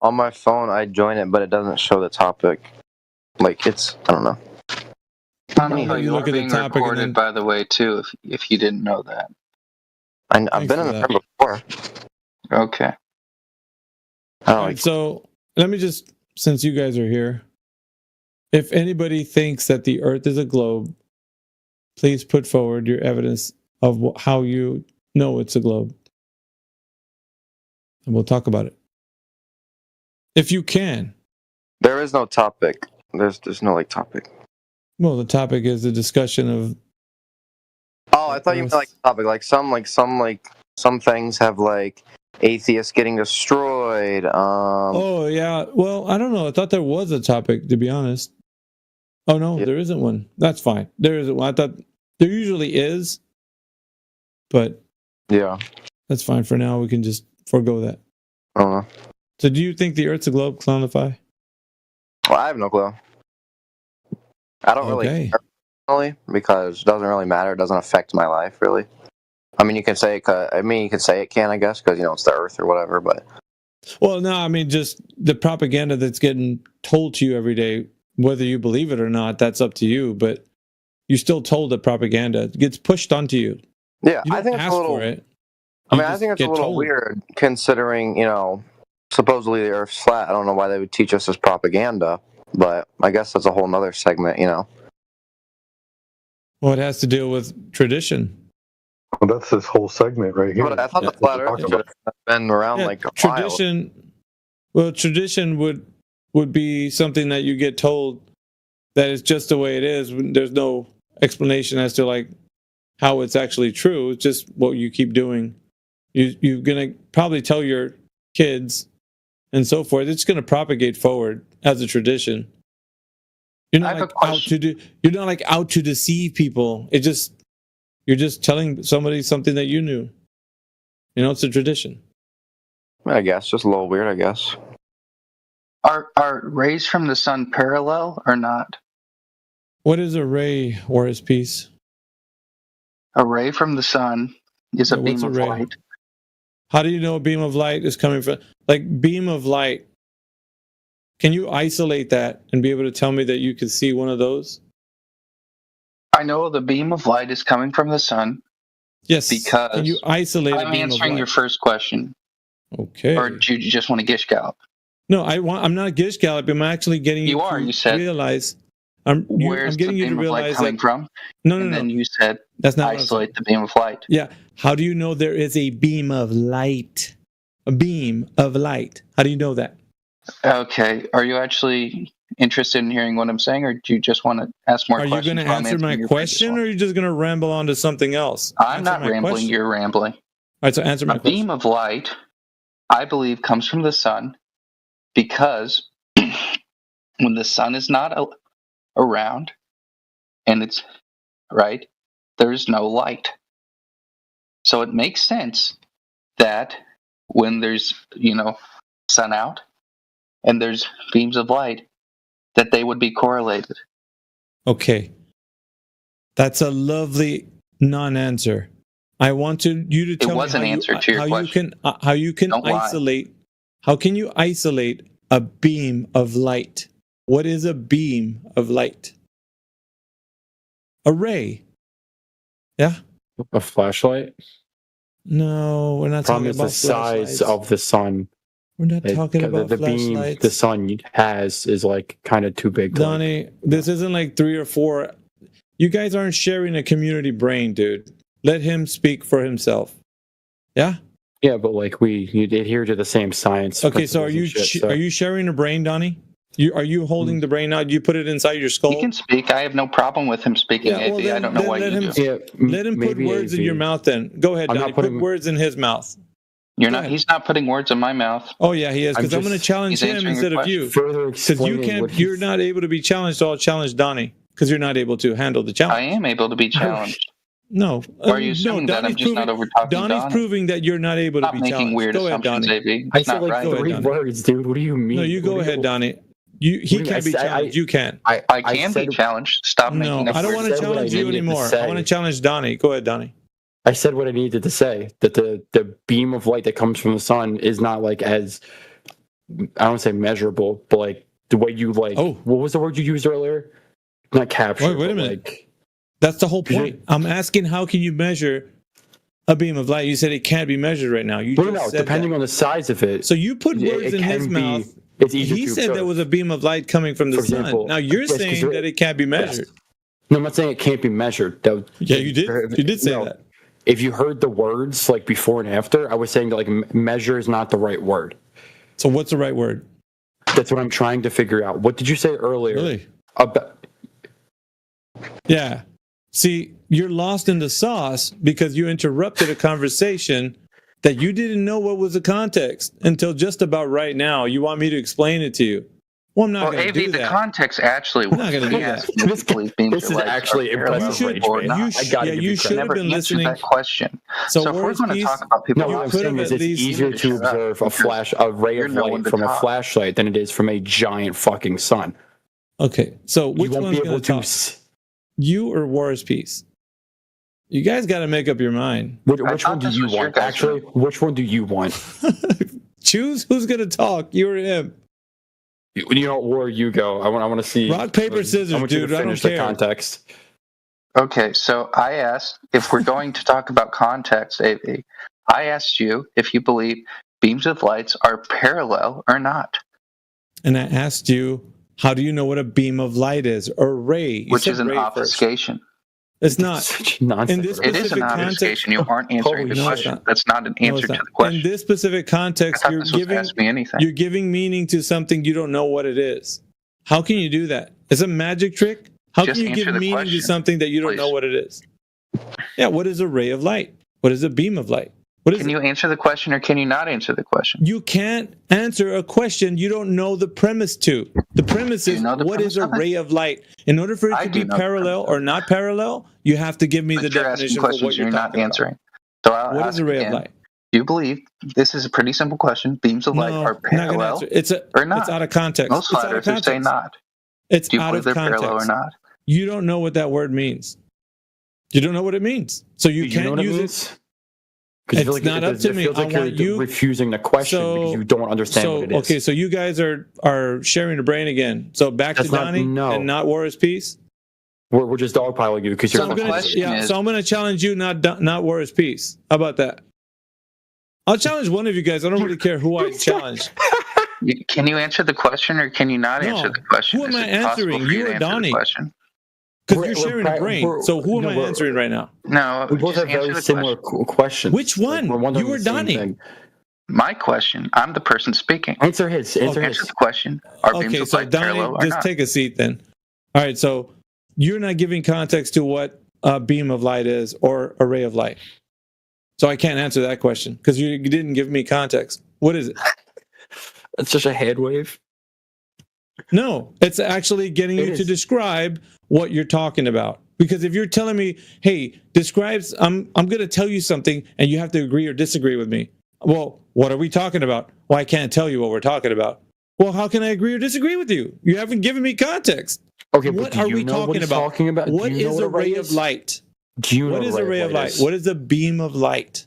on my phone, I join it, but it doesn't show the topic. Like, it's, I don't know. I don't know, You you're look at the being topic and recorded, then- by the way, too, if you didn't know that. I've Thanks been for in the that. room before. Okay. I don't All like. right, so let me just, since you guys are here, if anybody thinks that the Earth is a globe, please put forward your evidence of how you know it's a globe. And we'll talk about it. If you can. There is no topic. There's no like topic. Well, the topic is the discussion of. Oh, I thought you meant like topic. Some things have like atheists getting destroyed. Oh yeah. Well, I don't know. I thought there was a topic, to be honest. Oh no, Yeah. there isn't one. That's fine. There isn't one. I thought there usually is, but Yeah. that's fine for now. We can just forego that. I don't know. So, do you think the Earth's a globe, Clownify? Well, I have no clue. I don't really Okay. care personally because it doesn't really matter. It doesn't affect my life really. I mean, you can say it can, I guess, because it's the Earth or whatever. But Well, no, I mean just the propaganda that's getting told to you every day, whether you believe it or not, that's up to you. But you're still told that propaganda gets pushed onto you. yeah, You I don't think it's ask a little. for it. I You mean, I just think it's a get little told. weird considering supposedly the Earth's flat. I don't know why they would teach us this propaganda, but I guess that's a whole nother segment. Well, it has to deal with tradition. Well, that's this whole segment right here. But I thought Yeah. the flat Talking Earth about- has been around Yeah, like a while. tradition. Well, tradition would be something that you get told that is just the way it is. There's no explanation as to like how it's actually true. It's just what you keep doing. You're gonna probably tell your kids and so forth. It's gonna propagate forward as a tradition. You're I not have like a out to do. You're not like out to deceive people. You're just telling somebody something that you knew. It's a tradition. I guess just a little weird. I guess. Are rays from the sun parallel or not? What is a ray, War's Peace? A ray from the sun is a Yeah, what's beam a of ray? light. How do you know a beam of light is coming from? Like beam of light. Can you isolate that and be able to tell me that you could see one of those? I know the beam of light is coming from the sun. Yes. Because can you isolate a I'm beam of answering light? your first question. Okay. Or do you just want to gish gallop? No, I'm not gish gallop. I'm actually getting you. You are. To You said. realize. I'm Where's getting the you to beam of light realize coming that. from? No. And then you said That's not what I'm saying. isolate the beam of light. Yeah. How do you know there is a beam of light? A beam of light. How do you know that? Okay. Are you actually interested in hearing what I'm saying, or do you just want to ask more Are you questions? going to while I'm answer my answering your question, or are you just going to ramble on to something else? I'm Answer not my rambling. question. You're rambling. All right, so answer my A question. beam of light, I believe, comes from the sun because when the sun is not around and it's right, there's no light. So it makes sense that when there's, sun out and there's beams of light, that they would be correlated. Okay. That's a lovely non-answer. I want you to tell me was an answer to your how question. how you can Don't lie. isolate. How can you isolate a beam of light? What is a beam of light? A ray. Yeah? A flashlight? No, we're not Problem talking is the about size flashlights. of the sun. We're not talking about the beam flashlights. the sun has is like kind of too big. Donnie, this isn't like 3 or 4. You guys aren't sharing a community brain, dude. Let him speak for himself. Yeah? Yeah, but like you adhere to the same science. Okay, so are principles you and shit, are you sharing a brain, Donnie? Are you holding the brain out? You put it inside your skull? He can speak. I have no problem with him speaking, Yeah, well, AV. then- I don't know then why let you him- do. Yeah, Let him put maybe words in AV. your mouth then. Go ahead, I'm not Donnie. Put putting- words in his mouth. You're Go not. ahead. He's not putting words in my mouth. Oh yeah, he is, because I'm going to just- challenge he's him answering instead your of you. Further Because you explaining can't. what You're he's- not able to be challenged, so I'll challenge Donnie because you're not able to handle the I challenge. am able to be challenged. No. Or are you assuming that I'm Donnie's just not proving- over talking Donnie's Donnie? proving that you're not able to Stop be making challenged. weird Go ahead, assumptions, Donnie. AV. I It's said not like right. Go ahead, 3 Donnie. words, dude. What do you mean? No, you go What do ahead, Donnie. He What do you- can't be challenged. You can. I can be said- challenged. Stop No, making up I don't weird want to said what I challenge you needed to anymore. I say. want to challenge Donnie. Go ahead, Donnie. I said what I needed to say. That the beam of light that comes from the sun is not like as I don't say measurable, but like the way you like. Oh. What was the word you used earlier? Not capture. Wait a but, minute. Like, That's the whole You point. I'm asking, how can you measure a beam of light? You said it can't be measured right now. You just no, said depending that. on the size of it. So you put words it in his can be- mouth. It's easier He to said there observe. was a beam of light coming from the For sun. example, Now you're yes, 'cause saying there- that it can't be measured. No, I'm not saying it can't be measured. Yeah, you did. You did say No. that. If you heard the words like before and after, I was saying that like measure is not the right word. So what's the right word? That's what I'm trying to figure out. What did you say earlier? Really? About, Yeah. See, you're lost in the sauce because you interrupted a conversation that you didn't know what was the context until just about right now. You want me to explain it to you. Well, I'm not Well, going to AV, do the that. context actually I'm not was gonna do he that. asked you if you believe beams this of is light are actually parallel impressive You rage or right not. now. you I gotta yeah, give you you should credit. have Never been answered listening. that question. So, So if we're War's going to Peace, talk about people, No, You what I'm could have saying is at it's least- easier You need to to shut up observe a because flash, a ray you're of no one light to from a talk. flashlight than it is from a giant fucking sun. okay, so which you won't one's be going able to to. talk? You or War's Peace? You guys got to make up your mind. Which I one thought do this you was your want? guys' Actually, which one do you want? Choose who's going to talk, you or him. You know, or you go. I want to see. Rock, paper, scissors, I want you dude. to I don't finish the care. context. Okay, so I asked if we're going to talk about context, AV. I asked you if you believe beams of lights are parallel or not, And I asked you, how do you know what a beam of light is or ray? You which said is an ray first. obfuscation. It's not. Such nonsense. In this It is specific an obfuscation. You aren't answering the no, it's question. not. That's not an No, answer it's to not. the question. In this specific I context, thought you're this was giving Ask Me Anything. you're giving meaning to something you don't know what it is. How can you do that? It's a magic trick. How Just can you answer give the meaning to question, something that you don't please. know what it is? Yeah, what is a ray of light? What is a beam of light? What is Can it? you answer the question or can you not answer the question? You can't answer a question you don't know the premise to. The premise Do you is, know the what is a premise of it? ray of light? In order for it I to do be know the parallel premise of or not parallel, you have to give me the But you're asking definition for questions what and you're you're not talking about. answering. So I'll What ask is a ray again. of light? Do you believe this is a pretty simple question? Beams of light No, are I'm not going to parallel answer. It's or not? It's out of context. Most It's flat out of earthers say context. not. It's Do you out believe of they're context. parallel or not? You don't know what that word means. You don't know what it means, so you Do you can't know what use it it. means? 'Cause I feel It's not up to me. It feels like I you're want you- refusing the question because you don't understand what it is. Okay, so you guys are sharing the brain again. So back That's to not- Donnie no. and not War's Peace. We're just dogpiling you because you're So I'm the gonna, question yeah. is- So I'm gonna challenge you, not War's Peace. How about that? I'll challenge one of you guys. I don't really care who I challenge. Can you answer the question or can you not No. answer the question? Who am Is I it possible answering? for You to or answer the Donnie? question? Because We're- you're sharing a we're- brain. we're- So who am no, I we're- answering right now? No, we both just have answer very the similar question. questions. Which one? we're wondering You or the same Donnie? thing. My question. I'm the person speaking. Answer his. Answer Answer his. the question. Are beams Okay, of so light Donnie, parallel or just not? take a seat then. All right, so you're not giving context to what a beam of light is or a ray of light. So I can't answer that question because you didn't give me context. What is it? It's just a hand wave. No, it's actually getting It you to is. describe what you're talking about. Because if you're telling me, hey, describes, I'm going to tell you something and you have to agree or disagree with me. Well, what are we talking about? Well, I can't tell you what we're talking about. Well, how can I agree or disagree with you? You haven't given me context. Okay, What but do are you we know what talking he's about? talking about? What Do you know is what a ray of is? light? Do you know What is a ray of light? is? What is a beam of light?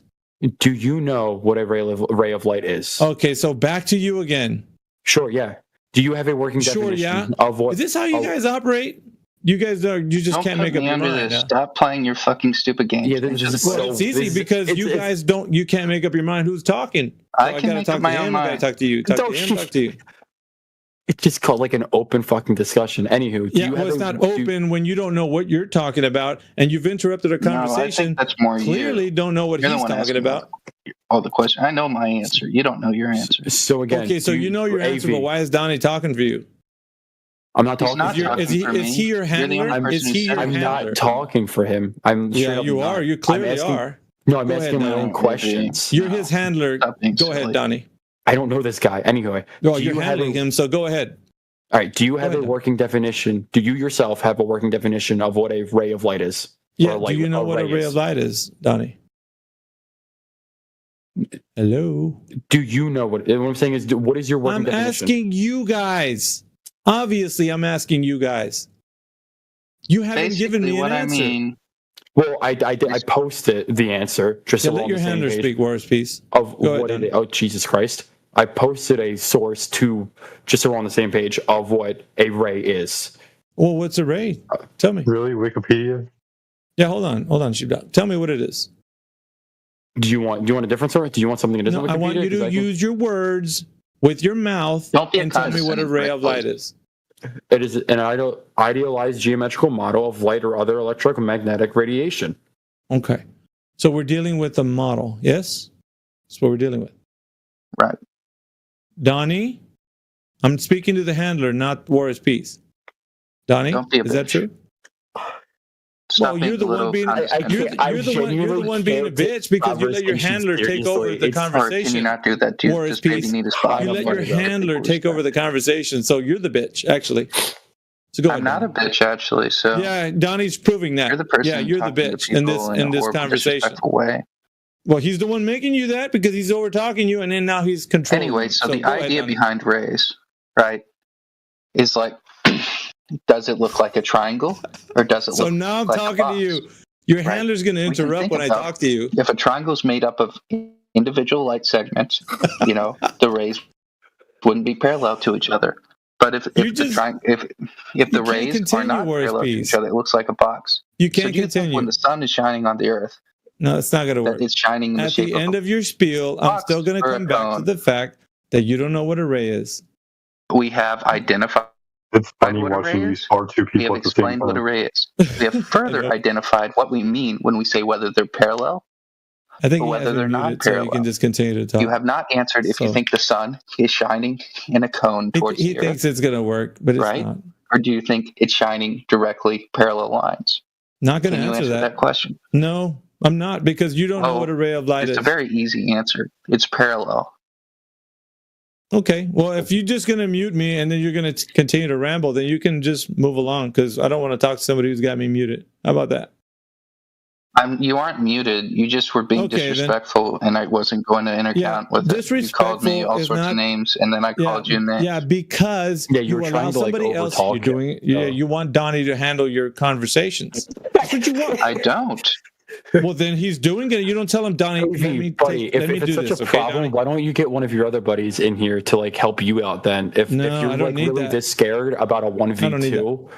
Do you know what a ray of light is? Okay, so back to you again. Sure, yeah. Do you have a working Sure, definition yeah. of what? Is this how you guys operate? You guys are, you just Don't can't put make up me your under mind. this. huh? Stop playing your fucking stupid games. Yeah, this Answer is the so- question. Well, it's easy this- because you it's- guys you can't make up your mind who's talking. So I can gotta make talk up my to own him, I gotta mind. talk to you. Talk Don't- to him, talk to you. It's just called like an open fucking discussion. Anywho, do Yeah, you well, have it's a- not do- open when you don't know what you're talking about and you've interrupted a No, I conversation. think that's more Clearly you. don't know what You're the he's one talking asking about. the question. I know my answer. You don't know your answer. So again, Okay, so do you know your answer, AV, but why is Donnie talking for you? I'm not He's talking. not for you. talking Is he for me. is he your You're the handler? only person Is who he said your I'm it. handler? not talking for him. I'm Yeah, straight up you not. are. You clearly I'm asking, are. No, I'm Go asking ahead, my own Donnie. questions. You're his handler. Stop being Go ahead, silly. Donnie. I don't know this guy. Anyway, Well, do you're you have handling a- him, so go ahead. all right. Do you have ahead, a Doc. working definition? Do you yourself have a working definition of what a ray of light is? Yeah, like do you know a what a ray ray is. of light is, Donnie? Hello? Do you know what I'm saying is? What is your working I'm definition? asking you guys. Obviously, I'm asking you guys. You haven't Basically, given me an what answer. I mean, Well, I posted the answer just Yeah, so we're let on your the same handler page speak, War's Peace. of Go ahead, what it Donnie. is. Oh, Jesus Christ! I posted a source to just so we're on the same page of what a ray is. Well, what's a ray? Tell me. Really, Wikipedia? Yeah, hold on, Sheepdog. Tell me what it is. Do you want a different source? Do you want something that isn't No, Wikipedia? I want you to use your words with your mouth Don't be a and tell me what a condescending ray prick, of light please. is. It is an idealized geometrical model of light or other electromagnetic radiation. Okay. So we're dealing with a model, yes? That's what we're dealing with. Right. Donnie, I'm speaking to the handler, not War is Peace. Donnie, Don't be a is that bitch. true? Stop Well, being you're the a little one being condescending. you're the one being a bitch because you let your handler take over the Or can you conversation. not do that? Do you War is just maybe Peace. need a spot? You let your handler take over the conversation, so you're the bitch, actually. So go I'm ahead. not a bitch, actually. So Yeah, Donnie's proving that. you're the person. Yeah, you're the talking to bitch in this people in a this horrible, conversation. disrespectful way. Well, he's the one making you that because he's over talking you, and then now he's controlling. Anyway, you. so the go ahead, idea Donnie. behind rays, right, is like, does it look like a triangle or does it So look now I'm like a talking box? to you. Your Right. handler's going to We can interrupt think when I about- talk to you. If a triangle is made up of individual light segments, the rays wouldn't be parallel to each other. But if You the just- if you the can't rays are continue, not War is parallel to Peace. each other, it looks like a box. You So can't do you think continue. when the sun is shining on the Earth, No, it's not going to that work. it's shining in the At shape the of end of your spiel, I'm box still going to or a come back to cone? the fact that you don't know what a ray is. we have identified It's funny what a watching ray these is? far two We have people at the same explained what a time. ray is. We have further know. identified what we mean when we say whether they're parallel. I think But he whether has me they're not muted, so you parallel. can just continue to talk. You have not answered if you So- think the sun is shining in a cone towards he the thinks Earth, it's going to work, but it's Right? not. or do you think it's shining directly parallel lines? Not going Can to you answer that. question? No, I'm not, because you don't know Well, what a ray of light It's is. a very easy answer. It's parallel. Okay, well, if you're just going to mute me and then you're going to continue to ramble, then you can just move along, because I don't want to talk to somebody who's got me muted. How about that? You aren't muted. You just were being Okay, then. disrespectful, and I wasn't going to intercount with it. You called me disrespectful all is sorts not- of names, and then I called you names. Yeah, because Yeah, you you were allow trying to, like, somebody else. overtalk You're doing it. Yeah, you want Donnie to handle your conversations. That's what you want. I don't. Well, then he's doing it. You don't tell him, Donnie. Buddy, Let me if it's do such this. a Okay, problem, Donnie? why don't you get one of your other buddies in here to like help you out then? If No, you're I don't like need really that. this scared about a don't need 1v2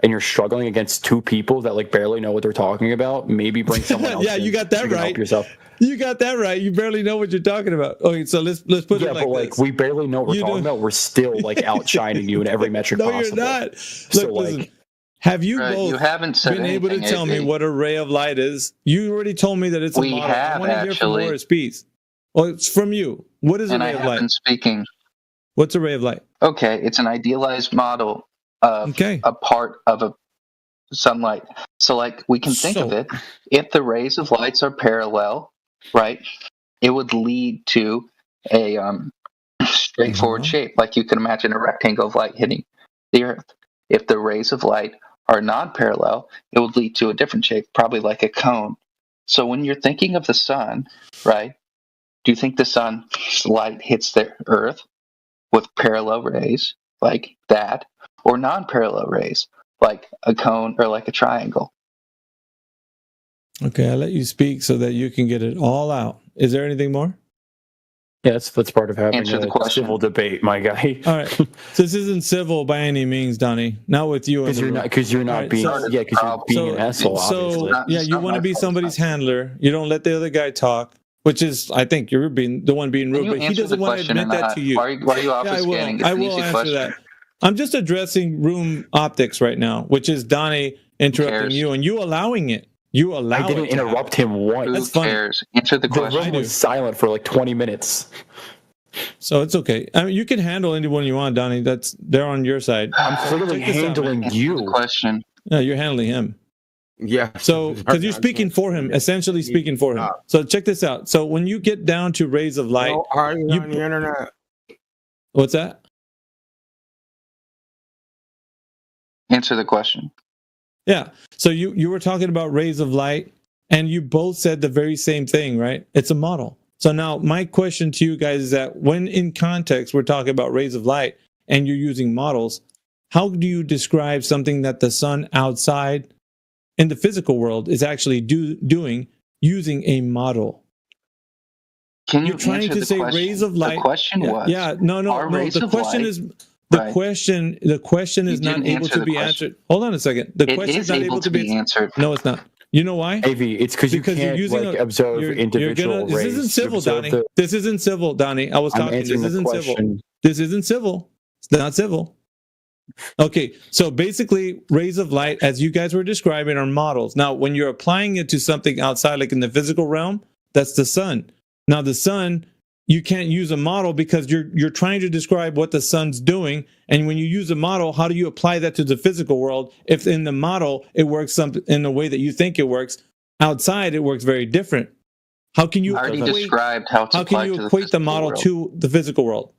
and you're struggling against two people that like barely know what they're talking about, maybe bring someone else. Yeah, in you got that so you can help right. yourself. You got that right. You barely know what you're talking about. Okay, so let's put Yeah, it like but like this. we barely know what we're You talking don't- about. We're still like outshining you in every metric No, possible. you're not. Look, So, like- listen. Have you Right, both you haven't said been able to anything, tell me AP. what a ray of light is? You already told me that it's a We model. I have, want to hear from actually. Morris Peace. Well, it's from you. What is a And I ray of have light? been speaking. What's a ray of light? Okay, it's an idealized model of Okay. a part of a sunlight. So, like, we can think of So- it. If the rays of lights are parallel, right, it would lead to a straightforward Uh-huh. shape, like you can imagine a rectangle of light hitting the Earth. If the rays of light are non-parallel, it would lead to a different shape, probably like a cone. So when you're thinking of the sun, right, do you think the sun's light hits the Earth with parallel rays like that, or non-parallel rays like a cone or like a triangle? Okay, I'll let you speak so that you can get it all out. Is there anything more? Yeah, that's part of having Answer the a question. civil debate, my guy. All right. So this isn't civil by any means, Donnie. Not with you. in Because the you're room. not because you're not Alright, being so- because you're being an asshole. Obviously, So yeah, It's you not want my to be fault. somebody's handler. You don't let the other guy talk, which is, I think, you're being the one being Can rude, you but he answer the doesn't want to question or admit that not? to you. Why are you Yeah, I obfuscating? will. I It's an will easy answer question. that. I'm just addressing room optics right now, which is Donnie interrupting cares? you and you allowing it. You allow I didn't it to interrupt happen. him Who once. That's funny. cares? Answer the The question. I room do. was silent for like 20 minutes. So it's okay. I mean, you can handle anyone you want, Donnie. They're on your side. I'm clearly check this out, handling Answer the you. question. Yeah, you're handling him. Yeah. So, because you're speaking for him, essentially speaking for him. So check this out. So when you get down to rays of light, No, are you you- on the internet? what's that? Answer the question. Yeah. So you were talking about rays of light, and you both said the very same thing, right? It's a model. So now my question to you guys is that when in context we're talking about rays of light and you're using models, how do you describe something that the sun outside in the physical world is actually doing using a model? Can you You're trying answer to the say question? rays of light. The question Yeah, was, yeah, no. are rays The of question light- is the Right. question is You not didn't able answer to the be question. answered. Hold on a second. The It question's is not able to be answered. No, it's not. You know why? AV, it's because you Because you're can't using like a- observe You're individual gonna. This rays. isn't You civil, observe Donnie. the- This isn't civil, Donnie. I was I'm talking. answering This the isn't civil. question. This isn't civil. It's not civil. Okay, so basically, rays of light, as you guys were describing, are models. Now, when you're applying it to something outside, like in the physical realm, that's the sun. Now, the sun, you can't use a model because you're trying to describe what the sun's doing. And when you use a model, how do you apply that to the physical world? If in the model it works in the way that you think it works, outside it works very different. How can you I already equate, described how it's how can applied you to the equate the physical model world. to the physical world?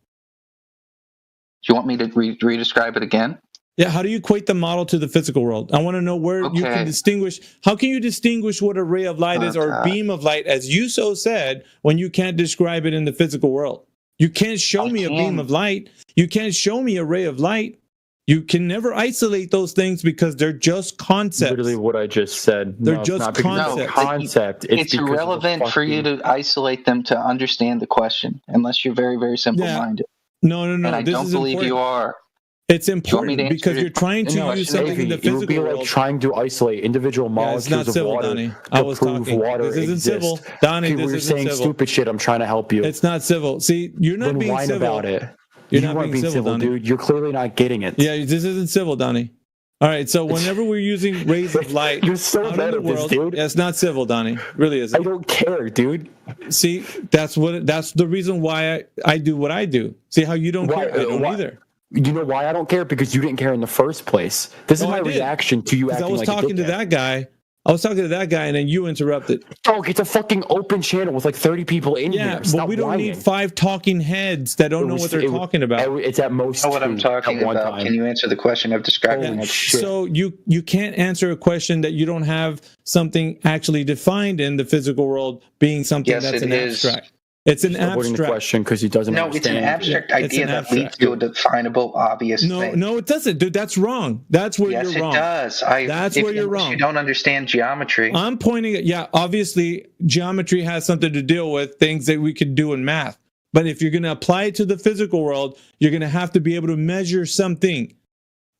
Do you want me to re-describe it again? Yeah, how do you equate the model to the physical world? I want to know where you can Okay. distinguish. How can you distinguish what a ray of light is or a God. beam of light, as you so said, when you can't describe it in the physical world? You can't show I me a can. beam of light. You can't show me a ray of light. You can never isolate those things because they're just concepts. Literally what I just said. They're it's just not because it's a concepts. concept. It's because of the irrelevant for you fucking- to isolate them to understand the question, unless you're very, very simple-minded. No. And I This don't is believe important. you are. It's want me to important answer because your- you're trying to No, use Navy, something in the It would be physical like world. trying to isolate individual Yeah, it's not molecules of civil, water Donnie. to I was prove talking. water This isn't exists. civil. Donnie, Okay, this we're isn't saying civil. stupid shit. I'm trying to help you. It's not civil. See, you're not Then being whine civil. about it. You're you not aren't being being civil, Donnie. dude. You're clearly not getting it. Yeah, this isn't civil, Donnie. All right, so whenever we're using rays of light You're so out in mad the at this, world, dude. yeah, it's not civil, Donnie. Really I isn't. don't care, dude. See, that's the reason why I do what I do. See how you don't Why- care? I don't why- either. You know why I don't care? Because you didn't care in the first place. This is No, my I did. reaction to you Because acting I was like talking a to dickhead. that guy. And then you interrupted. Dog, it's a fucking open channel with like 30 people in Yeah, here. but Stop we don't whining. need 5 talking heads that don't know what they're talking about. It's at most I know what I'm two talking at one about. time. Can you answer the question I've described? Holy it? shit. So you can't answer a question that you don't have something actually defined in the physical world being something Yes, that's it an is. abstract. It's an He's avoiding the abstract. question because he doesn't No, it's an understand. abstract Yeah, it's idea an that leads abstract. to a definable, obvious thing. No, it doesn't, dude. That's wrong. That's where Yes, you're it wrong. does. That's where you're unless wrong. You don't understand geometry. I'm pointing at, yeah, obviously geometry has something to deal with things that we can do in math. But if you're going to apply it to the physical world, you're going to have to be able to measure something.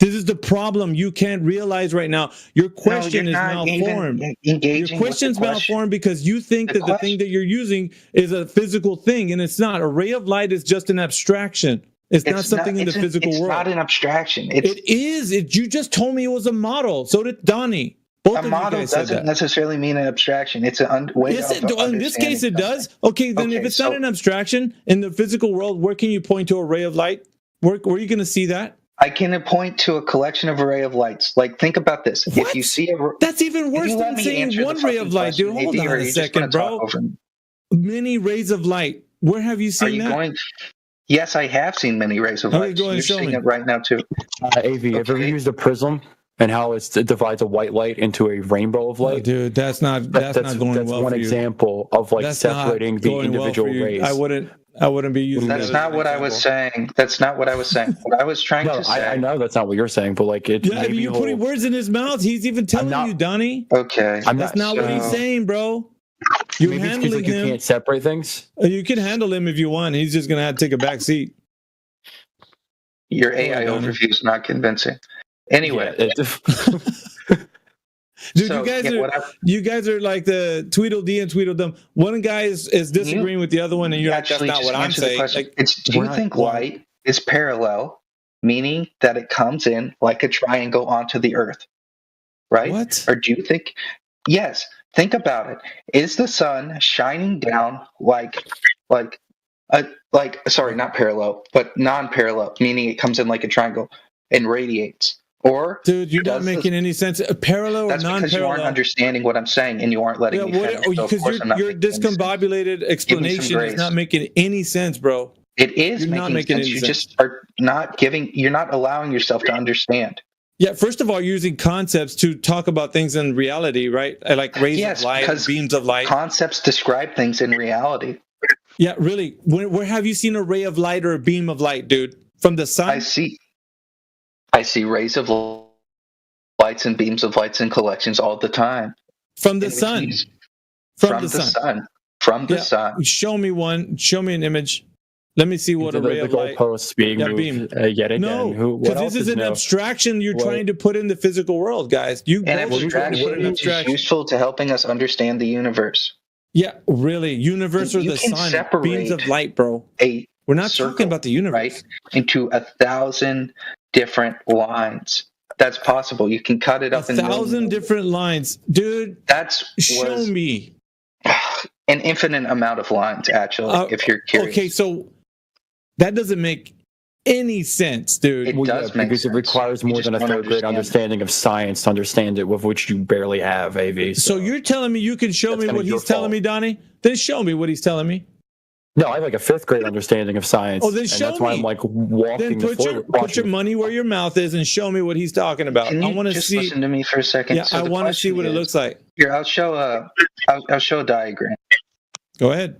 This is the problem you can't realize right now. Your question is malformed. Your question's malformed because you think that the thing that you're using is a physical thing, and it's not. A ray of light is just an abstraction. It's not something in the physical world. It's not an abstraction. It is. You just told me it was a model. So did Donnie. Both A of you model guys said doesn't that. necessarily mean an abstraction. It's a way Yes, of in this case it understanding does. Okay, then if Okay, it's not so- an abstraction in the physical world, where can you point to a ray of light? Where are you going to see that? I can point to a collection of array of lights. Like, think about this. What? If you see That's even Can worse you let than me saying answer the one ray fucking of light, dude. question, Hold maybe, on or a you just second, wanna talk bro. over me? Many rays of light. Where have you Are seen you that? going? Yes, I have seen many rays of Okay, light. go ahead and You're show seeing me. it right now too. AV, have you ever Okay. used a prism and how it divides a white light into a rainbow of Oh, light? dude, that's not going that's well one for you. example of like That's not separating the going well individual for you. rays. I wouldn't be using That's that as not an what I was example. saying. That's not what I was saying. What I was trying No, to say. I know that's not what you're saying, but like it. Yeah, I maybe mean, you're putting words in his mouth. He's even telling not- you, Donnie. Okay. I'm That's not what he's so- saying, bro. You're maybe it's because handling like, you him. can't separate things. You can handle him if you want. He's just gonna have to take a back seat. Your Go AI ahead, Donnie. overview is not convincing. Anyway, Yeah, it's- Dude, so, you guys are like the Tweedledee and Tweedledum. One guy is disagreeing with the other one, and you're like, that's actually not just what I'm answer the saying. question. Like, Do we're you not- think light is parallel, meaning that it comes in like a triangle onto the Earth, right? what? Or do you think? Yes. Think about it. Is the sun shining down sorry, not parallel, but non-parallel, meaning it comes in like a triangle and radiates? Or Dude, you're not does making any sense. Parallel or that's because you aren't non-parallel? undering what I'm saying, and you aren't letting Yeah, me finish. So of because course I'm not your making any sense. discombobulated explanation is grace. not making any sense, bro. It is You're not making making sense. any You sense. just are not giving. You're not allowing yourself to understand. Yeah, first of all, you're using concepts to talk about things in reality, right? Like rays Yes, of light, because beams of light. Concepts describe things in reality. Yeah, really. Where have you seen a ray of light or a beam of light, dude? From the sun? I see rays of lights and beams of lights in collections all the time. From the And if sun? you- From the sun. from the sun. Show me one. Show me an image. Let me see what a ray the of light. goalposts being moved beam. yet again. No, because this is an abstraction you're trying to put in the physical world, guys. You An both are trying to put an abstraction is abstraction. useful to helping us understand the universe. Yeah, really. Universe or You the can sun, separate beams of light, bro. A We're not circle, talking about the universe. right, into 1,000 different lines. That's possible. You can cut it up in 1,000 different lines, dude. Show me an infinite amount of lines. Actually, if you're curious. Okay, so that doesn't make any sense, dude. It does make because sense. it requires more than a third grade understanding of science to understand it, with which you barely have, AV. So you're telling me you can show me what he's telling me, Donnie? Then show me what he's telling me. No, I have like a fifth grade understanding of science. Oh, then show that's why me. I'm like walking Then the floor. put your money where your mouth is and show me what he's talking about. Can I you want to just see. listen to me for a second? Yeah, So I the want to see question what it is- looks like. Here, I'll show a diagram. Go ahead.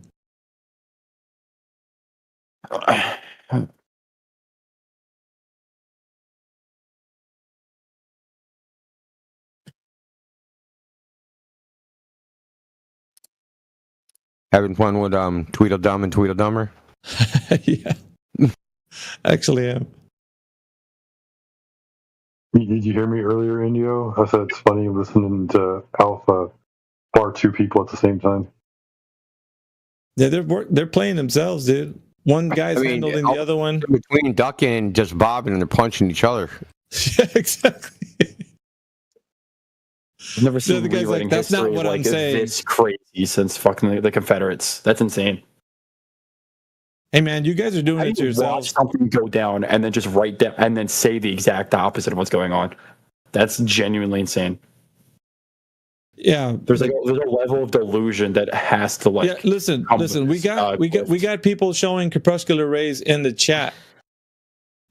Having fun with Tweedledum and Tweedledummer? Yeah. Actually, I am. Did you hear me earlier, Indio? I said it's funny listening to Alpha bar two people at the same time. Yeah, they're playing themselves, dude. One guy's handling the other one. Between ducking and just bobbing, and they're punching each other. Yeah, exactly. I've never seen the guy's like, rewriting "That's not history what I'm like saying." this crazy since fucking the Confederates. That's insane. Hey, man, you guys are doing How it do to you watch yourselves. something go down and then just write down and then say the exact opposite of what's going on? That's genuinely insane. Yeah, There's a level of delusion that has to yeah. Listen. We got people showing crepuscular rays in the chat,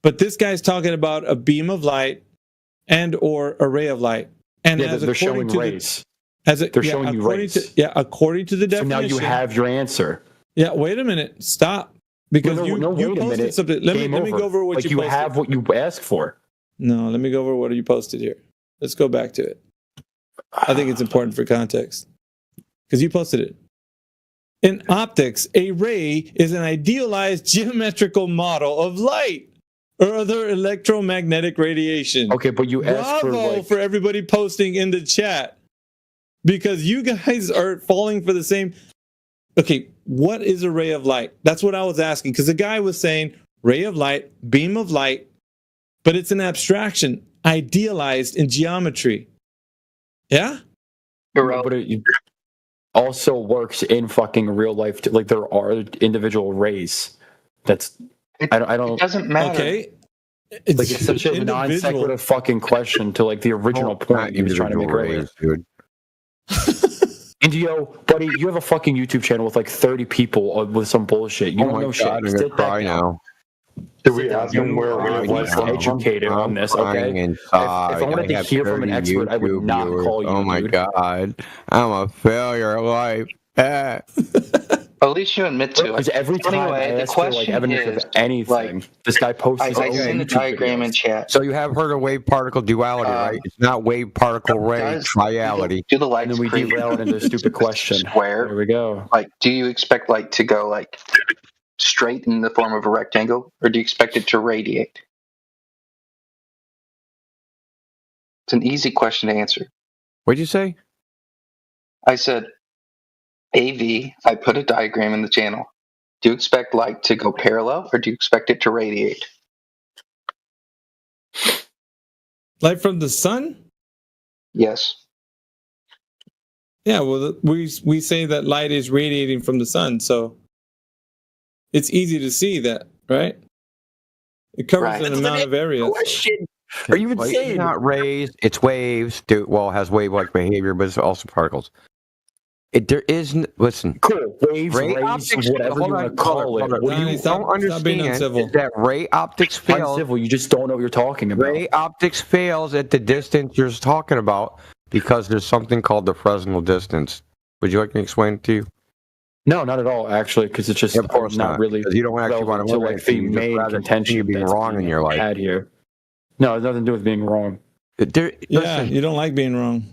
but this guy's talking about a beam of light and or a ray of light, and they're showing rays. They're showing you rays. According to the So definition. now you have your answer. Yeah, wait a minute. Stop. Because wait you a posted minute. something. Let me go over what like you posted. You have what you asked for. No, let me go over what you posted here. Let's go back to it. I think it's important for context. Because you posted it. In optics, a ray is an idealized geometrical model of light or other electromagnetic radiation. Okay, but you asked Bravo for everybody posting in the chat. Because you guys are falling for the same... Okay, what is a ray of light? That's what I was asking. Because the guy was saying ray of light, beam of light, but it's an abstraction, idealized in geometry. Yeah? But it also works in fucking real life. Like there are individual rays. I don't. It doesn't matter. Okay. It's such a non sequitur fucking question to like the original point he was trying to make earlier. Dude. Indio, buddy, you have a fucking YouTube channel with like 30 people with some bullshit. You don't know shit. I'm gonna cry now. Did we ask him where we we was educated on this, okay? If I wanted to hear from an expert, I would not call you. Oh my god, I'm a failure of life. At least you admit to it. Because every time Anyway, I the ask for like question evidence is, of anything, this guy posts his I own sent a YouTube diagram in videos. chat. So you have heard of wave particle duality, right? It's not wave particle ray Guys, triality. Do the lights And then we derailed into a stupid question. There square? we go. Like, do you expect light to go like straight in the form of a rectangle, or do you expect it to radiate? It's an easy question to answer. What'd you say? I said, AV, I put a diagram in the channel. Do you expect light to go parallel, or do you expect it to radiate? Light from the sun? Yes. Yeah, well, we say that light is radiating from the sun, so it's easy to see that, right? It covers an amount of areas. Are you Light is insane? not rays, it's waves. Well, it has wave-like behavior, but it's also particles. There isn't. Listen. Cool. Waves, Ray rays, optics. whatever you want to call it. What Donnie, you stop- don't stop being understand uncivil. is that ray optics fails. Uncivil, you just don't know what you're talking about. Ray optics fails at the distance you're talking about because there's something called the Fresnel distance. Would you like me to explain it to you? No, not at all, actually, because it's just Yeah, of course not really. Because you don't actually want to to look like at the it. You'd main rather contention you being that's wrong in your life. had here. No, it has nothing to do with being wrong. Yeah, Listen, you don't like being wrong,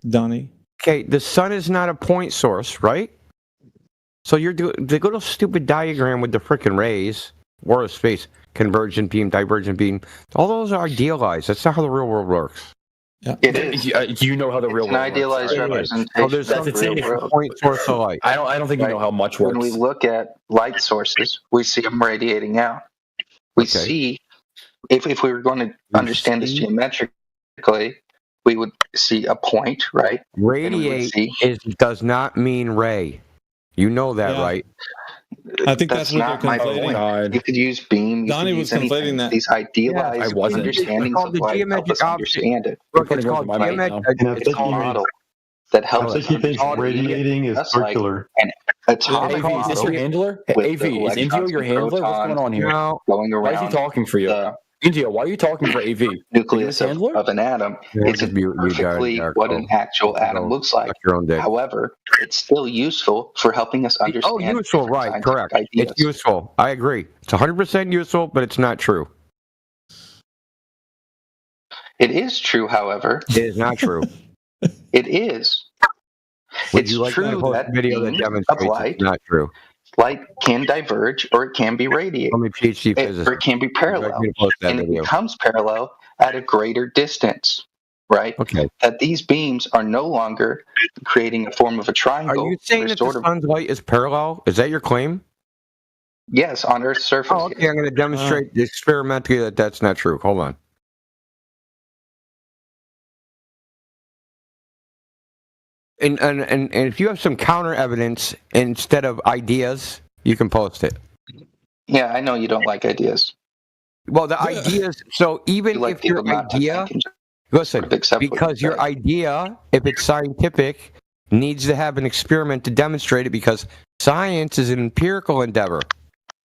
Donnie. okay, the sun is not a point source, right? So you're doing the little stupid diagram with the frickin' rays, or a space, convergent beam, divergent beam. All those are idealized. That's not how the real world works. It is. You know how the real It's an world idealized works. It is. representation So there's of some the real different world. point source of light. I don't think you know Right. how much When we works. look at light sources, we see them radiating out. We Okay. see, if we were going to understand this geometrically, we would see a point, right? And we would Radiate see does not mean ray. You know that, Yeah. right? I think that's what not they're my conflating. point. God. You could use beam. You Donnie could was use anything. conflating that. These idealized I wasn't. understandings It's called of the light help geometric us understand it. You're Look, putting it's words called in my mouth now. geometric. And I It's think It's a he means, model that helps I us think he thinks understand it, radiating is just like circular. an atomic AV, is this your model handler? with AV, the is Indio electrons your and handler? What's protons going on here? No, going Why is he around talking for you? the Indio, why are you talking for AV? Are you nucleus his of, handler? of an atom. yeah, It's just mute you, perfectly Dark. what an actual atom looks like. Suck your own dick. However, it's still useful for helping us understand Oh, useful, different right? scientific Correct. ideas. It's useful. I agree. It's 100% useful, but it's not true. It is true, however. It is not true. It is. Would It's you like true to post that a video that beams of demonstrates light, it's not true? light can diverge or it can be radiated. I'm a PhD Or physicist. it can be Would you like parallel. me to post that And it video? becomes parallel at a greater distance, right? Okay. That these beams are no longer creating a form of a Are triangle. you saying They're that the sort of, sun's light is parallel? Is that your claim? yes, on Earth's surface. Oh, okay. I'm going to demonstrate experimentally that that's not true. Hold on. And if you have some counter evidence instead of ideas, you can post it. Yeah, I know you don't like ideas. Well, the ideas. So even You like if your people not to idea, think and just listen, sort of accept what because you your say. idea, if it's scientific, needs to have an experiment to demonstrate it. Because science is an empirical endeavor.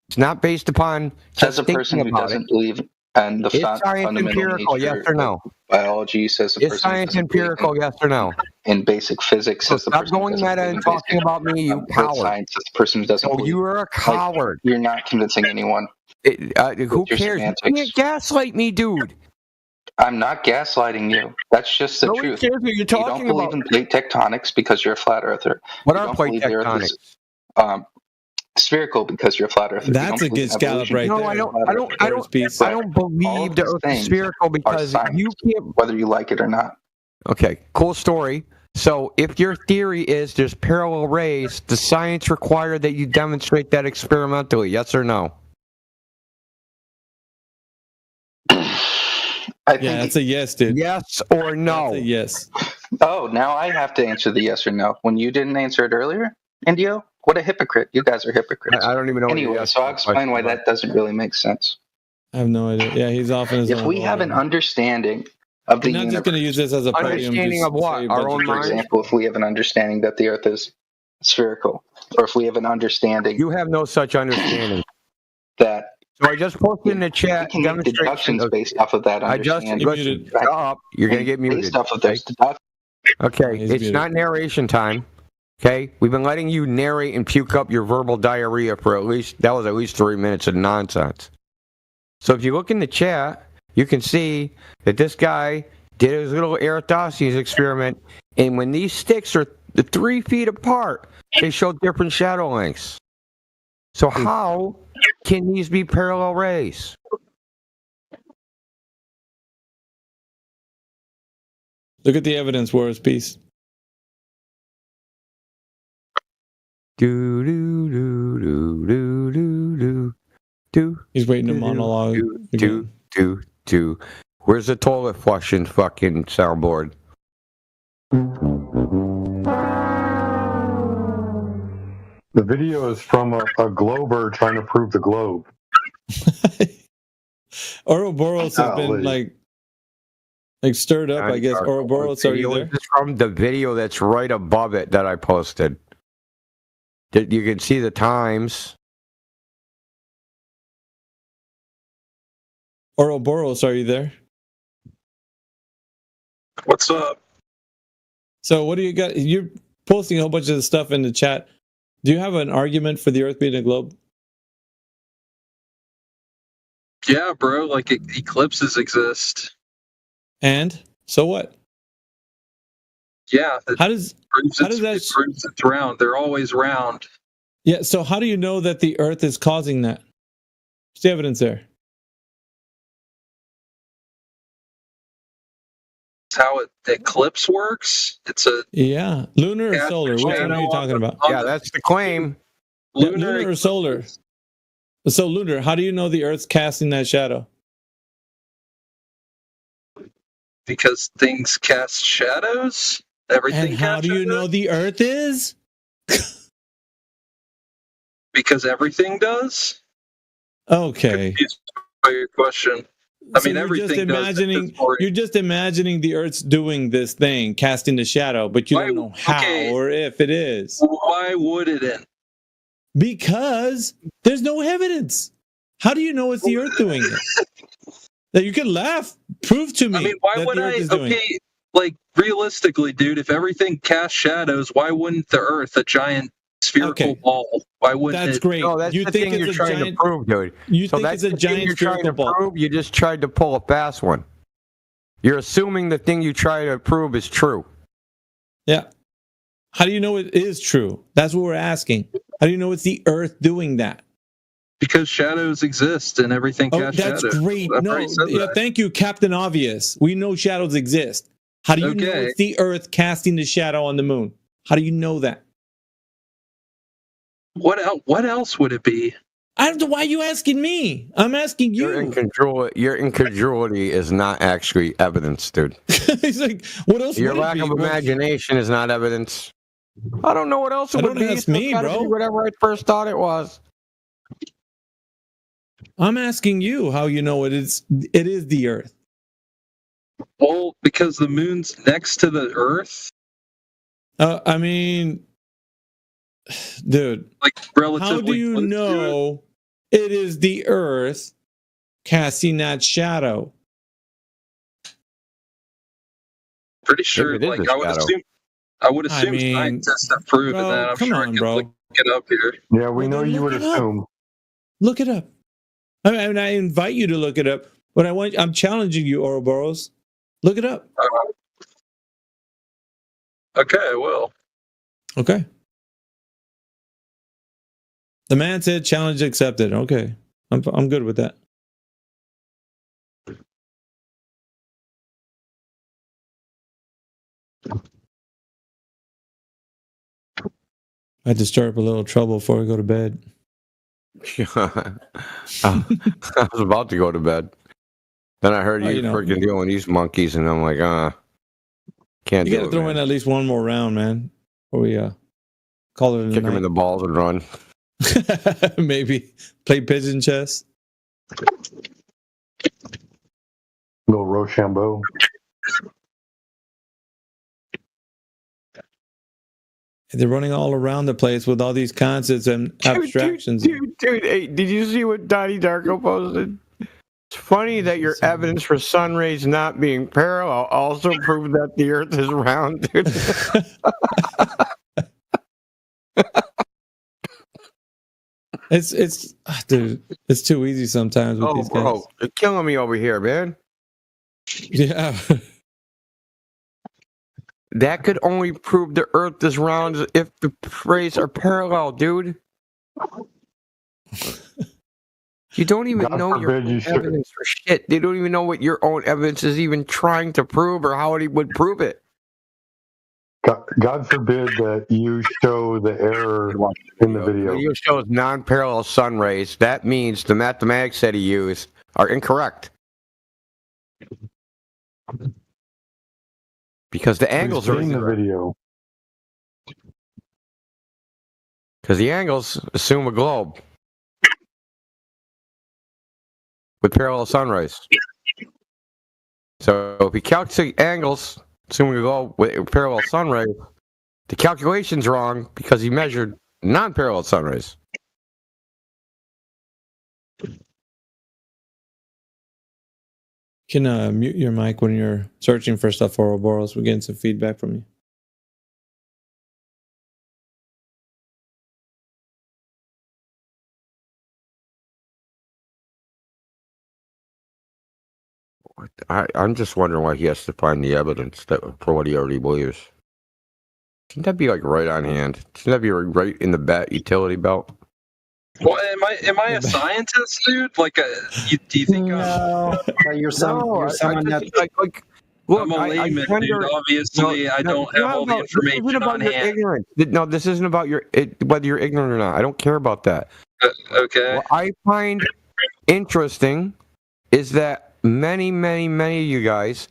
It's not based upon As just a person thinking who about it. doesn't believe in the Is science fundamental empirical? nature Yes or no? of biology, says a Is person who science doesn't believe empirical? Yes or no? in basic physics, So says the stop person who going doesn't meta believe and in talking basic about me, you earth coward. science, says the person who doesn't So believe. you are a coward. You're not convincing anyone. Who your cares? You semantics. can't gaslight me, dude. I'm not gaslighting you. That's just the Nobody truth. cares what you're You don't talking believe about. in plate tectonics because you're a flat earther. What You are don't plate believe the Earth tectonics? is spherical because you're a flat earther. That's you a don't believe good in scallop evolution right No, there. I don't. because I you're a don't. flat I earther. Boris don't. piece. I don't All believe of the these Earth is things spherical are because science, you can't. whether you like it or not. Okay, cool story. So if your theory is there's parallel rays, does science require that you demonstrate that experimentally? Yes or no? I Yeah, think. that's a yes, dude. Yes or no? That's a yes. Oh, now I have to answer the yes or no. When you didn't answer it earlier, Indio, what a hypocrite. You guys are hypocrites. I don't even know. what Anyway, you're so I'll asking explain questions why about. that doesn't really make sense. I have no idea. Yeah, he's off in his If own we world have right an now. understanding of the You're not just universe, going to use this as a podium. Understanding just of what? say a Our bunch own of for minds? gibberish. example, if we have an understanding that the Earth is spherical, or if we have an understanding You have no such understanding. that So I just posted in the we chat can make demonstration deductions of. based off of that I just understanding. You're listen. muted. Shut up. You're gonna And get muted. based off of Okay. those deductions, Okay, He's it's muted. not narration time. Okay, we've been letting you narrate and puke up your verbal diarrhea for at least 3 minutes of nonsense. So if you look in the chat, you can see that this guy did his little Eratosthenes experiment, and when these sticks are 3 feet apart, they show different shadow lengths. So how can these be parallel rays? Look at the evidence, Wars piece. Do do do do do do do do. He's waiting to monologue again. Do. Where's the toilet flushing fucking soundboard? The video is from a glober trying to prove the globe. Ouroboros has been Golly. like stirred up, I guess. Ouroboros, are you Video there? is from the video that's right above it that I posted. You can see the times. Ouroboros, are you there? What's up? So what do you got? You're posting a whole bunch of the stuff in the chat. Do you have an argument for the Earth being a globe? Yeah, bro, like eclipses exist. And so what? Yeah, it How does proves how does that it proves it's round. They're always round. Yeah. So how do you know that the Earth is causing that? What's the evidence there? It's how the eclipse works. It's a Yeah, lunar or cast solar? Which one shadow are you on talking about? on Yeah, that's the claim. Yeah, lunar lunar or solar? eclipse. So lunar. How do you know the Earth's casting that shadow? Because things cast shadows. Everything And how casts do you shadows. know the Earth is? Because everything does. Okay. Confused by your question. I So mean, you're just everything does. imagining. Or You're just imagining the Earth's doing this thing, casting the shadow, but you Why- don't know how okay. or if it is. why would it end? Because there's no evidence. How do you know it's the Earth doing it? That you can laugh. Prove to me I mean, why that would the Earth I? is doing it. Okay, like realistically, dude, if everything casts shadows, why wouldn't the Earth, a giant spherical Okay. ball, why wouldn't That's it? great. No, that's You the think thing it's you're a trying giant? to prove, dude. You So think that's it's a the thing giant you're trying spherical to ball? prove. You just tried to pull a fast one. You're assuming the thing you try to prove is true. Yeah. How do you know it is true? That's what we're asking. How do you know it's the Earth doing that? Because shadows exist and everything Oh, casts that's shadows. great. I've No, already said yeah, that. thank you, Captain Obvious. We know shadows exist. How do you know Okay. it's the Earth casting the shadow on the moon? How do you know that? What else? What else would it be? I don't know. Why are you asking me? I'm asking Your you. incredulity is not actually evidence, dude. He's like, what else Your would it lack be? of Well, imagination is not evidence. I don't know what else it would Don't be. ask So me, it's gotta bro. be whatever I first thought it was. I'm asking you how you know it is the Earth. Well, because the moon's next to the Earth, I mean, dude, like relatively how do you close to it. know it is the Earth casting that shadow? Pretty sure, Maybe it is like a I would shadow. assume. I would assume mean, scientists have proven bro, that. I'm come sure I on, can bro. look it up here. Yeah, we Well, know then you would look it up. assume. Look it up. I mean, I invite you to look it up, but I'm challenging you, Ouroboros. Look it up. Okay, I will. Okay. The man said challenge accepted. Okay. I'm good with that. I had to stir up a little trouble before I go to bed. I was about to go to bed. Then I heard Well, you you know. freaking dealing with these monkeys, and I'm like, can't You do got to it, throw man. in at least one more round, man. Or we call it a Kick him in the balls and run. Maybe play pigeon chess. Little Rochambeau. They're running all around the place with all these concepts and abstractions. Dude, hey, did you see what Donnie Darko posted? It's funny that your evidence for sun rays not being parallel also proved that the Earth is round, dude. Dude, it's too easy sometimes with these guys. Bro, you're killing me over here, man. Yeah. That could only prove the Earth is round if the rays are parallel, dude. You don't even God know your forbid you own should. evidence for shit. They don't even know what your own evidence is even trying to prove or how it would prove it. God forbid that you show the error in the video. The video shows non-parallel sun rays. That means the mathematics that he used are incorrect. Because the angles We've are seen the incorrect. video. Because the angles assume a globe with parallel sun rays. So if he calculates angles, assuming a globe with parallel sun rays, the calculation's wrong because he measured non-parallel sun rays. Can mute your mic when you're searching for stuff for Ouroboros. We're getting some feedback from you. I'm just wondering why he has to find the evidence that for what he already believes. Shouldn't that be like right on hand? Shouldn't that be right in the utility belt? Well, am I a scientist, dude? Like, do you think No, you're someone that's look, I'm a layman, dude? Obviously, I don't have all the information on hand. Ignorance. No, this isn't about whether you're ignorant or not. I don't care about that. Okay. What I find interesting is that many of you guys,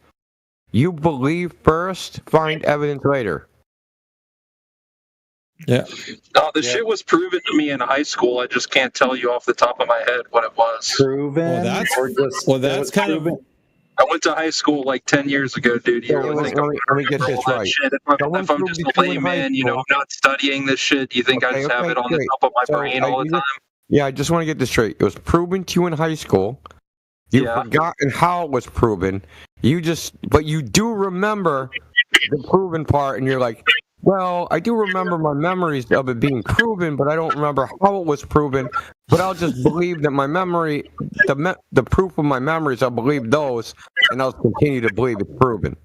you believe first, find evidence later. Yeah. No, the shit was proven to me in high school. I just can't tell you off the top of my head what it was. proven. That's kind of. I went to high school like 10 years ago, dude. You really think I'm let me get this right. shit? If I'm just a layman, not studying this shit, you think I just have it on the top of my brain all the time? Yeah, I just want to get this straight. It was proven to you in high school. You've forgotten how it was proven. But you do remember the proven part, and you're like, well, I do remember my memories of it being proven, but I don't remember how it was proven. But I'll just believe that my memory, the proof of my memories, I'll believe those, and I'll continue to believe it's proven.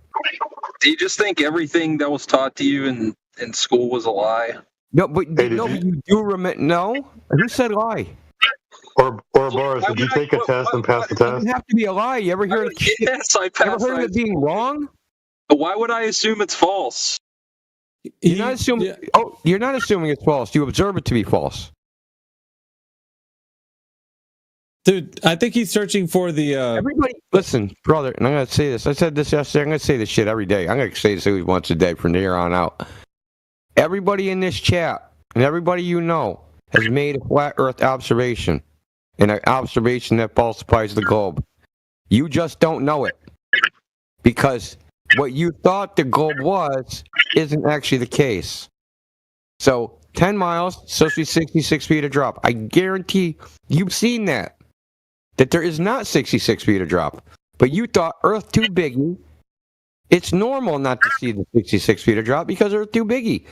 Do you just think everything that was taught to you in school was a lie? No, but you do remember. No, who said lie? Or Boris, did you take a test and pass the It test? doesn't have to be a lie. You ever hear? Yes, I passed. Ever heard of it being wrong? Why would I assume it's false? You're not assuming. Yeah. Oh, you're not assuming it's false. You observe it to be false. Dude, I think he's searching for the. Everybody, listen, brother, and I'm gonna say this. I said this yesterday. I'm gonna say this shit every day. I'm gonna say this at least once a day from here on out. Everybody in this chat and everybody you know has made a flat Earth observation, and an observation that falsifies the globe. You just don't know it because what you thought the globe was isn't actually the case. So 10 miles, supposed to be 66 feet of drop. I guarantee you've seen that there is not 66 feet of drop. But you thought Earth too biggie. It's normal not to see the 66 feet of drop because Earth too biggie.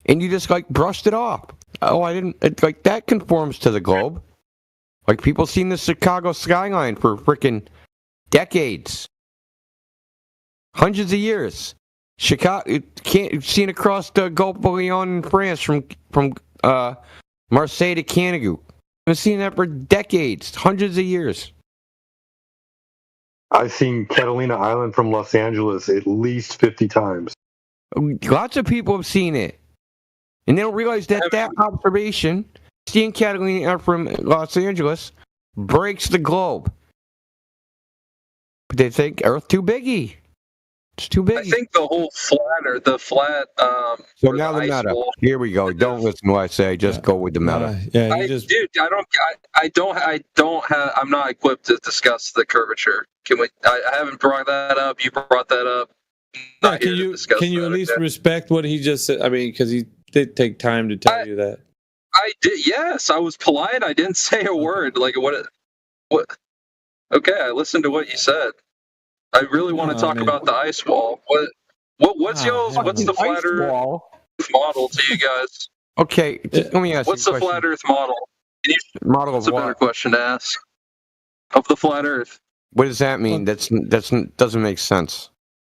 And you just brushed it off. Oh, I didn't, that conforms to the globe. Like people seen the Chicago skyline for freaking decades. Hundreds of years. Chicago seen across the Gulf of Lyon in France from Marseille to Canigou. I've seen that for decades, hundreds of years. I've seen Catalina Island from Los Angeles at least 50 times. Lots of people have seen it. And they don't realize that observation, seeing Catalina from Los Angeles, breaks the globe. But they think Earth too biggy. It's too big. I think the whole flat. So now the meta. Here we go. Don't listen to what I say. Just go with the meta. Dude, I don't have. I'm not equipped to discuss the curvature. Can we? I haven't brought that up. You brought that up. Yeah, can you at least respect what he just said? I mean, because he did take time to tell you that. I did. Yes, I was polite. I didn't say a word. Like what? Okay, I listened to what you said. I really want to talk about the ice wall. What's the flat Earth model to you guys? Okay, let me ask you. What's the flat Earth model? Model of That's a better question to ask. Of the flat Earth. What does that mean? That doesn't make sense.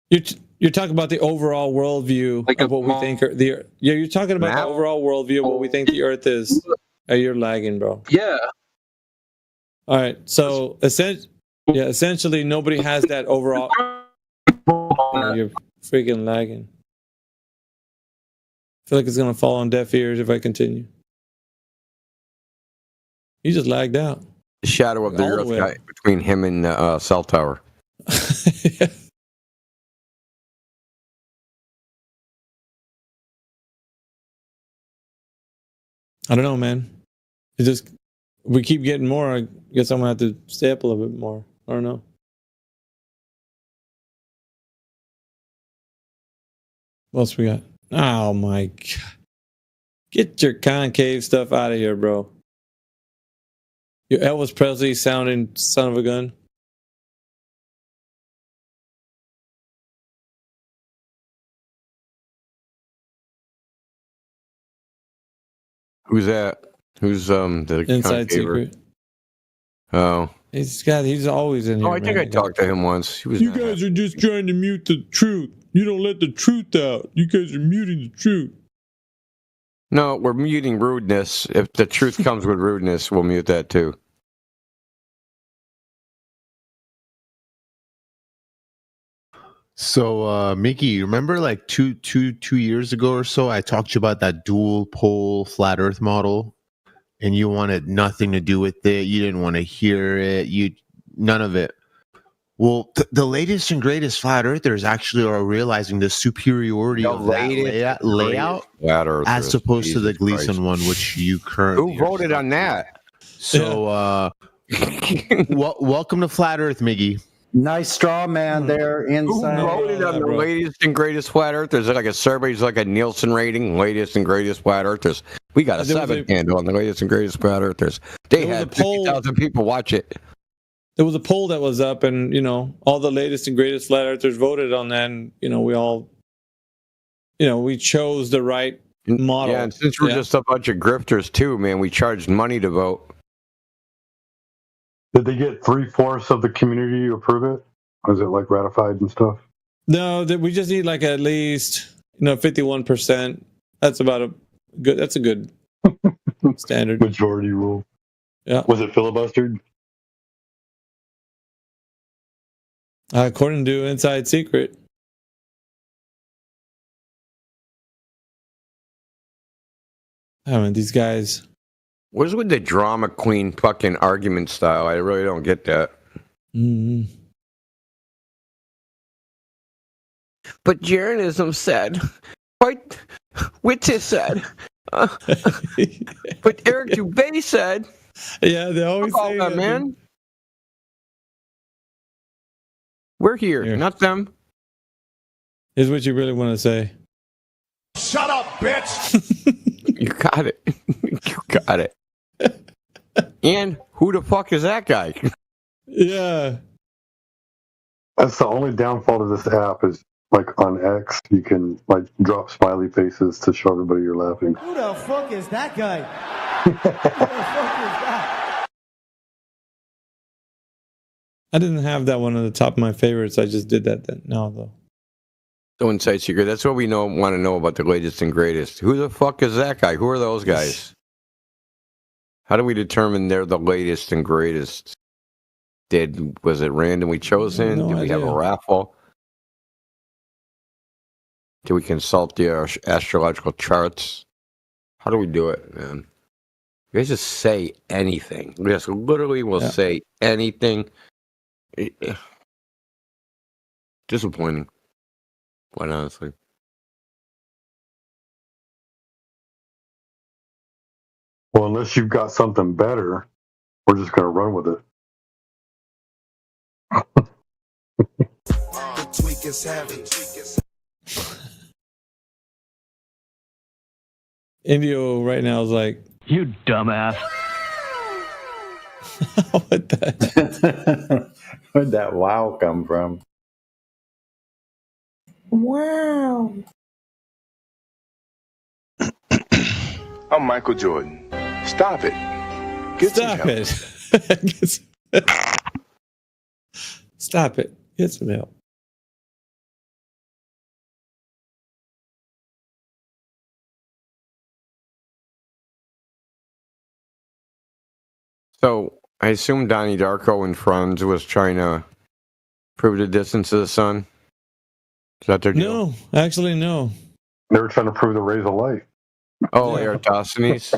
You're talking about the overall worldview of what we think you're talking about the overall worldview of what we think the Earth is. Oh, you're lagging, bro. Yeah. All right. So essentially, nobody has that overall. You're freaking lagging. I feel like it's gonna fall on deaf ears if I continue. He just lagged out. The shadow of the Earth guy between him and the cell tower. Yeah. I don't know, man. We keep getting more. I guess I'm gonna have to stay up a little bit more. I don't know. What else we got? Oh my God. Get your concave stuff out of here, bro. Your Elvis Presley sounding son of a gun. Who's that? Who's the Inside concaver? secret. Oh, He's always in here. Oh, I think I talked to him once. He was You guys are just trying to mute the truth. You don't let the truth out. You guys are muting the truth. No, we're muting rudeness. If the truth comes with rudeness, we'll mute that too. So, Mickey, you remember like two years ago or so, I talked to you about that dual pole flat Earth model, and you wanted nothing to do with it. You didn't want to hear it. None of it. Well, the latest and greatest flat earthers actually are realizing the superiority of that layout as opposed to the Gleason one, which you currently. Who voted on that? So, welcome to Flat Earth, Miggy. Nice straw man there inside. Who voted on the latest and greatest flat earthers? Like a survey's like a Nielsen rating, latest and greatest flat earthers. We got a 7 handle on the latest and greatest flat earthers. They had 50,000 people watch it. There was a poll that was up, and all the latest and greatest flat earthers voted on that, and we all, we chose the right model. Yeah, and since we're just a bunch of grifters too, man, we charged money to vote. Did they get 3/4 of the community to approve it? Was it like ratified and stuff? No, we just need like at least 51%. That's about a good standard majority rule. Yeah. Was it filibustered? According to Inside Secret. I mean, these guys. What is with the drama queen fucking argument style? I really don't get that. Mm-hmm. But Jeranism said, what Wittes said, but Eric Dubay said. Yeah, they always say that, man. We're here, not them. Is what you really want to say. Shut up, bitch! You got it. You got it. And who the fuck is that guy? Yeah. That's the only downfall to this app is like on X, you can like drop smiley faces to show everybody you're laughing. Who the fuck is that guy? Who the fuck is that? I didn't have that one on the top of my favorites. I just did that now, though. So Inside Secret. That's what we want to know about the latest and greatest. Who the fuck is that guy? Who are those guys? How do we determine they're the latest and greatest? Was it randomly chosen? No Did we idea. have a raffle? Do we consult the astrological charts? How do we do it, man? You guys just say anything. We just literally will say anything. Disappointing, quite honestly. Well, unless you've got something better, we're just going to run with it. Indio right now is like, you dumbass. What the? Where'd that wow come from? Wow. I'm Michael Jordan. Stop it. Get some help. Stop it. Get some help. So I assume Donnie Darko and Franz was trying to prove the distance of the sun. Is that their deal? No, actually, no. They were trying to prove the rays of light. Oh, Eratosthenes.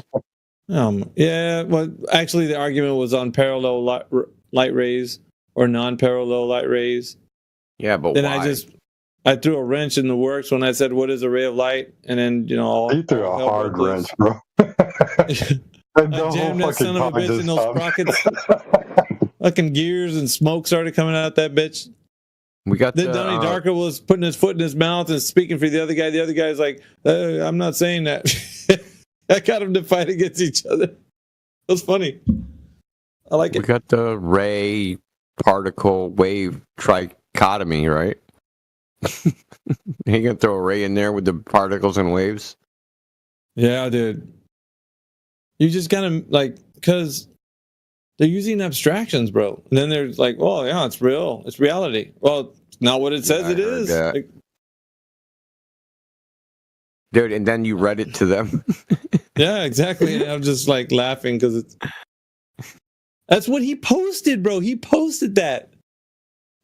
Yeah. Well, actually, the argument was on parallel light rays or non-parallel light rays. Yeah, but then why? I threw a wrench in the works when I said, "What is a ray of light?" And then You threw a hard wrench, bro. I jammed that son of a bitch in those sprockets. Fucking gears and smoke started coming out that bitch. We got then Donnie Darko was putting his foot in his mouth and speaking for the other guy. The other guy's like, "I'm not saying that." I got them to fight against each other. It was funny. I like it. We got the ray particle wave trichotomy, right? You gonna throw a ray in there with the particles and waves? Yeah, dude. You just gotta because They're using abstractions, bro. And then they're like, "Oh yeah, it's real. It's reality." Well, it's not what it says it is. Like, dude, and then you read it to them. yeah, exactly. And I'm just like laughing because that's what he posted, bro. He posted that.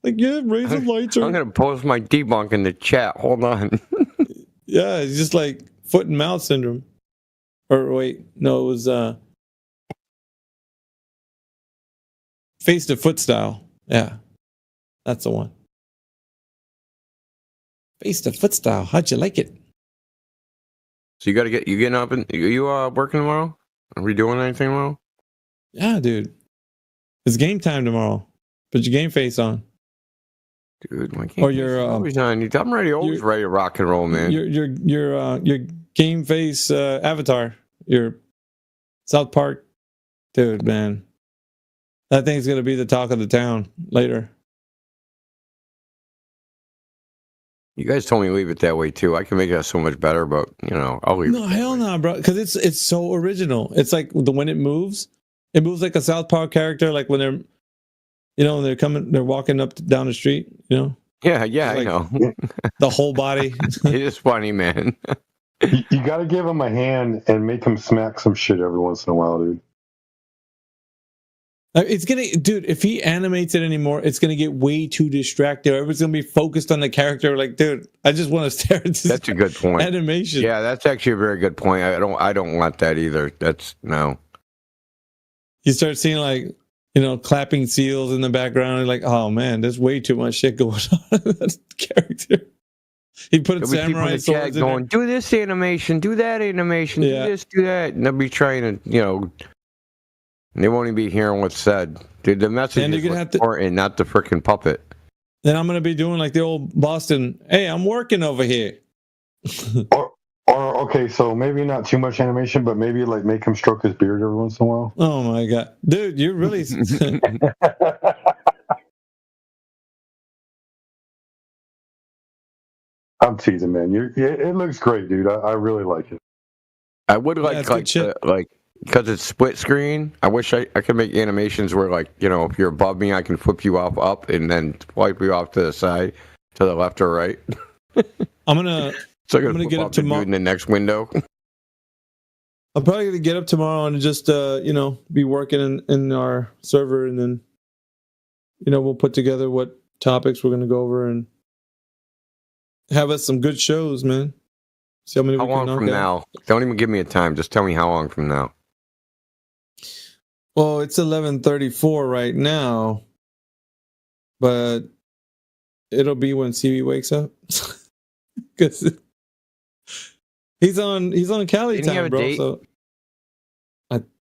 Like, yeah, razor lights are. I'm gonna post my debunk in the chat. Hold on. Yeah, it's just like foot and mouth syndrome. Or wait, no, it was face to foot style. Yeah, that's the one. Face to foot style. How'd you like it? So you getting up and you working tomorrow? Are we doing anything tomorrow? Yeah, dude. It's game time tomorrow. Put your game face on. Dude, my game or your always on. I'm ready, always ready to rock and roll, man. Your game face avatar. Your South Park dude, man. That thing's gonna be the talk of the town later. You guys told me to leave it that way too. I can make it so much better, but I'll leave. No, hell no, bro. Because it's so original. It's like when it moves like a South Park character. Like when they're, when they're walking up down the street. Yeah, like, I know. The whole body. It is funny, man. You got to give him a hand and make him smack some shit every once in a while, dude. It's gonna, dude. If he animates it anymore, it's gonna get way too distracted. Everyone's gonna be focused on the character. Like, dude, I just want to stare at this. That's a good point. Animation. Yeah, that's actually a very good point. I don't want that either. That's no. You start seeing like, clapping seals in the background. And like, oh man, there's way too much shit going on in that character. He put samurai swords in going, do this animation, do that animation, do this, do that, and they'll be trying to, they won't even be hearing what's said. Dude, the message is important, not the freaking puppet. Then I'm gonna be doing like the old Boston. Hey, I'm working over here. or okay, so maybe not too much animation, but maybe like make him stroke his beard every once in a while. Oh my god, dude, you're really. I'm teasing, man. It looks great, dude. I really like it. I would because it's split screen. I wish I could make animations where, like, if you're above me, I can flip you up, and then wipe you off to the side, to the left or right. I'm gonna get up tomorrow in the next window. I'm probably gonna get up tomorrow and just be working in our server, and then we'll put together what topics we're gonna go over and have us some good shows, man. See how many. How long from now? Don't even give me a time. Just tell me how long from now. Well, it's 11:34 right now, but it'll be when CB wakes up. Because he's on Cali time, bro. Date? So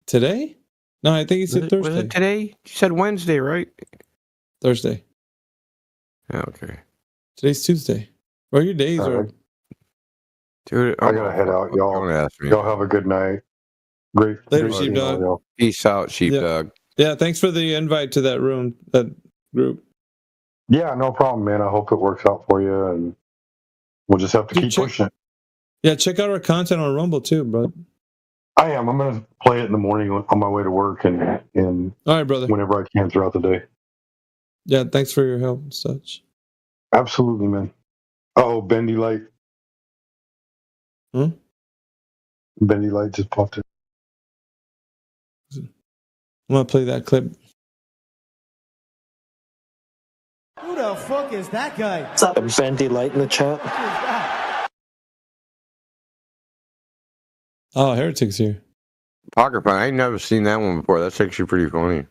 today? No, I think he said Thursday. Was it today? You said Wednesday, right? Thursday. Okay. Today's Tuesday. Well, your days are. Dude, I gotta head out, y'all. Y'all have a good night. Great. Later, Sheepdog. Peace out, Sheepdog. Yeah, thanks for the invite to that room, that group. Yeah, no problem, man. I hope it works out for you, and we'll just have to keep pushing it. Yeah, check out our content on Rumble too, bro. I am. I'm gonna play it in the morning on my way to work, and all right, brother. Whenever I can throughout the day. Yeah, thanks for your help and such. Absolutely, man. Oh, Bendy Light. Bendy Light just popped in. I'm gonna play that clip. Who the fuck is that guy? What's up, Bendy Light in the chat? Oh, Heretic's here. Apocrypha, I ain't never seen that one before. That's actually pretty funny.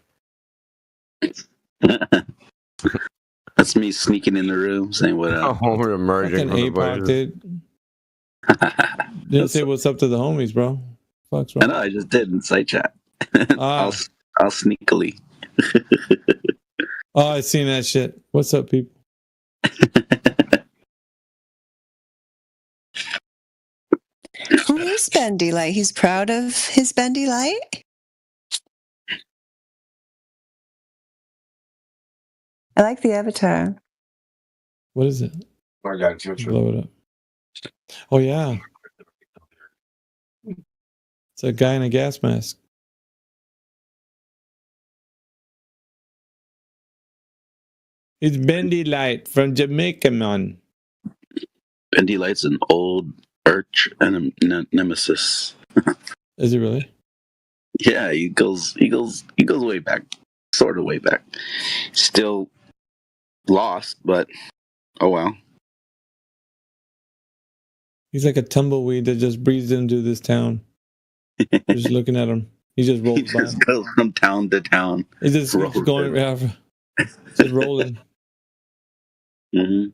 That's me sneaking in the room saying what up. Oh, we're emerging. Apoc, dude. Didn't say what's up to the homies, bro. Fuck's wrong. I know, I just did in side chat. I'll sneakily. Oh, I seen that shit. What's up, people? Who is Bendy Light? He's proud of his Bendy Light? I like the avatar. What is it? I got you. Blow it up. Oh, yeah. It's a guy in a gas mask. It's Bendy Light from Jamaica, man. Bendy Light's an old arch and nemesis. Is it really? Yeah, he goes way back, sort of way back. Still lost, but oh well. He's like a tumbleweed that just breathes into this town. Just looking at him, he just rolls He just goes from town to town. He just keeps going, just rolling. Mm-hmm.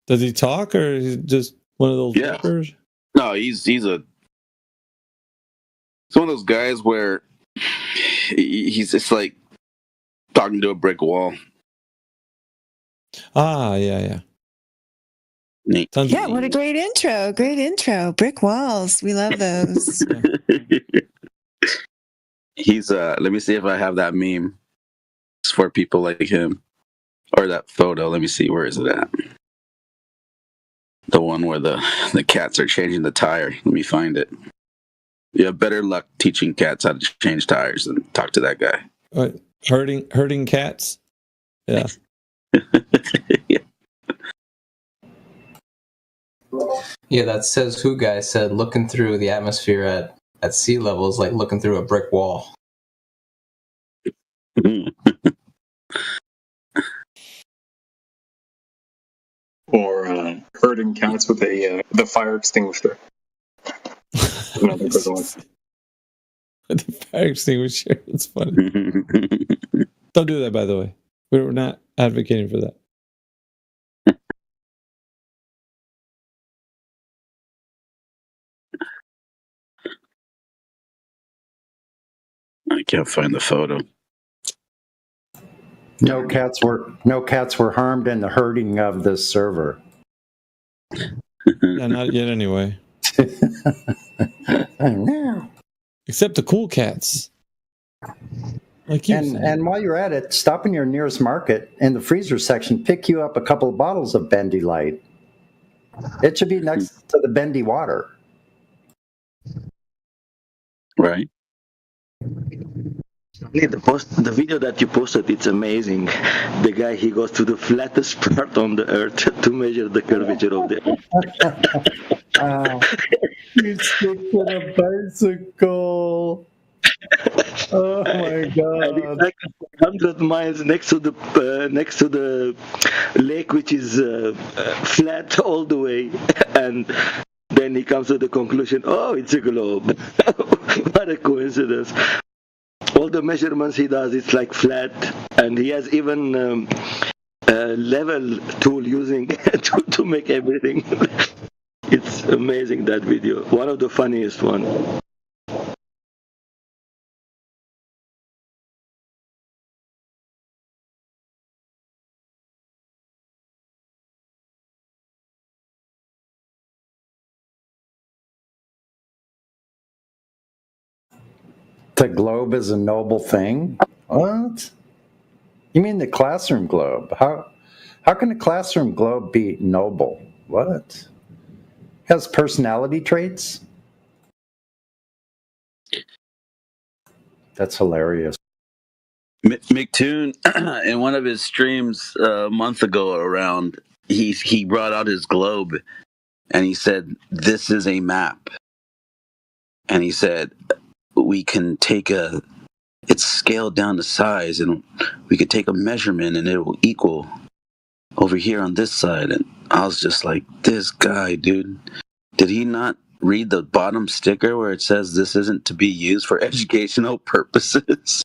Does he talk, or is he just one of those rappers? No, he's one of those guys where he's just like talking to a brick wall. Ah, yeah. Yeah, what a great intro. Great intro. Brick walls. We love those. He's let me see if I have that meme. It's for people like him. Or that photo. Let me see, where is it at? The one where the cats are changing the tire. Let me find it. You have better luck teaching cats how to change tires than talk to that guy. Herding cats? Yeah. Yeah, that Says Who guy said looking through the atmosphere at sea level is like looking through a brick wall. Or herding cats with the fire extinguisher. Another good one. The fire extinguisher. It's funny. Don't do that, by the way. We're not advocating for that. I can't find the photo. No cats were harmed in the herding of this server. Yeah, not yet anyway. Except the cool cats. Like you. And while you're at it, stop in your nearest market in the freezer section, pick you up a couple of bottles of Bendy Light. It should be next to the Bendy water. Right. The video that you posted, it's amazing. The guy, he goes to the flattest part on the earth to measure the curvature of the earth. You stick to the bicycle. Oh my god! And it's like 100 miles next to the lake, which is flat all the way, and then he comes to the conclusion, oh, it's a globe. What a coincidence. All the measurements he does, it's like flat, and he has even a level tool using to make everything. It's amazing, that video. One of the funniest one. The globe is a noble thing? What? You mean the classroom globe? How can a classroom globe be noble? What? Has personality traits? That's hilarious. McToon, in one of his streams a month ago around, he brought out his globe and he said, this is a map. And he said, we can take it's scaled down to size, and we could take a measurement and it will equal over here on this side. And I was just like, this guy, dude, did he not read the bottom sticker where it says this isn't to be used for educational purposes?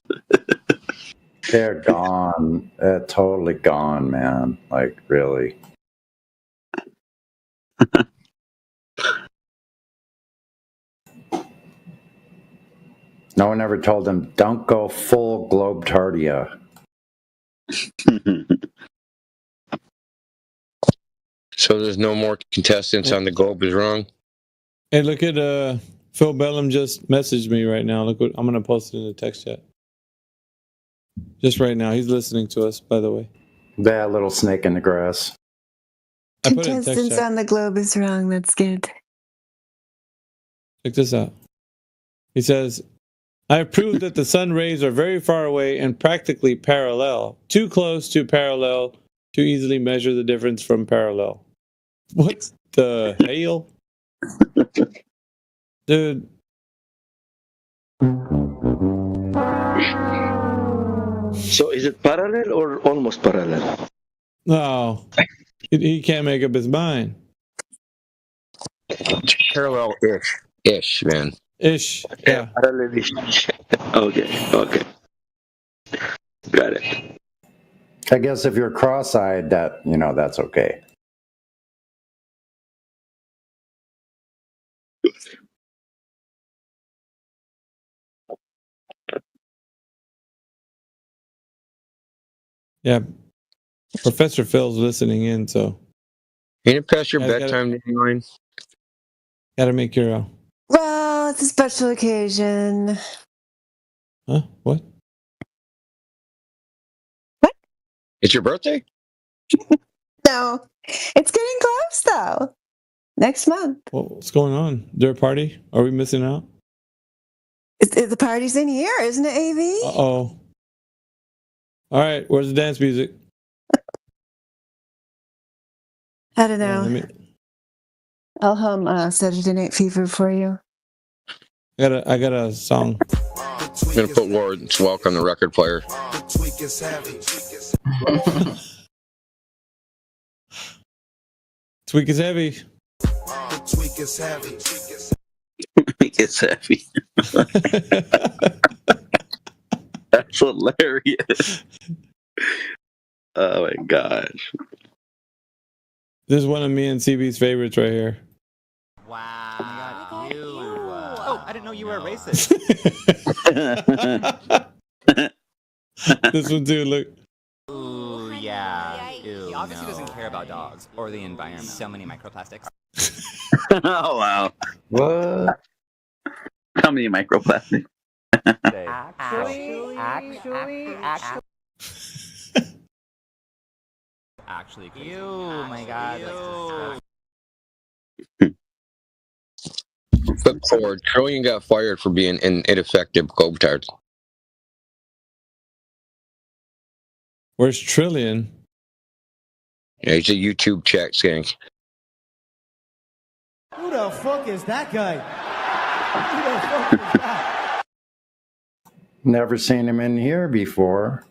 They're gone. They're totally gone, man. Like, really. No one ever told them, don't go full Globetardia. So there's no more contestants on the globe is wrong? Hey, look at Phil Bellum just messaged me right now. Look what I'm gonna post it in the text chat. Just right now. He's listening to us, by the way. That little snake in the grass. Contestants on the globe is wrong. That's good. Check this out. He says, I have proved that the sun rays are very far away and practically parallel. Too close to parallel to easily measure the difference from parallel. What the hell? Dude. So is it parallel or almost parallel? No. He can't make up his mind. Parallel-ish, man. Ish, yeah. Parallel-ish. Okay. Got it. I guess if you're cross-eyed, that's okay. Yeah. Professor Phil's listening in, so. Ain't it past your Guys, bedtime, Dandelion? Gotta make your. Well, it's a special occasion. Huh? What? It's your birthday? No, it's getting close though. Next month. What's going on? Is there a party? Are we missing out? The party's in here, isn't it, AV? Uh-oh. All right, where's the dance music? I don't know. I'll hum Saturday Night Fever for you. I got a song. I'm gonna put Ward's Welk on the record player. Tweak is heavy. Tweak is heavy. It's heavy. That's hilarious. Oh my gosh. This is one of me and CB's favorites right here. Wow. Oh, you. Oh, I didn't know you were a racist. This one too, look. Ooh, yeah. Ew, he obviously doesn't care about dogs or the environment. So many microplastics. Oh, wow. What? How many microplastics? Actually, ew, my God. Flip forward. Trillion got fired for being an ineffective globe-tard. Where's Trillion? Yeah, he's a YouTube chat skank. Who the fuck is that guy? Who the fuck is that? Never seen him in here before.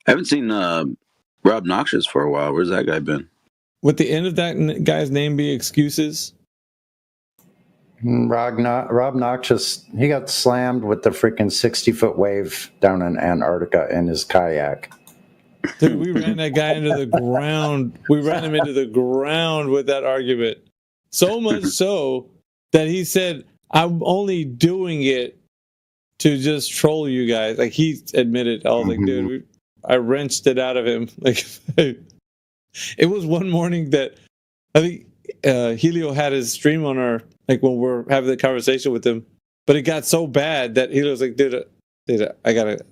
I haven't seen Rob Noxious for a while. Where's that guy been? Would the end of that guy's name be Excuses? Rob Noxious, he got slammed with the freaking 60-foot wave down in Antarctica in his kayak. Dude, we ran that guy into the ground. We ran him into the ground with that argument. So much so that he said, I'm only doing it to just troll you guys. Like, he admitted. I was like, dude, I wrenched it out of him. Like, it was one morning that I think Helio had his stream on our, like, when we're having the conversation with him, but it got so bad that Helio was like, dude, I gotta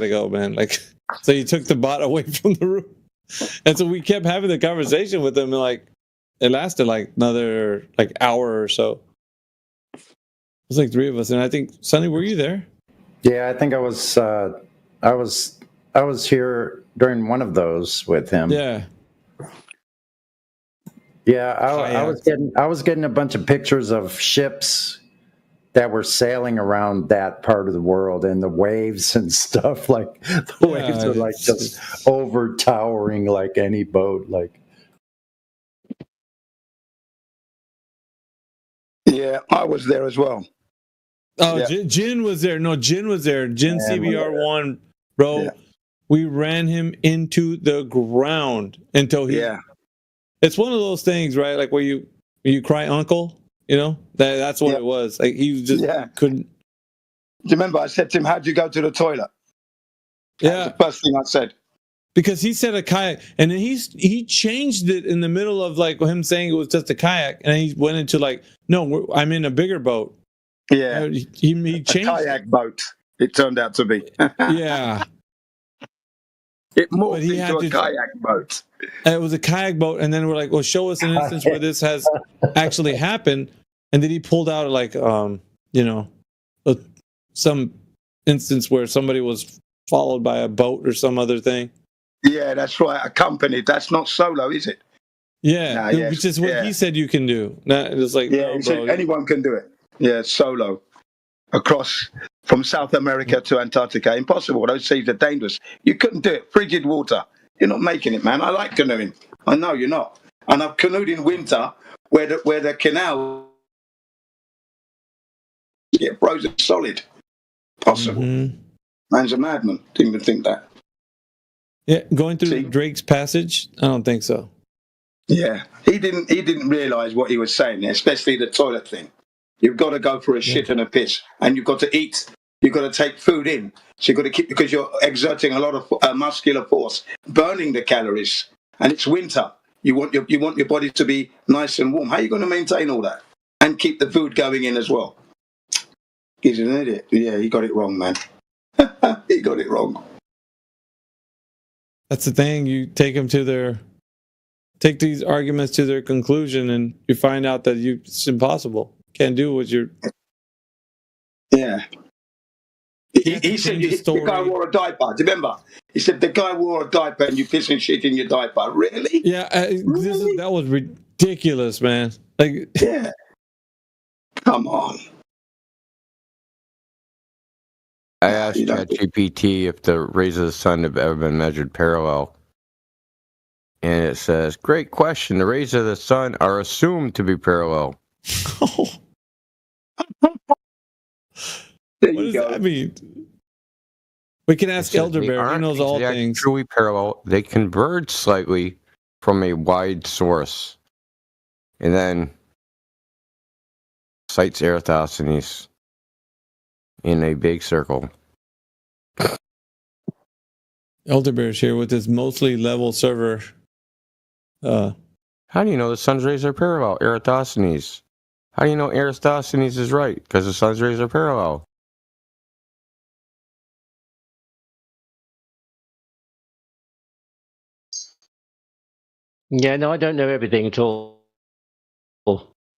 go, man. Like, so he took the bot away from the room, and so we kept having the conversation with him, and like, it lasted like another like hour or so. It was like three of us, and I think Sonny, were you there? Yeah, I think I was here during one of those with him. Yeah. Yeah, I was getting a bunch of pictures of ships that were sailing around that part of the world and the waves and stuff. Like the waves are like just over towering like any boat. Like, yeah, I was there as well. Oh, yeah. Jin was there. No, Jin was there. Jin CBR1, bro. Yeah. We ran him into the ground until he. Yeah. It's one of those things, right? Like where you cry uncle, you know? That's what it was. Like he just couldn't. Do you remember I said to him, how'd you go to the toilet? That was the first thing I said. Because he said a kayak, and then he changed it in the middle of like him saying it was just a kayak, and he went into like, no, I'm in a bigger boat. Yeah. He changed a kayak boat. It turned out to be. Yeah. It morphed into a kayak boat. It was a kayak boat, and then we're like, well, show us an instance where this has actually happened. And then he pulled out like, some instance where somebody was followed by a boat or some other thing. Yeah, that's right. Accompanied. That's not solo, is it? Yeah, which is what he said you can do. It's like, he said anyone can do it. Yeah, solo. Across from South America to Antarctica. Impossible. Those seas are dangerous. You couldn't do it. Frigid water. You're not making it, man. I like canoeing. I know you're not. And I've canoed in winter where the canal get frozen solid. Possible. Man's a madman. Didn't even think that. Yeah, going through Drake's Passage? I don't think so. Yeah, he didn't realise what he was saying, especially the toilet thing. You've got to go for a shit and a piss, and you've got to eat. You've got to take food in. So you've got to keep, because you're exerting a lot of muscular force, burning the calories, and it's winter. You want your body to be nice and warm. How are you going to maintain all that and keep the food going in as well? He's an idiot. Yeah, he got it wrong, man. He got it wrong. That's the thing. You take these arguments to their conclusion, and you find out that it's impossible. Can't do what you're. Yeah. He said the guy wore a diaper. Do you remember? He said the guy wore a diaper and you piss and shit in your diaper. Really? Yeah, that was ridiculous, man. Like, yeah. Come on. I asked ChatGPT if the rays of the sun have ever been measured parallel. And it says, great question. The rays of the sun are assumed to be parallel. What does that mean? We can ask Elderbear. He knows all things. Truly parallel. They converge slightly from a wide source. And then cites Eratosthenes in a big circle. Elderbear's here with his mostly level server. How do you know the sun's rays are parallel? Eratosthenes. How do you know Eratosthenes is right? Because the sun's rays are parallel. Yeah, no, I don't know everything at all.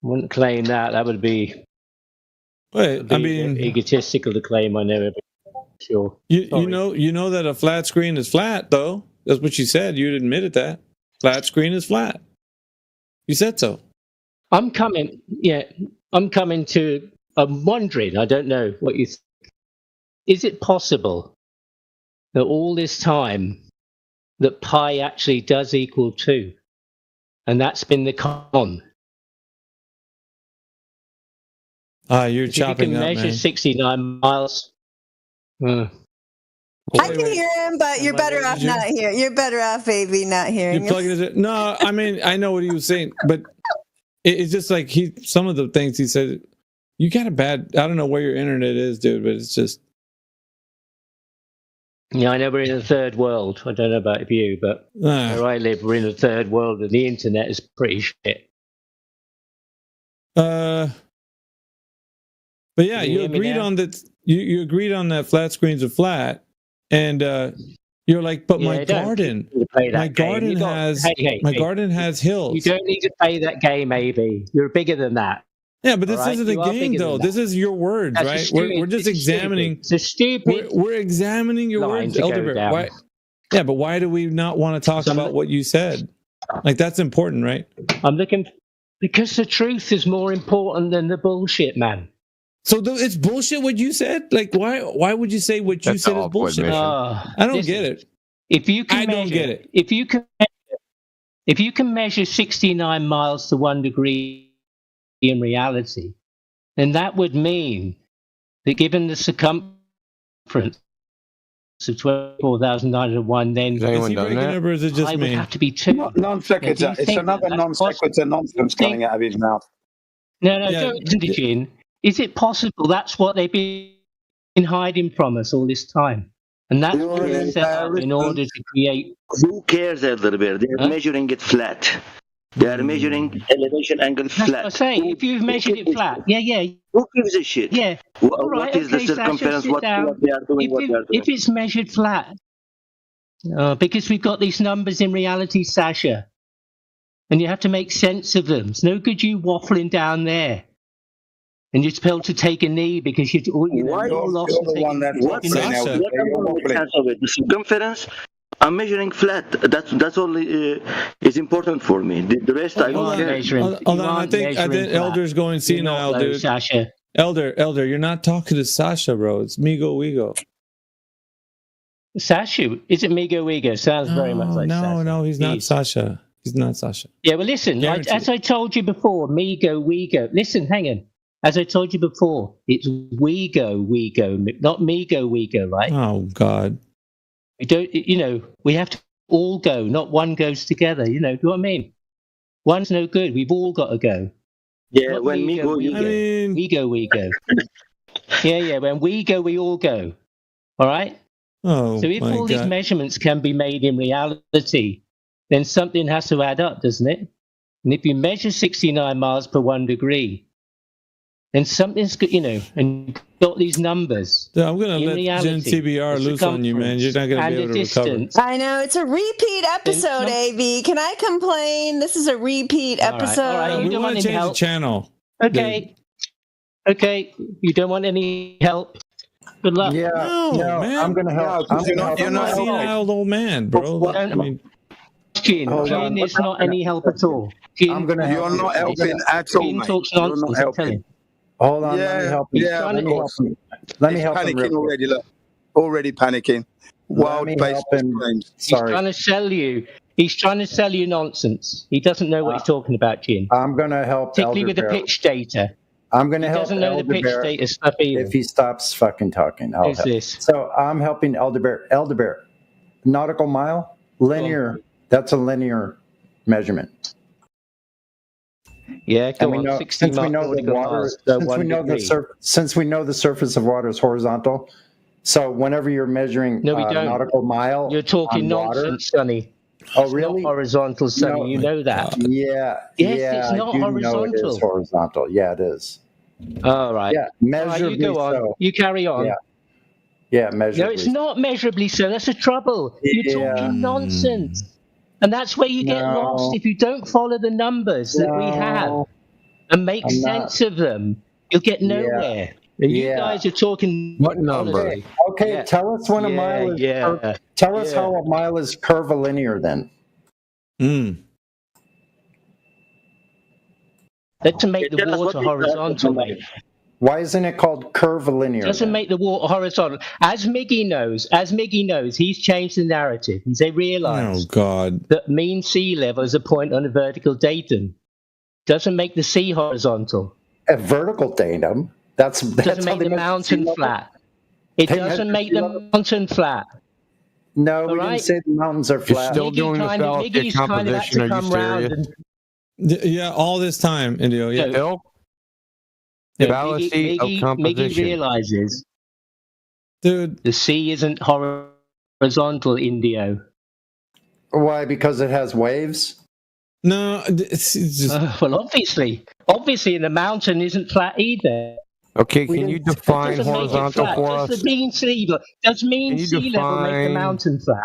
Wouldn't claim that. That would be. Wait, I mean, egotistical to claim I know everything. Sure. You know that a flat screen is flat, though. That's what you said. You admitted that. Flat screen is flat. You said so. I'm coming to. I'm wondering. I don't know what you. Is it possible that all this time that pi actually does equal 2, and that's been the con? You're chopping up, man. You can measure 69 miles. I can hear him, but you're better off not hearing. You're better off, baby, not hearing him. No, I mean, I know what he was saying, but it's just like some of the things he said, you got a bad, I don't know where your internet is, dude, but it's just. Yeah, I know we're in a third world. I don't know about you, but where I live, we're in a third world and the internet is pretty shit. But yeah, you agreed on that. You agreed on that flat screens are flat, and you're like, but my garden has hills. You don't need to play that game, AB. You're bigger than that. Yeah, but this isn't a game, though. This is your words, right? We're just examining. It's a stupid. We're examining your words, Elderbear. Why? Yeah, but why do we not want to talk about what you said? Like, that's important, right? I'm looking because the truth is more important than the bullshit, man. So it's bullshit what you said? Like, why would you say what you said is bullshit? I don't get it. If you can don't get it. If you can measure 69 miles to 1 degree in reality, then that would mean that given the circumference of 24,901, then is he breaking up, or is it just I me? would have to be 2. Non sequitur. It's another non sequitur nonsense coming out of his mouth. No, don't listen to Jin. Is it possible that's what they've been hiding from us all this time? And that's been set up in order to create. Who cares, Elderbear? They're measuring it flat. They are measuring elevation angle flat. That's what I say. If you've measured it flat, yeah. Who gives a shit? Yeah. What is the circumference? What they are doing? If it's measured flat, Because we've got these numbers in reality, Sasha. And you have to make sense of them. It's no good you waffling down there. And you're supposed to take a knee because you're lost. You're the one that's waffling, Elder. What am I making sense of it? The circumference, I'm measuring flat. That's all is important for me. The rest I don't care. Hold on, I think Elder's going senile, dude. Sasha. Elder, you're not talking to Sasha, bro. It's Migo Wigo. Sasha? Is it Migo Wigo? Sounds very much like Sasha. No, he's not Sasha. He's not Sasha. Yeah, well, listen, as I told you before, Migo Wigo. Listen, hang on. As I told you before, it's Wigo, not Migo Wigo, right? Oh, God. We don't, we have to all go, not one goes together, do you know what I mean? One's no good. We've all got to go. Yeah, not when we go. We go. Yeah, when we go, we all go. All right? Oh, so if all these measurements can be made in reality, then something has to add up, doesn't it? And if you measure 69 miles per 1 degree, then something's good, and you've got these numbers. I'm going to let Jen TBR loose on you, man. You're not going to be able to recover. I know. It's a repeat episode, AV. Can I complain? This is a repeat episode. All right. We want to change the channel. Okay. Okay. You don't want any help? Good luck. Yeah. No, man. I'm going to help. You're not a senile old man, bro. Gene is not any help at all. I'm going to help. You're not helping at all, mate. You're not helping. Hold on, let me help you. Let me help him. Panicking already, look. Already panicking. Wild-based claims. He's trying to sell you. He's trying to sell you nonsense. He doesn't know what he's talking about, Gene. I'm going to help particularly with the pitch data. I'm going to help doesn't know the pitch data stuff either. If he stops fucking talking, I'll help. This? So I'm helping Elder Bear. Nautical mile, linear. That's a linear measurement. Yeah, and we know, since we know the water, since we know the surface of water is horizontal, so whenever you're measuring nautical mile, you're talking nonsense, Sonny. Oh, it's really? Not horizontal, Sonny. You know that. Yeah. Yes, it's not horizontal. Know it is horizontal. Yeah, it is. All right. Yeah, measurably you go on. so. You carry on. Yeah, measurably. No, it's not measurably so. That's the trouble. You're talking nonsense. And that's where you get lost if you don't follow the numbers that we have and make sense of them. You'll get nowhere. And you guys are talking. What number? Okay, tell us when a mile is. Tell us how a mile is curvilinear then. That's to make the water horizontal, mate. Why isn't it called curvilinear? Doesn't make the water horizontal. As Miggy knows, he's changed the narrative. He's realized that mean sea level is a point on a vertical datum. Doesn't make the sea horizontal. A vertical datum? Doesn't make the mountain flat. It doesn't make the mountain flat. No, we didn't say the mountains are flat. You're still doing the fallacy composition. Are you serious? Yeah, all this time, Indio. Yeah. Still? Fallacy of composition. Miggy realizes, dude, the sea isn't horizontal, Indio. Why? Because it has waves? No, it's just... well, obviously, the mountain isn't flat either. Okay, can you define horizontal for us? Does mean sea level make the mountain flat?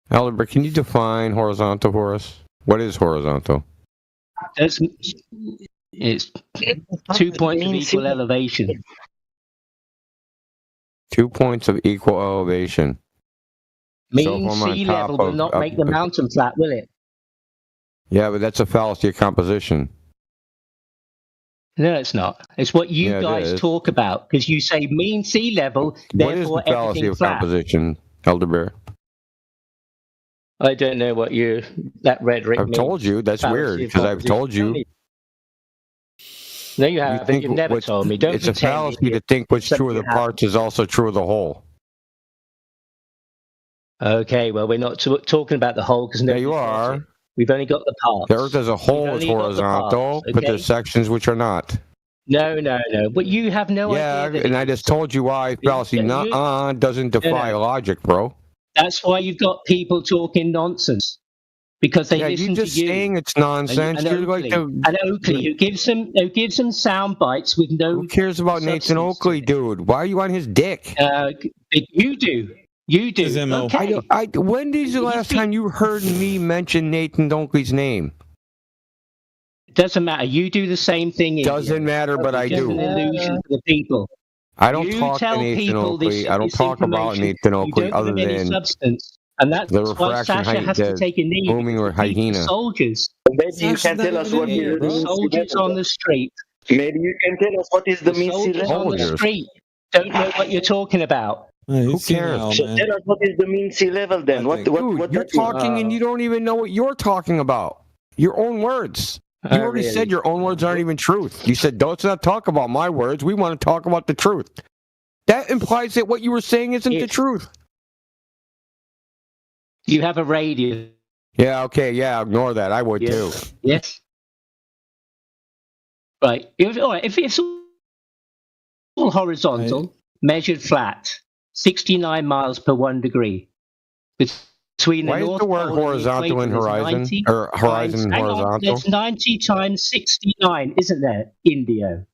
Albert, can you define horizontal for us? What is horizontal? It's 2 points of equal elevation. 2 points of equal elevation. Mean sea level will not make the mountain flat, will it? Yeah, but that's a fallacy of composition. No, it's not. It's what you guys talk about, because you say mean sea level, therefore what is the fallacy of composition, Elder Bear? I don't know what that rhetoric means. I've told you. That's weird, because I've told you. No, you haven't. You've never told me. Don't it's a fallacy to think what's true of the parts is also true of the whole. Okay, well, we're not talking about the whole, because you are. We've only got the parts. The Earth as a whole is horizontal, but there's sections which are not. No. But you have no idea. Yeah, and I just told you why fallacy doesn't defy logic, bro. That's why you've got people talking nonsense. Because they listen to you. You're just saying it's nonsense. And Oakley, who gives them sound bites with no. Who cares about Nathan Oakley, dude? Why are you on his dick? You do. You do. His MO. Okay. When is the last time you heard me mention Nathan Dunkley's name? It doesn't matter. You do the same thing. Doesn't matter, but I It's do. an illusion to the people. I don't You talk to tell Nathan people Oakley. this, I don't this talk about information. Nathan You Oakley don't other give any than substance. And that's the why refraction Sasha height, has to the take a knee. booming because the hyena. soldiers. Maybe you can tell us what is the mean sea soldiers level. on the street. Maybe you can tell us what is the mean sea soldiers on the level. street don't know what you're talking about. Who cares? So tell us what is the mean sea level then. Dude, you're that talking means? and you don't even know what you're talking about. Your own words. You already really? said your own words aren't even truth. You said, let's not talk about my words. We want to talk about the truth. That implies that what you were saying isn't the truth. You have a radio. Yeah, okay, yeah, ignore that. I would too. Yes. Right. If it's all horizontal, measured flat, 69 miles per 1 degree. Between Why the is North the word Pole and the horizontal in equator, horizon? there's 90 Or horizon times, hang on, horizontal? there's 90 times 69, isn't there, Indio?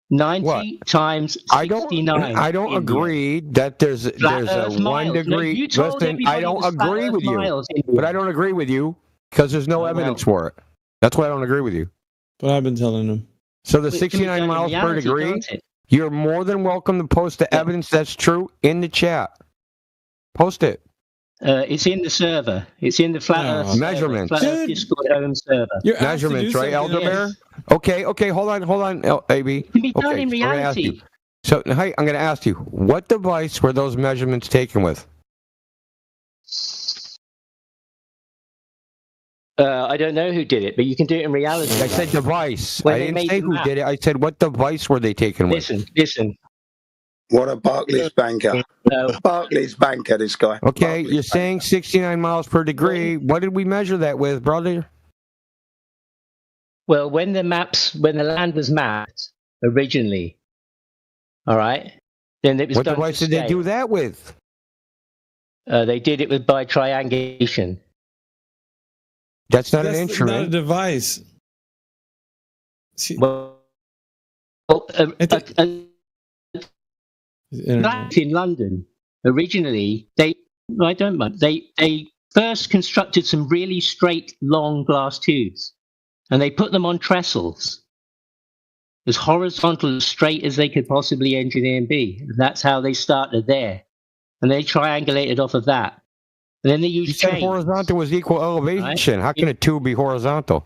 90 times 69. I don't agree that there's a Earth 1 miles. No, degree. you told Listen, I everybody don't it was flat agree Earth with you. miles, But I don't agree with you because there's no evidence for it. That's why I don't agree with you. But I've been telling him. So the It can be 69 done in miles per reality, degree, can't it? you're more than welcome to post the evidence that's true in the chat. Post it. It's in the server. It's in the Flat Earth server, Measurements. Flat Earth Discord home server. Measurements, right, Elder Bear? Okay, hold on, AB. It can be done Okay, in I'm gonna ask you. reality. So, hey, I'm going to ask you, what device were those measurements taken with? I don't know who did it, but you can do it in reality. I said device. When I they didn't made say the who map. did it. I said what device were they taken with? Listen. What a Barclays banker. Barclays banker, this guy. Okay, you're saying 69 miles per degree. What did we measure that with, brother? Well, when the land was mapped originally, all right, then it was What done device to did they scale. do that with? They did it by triangulation. That's not That's an instrument. not a device. Well, back in London, originally they first constructed some really straight, long glass tubes, and they put them on trestles, as horizontal and straight as they could possibly engineer and be. And that's how they started there, and they triangulated off of that, and then they You used said chains. horizontal was equal elevation. Right? How can a tube be horizontal?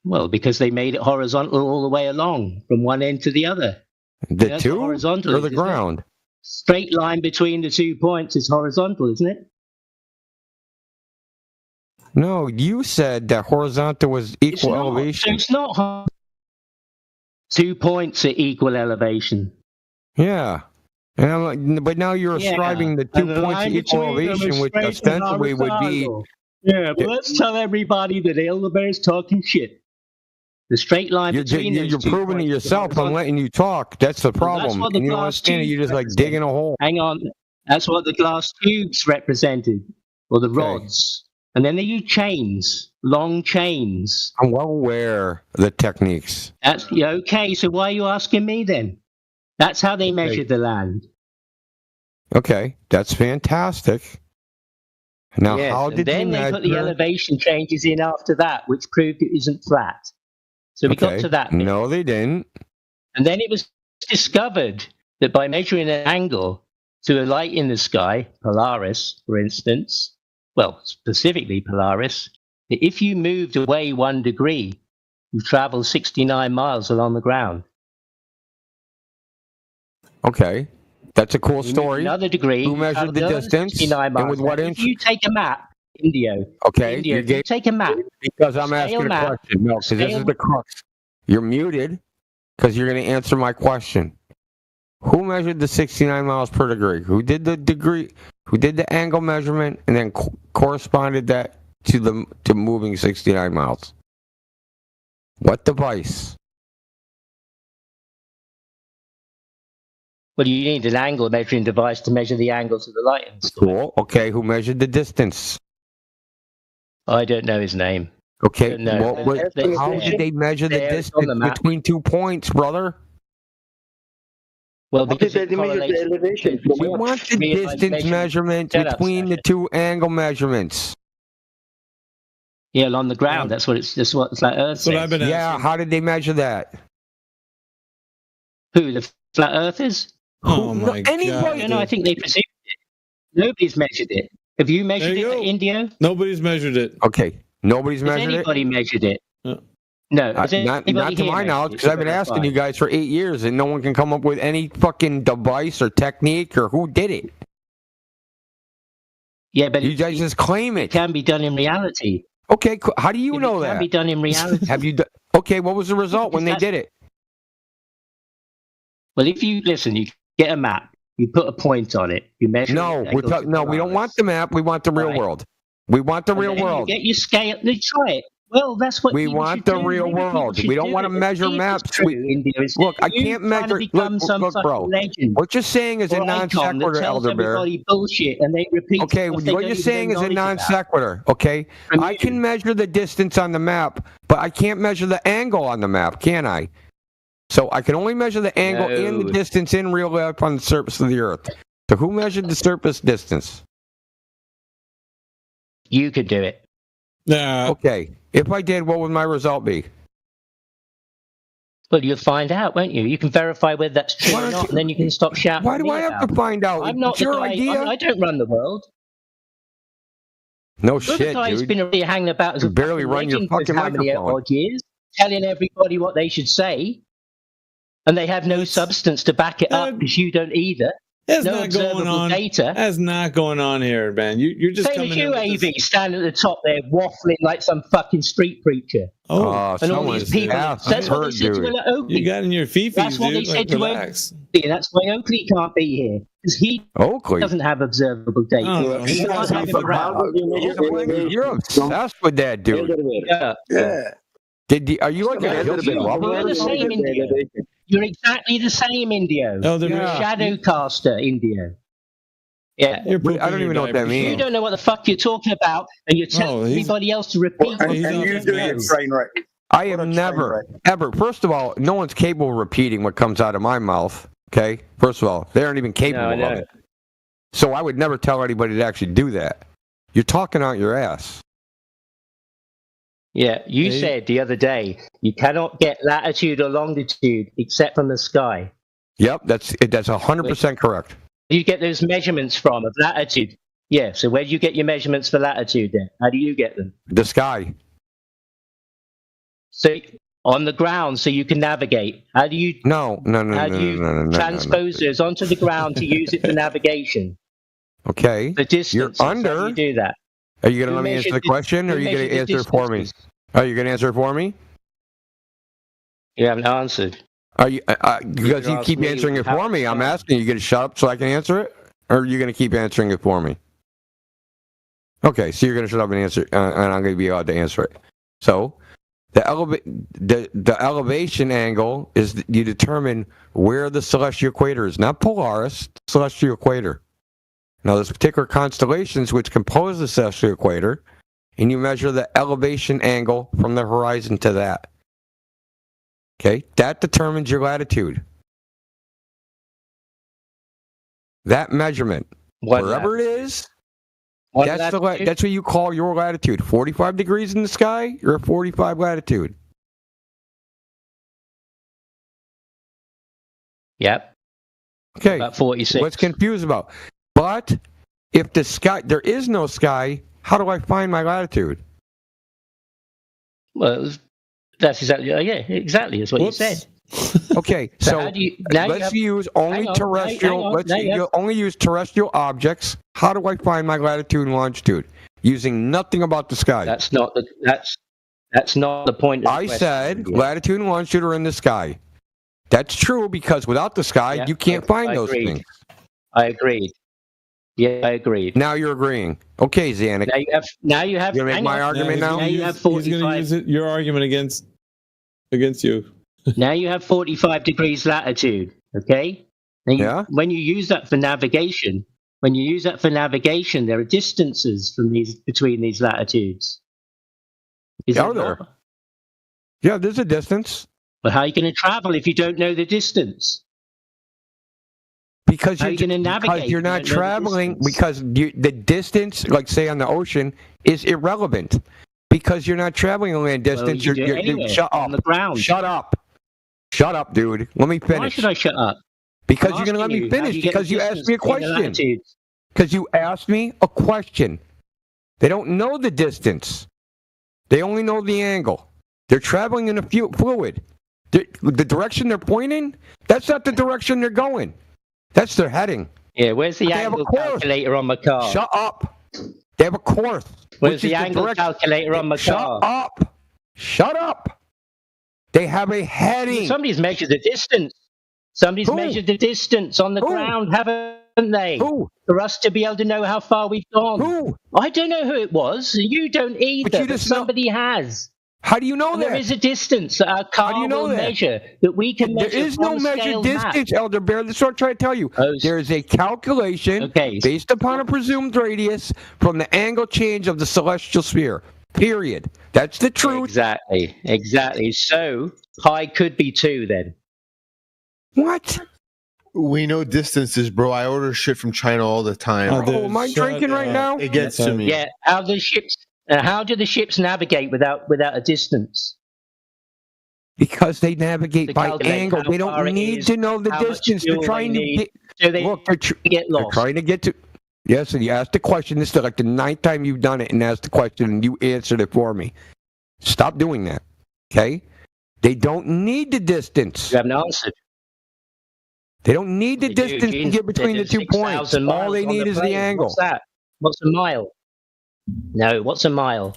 Well, because they made it horizontal all the way along from one end to the other. The That's tube horizontal, or the isn't it? ground? Straight line between the 2 points is horizontal, isn't it? No, you said that horizontal was equal elevation. So it's not 2 points at equal elevation. Yeah. And I'm like, but now you're Yeah. ascribing the 2 And the points line of equal between them elevation, is which straight and ostensibly would be. horizontal. Yeah, but let's tell everybody that Elderbear's talking shit. The straight line between You're those 2 proving it points is yourself. I'm horizontal. letting you talk. That's the Well, problem. that's what the And you don't glass understand it. You're tubes just like digging a hole. Hang on. That's what the glass tubes represented, or the rods. And then they use chains, long chains. I'm well aware of the techniques. That's okay. So why are you asking me then? That's how they measured the land. Okay, that's fantastic. Now, Yes, how and did then they put the elevation changes in after that, which proved it isn't flat. So we got to that bit. No, they didn't. And then it was discovered that by measuring an angle to a light in the sky, Polaris, for instance, well, specifically Polaris, that if you moved away 1 degree, you travel 69 miles along the ground. Okay, that's a cool You move story. another degree. Who you measured travel the another distance 69 and miles. with what Now, inch? If you take a map, Indio. Okay, Indio, you if you gave take a map. because I'm scale asking a map, question. No, because this is scale- the crux. You're muted because you're going to answer my question. Who measured the 69 miles per degree? Who did the degree? Who did the angle measurement and then corresponded that to moving 69 miles? What device? Well, you need an angle measuring device to measure the angle to the light. Cool. Okay, who measured the distance? I don't know his name. Okay, No. how did they measure the There, it's distance on the map. between 2 points, brother? Well, How because did they measure the elevation? We want the distance measurement between the two angle measurements. Yeah, on the ground. That's what it's. That's what flat Earth says. Yeah, how did they measure that? Who, the flat earthers? Oh my Anybody? god! No, I think they presumed it. Nobody's measured it. Have you measured it, Indio? Nobody's measured it. Okay, nobody's Has measured anybody measured it? No, has not anybody to here my measured knowledge, it because I've been to asking verify? you guys for 8 years, and no one can come up with any fucking device or technique or who did it. Yeah, but you guys just claim it. It can be done in reality. Okay, how do you know It that? can be done in reality. Have you? Okay, what was the result when they did it? Well, if you listen, you get a map, you put a point on it, you measure. No, it, we don't want the map. We want the real world. We want the And real then world. You get your scale. They try it. Well, that's what We people want should the do. real Maybe people world. should We don't do want to it. measure See if it's maps. true, India. Look, I You can't trying to measure. become some Look, fucking bro. legend. What you're saying is a or non icon that sequitur, tells Elder Bear. everybody bullshit, and they repeat. Okay, stuff what they you're don't even saying know is a knowledge non about. sequitur. Okay, I can measure the distance on the map, but I can't measure the angle on the map, can I? So I can only measure the angle and the No. distance in real life on the surface of the Earth. So who measured the surface distance? You could do it. Yeah. Okay, if I did, what would my result be? Well, you'll find out, won't you? You can verify whether that's true or not, and then you can stop shouting. Why at do me I have about to it. find out? I'm not It's the your guy. idea. I don't run the world. No You're the shit, guy who's dude. been really hanging about as You a barely fucking run your legend for fucking how many microphone. odd years, telling everybody what they should say, and they have no substance to back it up because you don't either. That's no not observable going on. data. That's not going on here, man. You're just Same coming as you, in with AV, standing at the top there, waffling like some fucking street preacher. Oh, and all someone's these people. ass That's what they hurt, said to dude. Oakley. You got in your fifis, That's what dude. they said Like, to relax. Oakley. And that's why Oakley can't be here. Because he Oakley doesn't have observable data. Oh, He can't have him around. You're obsessed with that, dude. Yeah. Are you like a guilty lover? You're the same, Indio. You're exactly the same, Indio. Elder You're a Bear. shadowcaster, Indio. Yeah. I don't even know what that means. You don't know what the fuck you're talking about, and you're telling everybody else to repeat. And you doing a train wreck. I am never, ever. First of all, no one's capable of repeating what comes out of my mouth. Okay? First of all, they aren't even capable No, I of know. it. So I would never tell anybody to actually do that. You're talking out your ass. Yeah, you said the other day you cannot get latitude or longitude except from the sky. Yep, that's 100% correct. Where do you get those measurements from of latitude? Yeah, so where do you get your measurements for latitude then? How do you get them? The sky. So on the ground, so you can navigate. How do you? No. How do you transpose those onto the ground to use it for navigation? Okay. The distance. You're under. So you do that. Are you going to Who let me answer measured the question, or who are you going to measured the answer it for me? distances? Are you going to answer it for me? You haven't answered. Are you? Because you ask keep me, answering it how- for me. I'm asking you to shut up so I can answer it, or are you going to keep answering it for me? Okay, so you're going to shut up and answer, and I'm going to be allowed to answer it. So, the elevation angle is you determine where the celestial equator is, not Polaris, celestial equator. Now, there's particular constellations which compose the celestial equator, and you measure the elevation angle from the horizon to that. Okay, that determines your latitude. That measurement, wherever it is, that's what you call your latitude. 45 degrees in the sky, you're at 45 latitude. Yep. Okay. About 46. What's confused about? But if the sky, there is no sky, how do I find my latitude? Well, that's exactly. Yeah, exactly. That's what you said. Okay, So so how do you- now you let's have- use only hang on, terrestrial. hang on, Let's now you have- only use terrestrial objects. How do I find my latitude and longitude? Using nothing about the sky. That's not the point. Of the I question, said India. latitude and longitude are in the sky. That's true because without the sky, Yeah, you can't find I those agreed. things. I agreed. Yeah, I agreed. Now you're agreeing. Okay, Zanuck. Now you have. You gonna make hang my on. argument now? Now you have He's going to 45. use your argument against you. Now you have 45 degrees latitude. Okay. Now when you use that for navigation, there are distances between these latitudes. Is Are there there? not? Yeah, there's a distance. But how are you going to travel if you don't know the distance? Because How are you going to navigate? Because you're not traveling. Because the distance, like say on the ocean, is irrelevant. Because you're not traveling a land distance. Well, you can do it anywhere, shut up. on the ground. Shut up. Shut up, dude. Let me finish. Why should I shut up? Because I'm you're going to let asking me you, how do finish. you get Because the you asked me a distance between the question. latitudes? Because you asked me a question. They don't know the distance. They only know the angle. They're traveling in a fluid. The direction they're pointing, that's not the direction they're going. That's their heading. Yeah, where's the angle calculator on my car? Shut up. They have a course. Where's the angle calculator on my car? Shut up. Shut up. They have a heading. Somebody's measured the distance. Somebody's measured the distance on the ground, haven't they? Who? For us to be able to know how far we've gone. Who? I don't know who it was. You don't either, but somebody has. How do you know and that? There is a distance that our car will measure that we can measure. There is no measured distance, Elder Bear. That's what I'm trying to tell you. There is a calculation based upon a presumed radius from the angle change of the celestial sphere. Period. That's the truth. Exactly. So pi could be 2 then. What? We know distances, bro. I order shit from China all the time. Oh, am I drinking right now? It gets to me. Yeah. How do the ships navigate without a distance? Because they navigate by angle. They don't need to know the distance. They're trying to get lost. They're trying to get to. Yes, and you asked the question. This is like the 9th time you've done it and asked the question, and you answered it for me. Stop doing that. Okay? They don't need the distance. You haven't answered. They don't need the distance to get between the 2 points. All they need is the angle. What's that? What's a mile? No, what's a mile?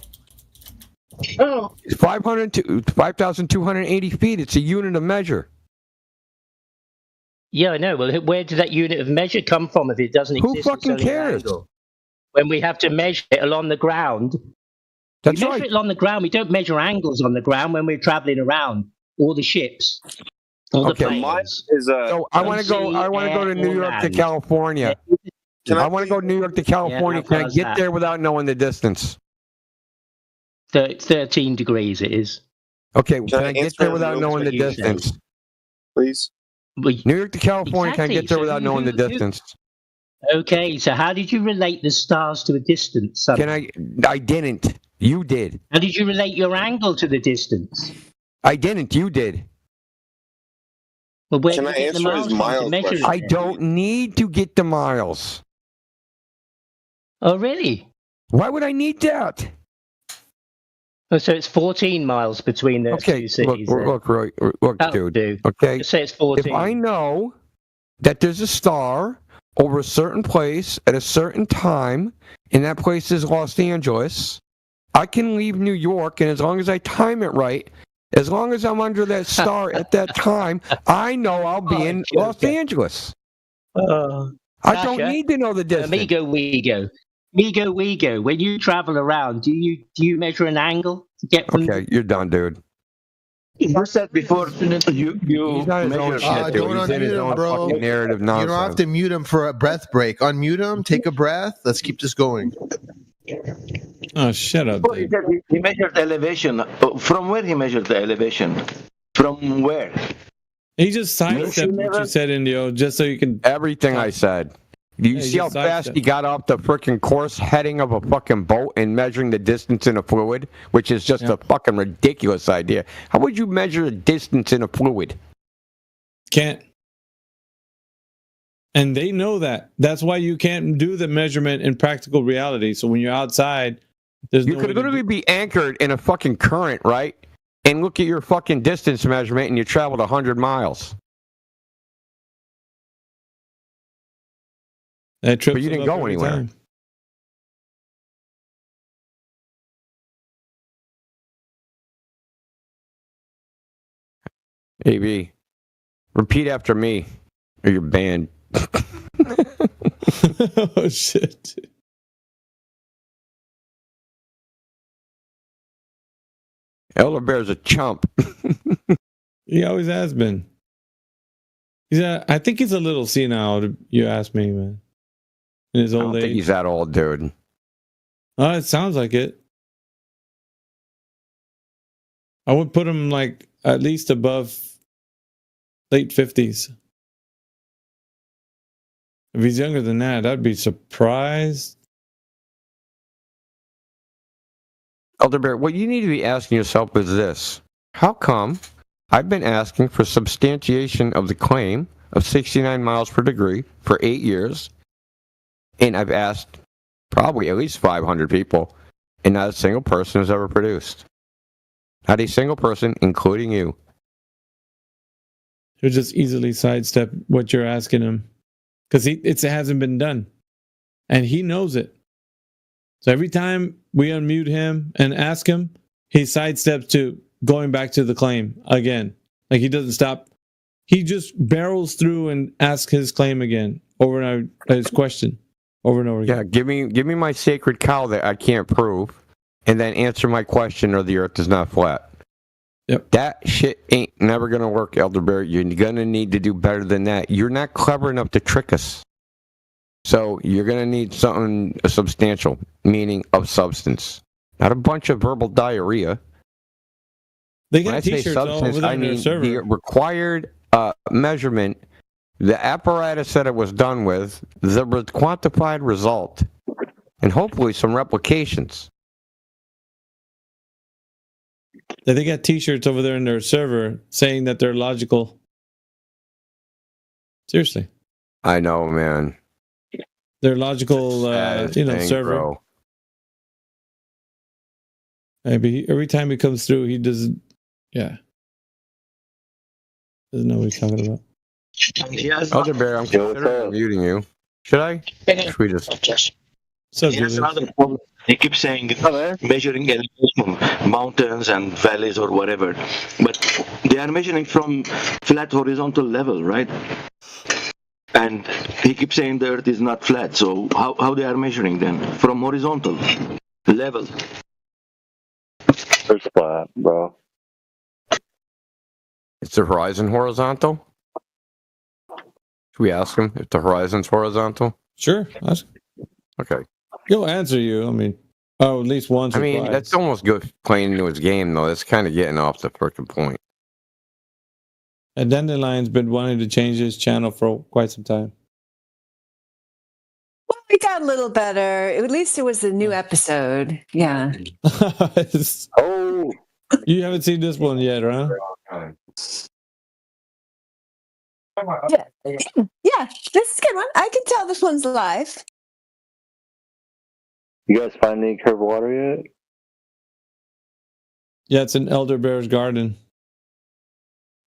Oh. It's 5,280 feet. It's a unit of measure. Yeah, I know. Well, where did that unit of measure come from if it doesn't exist? Who fucking cares? When we have to measure it along the ground. That's we measure it along the ground. We don't measure angles on the ground when we're traveling around. All the ships. All the planes. So I want to go. I want to go to New York to California. I want to go to New York to California. Can I get there without knowing the distance? 13 degrees it is. Okay, can I get there without knowing the distance? Please. New York to California, can I get there without knowing the distance? Okay, so how did you relate the stars to a distance? I didn't. You did. How did you relate your angle to the distance? I didn't. You did. Well, where can I answer his miles question? I don't need to get the miles. Oh, really? Why would I need that? Oh, so it's 14 miles between those two cities. Look, dude. Okay. Just say it's 14. If I know that there's a star over a certain place at a certain time, and that place is Los Angeles, I can leave New York, and as long as I time it right, as long as I'm under that star at that time, I know I'll be in Los Angeles. I don't need to know the distance. Migo, when you travel around, do you measure an angle to get from... Okay, you're done, dude. You said before you measure shit, dude. Don't unmute him, bro. Narrative nonsense. You don't have to mute him for a breath break. Unmute him, take a breath. Let's keep this going. Oh, shut up, dude. He measured the elevation. From where he measured the elevation? From where? He just sidestepped what you said, Indio, just so you can... Everything I said. Do you see how fast he got off the freaking course heading of a fucking boat and measuring the distance in a fluid, which is just a fucking ridiculous idea. How would you measure the distance in a fluid? Can't. And they know that. That's why you can't do the measurement in practical reality. So when you're outside, there's you could literally be anchored in a fucking current, right? And look at your fucking distance measurement and you traveled 100 miles. But you didn't go anywhere. AB, repeat after me, or you're banned. Oh, shit. Elder Bear's a chump. He always has been. I think he's a little senile, you ask me, man. In his old age. I don't think he's that old, dude. Oh, it sounds like it. I would put him like at least above late 50s. If he's younger than that, I'd be surprised. Elder Bear, what you need to be asking yourself is this. How come I've been asking for substantiation of the claim of 69 miles per degree for 8 years, and I've asked probably at least 500 people, and not a single person has ever produced. Not a single person, including you. He'll just easily sidestep what you're asking him. Because it hasn't been done. And he knows it. So every time we unmute him and ask him, he sidesteps to going back to the claim again. Like he doesn't stop. He just barrels through and asks his claim again, over and over, his question, over and over again. Yeah, give me my sacred cow that I can't prove, and then answer my question, or the earth is not flat. Yep. That shit ain't never gonna work, Elder Bear. You're gonna need to do better than that. You're not clever enough to trick us. So you're gonna need something substantial, meaning of substance, not a bunch of verbal diarrhea. They got when I say t-shirts all substance, over there I on their mean server. the required measurement, the apparatus that it was done with, the quantified result, and hopefully some replications. They got t-shirts over there in their server saying that they're logical. Seriously. I know, man. They're logical, Thing, server. bro. Maybe every time he comes through, he doesn't. Yeah. Doesn't know what he's talking about. Elder Bear, I'm considering muting you. Should I? Should we just... So here's another problem. They keep saying measuring elevation, mountains and valleys or whatever, but they are measuring from flat horizontal level, right? And he keeps saying the earth is not flat, so how they are measuring then? From horizontal level. It's flat, bro. Is the horizon horizontal? Should we ask him if the horizon's horizontal? Sure. Okay. He'll answer you. I mean, at least once or twice. That's almost good playing into his game, though. That's kind of getting off the freaking point. And Dandelion's been wanting to change his channel for quite some time. Well, it got a little better. At least it was a new episode. Yeah. Oh, you haven't seen this one yet, huh? Yeah, this is a good one. I can tell this one's live. You guys find any curved water yet? Yeah, it's in Elder Bear's garden.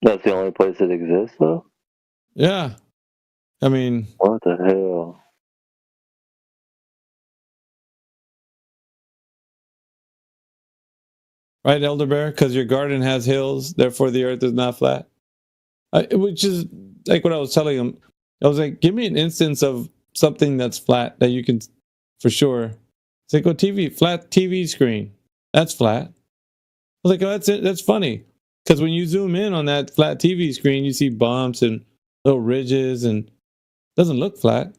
That's the only place it exists, though? Yeah. I mean... What the hell? Right, Elder Bear? Because your garden has hills, therefore the earth is not flat. Which is like what I was telling him. I was like, give me an instance of something that's flat that you can, for sure. It's like, flat TV screen. That's flat. I was like, oh, that's it. That's funny. Because when you zoom in on that flat TV screen, you see bumps and little ridges, and it doesn't look flat.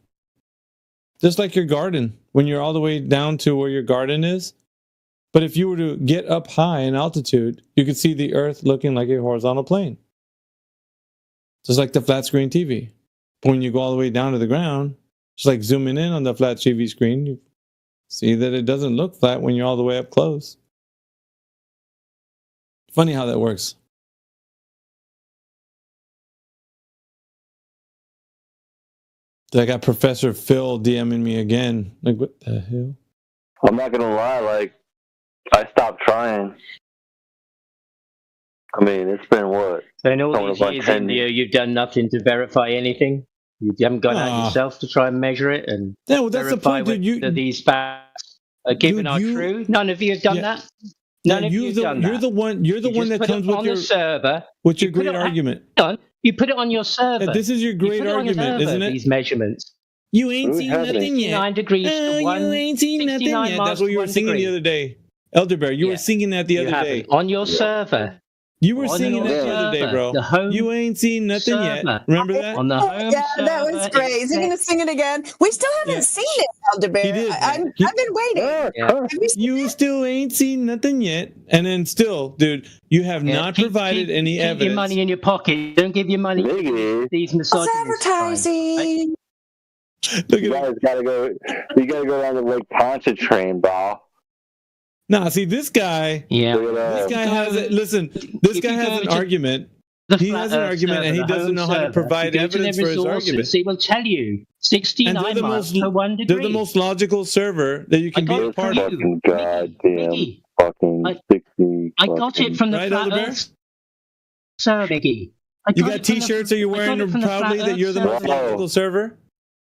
Just like your garden, when you're all the way down to where your garden is. But if you were to get up high in altitude, you could see the earth looking like a horizontal plane. Just like the flat screen TV. When you go all the way down to the ground, just like zooming in on the flat TV screen, you see that it doesn't look flat when you're all the way up close. Funny how that works. I got Professor Phil DMing me again. Like, what the hell? I'm not gonna lie, I stopped trying. I mean, it's been what? So in all these years, India, you've done nothing to verify anything? You haven't gone out yourself to try and measure it and that's the point, dude. These facts are given are true? None of you have done that? None of you have done that? You're the one that comes with your server. With your great argument. You put it on your server. Yeah, this is your great argument, isn't it? These measurements. You ain't seen nothing yet. 69 degrees to 1. You ain't seen nothing yet. That's what you were singing the other day. Elder Bear, you were singing that the other day. On your server. You were singing that the other day, bro. You ain't seen nothing yet. Remember that? On the home server. That was great. Is he going to sing it again? We still haven't seen it, Elder Bear. He did. I've been waiting. You still ain't seen nothing yet. And then still, dude, you have not provided any evidence. Keep your money in your pocket. Don't give your money to these misogynists. Advertising. Look You at guys gotta go. You gotta go down the Lake Pontchartrain, bro. Nah, see this guy. Yeah. This guy has a, listen. This guy has an argument. He has an argument, and he doesn't know how to provide evidence for his argument. It will tell you 69 miles per 1 degree. They're the most logical server that you can be a part of. Fucking goddamn fucking 60. I got it from the Right, Flat Elder Earth server, Mickey. You got T-shirts? Are you wearing them proudly that you're the most logical server?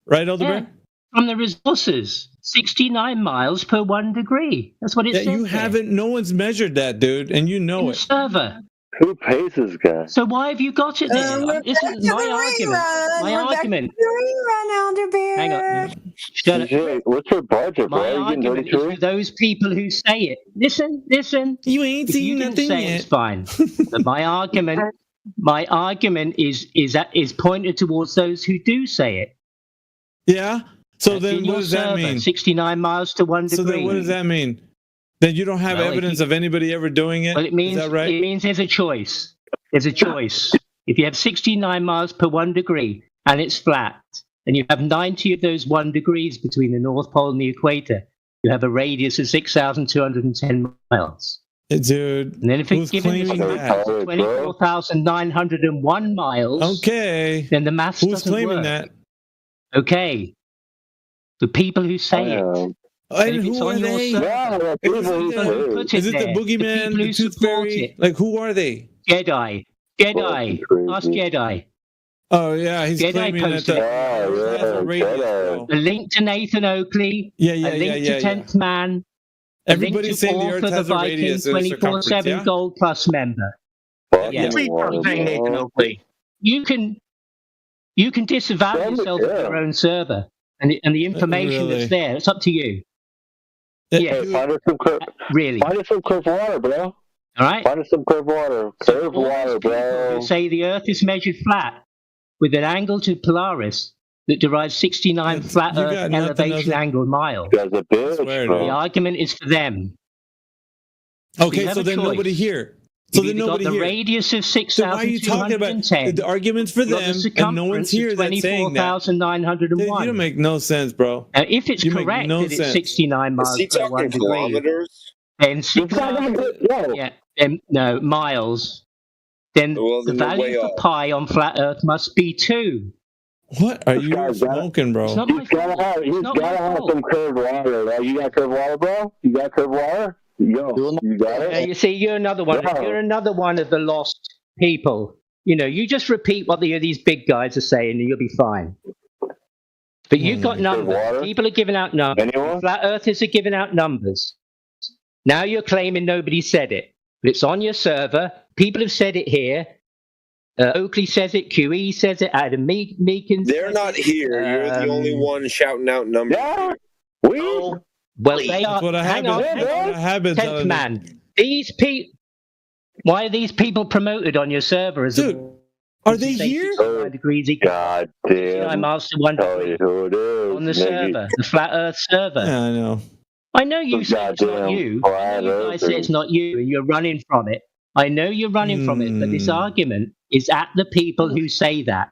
Right, Elder Bear? From the resources, 69 miles per 1 degree. That's what it says. You haven't. No one's measured that, dude, and you know it. Server. Who pays this guy? So why have you got it then? This is my argument. My argument. Rerun, Elder Bear. Hang on. Shut up. What's your budget, bro? My Are you getting argument dirty is for those people who say it. Listen. You ain't If seen you nothing can say yet. It's fine. But my argument is pointed towards those who do say it. Yeah. So That's then, in what your does that server, mean? 69 miles to 1 degree. So then, what does that mean? That you don't have Well, evidence of anybody ever doing it? Well, it means Is that right? it means there's a choice. There's a choice. If you have 69 miles per 1 degree and it's flat, and you have 90 of those 1 degrees between the North Pole and the equator, you have a radius of 6,210 miles. Dude, And then if it's who's given claiming this that? 24,901 miles, Okay. then the maths Who's doesn't claiming work. that? Okay. The people who say it. And if it's who are on your they? server, Is it the there. boogeyman, people the who tooth support fairy? it. Like, who are they? Jedi. Ask Jedi. Oh, yeah, he's Jedi claiming that posted the... A link to Nathan Oakley. Yeah, a link to 10th Man. Everybody's saying the Earth has a radius and a circumference, 24/7 yeah? Gold Plus member. Yeah. Please stop saying Nathan Oakley. You can disavow yourself of your own server and the information Really? that's there. It's up to you. Hey, find us some really. Find us some curved water, bro. All right. Find us some curved water. Curved water, bro. Who say the Earth is measured flat with an angle to Polaris that derives 69 flat you got Earth nothing elevation else- angle miles. You guys a bitch, swear, bro. The argument is for them. Okay, You have so a then choice. nobody here. So You've then either got nobody the here. radius of So why are you talking about 6,210. the arguments for You've got them the and no one's circumference here of that's saying that? 24,901. Dude, you don't make no sense, bro. Now, if it's You make correct no that it's sense. 69 miles per 1 degree, then 6,000, no, miles, then Well, the then they're value way for off. pi on flat Earth must be 2. What are you smoking, bro? It's not my He's gotta fault. have, It's he's not my gotta have fault. some curved water. Bro. You got curved water, bro? You got curved water? Yo, you got it? You see, you're another one. Yeah. You're another one of the lost people. You know, you just repeat what these big guys are saying, and you'll be fine. But you've got numbers. People are giving out numbers. Flat Earthers are giving out numbers. Now you're claiming nobody said it. But it's on your server. People have said it here. Oakley says it. QE says it. Adam Meekins. They're not here. You're the only one shouting out numbers. Yeah. Well, they are. That's what Hang on. I have been telling 10th them. man. These people. Why are these people promoted on your server? Are they here? 69 degrees equal God 69 damn. miles to 1 Tell degree you who it is. on the nigga. server, the Flat Earth server. Yeah, I know. I know you say it's not Goddamn you. flat I know you guys say earthers. it's not you, and you're running from it. I know you're running from it, but this argument is at the people who say that.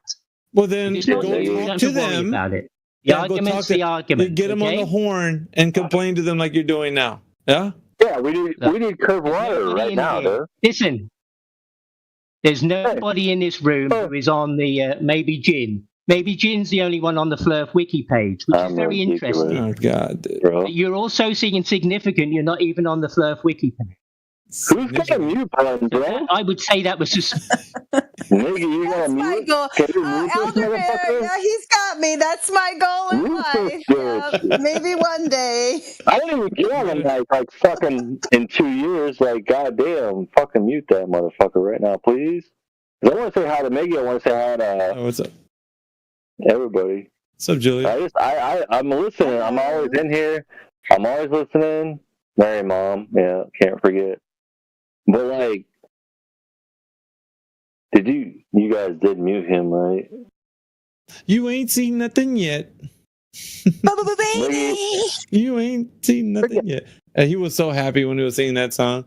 Well, then It's not go you. You don't talk have to to worry them. about it. The Yeah, go argument's talk to- the argument. You get them on okay? the horn and complain to them like you're doing now. Yeah? Yeah, we need curved water Nobody right in now, here- dude. Listen, there's nobody in this room who is on the maybe Jin. Maybe Jin's the only one on the Flurf wiki page, which is very interesting. Oh, God, dude. Bro. But you're also seeing significant. You're not even on the Flurf wiki page. Who's got a mute button, bro? I would say that was just. Nigga, you got a mute? Michael. Can you mute this Elder Bear, motherfucker? yeah, he's got me. That's my goal in Mute this life. bitch. Yeah, maybe one day. I didn't even get on the mic like fucking in 2 years. Like, goddamn, fucking mute that motherfucker right now, please. 'Cause I want to say hi to Miggy. I want to say hi to Oh, what's up? everybody. What's up, Julia? I'm listening. I'm always in here. I'm always listening. Mary, Mom. Yeah, can't forget. But like, you guys did mute him, right? You ain't seen nothing yet. Baby. You ain't seen nothing yet. And he was so happy when he was singing that song.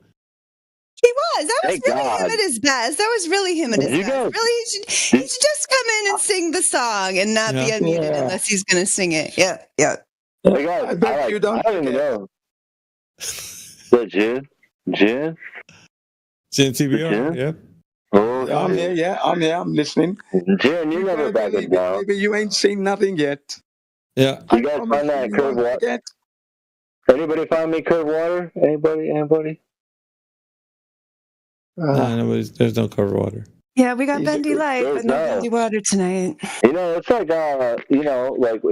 He was. That was Thank really God. him at his best. That was really him at his You best. guys- Really, he should just come in and sing the song and not be Yeah. unmuted unless he's going to sing it. Yeah, yeah. Hey guys, I bet you don't I don't even forget. know. The Jin? Jin? CBR, Jin? yep. Oh, I'm here, yeah, I'm listening. Jin, you never better back believe it it, down. baby, you ain't seen nothing yet. Yeah. You guys find that you curve won't water? forget. Anybody find me curve water? Anybody? There's no cover water. Yeah, we got Bendy Light, but no No. Bendy Water tonight. You know, it's like like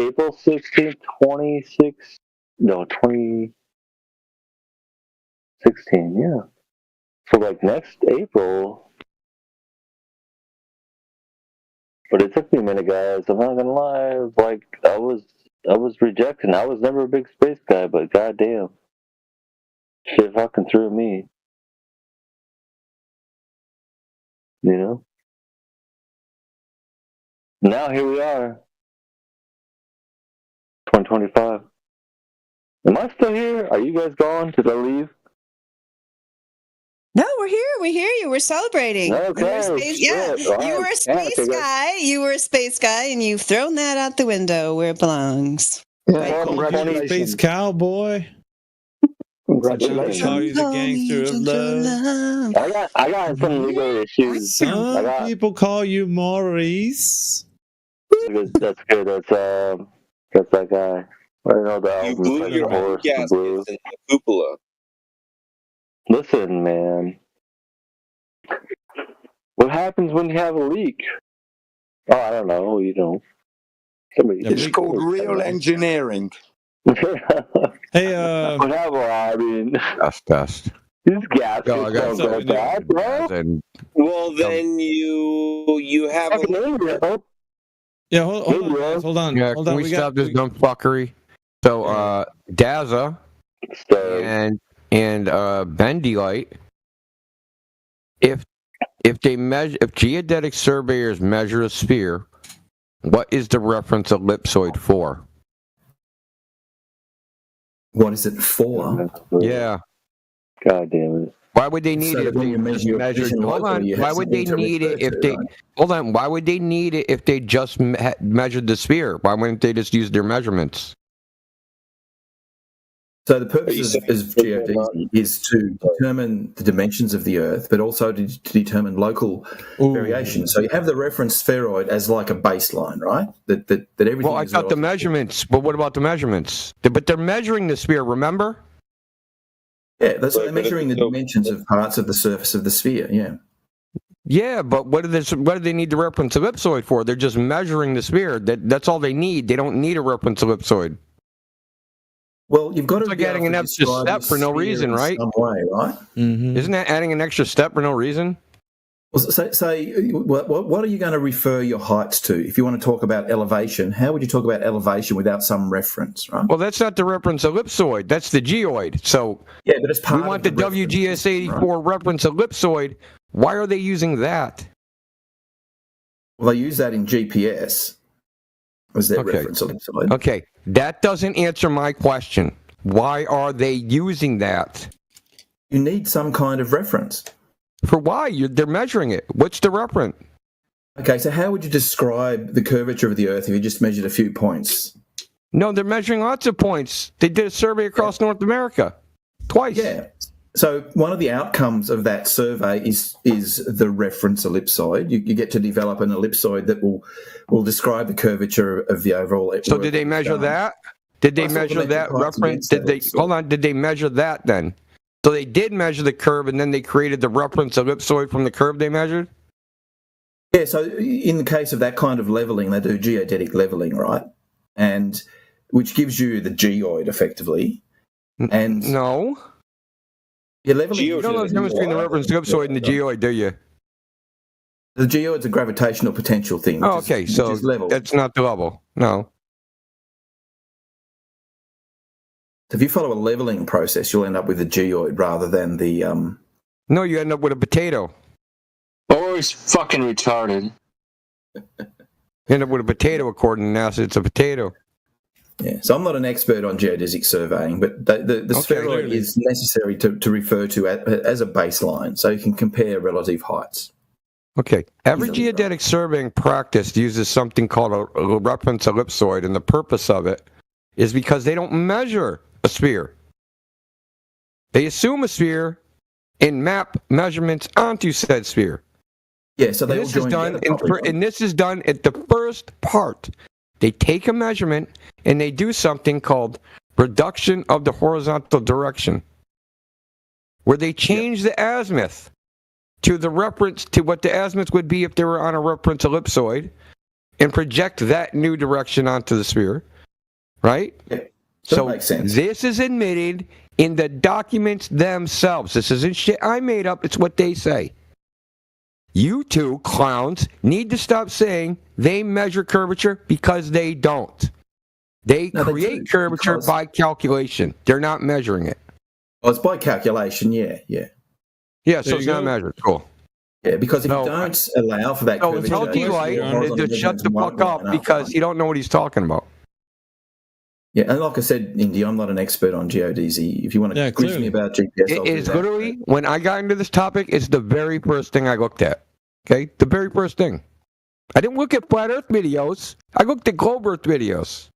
April 16th, 2016, yeah. So like next April. But it took me a minute, guys. I'm not gonna lie. Like I was rejected. I was never a big space guy, but goddamn, shit fucking threw me. You know. Now here we are. 2025. Am I still here? Are you guys gone? Did I leave? No, we're here. We hear you. We're celebrating. Okay, You were a space, yeah, shit. All you right. were a space Yeah, guy. You were a space guy, and you've thrown that out the window where it belongs. Yeah, Space cowboy. Congratulations. Call you the gangster of love. I got some legal issues. Some people call you Maurice. That's good. That's that guy. I don't know the You album. blew Like your the horse, the gaskets blues. in the cupola. Listen, man. What happens when you have a leak? Oh, I don't know. You know. It's called real engineering. Hey, whatever. I mean, Dust. these gaps Yo, I are got so something bad, bro. Well, then you have a Yeah, hold on, guys, hold on. Yeah, Hold can on. we stop this dumb fuckery? So, Daza and Bendy Light, if geodetic surveyors measure a sphere, what is the reference ellipsoid for? What is it for? Yeah. God damn it. Why would they need So it that if when they you measure your measured? vision Hold locally, on. you have Why would they something to need it refer if to, they? right? Hold on. Why would they need it if they just measured the sphere? Why wouldn't they just use their measurements? So the purpose of geodesy is to determine the dimensions of the Earth, but also to determine local variation. So you have the reference spheroid as like a baseline, right? That everything. Well, I thought the measurements. But what about the measurements? But they're measuring the sphere. Remember? Yeah, that's they're measuring the dimensions of parts of the surface of the sphere. Yeah. Yeah, but what do they need the reference ellipsoid for? They're just measuring the sphere. That's all they need. They don't need a reference ellipsoid. Well, you've got it's to like be adding able an to extra describe step the for no sphere reason, in right? Some way, right? Mm-hmm. Isn't that adding an extra step for no reason? Well, say what are you going to refer your heights to? If you want to talk about elevation, how would you talk about elevation without some reference, right? Well, that's not the reference ellipsoid. That's the geoid. So yeah, but it's part we want of the WGS 84 reference ellipsoid. Why are they using that? Well, they use that in GPS as their reference ellipsoid. Okay, that doesn't answer my question. Why are they using that? You need some kind of reference. For why? They're measuring it. What's the reference? Okay, so how would you describe the curvature of the Earth if you just measured a few points? No, they're measuring lots of points. They did a survey across North America. Twice. Yeah. So one of the outcomes of that survey is the reference ellipsoid. You get to develop an ellipsoid that will describe the curvature of the overall. So did they measure that? Did they measure that reference? Did they hold on? Did they measure that then? So they did measure the curve, and then they created the reference ellipsoid from the curve they measured. Yeah. So in the case of that kind of leveling, they do geodetic leveling, right? And which gives you the geoid effectively. And no. Yeah, leveling. You don't know the difference between the reference ellipsoid and the geoid, do you? The geoid's a gravitational potential thing. Oh, okay, so that's not the level. No. If you follow a leveling process, you'll end up with a geoid rather than the. No, you end up with a potato. Or he's fucking retarded. You end up with a potato, according to NASA. It's a potato. Yeah, so I'm not an expert on geodesic surveying, but the spheroid is necessary to refer to as a baseline, so you can compare relative heights. Okay. Every geodetic surveying practice uses something called a reference ellipsoid, and the purpose of it is because they don't measure a sphere. They assume a sphere and map measurements onto said sphere. Yeah, so this is done, and this is done at the first part. They take a measurement and they do something called reduction of the horizontal direction, where they change the azimuth to the reference to what the azimuth would be if they were on a reference ellipsoid, and project that new direction onto the sphere, right? Yeah, so makes sense. This is admitted in the documents themselves. This isn't shit I made up. It's what they say. You two clowns need to stop saying they measure curvature, because they don't. They create curvature by calculation. They're not measuring it. Oh, it's by calculation, yeah. Yeah, so it's not measured. Cool. Yeah, because if you don't allow for that curvature... tell D-Light to shut the fuck up, because he don't know what he's talking about. Yeah, and like I said, Indy, I'm not an expert on geodesy. If you want to quiz me about GPS, it is literally, when I got into this topic, it's the very first thing I looked at. Okay? The very first thing. I didn't look at flat Earth videos. I looked at globe Earth videos.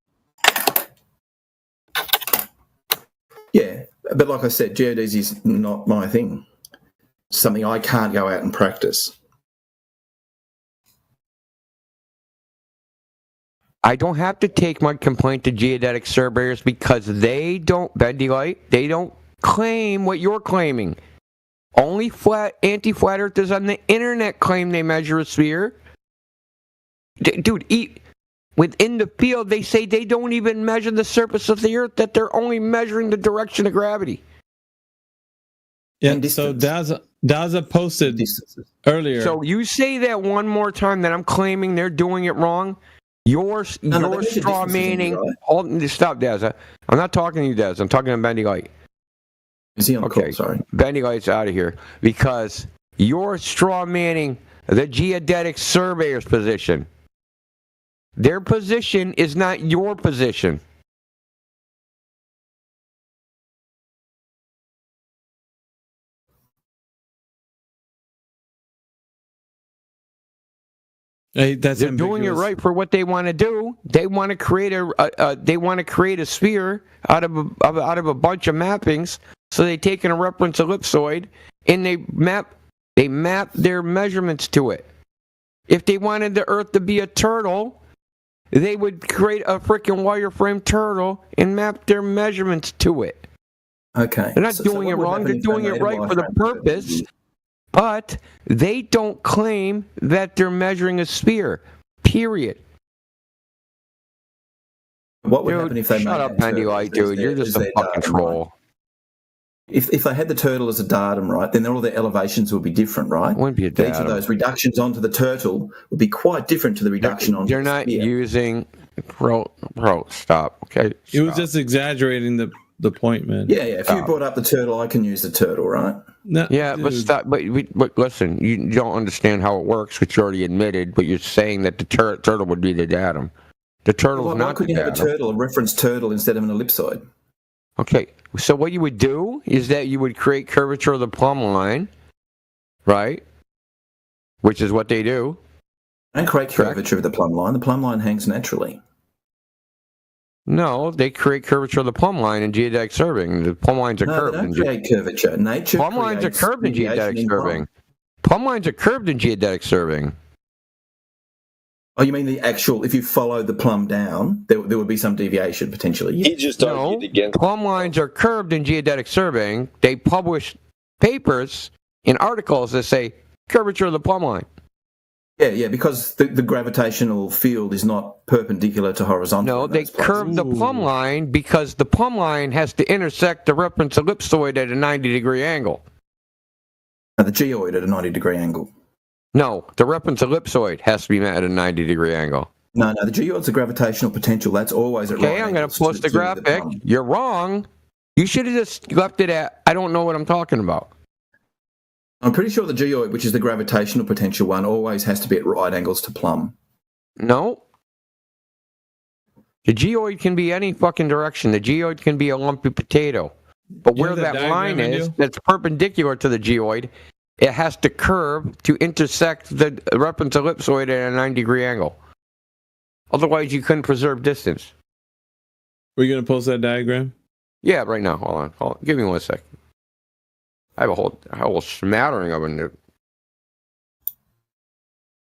Yeah, but like I said, geodesy is not my thing. It's something I can't go out and practice. I don't have to take my complaint to geodetic surveyors, because they don't, Bendy Light, they don't claim what you're claiming. Only anti-flat earthers on the internet claim they measure a sphere. Dude, within the field, they say they don't even measure the surface of the earth, that they're only measuring the direction of gravity. Yeah, so Daza posted earlier. So you say that one more time, that I'm claiming they're doing it wrong. Your straw manning. Right? Stop, Daza. I'm not talking to you, Daza. I'm talking to Bendy Light. Is he on call? Sorry. Bendy Light's out of here, because you're straw manning the geodetic surveyor's position. Their position is not your position. Hey, they're doing it right for what they want to do. They want to create a sphere out of a bunch of mappings. So they take in a reference ellipsoid and they map their measurements to it. If they wanted the Earth to be a turtle, they would create a freaking wireframe turtle and map their measurements to it. Okay. They're not doing it wrong. They're doing it right for the purpose. But they don't claim that they're measuring a sphere. Period. What would happen if they shut up, Bendy Light, dude? You're just a fucking troll. If they had the turtle as a datum, right, then all their elevations would be different, right? Wouldn't be a datum. Each of those reductions onto the turtle would be quite different to the reduction onto You're not using... Bro, stop, okay? Stop. It was just exaggerating the point, man. Yeah. If you brought up the turtle, I can use the turtle, right? No, yeah, dude. But stop. But listen, you don't understand how it works, which you already admitted. But you're saying that the turtle would be the datum. The turtle is not the datum. Why couldn't you have a turtle, a reference turtle, instead of an ellipsoid? Okay, so what you would do is that you would create curvature of the plumb line, right? Which is what they do. And create curvature of the plumb line. The plumb line hangs naturally. No, they create curvature of the plumb line in geodetic surveying. The plumb lines are curved. They don't create curvature. Nature plumb lines are curved in geodetic surveying. Plumb lines are curved in geodetic surveying. Oh, you mean the actual, if you follow the plumb down, there would be some deviation potentially? He just argued against. Plumb lines are curved in geodetic surveying. They publish papers in articles that say curvature of the plumb line. Yeah, because the gravitational field is not perpendicular to horizontal. No, they curve the plumb line because the plumb line has to intersect the reference ellipsoid at a 90-degree angle. The geoid at a 90-degree angle. No, the reference ellipsoid has to be met at a 90-degree angle. No, the geoid's a gravitational potential. That's always at right angles. Okay, I'm going to post the graphic. You're wrong. You should have just left it at, I don't know what I'm talking about. I'm pretty sure the geoid, which is the gravitational potential one, always has to be at right angles to plumb. No. The geoid can be any fucking direction. The geoid can be a lumpy potato. But where that line is, that's perpendicular to the geoid, it has to curve to intersect the reference ellipsoid at a 90-degree angle. Otherwise, you couldn't preserve distance. Were you going to post that diagram? Yeah, right now. Hold on. Give me 1 second. I have a whole smattering of them.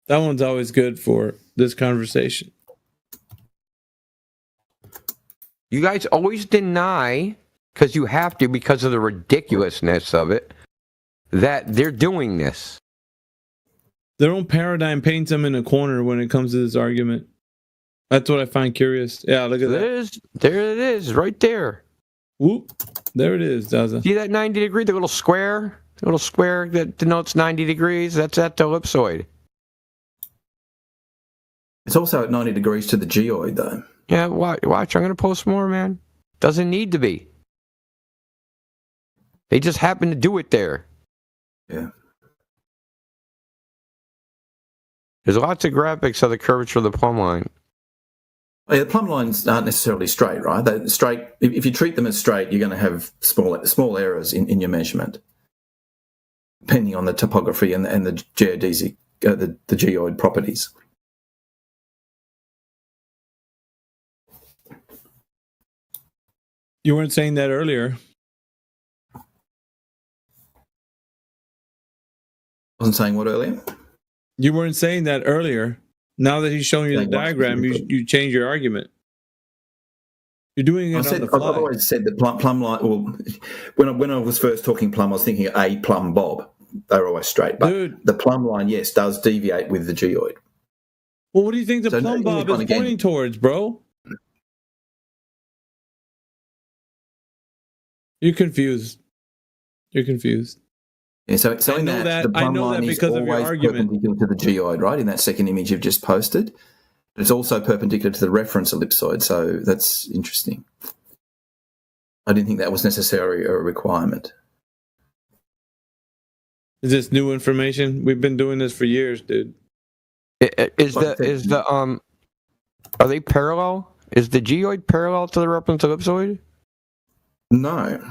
That one's always good for this conversation. You guys always deny, because you have to, because of the ridiculousness of it, that they're doing this. Their own paradigm paints them in a corner when it comes to this argument. That's what I find curious. Yeah, look at that. There it is, right there. Whoop. There it is, Daza. See that 90 degree, the little square? The little square that denotes 90 degrees? That's at the ellipsoid. It's also at 90 degrees to the geoid, though. Yeah, watch. I'm going to post more, man. Doesn't need to be. They just happen to do it there. Yeah. There's lots of graphics of the curvature of the plumb line. Yeah, the plumb lines aren't necessarily straight, right? They're straight. If you treat them as straight, you're going to have small errors in your measurement, depending on the topography and the geodesic, the geoid properties. You weren't saying that earlier. I wasn't saying what earlier? You weren't saying that earlier. Now that he's showing you the diagram, you change your argument. You're doing it on the fly. I've always said that plumb line. Well, when I was first talking plumb, I was thinking a plumb bob. They were always straight, but the plumb line, yes, does deviate with the geoid. Well, what do you think the plumb bob is pointing towards, bro? You're confused. You're confused. Yeah, so saying that the plumb line is always perpendicular to the geoid, right? In that second image you've just posted, it's also perpendicular to the reference ellipsoid. So that's interesting. I didn't think that was necessarily a requirement. Is this new information? We've been doing this for years, dude. Are they parallel? Is the geoid parallel to the reference ellipsoid? No.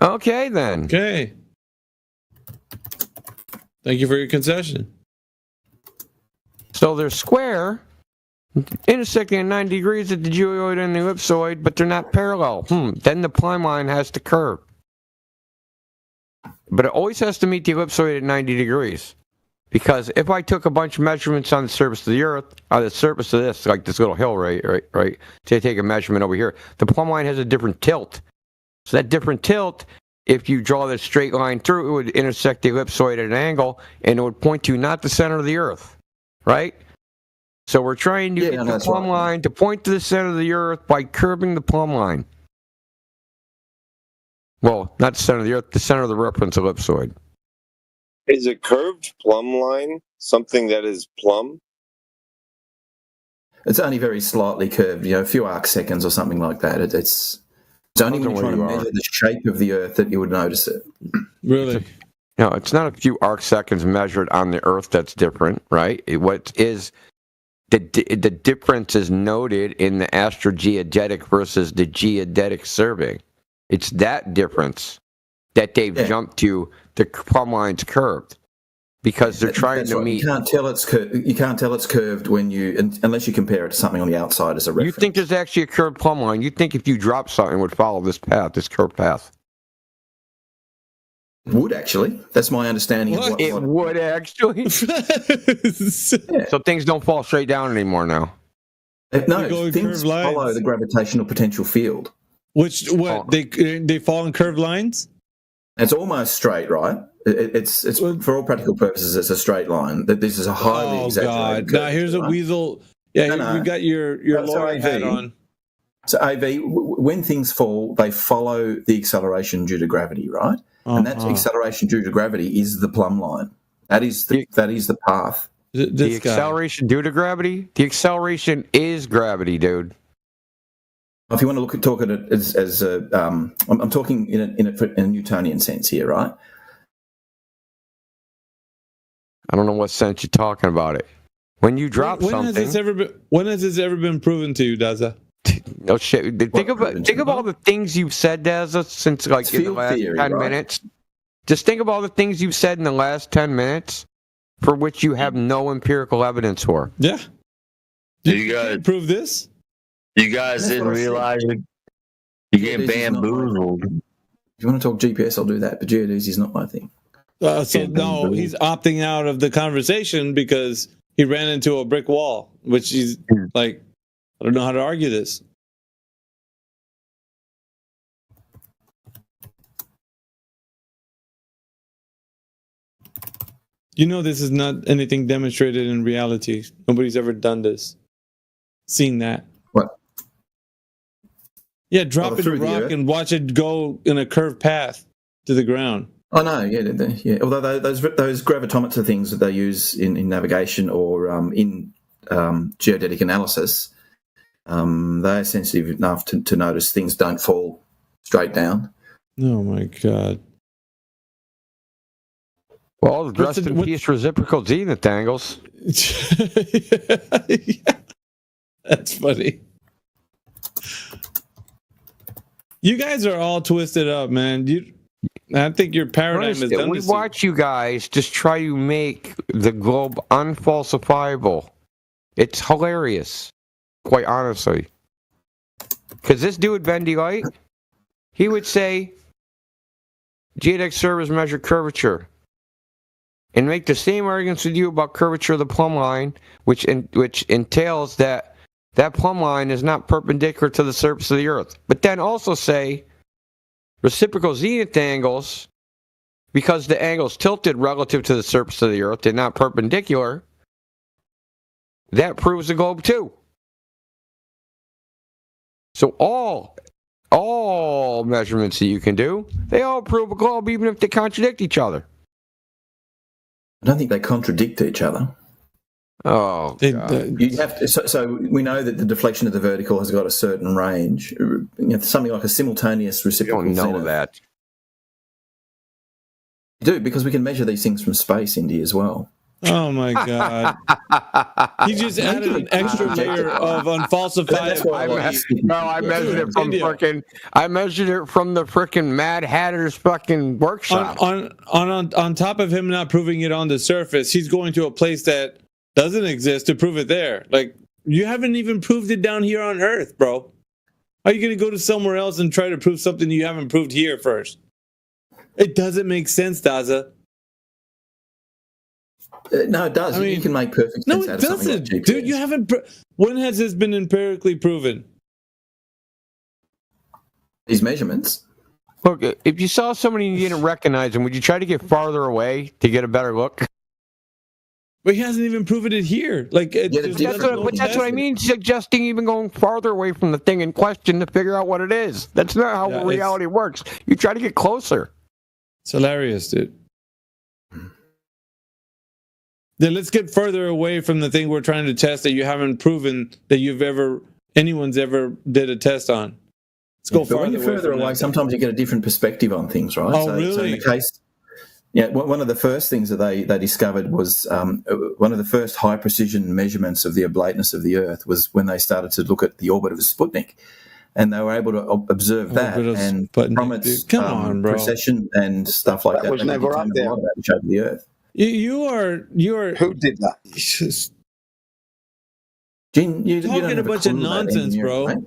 Okay, then. Okay. Thank you for your concession. So they're square, intersecting at 90 degrees at the geoid and the ellipsoid, but they're not parallel. Then the plumb line has to curve. But it always has to meet the ellipsoid at 90 degrees. Because if I took a bunch of measurements on the surface of the Earth, on the surface of this, like this little hill, right, to take a measurement over here, the plumb line has a different tilt. So that different tilt, if you draw this straight line through, it would intersect the ellipsoid at an angle, and it would point to not the center of the Earth, right? So we're trying to get the plumb line to point to the center of the Earth by curving the plumb line. Well, not the center of the Earth, the center of the reference ellipsoid. Is a curved plumb line something that is plumb? It's only very slightly curved, a few arc seconds or something like that. It's only when you're trying to measure the shape of the Earth that you would notice it. Really? No, it's not a few arc seconds measured on the Earth that's different, right? What is the difference is noted in the astrogeodetic versus the geodetic survey. It's that difference that they've jumped to. The plumb line's curved because they're trying to meet. You can't tell it's curved when unless you compare it to something on the outside as a reference. You think there's actually a curved plumb line? You think if you drop something, it would follow this path, this curved path? It would actually. That's my understanding of what it would actually. So things don't fall straight down anymore now. No, things follow the gravitational potential field. They fall in curved lines? It's almost straight, right? It's for all practical purposes, it's a straight line. That this is a highly exaggerated curve. Now here's a weasel. Yeah, you got your lawyer hat on. So AV, when things fall, they follow the acceleration due to gravity, right? And that acceleration due to gravity is the plumb line. That is the path. The acceleration due to gravity? The acceleration is gravity, dude. If you want to talk at it as I'm talking in a Newtonian sense here, right? I don't know what sense you're talking about it. When you drop something, when has this ever been proven to you, Daza? No shit. Think of all the things you've said, Dazza, since like in the last theory, 10 right? minutes. Just think of all the things you've said in the last 10 minutes for which you have no empirical evidence for. Yeah. You guys prove this? You guys That's didn't what I said. realize you get Geodesy is not my bamboozled. thing. If you want to talk GPS, I'll do that, but geodesy is not my thing. So no, he's opting out of the conversation because he ran into a brick wall, which he's like, I don't know how to argue this. You know, this is not anything demonstrated in reality. Nobody's ever done this. Seen that. What? Yeah, drop it in a through the rock earth? and watch it go in a curved path to the ground. Oh no, yeah. Although those gravitometer things that they use in navigation or in geodetic analysis, they're sensitive enough to notice things don't fall straight down. Oh my god! Well, rest in peace, reciprocal zenith angles. That's funny. You guys are all twisted up, man. I think your paradigm is done. We watch you guys just try to make the globe unfalsifiable. It's hilarious, quite honestly. Because this dude, Bendy Light, he would say, geodetic servers measure curvature, and make the same arguments with you about curvature of the plumb line, which entails that plumb line is not perpendicular to the surface of the Earth. But then also say reciprocal zenith angles, because the angle's tilted relative to the surface of the Earth and not perpendicular, that proves the globe too. So all measurements that you can do, they all prove a globe, even if they contradict each other. I don't think they contradict each other. Oh, you have to, so we know that the deflection of the vertical has got a certain range. Something like a simultaneous reciprocal. You don't know zenith. that. You do, because we can measure these things from space, Indy, as well. Oh my god! He just added an extra layer of unfalsifiable. I measured it from I measured it from the frickin' Mad Hatter's fucking workshop. On top of him not proving it on the surface, he's going to a place that doesn't exist to prove it there. Like, you haven't even proved it down here on Earth, bro. Are you going to go to somewhere else and try to prove something you haven't proved here first? It doesn't make sense, Daza. No, it does. You can make perfect sense out of something like GPS. Dude, you haven't. When has this been empirically proven? These measurements. Look, if you saw somebody and you didn't recognize them, would you try to get farther away to get a better look? But he hasn't even proven it here. Like, that's what I mean. Suggesting even going farther away from the thing in question to figure out what it is. That's not how reality works. You try to get closer. It's hilarious, dude. Then let's get further away from the thing we're trying to test that you haven't proven that anyone's ever did a test on. Let's go farther. When you're further away, sometimes you get a different perspective on things, right? Oh, really? So in the case, one of the first things that they discovered was one of the first high precision measurements of the oblateness of the Earth was when they started to look at the orbit of Sputnik, and they were able to observe that and from its precession and stuff like that. That was never up there. About the shape of the Earth. You are. Who did that? Gene, you talking don't have a bunch of nonsense, bro. Right?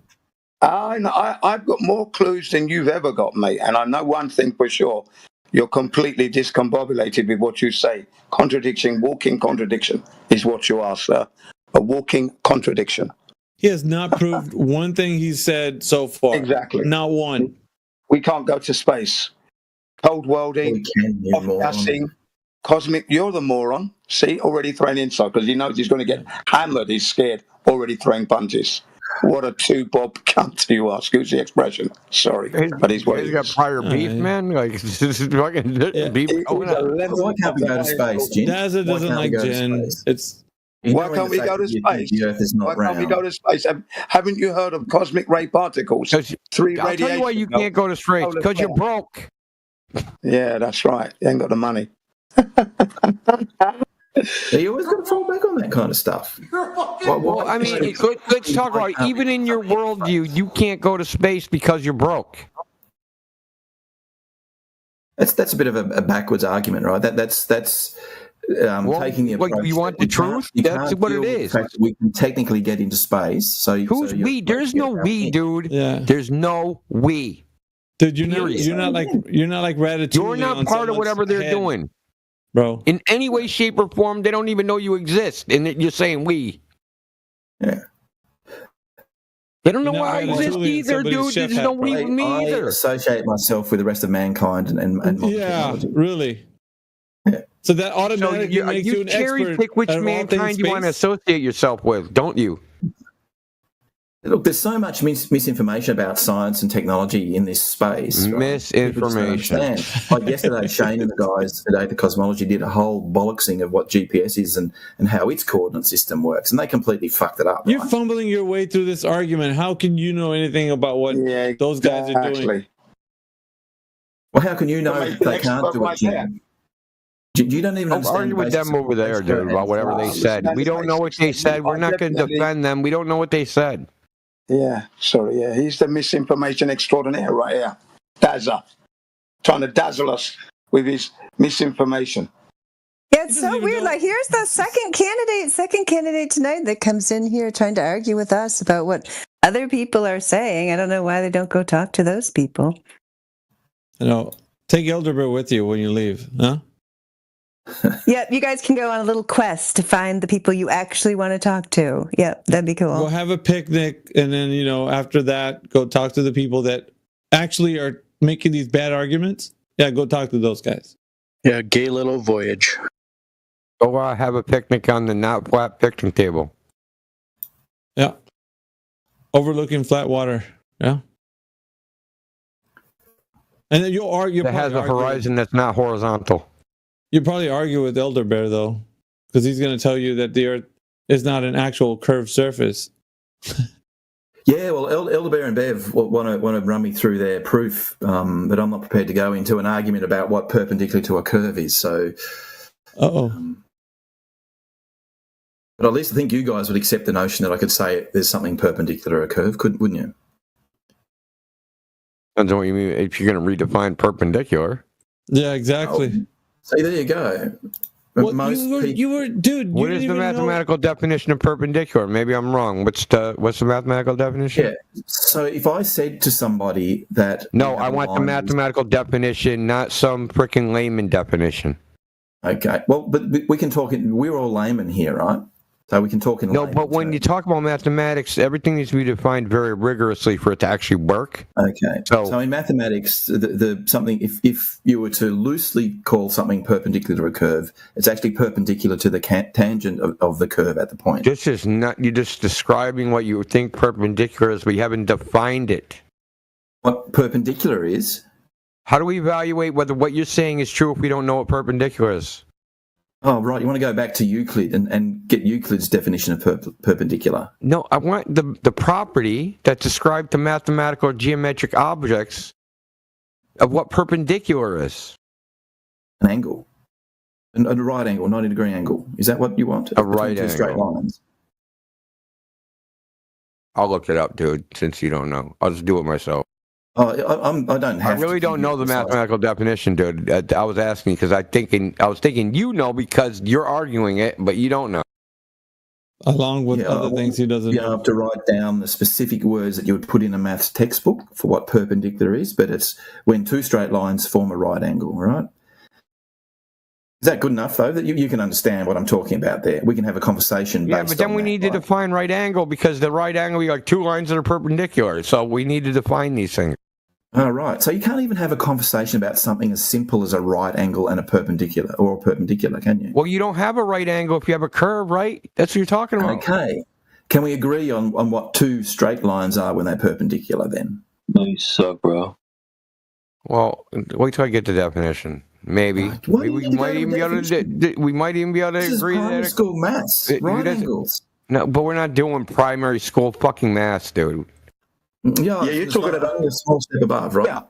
I've got more clues than you've ever got, mate. And I know one thing for sure. You're completely discombobulated with what you say. Walking contradiction is what you are, sir. A walking contradiction. He has not proved one thing he's said so far. Exactly. Not one. We can't go to space. Cold welding, gassing, cosmic. You're the moron. See, already throwing inside because he knows he's going to get hammered. He's scared. Already throwing punches. What a two-bob cunt you are. Excuse the expression. Sorry, but he's what he's got prior beef, man. Like this is fucking beef. Why can't we go to space, Jim? Daza doesn't like Jen. Why can't we go to space? Why can't we go to space? Haven't you heard of cosmic ray particles? I'll tell you why you can't go to space. Because you're broke. Yeah, that's right. You ain't got the money. You always got to fall back on that kind of stuff. Well, I mean, let's talk about it. Even in your worldview, you can't go to space because you're broke. That's a bit of a backwards argument, right? That's taking the approach. You want the truth? That's what it is. We can technically get into space. So who's we? There's no we, dude. Yeah. There's no we. Dude, you're not like Ratatouille. You're not part of whatever they're doing, bro. In any way, shape, or form, they don't even know you exist, and you're saying we. Yeah. They don't know why I exist either, dude. There's no we with me either. I associate myself with the rest of mankind and yeah, really. Yeah. So that automatically makes you an cherry expert pick which at all mankind things you want to space. associate yourself with, don't you? Look, there's so much misinformation about science and technology in this space. Right? Misinformation. Like yesterday, Shane and the guys at Aether Cosmology did a whole bollocksing of what GPS is and how its coordinate system works, and they completely fucked it up. You're right? fumbling your way through this argument. How can you know anything about what those guys are doing? Well, how can you know they can't do it, Jim? You don't even understand. Argue with them over there, dude, about whatever they said. We don't know what they said. We're not going to defend them. We don't know what they said. Yeah, sorry, yeah. He's the misinformation extraordinaire right here. Dazzler. Trying to dazzle us with his misinformation. Yeah, it's so weird. Like, here's the second candidate tonight that comes in here trying to argue with us about what other people are saying. I don't know why they don't go talk to those people. You know, take Elderbear with you when you leave, huh? Yep, you guys can go on a little quest to find the people you actually want to talk to. Yep, that'd be cool. We'll have a picnic, and then, you know, after that, go talk to the people that actually are making these bad arguments. Yeah, go talk to those guys. Yeah, gay little voyage. Go have a picnic on the not flat picnic table. Yeah. Overlooking flat water. Yeah. And then you'll argue. That has a horizon that's not horizontal. You'll probably argue with Elderbear, though, because he's going to tell you that the Earth is not an actual curved surface. Yeah, well, Elderbear and Bev want to run me through their proof, but I'm not prepared to go into an argument about what perpendicular to a curve is. So, but at least I think you guys would accept the notion that I could say there's something perpendicular to a curve, wouldn't you? Depends on what you mean. If you're going to redefine perpendicular. Yeah, exactly. See, there you go. What is the mathematical definition of perpendicular? Maybe I'm wrong. What's the mathematical definition? Yeah. So if I said to somebody that I want the mathematical definition, not some freaking layman definition. Okay. Well, but we can talk. We're all laymen here, right? So we can talk in layman but when you talk about mathematics, everything needs to be defined very rigorously for it to actually work. Okay. So in mathematics, the something if you were to loosely call something perpendicular to a curve, it's actually perpendicular to the tangent of the curve at the point. This is not. You're just describing what you think perpendicular is. We haven't defined it. What perpendicular is? How do we evaluate whether what you're saying is true if we don't know what perpendicular is? Oh, right. You want to go back to Euclid and get Euclid's definition of perpendicular. No, I want the property that's described to mathematical or geometric objects of what perpendicular is. An angle. A right angle, 90-degree angle. Is that what you want? A right angle. Straight lines. I'll look it up, dude, since you don't know. I'll just do it myself. Oh, I don't have. I really don't know the mathematical definition, dude. I was asking because I was thinking you know because you're arguing it, but you don't know. Along with other things he doesn't know. You have to write down the specific words that you would put in a maths textbook for what perpendicular is, but it's when two straight lines form a right angle, right? Is that good enough, though, that you can understand what I'm talking about there? We can have a conversation based on that. Yeah, but then we need to define right angle because the right angle, you got two lines that are perpendicular, so we need to define these things. Oh, right. So you can't even have a conversation about something as simple as a right angle and a perpendicular, can you? Well, you don't have a right angle if you have a curve, right? That's what you're talking about. Okay. Can we agree on what two straight lines are when they're perpendicular then? No, you suck, bro. Well, wait till I get the definition. Maybe. We might even be able to This agree is primary school maths. Right angles. No, but we're not doing primary school fucking maths, dude. Yeah, you're talking about a small step above, right? Yeah.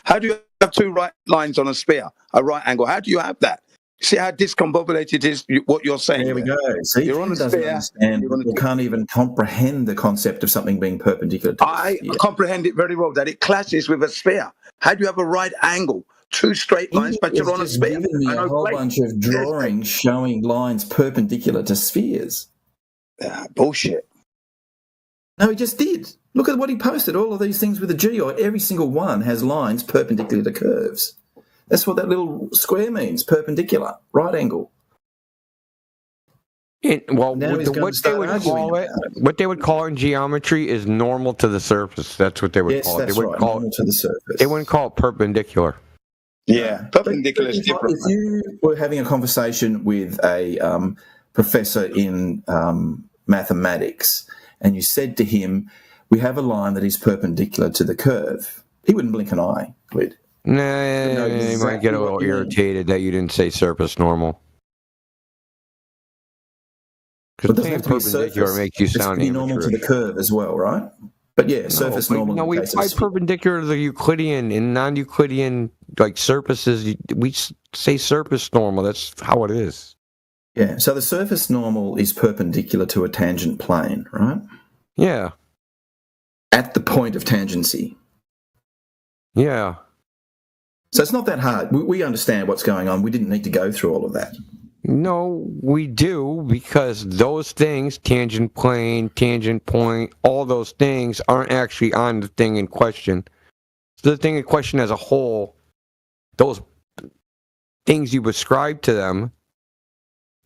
How do you have two right lines on a sphere, a right angle? How do you have that? See how discombobulated is what you're saying. There we go. See, You're on a doesn't sphere. understand. You can't even comprehend the concept of something being perpendicular to I comprehend it very well, that it clashes with a sphere. How do you have a right angle? Two straight lines, but you're on a He's sphere. given me a whole bunch of drawings showing lines perpendicular to spheres. Bullshit. No, he just did. Look at what he posted. All of these things with a geoid, every single one has lines perpendicular to curves. That's what that little square means, perpendicular, right angle. What Now he's going to start arguing about what they would call it in geometry is normal to the surface. That's what they would Yes, call it. that's They wouldn't right, call normal it to the surface. They wouldn't call it perpendicular. Yeah, perpendicular is different. If you were having a conversation with a professor in mathematics and you said to him, we have a line that is perpendicular to the curve, he wouldn't blink an eye, Lid. Nah, you might get a little irritated that you didn't say surface normal. But Because it doesn't saying have to be perpendicular surface. makes you It's sound to be normal to the amateurish. curve as well, right? But yeah, surface normal. No, in we the case of apply sphere. perpendicular to the Euclidean and non-Euclidean like surfaces. We say surface normal. That's how it is. Yeah, so the surface normal is perpendicular to a tangent plane, right? Yeah. At the point of tangency. Yeah. So it's not that hard. We understand what's going on. We didn't need to go through all of that. No, we do, because those things, tangent plane, tangent point, all those things aren't actually on the thing in question. So the thing in question as a whole, those things you ascribe to them,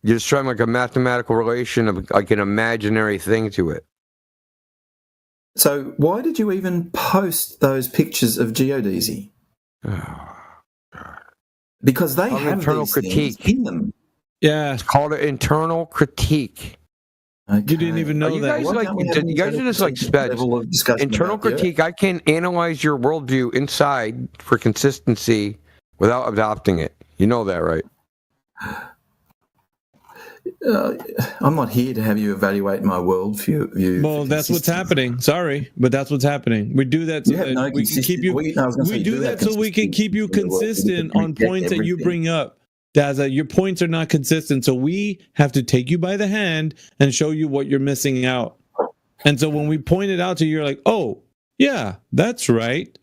you're describing like a mathematical relation of like an imaginary thing to it. So why did you even post those pictures of geodesy? Because they Called have internal these critique things in them. Yeah. It's called an internal critique. Okay. You didn't even know you that. guys Why like can't we have an you guys are just like level of discussion internal about the Earth? critique. I can analyze your worldview inside for consistency without adopting it. You know that, right? I'm not here to have you evaluate my worldview. Well, that's what's happening. Sorry, but that's what's happening. We do that so You have that no we can keep consistent- you. well, I was gonna say, We you do do that have so we can keep you consistency in the world. You consistent can on reject points that you everything. bring up. Daza, your points are not consistent, so we have to take you by the hand and show you what you're missing out. And so when we point it out to you, you're like, "Oh, yeah, that's right."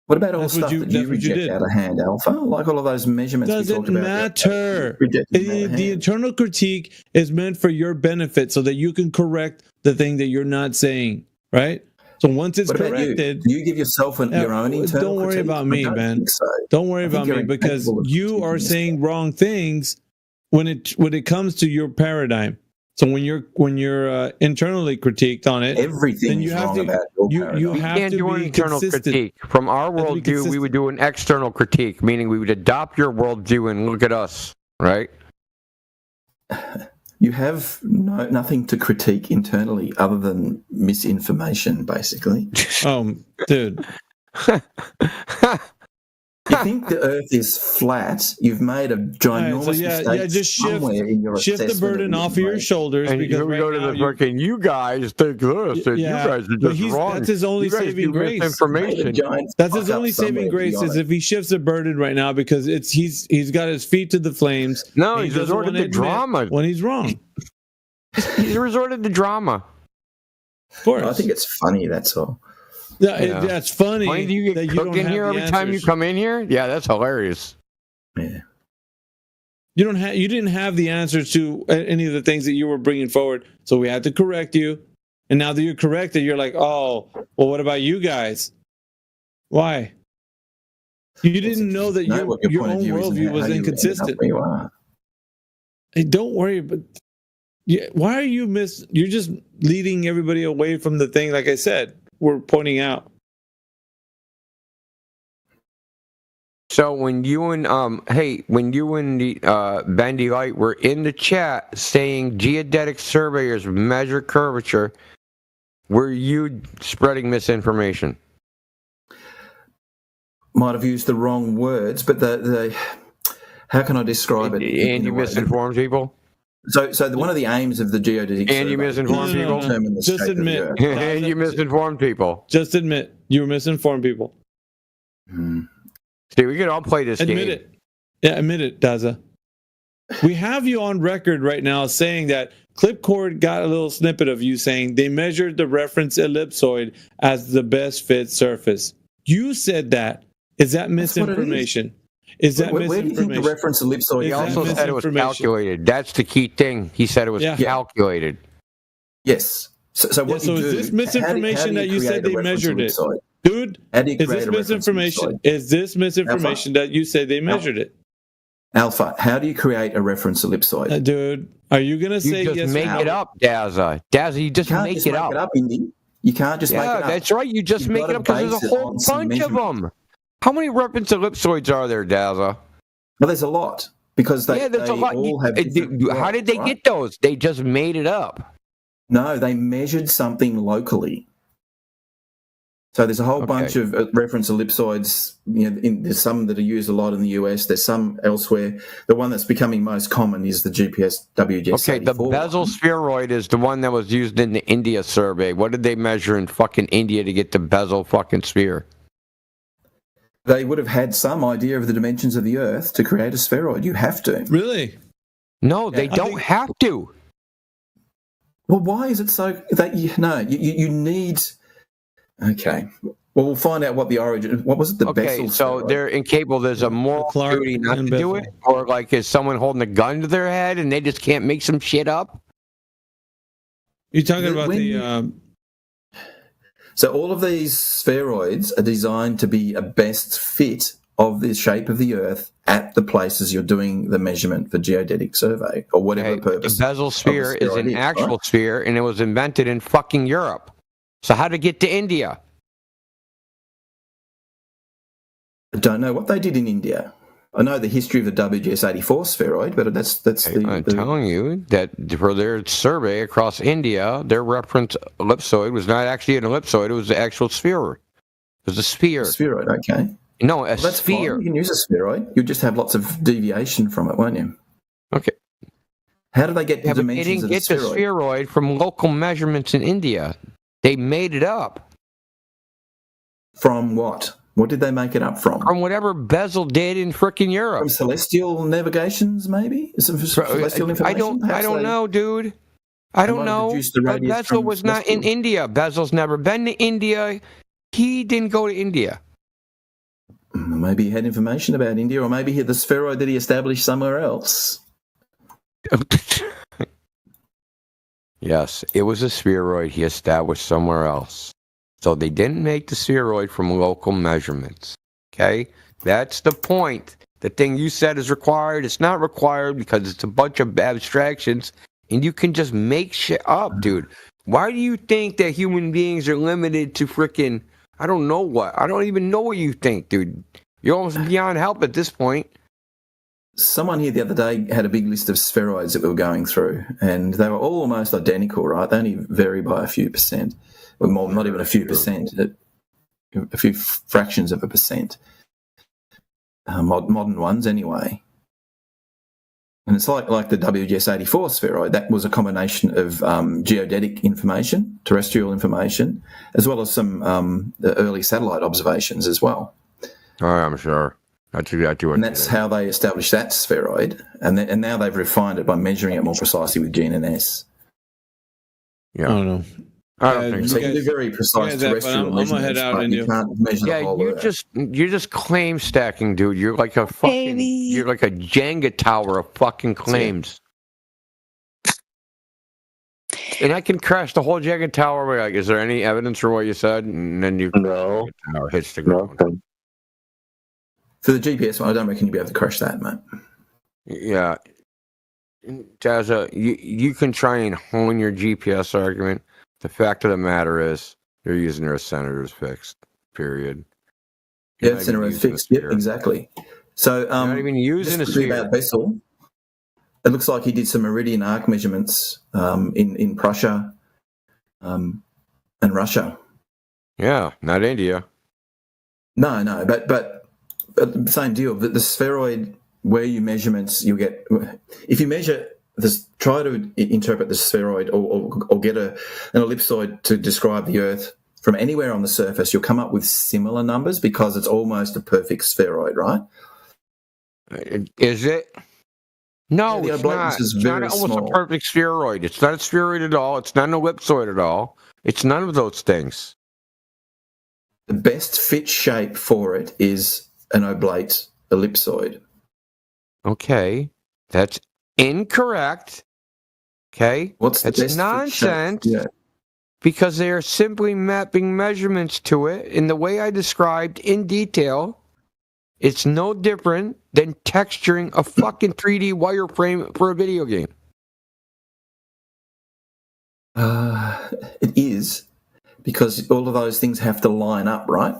What about all That's the what stuff that that's you what you reject did. out of hand, Alpha? Like all of those measurements we Doesn't talked about. matter. Rejected out of The hand. internal critique is meant for your benefit so that you can correct the thing that you're not saying, right? So once it's What about you? corrected, Do you give yourself your own internal don't worry critique? about I me, don't man. think so. Don't worry I think about you're me because incapable of you are critiquing saying wrong things when it comes to your paradigm. So when you're internally critiqued on it, Everything then you is have wrong to about your you paradigm. have can't to do an be internal consistent. critique. From our You have to be worldview, we consistent. would do an external critique, meaning we would adopt your worldview and look at us, right? You have nothing to critique internally other than misinformation, basically. Dude. You think the Earth is flat? You've made a ginormous mistake just somewhere in your shift the assessment burden of off of your information. shoulders And because here we right go to now the fucking you guys think this, and Yeah, you guys are but just he's- wrong. that's his only You guys saving do grace. misinformation. That's his only saving grace is if he shifts the burden right now because he's got his feet to the flames. No, and he he's doesn't resorted wanna to admit drama. when he's wrong. He's resorted to drama. Of course, I think it's funny. That's all. Yeah, that's funny. Why do you that get you don't cooking have here the every time you answers. come in here? Yeah, that's hilarious. Yeah. You didn't have the answers to any of the things that you were bringing forward, so we had to correct you. And now that you're corrected, you're like, oh, well, what about you guys? Why? You didn't know that Know what your your point of own view is and worldview how was you ended up inconsistent. where you are. Hey, don't worry, but why are you You're just leading everybody away from the thing. Like I said, we're pointing out. So when you and the Bendy Light were in the chat saying geodetic surveyors measure curvature, were you spreading misinformation? Might have used the wrong words, but the how can I describe it? And you misinformed people? So one of the aims of the geodetic And you survey misinformed is to people? determine the Just state of the admit. Earth. And you misinformed people. Just admit you misinformed people. Hmm. See, we could all play this Admit game. it. Yeah, admit it, Daza. We have you on record right now saying that Clipcord got a little snippet of you saying they measured the reference ellipsoid as the best fit surface. You said that. Is that misinformation? Is that Where do you think the misinformation? reference ellipsoid? Is He that also said it was misinformation? calculated. That's the key thing. He said it was Yeah. calculated. Yes. So what Yeah, so you do? is this misinformation that you said they measured it? Dude, How do you is create this a reference misinformation? ellipsoid? Is this misinformation that you say they measured it? Alpha, how do you create a reference ellipsoid? Dude, are you going to say You just yes? make it up, Daza. Daza, you just You can't make just it make up. it up, Indy. You can't just make it Yeah, up. that's right. You just You've make got it to up because there's base a it whole on some bunch of measurement. them. How many reference ellipsoids are there, Daza? Well, there's a lot because they, there's they a lot. all have different How did they right? get those? They just made it up. No, they measured something locally. So there's a whole bunch of reference ellipsoids. You know, there's some that are used a lot in the US. There's some elsewhere. The one that's becoming most common is the GPS WGS. Okay, the bezel spheroid is the one that was used in the India survey. What did they measure in fucking India to get the bezel fucking sphere? They would have had some idea of the dimensions of the Earth to create a spheroid. You have to. Really? No, they don't have to. Well, why is it so that you need? Okay. Well, we'll find out what the origin. What was it? The Okay, bezel so spheroid? they're incapable. There's a moral duty not to do it, or like is someone holding a gun to their head and they just can't make some shit up? You're talking about When the. you- So all of these spheroids are designed to be a best fit of the shape of the Earth at the places you're doing the measurement for geodetic survey or whatever purpose. The bezel sphere of the is an spheroid actual right? sphere, and it was invented in fucking Europe. So how to get to India? I don't know what they did in India. I know the history of the WGS-84 spheroid, but that's I'm telling you that for their survey across India, their reference ellipsoid was not actually an ellipsoid; it was the actual sphere. It was a sphere. Spheroid, okay. No, a Well, that's sphere. fine. You can use a spheroid. You'll just have lots of deviation from it, won't you? Okay. How do they get the Yeah, but they dimensions didn't of the get the spheroid? spheroid from local measurements in India. They made it up. From what? What did they make it up from? From whatever Bezel did in frickin' Europe. From celestial navigations, maybe? Some celestial information? I don't know, dude. I don't might have know. deduced the But radius Bezel from was not in celestial. India. Bezel's never been to India. He didn't go to India. Maybe he had information about India, or maybe he had the spheroid that he established somewhere else. Yes, it was a spheroid he established somewhere else. So they didn't make the spheroid from local measurements. Okay? That's the point. The thing you said is required. It's not required because it's a bunch of abstractions and you can just make shit up, dude. Why do you think that human beings are limited to frickin' I don't know what? I don't even know what you think, dude. You're almost beyond help at this point. Someone here the other day had a big list of spheroids that we were going through, and they were all almost identical, right? They only vary by a few percent. Well, more, not even a few percent, a few fractions of a percent. Modern ones, anyway. And it's like the WGS-84 spheroid. That was a combination of geodetic information, terrestrial information, as well as some early satellite observations as well. Oh, I'm sure. That's exactly what. And that's how they established that spheroid. And now they've refined it by measuring it more precisely with GNSS. Yeah. I don't know. I don't think so. You can do very precise terrestrial I'm gonna head measurements, out but you can't measure the whole Earth. you're just claim stacking, dude. You're like a fucking you're like a Jenga tower of fucking claims. And I can crash the whole Jenga tower. Where like, is there any evidence for what you said? And then you no tower hits the ground. Nothing. For the GPS one, I don't reckon you'll be able to crash that, mate. Yeah, Jazza, you can try and hone your GPS argument. The fact of the matter is, they're using their senators fixed. Period. Yeah, it's in a fixed. Yep, exactly. So, not even using a just quickly sphere. about Bessel. It looks like he did some meridian arc measurements in Prussia and Russia. Yeah, not India. No, but same deal. The spheroid, where you measurements, you get if you measure this, try to interpret the spheroid or get an ellipsoid to describe the Earth from anywhere on the surface, you'll come up with similar numbers because it's almost a perfect spheroid, right? Is it? No, the it's oblate not. is It's very not almost small. a perfect spheroid. It's not a spheroid at all. It's not an ellipsoid at all. It's none of those things. The best fit shape for it is an oblate ellipsoid. Okay, that's incorrect. Okay, What's the that's best fit nonsense. shape? Yeah. Because they are simply mapping measurements to it in the way I described in detail. It's no different than texturing a fucking 3D wireframe for a video game. It is, because all of those things have to line up, right?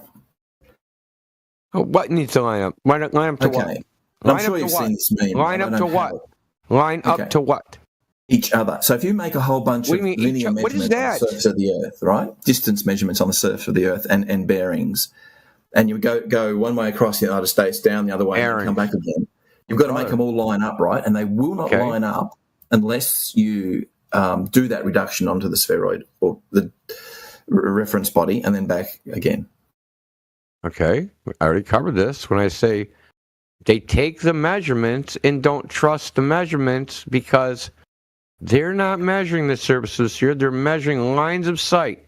Oh, what needs to line up? Line up to what? And I'm sure you've seen this meme. Line up to what? Line up to what? Each other. So if you make a whole bunch of linear what is measurements on the surface of the Earth, right? Distance measurements on the surface of the Earth and bearings, and you go one way across the United States, down the other way, and come back again. You've got to make them all line up, right? And they will not line up unless you do that reduction onto the spheroid or the reference body and then back again. Okay, I already covered this when I say they take the measurements and don't trust the measurements because they're not measuring the surface of the sphere. They're measuring lines of sight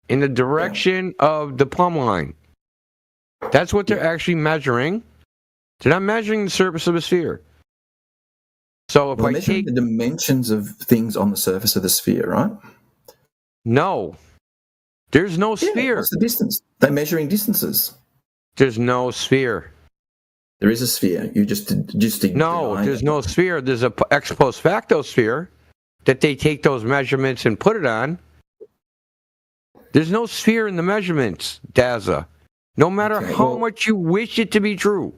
in the direction of the plumb line. That's what they're actually measuring. They're not measuring the surface of the sphere. So if I take the dimensions of things on the surface of the sphere, right? No, there's no sphere. What's the distance? They're measuring distances. There's no sphere. There is a sphere. You just no. There's no sphere. There's a ex post facto sphere that they take those measurements and put it on. There's no sphere in the measurements, Daza. No matter how much you wish it to be true.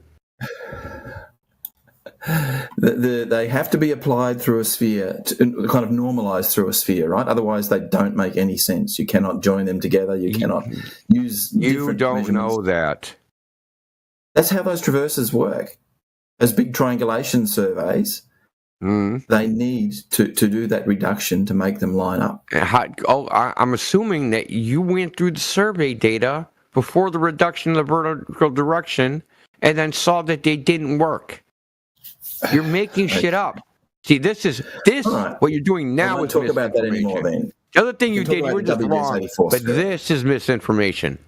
They have to be applied through a sphere, kind of normalized through a sphere, right? Otherwise, they don't make any sense. You cannot join them together. You cannot use. You don't know that. That's how those traverses work. As big triangulation surveys, they need to do that reduction to make them line up. I'm assuming that you went through the survey data before the reduction of the vertical direction and then saw that they didn't work. You're making shit up. See, this what you're doing now is talk about that anymore then. The other thing you did, you were just wrong. But this is misinformation.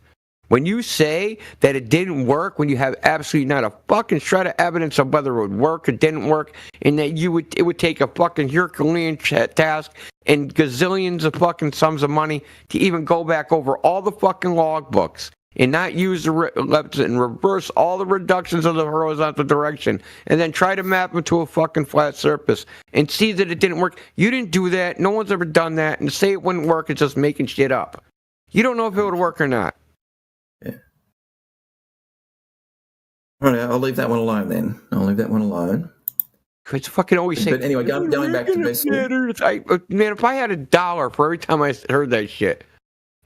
When you say that it didn't work, when you have absolutely not a fucking shred of evidence of whether it would work or didn't work, and that it would take a fucking Herculean task and gazillions of fucking sums of money to even go back over all the fucking logbooks and not use and reverse all the reductions of the horizontal direction and then try to map them to a fucking flat surface and see that it didn't work. You didn't do that. No one's ever done that. And to say it wouldn't work is just making shit up. You don't know if it would work or not. Yeah. All right, I'll leave that one alone then. I'll leave that one alone. It's fucking always say. But anyway, going back to Bessel. Man, if I had $1 for every time I heard that shit,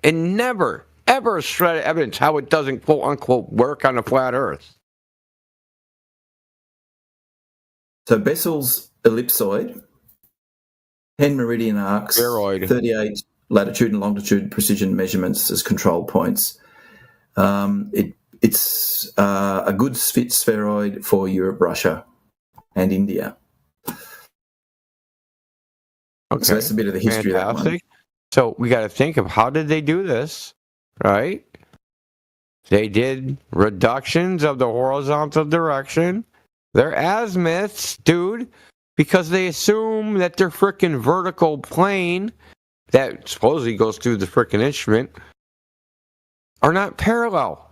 and never, ever a shred of evidence how it doesn't quote unquote work on a flat Earth. So Bessel's ellipsoid, 10 meridian arcs, 38 latitude and longitude precision measurements as control points. It's a good fit spheroid for Europe, Russia, and India. Okay, so that's a bit of the history of that one. So we got to think of how did they do this, right? They did reductions of the horizontal direction. They're azimuths, dude, because they assume that their frickin' vertical plane that supposedly goes through the frickin' instrument are not parallel.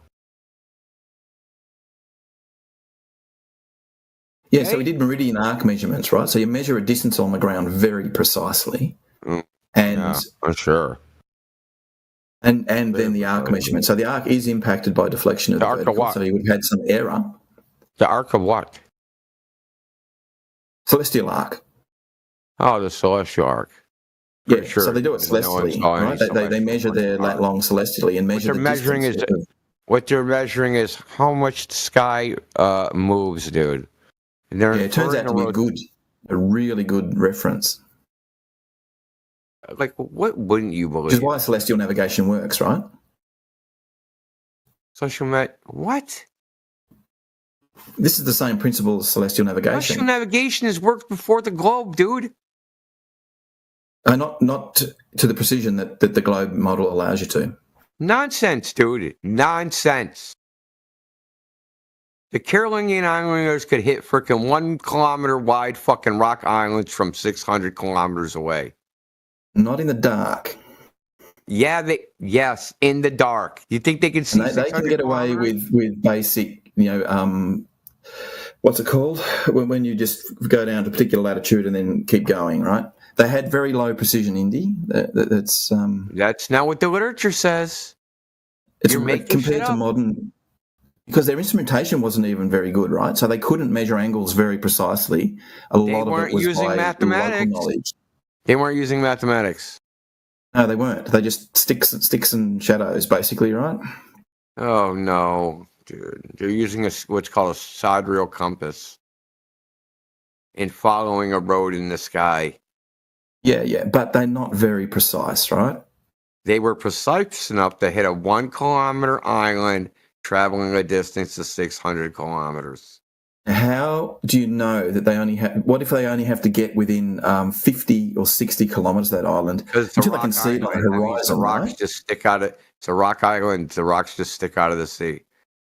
Yeah, so we did meridian arc measurements, right? So you measure a distance on the ground very precisely. And sure. And then the arc measurement. So the arc is impacted by deflection of the vertical, so you would have had some error. The arc of what? Celestial arc. Oh, the celestial arc. Yeah, so they do it celestially, right? They measure their lat long celestially and measure the distance. What they're measuring is how much the sky moves, dude. Yeah, it turns out to be a really good reference. Like, what wouldn't you believe? Which is why celestial navigation works, right? What? This is the same principle as celestial navigation. Celestial navigation has worked before the globe, dude. Not to the precision that the globe model allows you to. Nonsense, dude. Nonsense. The Carolingian Islanders could hit freaking 1 kilometer wide fucking rock islands from 600 kilometers away. Not in the dark. Yeah, yes, in the dark. You think they can see? And they can get away with basic, what's it called? When you just go down to a particular latitude and then keep going, right? They had very low precision, Indy. That's not what the literature says. You're compared to modern, because their instrumentation wasn't even very good, right? So they couldn't measure angles very precisely. A lot of it was using by mathematics. local knowledge. They weren't using mathematics. No, they weren't. They just sticks and shadows, basically, right? Oh no, dude! They're using what's called a sidereal compass and following a road in the sky. Yeah, but they're not very precise, right? They were precise enough to hit a 1 kilometer island traveling a distance of 600 kilometers. How do you know that they only have? What if they only have to get within 50 or 60 kilometers of that island until they can see it on the horizon? The rocks just stick out of. It's a rock island. The rocks just stick out of the sea.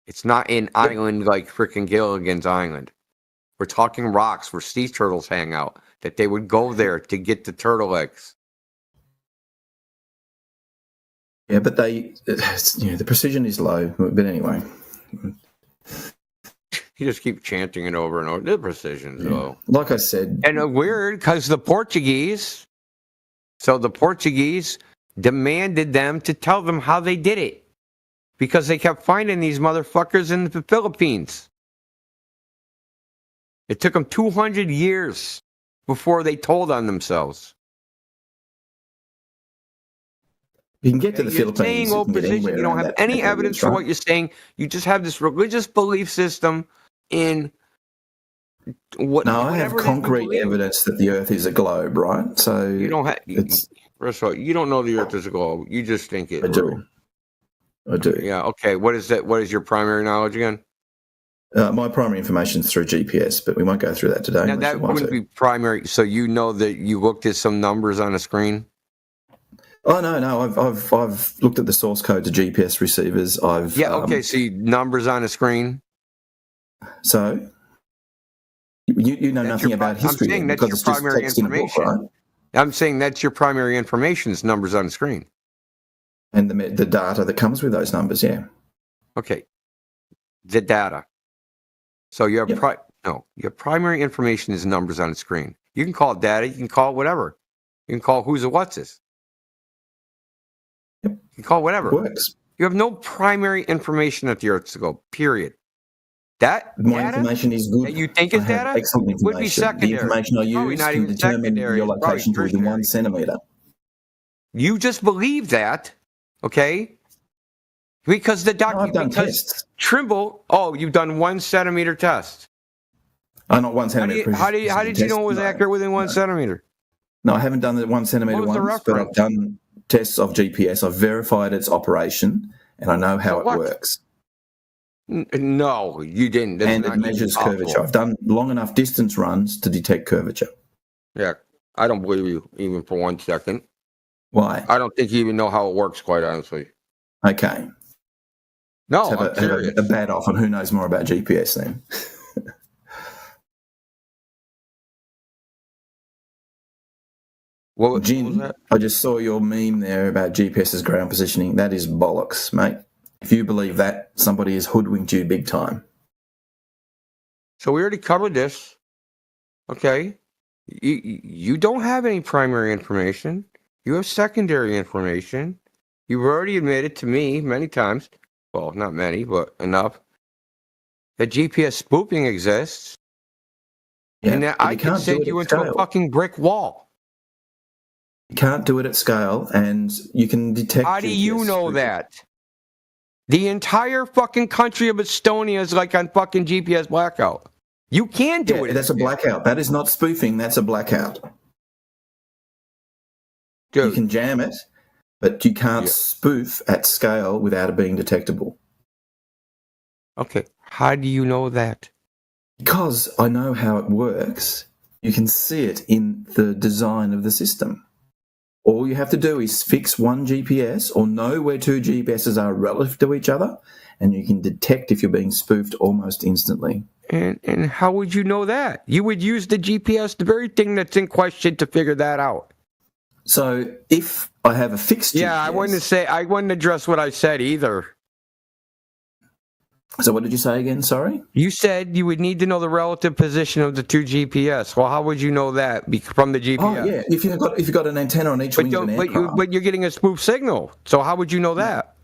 It's not an island like freaking Gilligan's Island. We're talking rocks where sea turtles hang out. That they would go there to get the turtle eggs. Yeah, but the precision is low. But anyway. You just keep chanting it over and over. The precision's low. Like I said. And weird, because the Portuguese demanded them to tell them how they did it. Because they kept finding these motherfuckers in the Philippines. It took them 200 years before they told on themselves. You can get to the Philippines. Philippines. Saying position. You don't have any evidence for what you're saying. You just have this religious belief system in what. No, I have concrete evidence that the Earth is a globe, right? So you don't have. First of all, you don't know the Earth is a globe. You just think it. I do. Yeah. Okay. What is that? What is your primary knowledge again? My primary information is through GPS, but we won't go through that today. Now, that wouldn't be primary. So you know that you looked at some numbers on a screen. Oh no! I've looked at the source code to GPS receivers. Okay. So numbers on a screen. So you know nothing about history. I'm saying that's your primary information. Right? I'm saying that's your primary information is numbers on a screen. And the data that comes with those numbers, yeah. Okay. The data. So your primary information is numbers on a screen. You can call it data. You can call it whatever. You can call who's a what's this. Yep. You can call it whatever. It works. You have no primary information at the Earth's ago. Period. My information is good. That you think is data excellent information. Would be secondary. The information I use can determine your location to within 1 centimeter. You just believe that, okay? Because the doctor, I've done tests. Trimble. Oh, you've done 1 centimeter test. Not 1 centimeter. How did you know it was accurate within 1 centimeter? No, I haven't done the 1 centimeter ones, but I've done tests of GPS. I've verified its operation, and I know how it works. No, you didn't. And it measures curvature. I've done long enough distance runs to detect curvature. Yeah, I don't believe you even for 1 second. Why? I don't think you even know how it works, quite honestly. Okay. No, I'm serious. A bat off, and who knows more about GPS then? What Jin, was that? I just saw your meme there about GPS's ground positioning. That is bollocks, mate. If you believe that, somebody has hoodwinked you big time. So we already covered this. Okay. You don't have any primary information. You have secondary information. You've already admitted to me many times, well, not many, but enough, that GPS spoofing exists. Yeah, and that I can send you into a fucking brick wall. You can't do it at scale, and you can detect. How do you know that? The entire fucking country of Estonia is like on fucking GPS blackout. You can do it. That's a blackout. That is not spoofing. That's a blackout. Dude. You can jam it, but you can't spoof at scale without it being detectable. Okay. How do you know that? Because I know how it works, you can see it in the design of the system. All you have to do is fix one GPS or know where two GPSs are relative to each other, and you can detect if you're being spoofed almost instantly. And how would you know that? You would use the GPS, the very thing that's in question, to figure that out. So if I have a fixed GPS... Yeah, I wouldn't address what I said either. So what did you say again? Sorry? You said you would need to know the relative position of the two GPS. Well, how would you know that from the GPS? Oh, yeah. If you've got an antenna on each wing of an aircraft. But you're getting a spoof signal. So how would you know that?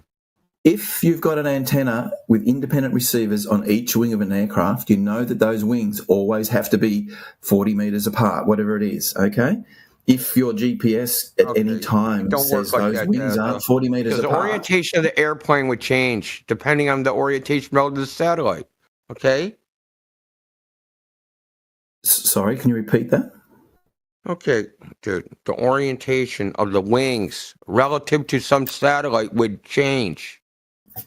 If you've got an antenna with independent receivers on each wing of an aircraft, you know that those wings always have to be 40 meters apart, whatever it is, okay? If your GPS at any time says those wings aren't 40 meters apart... Because the orientation of the airplane would change depending on the orientation relative to the satellite, okay? Sorry, can you repeat that? Okay, dude. The orientation of the wings relative to some satellite would change.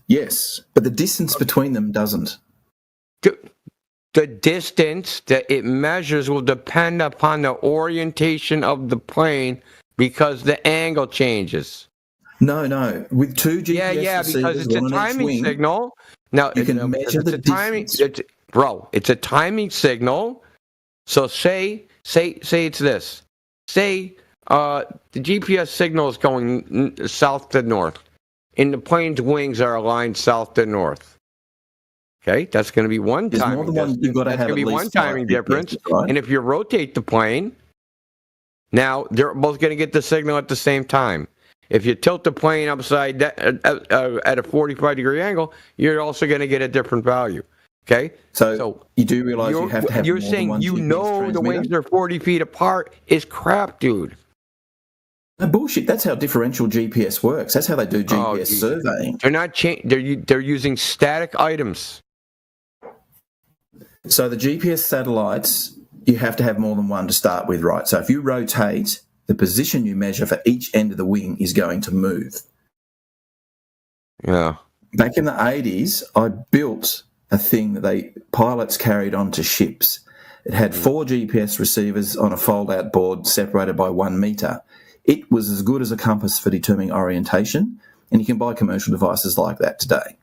Yes, but the distance between them doesn't. The distance that it measures will depend upon the orientation of the plane because the angle changes. No. With two GPS receivers, because it's a timing signal. Now, you can measure the distance. It's a timing signal. So say it's this. Say the GPS signal is going south to north, and the plane's wings are aligned south to north. Okay, that's going to be one timing difference. That's going to be one timing difference. Right? And if you rotate the plane, now they're both going to get the signal at the same time. If you tilt the plane upside at a 45-degree angle, you're also going to get a different value. Okay, so you do realize you have to have. You're saying the wings are 40 feet apart is crap, dude. No, bullshit. That's how differential GPS works. That's how they do GPS surveying. They're not they're using static items. So the GPS satellites, you have to have more than one to start with, right? So if you rotate, the position you measure for each end of the wing is going to move. Yeah. Back in the 80s, I built a thing that pilots carried onto ships. It had 4 GPS receivers on a fold-out board separated by 1 meter. It was as good as a compass for determining orientation, and you can buy commercial devices like that today.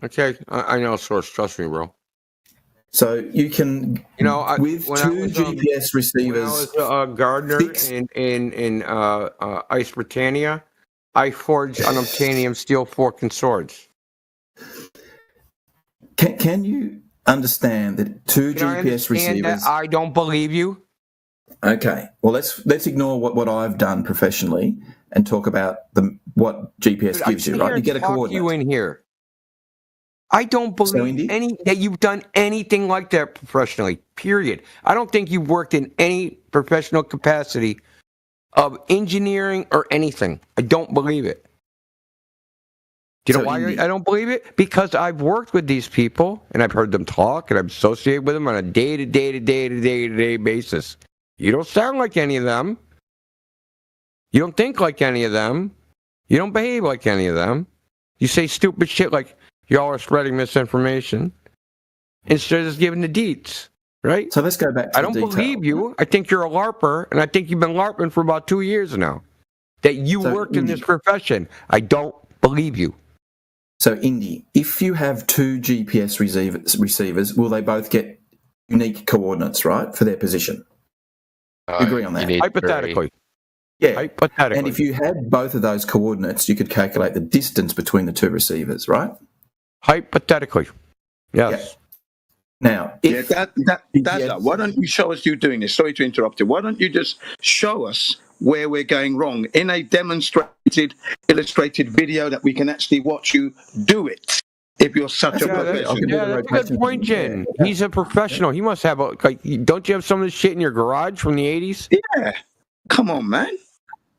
Okay, I know source. Trust me, bro. So you can, with 2 GPS receivers. When I was a gardener in Ice Britannia, I forged unobtainium steel fork and swords. Can you understand that 2 GPS receivers? That I don't believe you. Okay, well let's ignore what I've done professionally and talk about what GPS gives you. Right, you get a coordinate. You in here. I don't believe that you've done anything like that professionally, period. I don't think you've worked in any professional capacity of engineering or anything. I don't believe it. Do you know why I don't believe it? Because I've worked with these people, and I've heard them talk, and I've associated with them on a day-to-day basis. You don't sound like any of them. You don't think like any of them. You don't behave like any of them. You say stupid shit like, y'all are spreading misinformation instead of just giving the deets, right? So let's go back to I don't believe you. I think you're a LARPer, and I think you've been LARPing for about 2 years now. That you worked in this profession. I don't believe you. So, Indy, if you have 2 GPS receivers, will they both get unique coordinates, right, for their position? You agree on that? Hypothetically. Yeah. Hypothetically. And if you had both of those coordinates, you could calculate the distance between the 2 receivers, right? Hypothetically, yes. Yeah. Now, why don't you show us you doing this? Sorry to interrupt you. Why don't you just show us where we're going wrong in a illustrated video that we can actually watch you do it? If you're such a professional. That's a good point, Jen. He's a professional. He must have don't you have some of this shit in your garage from the 80s? Yeah. Come on, man.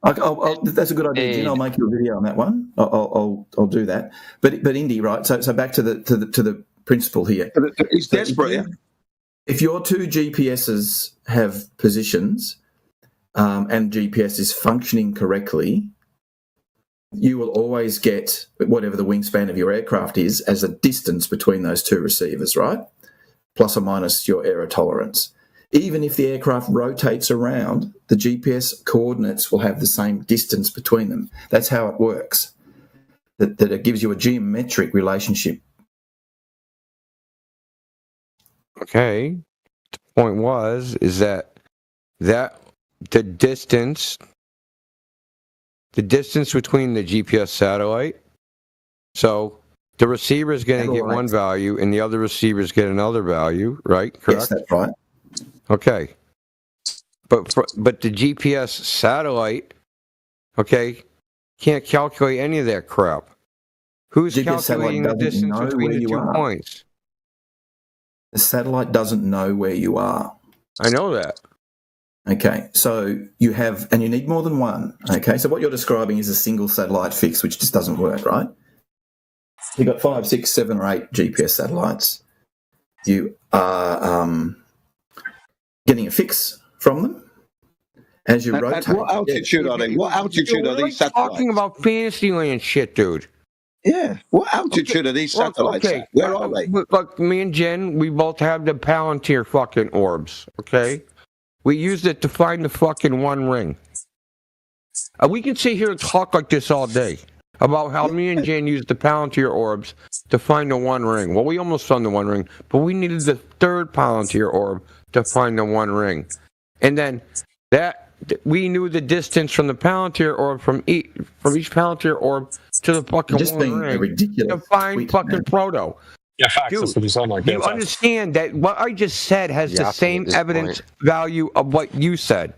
That's a good idea, Jen. I'll make you a video on that one. I'll do that. But Indy, right? So back to the principle here. He's desperate. If your 2 GPSs have positions and GPS is functioning correctly, you will always get whatever the wingspan of your aircraft is as a distance between those 2 receivers, right? plus or minus your error tolerance. Even if the aircraft rotates around, the GPS coordinates will have the same distance between them. That's how it works. That it gives you a geometric relationship. Okay. The point is that the distance between the GPS satellite, so the receiver is going to get one value and the other receivers get another value, right? Correct? Yes, that's right. Okay. But the GPS satellite, okay, can't calculate any of that crap. Who's calculating the distance between the 2 points? The satellite doesn't know where you are. I know that. Okay, so you need more than one. Okay, so what you're describing is a single satellite fix, which just doesn't work, right? You've got 5, 6, 7, or 8 GPS satellites. You are getting a fix from them as you rotate. What altitude are they? What altitude are these satellites? Talking about Fantasyland shit, dude. Yeah. What altitude are these satellites at? Where are they? Look, me and Jen, we both have the Palantir fucking orbs, okay? We used it to find the fucking One Ring. We can sit here and talk like this all day about how me and Jen used the Palantir orbs to find the One Ring. Well, we almost found the One Ring, but we needed the third Palantir orb to find the One Ring. And then we knew the distance from the Palantir orb from each Palantir orb to the fucking One Ring ridiculous. to find fucking Proto. Yeah, facts. Dude, That's what you sound like. you understand that what I just said has the same evidence value of what you said.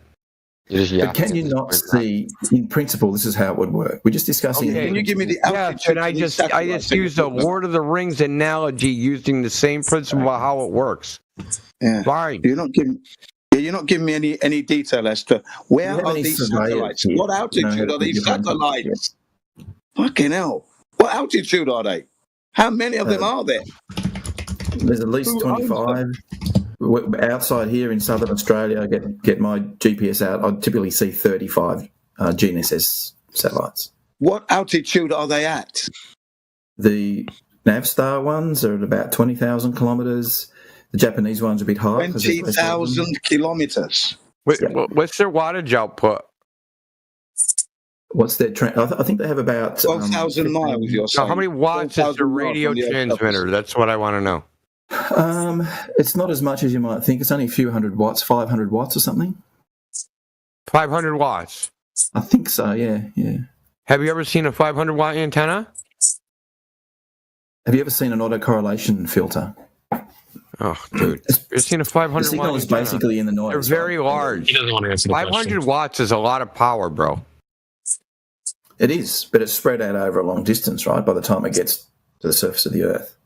But can you not see, in principle, this is how it would work? We're just discussing. Can you give me the altitude? And I just used a Lord of the Rings analogy using the same principle of how it works. Yeah. Fine. You're not giving me any detail as to where are these satellites? What altitude are these satellites? Fucking hell. What altitude are they? How many of them are there? There's at least 25. Outside here in southern Australia, I get my GPS out. I typically see 35 GNSS satellites. What altitude are they at? The Navstar ones are at about 20,000 kilometres. The Japanese ones are a bit higher. 20,000 kilometres. What's their wattage output? What's their I think they have about 12,000 miles. You're saying. How many watts is the radio transmitter? That's what I want to know. It's not as much as you might think. It's only a few hundred watts, 500 watts or something. 500 watts. I think so. Yeah. Have you ever seen a 500 watt antenna? Have you ever seen an autocorrelation filter? Oh, dude. You've seen a 500 the signal watt is basically in the noise. They're very large. He doesn't want to answer the 500 watts is a lot of power, bro. It is, but it's spread out over a long distance, right? By the time it gets to the surface of the Earth.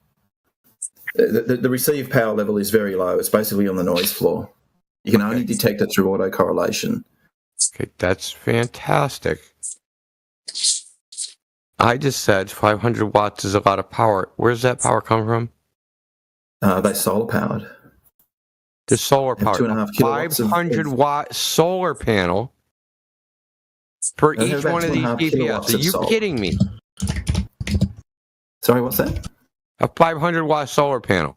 The receive power level is very low. It's basically on the noise floor. You can only detect it through autocorrelation. Okay, that's fantastic. I just said 500 watts is a lot of power. Where's that power come from? They're solar powered. The solar power. 2.5 kilowatts 500 watt solar panel for each one of these GPS. Are you kidding me? Sorry, what's that? A 500 watt solar panel.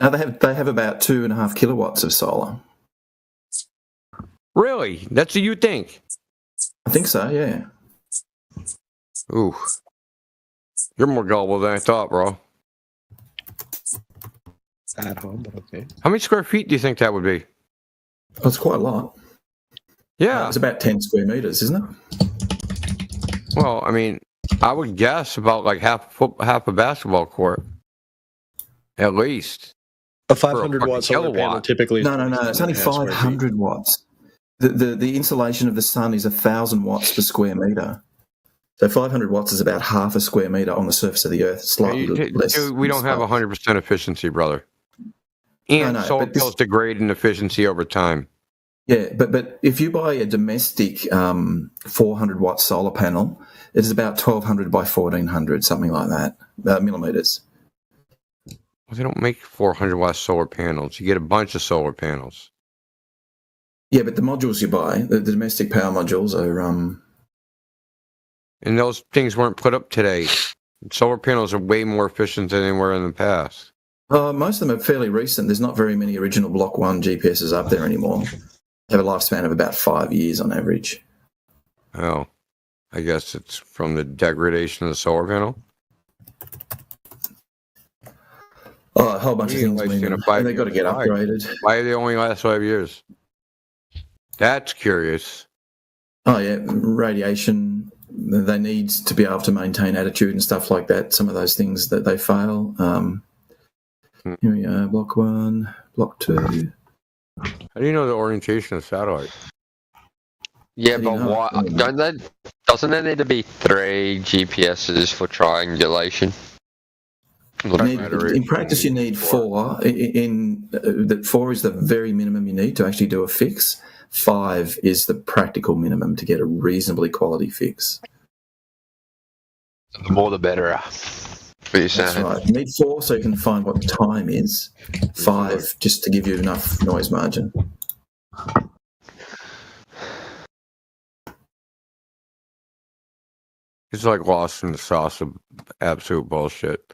No, they have about 2.5 kilowatts of solar. Really? That's what you think? I think so, yeah. Ooh. You're more gullible than I thought, bro. At home, but okay. How many square feet do you think that would be? Well, it's quite a lot. Yeah. It's about 10 square meters, isn't it? Well, I mean, I would guess about like half a basketball court. At least. A 500 watt solar panel typically. No. It's only 500 watts. The insolation of the sun is 1,000 watts per square meter. So 500 watts is about half a square meter on the surface of the Earth, slightly less. Dude, we don't have 100% efficiency, brother. And solar panels degrade in efficiency over time. Yeah, but if you buy a domestic 400 watt solar panel, it is about 1,200 by 1,400, something like that, millimeters. Well, they don't make 400 watt solar panels. You get a bunch of solar panels. Yeah, but the modules you buy, the domestic power modules are... And those things weren't put up today. Solar panels are way more efficient than they were in the past. Most of them are fairly recent. There's not very many original Block 1 GPSs up there anymore. They have a lifespan of about 5 years on average. Oh, I guess it's from the degradation of the solar panel. Oh, a whole bunch of things. And they've got to get upgraded. Why do they only last 5 years? That's curious. Oh, yeah, radiation. They need to be able to maintain attitude and stuff like that. Some of those things that they fail. Here we are, Block 1, Block 2. How do you know the orientation of satellite? Yeah, but what? Doesn't there need to be 3 GPSs for triangulation? In practice, you need 4. That 4 is the very minimum you need to actually do a fix. 5 is the practical minimum to get a reasonably quality fix. The more the better. That's right. You need 4 so you can find what the time is. 5 just to give you enough noise margin. It's like lost in the sauce of absolute bullshit.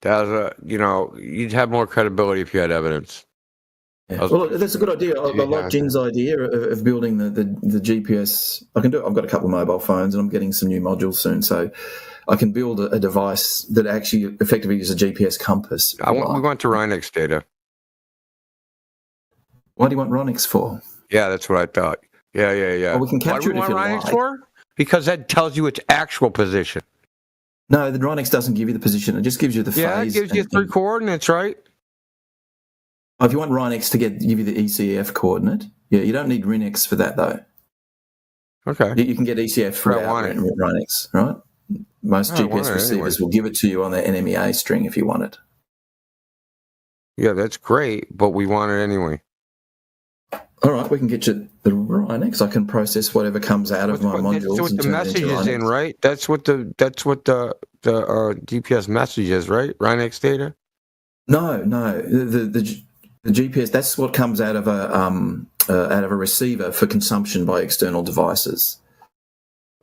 You'd have more credibility if you had evidence. Yeah. Well, that's a good idea. I like Jin's idea of building the GPS. I can do it. I've got a couple of mobile phones and I'm getting some new modules soon. So I can build a device that actually effectively is a GPS compass. We want to Rhinex data. What do you want Rhinex for? Yeah, that's what I thought. Yeah. Well, we can capture it if you Rhinex like. For? Because that tells you its actual position. No, the Rhinex doesn't give you the position. It just gives you the phase. Yeah, it gives you 3 coordinates, right? If you want Rhinex to give you the ECF coordinate, you don't need Rhinex for that, though. Okay. You can get ECF without Rhinex, right? Most GPS receivers will give it to you on the NMEA string if you want it. Yeah, that's great, but we want it anyway. All right, we can get you the Rhinex. I can process whatever comes out of my modules. That's what the message is in, right? That's what the GPS message is, right? Rhinex data. No. The GPS. That's what comes out of a receiver for consumption by external devices.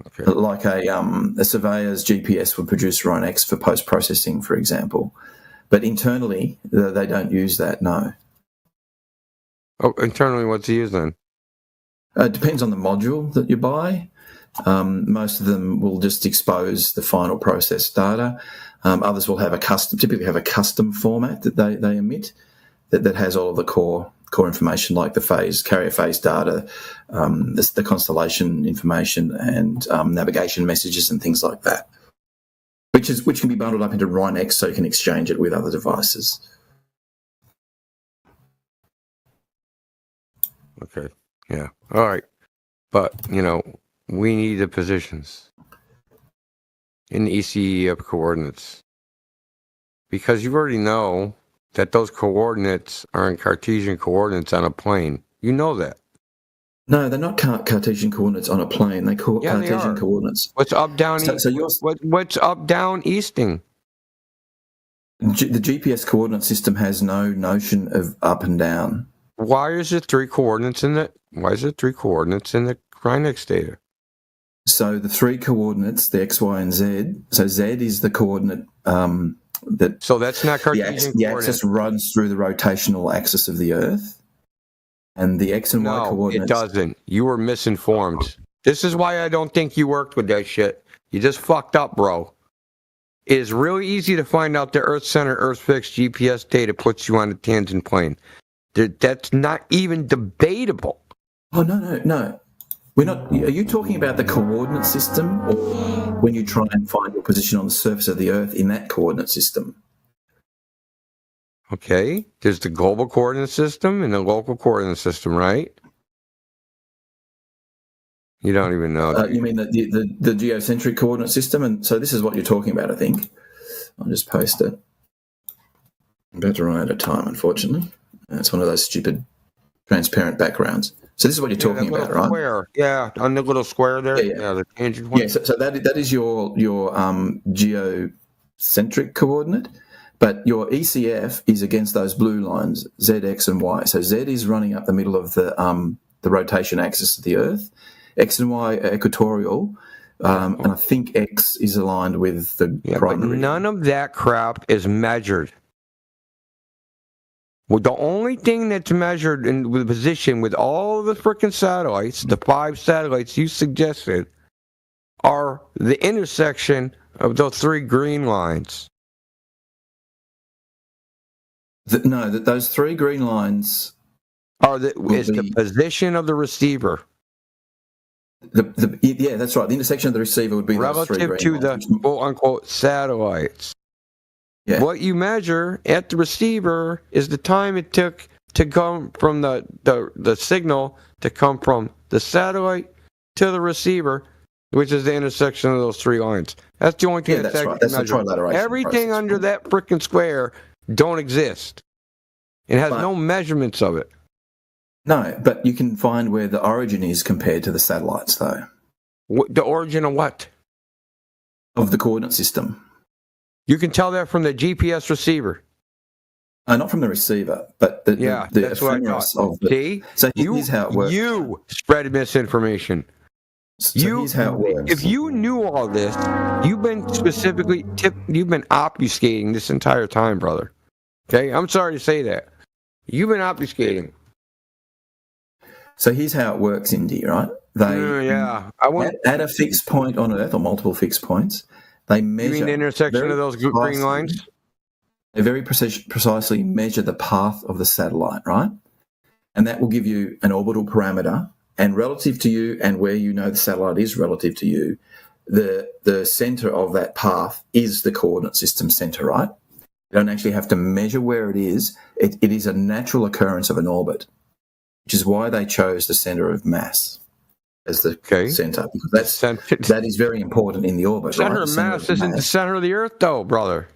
Okay. Like a surveyor's GPS would produce Rhinex for post-processing, for example. But internally, they don't use that, no. Oh, internally, what's it used then? It depends on the module that you buy. Most of them will just expose the final process data. Others will have typically have a custom format that they emit that has all of the core information, like the carrier phase data, the constellation information, and navigation messages and things like that, which can be bundled up into Rhinex so you can exchange it with other devices. Okay. Yeah. All right. But, we need the positions in the ECEF coordinates. Because you already know that those coordinates are in Cartesian coordinates on a plane. You know that. No, they're not Cartesian coordinates on a plane. They're Cartesian coordinates. What's up, down, what's up, down, easting? The GPS coordinate system has no notion of up and down. Why is it 3 coordinates in the Rhinex data? So the 3 coordinates, the X, Y, and Z. So Z is the coordinate that. So that's not Cartesian. The axis runs through the rotational axis of the Earth, and the X and Y coordinates. It doesn't. You were misinformed. This is why I don't think you worked with that shit. You just fucked up, bro. It is really easy to find out the Earth center, Earth fixed GPS data puts you on the tangent plane. That's not even debatable. Oh, no. We're not. Are you talking about the coordinate system, or when you try and find your position on the surface of the Earth in that coordinate system? Okay. There's the global coordinate system and the local coordinate system, right? You don't even know. You mean the geocentric coordinate system? And so this is what you're talking about, I think. I'll just post it. I'm about to run out of time, unfortunately. It's one of those stupid transparent backgrounds. So this is what you're talking about, right? Square. Yeah, on the little square there. Yeah, the tangent one. Yeah, so that is your geocentric coordinate, but your ECF is against those blue lines, Z, X, and Y. So Z is running up the middle of the rotation axis of the Earth. X and Y are equatorial, and I think X is aligned with the primary. But none of that crap is measured. Well, the only thing that's measured in the position with all the frickin' satellites, the 5 satellites you suggested, are the intersection of those 3 green lines. Those 3 green lines are the position of the receiver. Yeah, that's right. The intersection of the receiver would be those 3 green relative to lines. the quote-unquote satellites. Yeah. What you measure at the receiver is the time it took to come from the signal to come from the satellite to the receiver, which is the intersection of those 3 lines. That's the only thing that's right. That's the trilateration Everything process. under that frickin' square don't exist. It has no measurements of it. No, but you can find where the origin is compared to the satellites, though. The origin of what? Of the coordinate system. You can tell that from the GPS receiver. Not from the receiver, but the that's what I ephemeris thought. of the... See? So here's how it works. You spread misinformation. So here's how it works. If you knew all this, you've been obfuscating this entire time, brother. Okay? I'm sorry to say that. You've been obfuscating. So here's how it works, Indy, right? At a fixed point on Earth, or multiple fixed points, they measure... You mean the intersection of those green lines? They very precisely measure the path of the satellite, right? And that will give you an orbital parameter, and relative to you and where you know the satellite is relative to you, the center of that path is the coordinate system center, right? You don't actually have to measure where it is. It is a natural occurrence of an orbit, which is why they chose the center of mass as the center, because that is very important in the orbit. Center right? of mass isn't the center of the Earth, though, brother.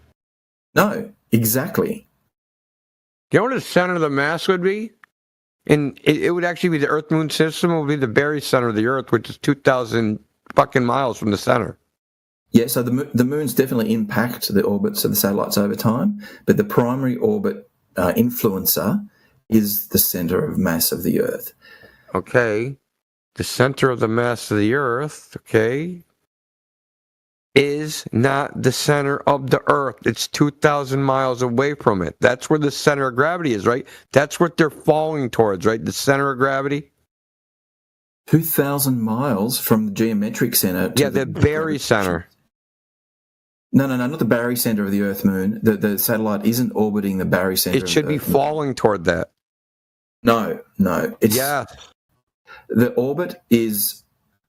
No, exactly. You know what the center of the mass would be? And it would actually be the Earth-Moon system. It would be the very center of the Earth, which is 2,000 fucking miles from the center. Yeah, so the moons definitely impact the orbits of the satellites over time, but the primary orbit influencer is the center of mass of the Earth. Okay. The center of the mass of the Earth, okay, is not the center of the Earth. It's 2,000 miles away from it. That's where the center of gravity is, right? That's what they're falling towards, right? The center of gravity? 2,000 miles from the geometric center. To the Barry center. No, not the Barry center of the Earth Moon. The satellite isn't orbiting the Barry center. It should be falling toward that. No. The orbit is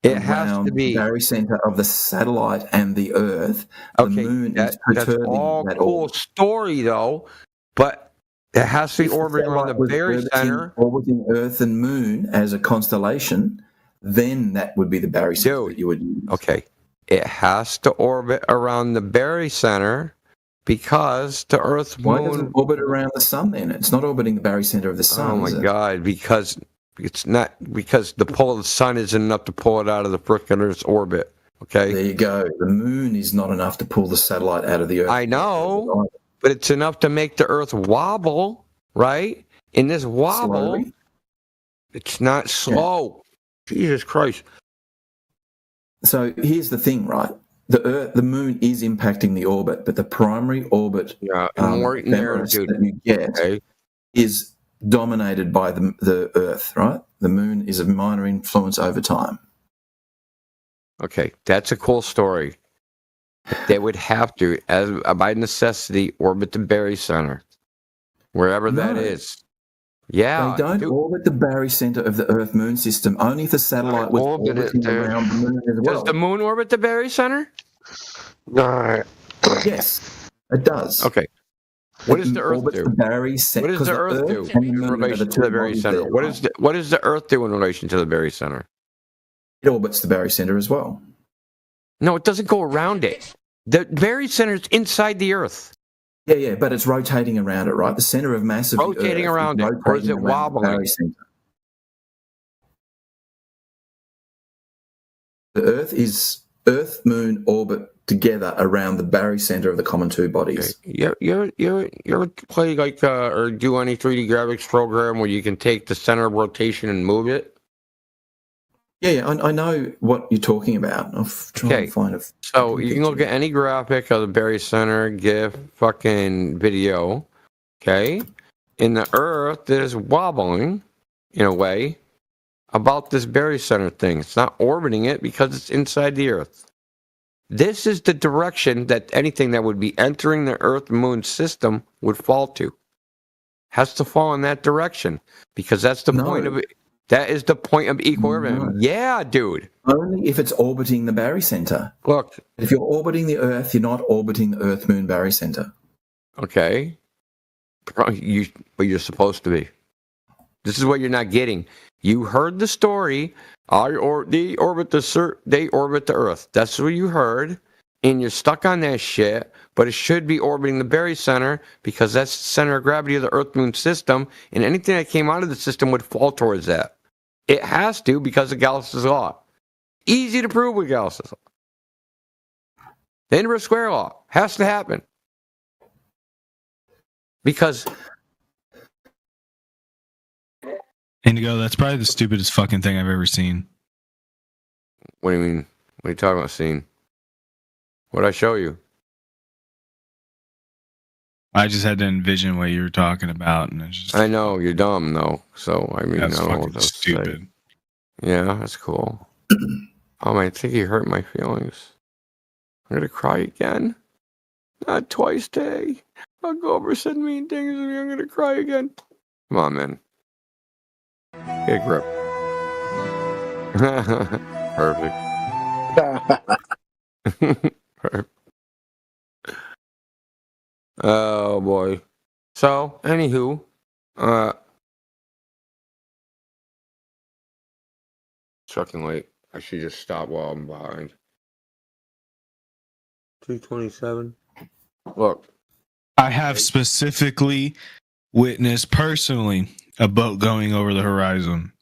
around the Barry center of the satellite and the Earth. The moon is perturbing that cool orbit. Story, though, but it has to be orbiting around the Barry center. Orbiting Earth and Moon as a constellation, then that would be the Barry center that you would use. Okay. It has to orbit around the Barry center because the Earth Moon... Why doesn't it orbit around the Sun then? It's not orbiting the Barry center of the Sun. Oh my God, because it's not, because the pull of the Sun isn't enough to pull it out of the frickin' Earth's orbit. Okay? There you go. The Moon is not enough to pull the satellite out of the Earth. I know, but it's enough to make the Earth wobble, right? In this wobble, slowly? It's not slow. Yeah. Jesus Christ. So here's the thing, right? The Moon is impacting the orbit, but the primary orbit that you get is dominated by the Earth, right? The Moon is a minor influence over time. Okay, that's a cool story. They would have to, as by necessity, orbit the Barry center, wherever that is. Yeah, they don't orbit the Barry center of the Earth-Moon system. Only if the satellite was orbiting around the Moon as well. Does the Moon orbit the Barry center? No. Yes, it does. Okay. What does the Earth do? What does the Earth do in relation to the Barry center? What does the Earth do in relation to the Barry center? It orbits the Barry center as well. No, it doesn't go around it. The Barry center is inside the Earth. Yeah, but it's rotating around it, right? The center of mass of the Earth rotating around it, or is it wobbling? The Earth, Moon orbit together around the Barry center of the common two bodies. Okay. You ever play like or do any 3D graphics program where you can take the center of rotation and move it? Yeah, I know what you're talking about. I'll try and find it. So you can look at any graphic of the Barry Center, GIF, fucking video, okay? And the Earth is wobbling, in a way, about this barycenter thing. It's not orbiting it because it's inside the Earth. This is the direction that anything that would be entering the Earth-Moon system would fall to. Has to fall in that direction because that's the point of it. That is the point of equilibrium. No. Yeah, dude. Only if it's orbiting the barycenter. Look. If you're orbiting the Earth, you're not orbiting the Earth-Moon barycenter. Okay. But you're supposed to be. This is what you're not getting. You heard the story. They orbit the Earth. That's what you heard. And you're stuck on that shit. But it should be orbiting the barycenter because that's the center of gravity of the Earth-Moon system. And anything that came out of the system would fall towards that. It has to because of Gauss's law. Easy to prove with Gauss's law. The inverse square law has to happen. Because Indigo, that's probably the stupidest fucking thing I've ever seen. What do you mean? What are you talking about seeing? What'd I show you? I just had to envision what you were talking about, and it's just... I know you're dumb though, so I mean, That's I don't know fucking what else to stupid. say. Yeah, that's cool. Oh, I think you hurt my feelings. I'm gonna cry again. Not twice today. I'll go over send mean things to me. I'm gonna cry again. Come on, man. Get a grip. Perfect. Perfect. Oh boy. So, anywho, it's fucking late. I should just stop while I'm behind. 2:27. Look. I have specifically witnessed personally a boat going over the horizon.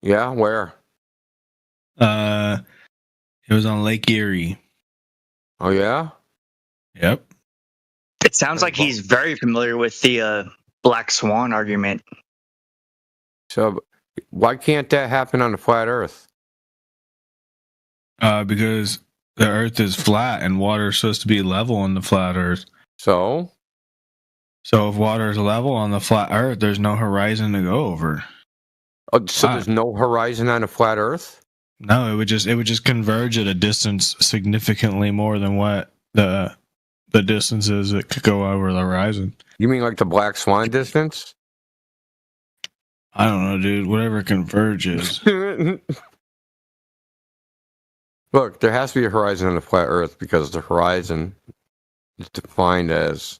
Yeah, where? It was on Lake Erie. Oh yeah? Yep. It sounds like he's very familiar with the Black Swan argument. So, why can't that happen on the flat Earth? Because the Earth is flat and water is supposed to be level on the flat Earth. So if water is level on the flat Earth, there's no horizon to go over. Oh, so there's no horizon on a flat Earth? No, it would just converge at a distance significantly more than what the distance is that could go over the horizon. You mean like the Black Swan distance? I don't know, dude. Whatever converges. Look, there has to be a horizon on the flat Earth because the horizon is defined as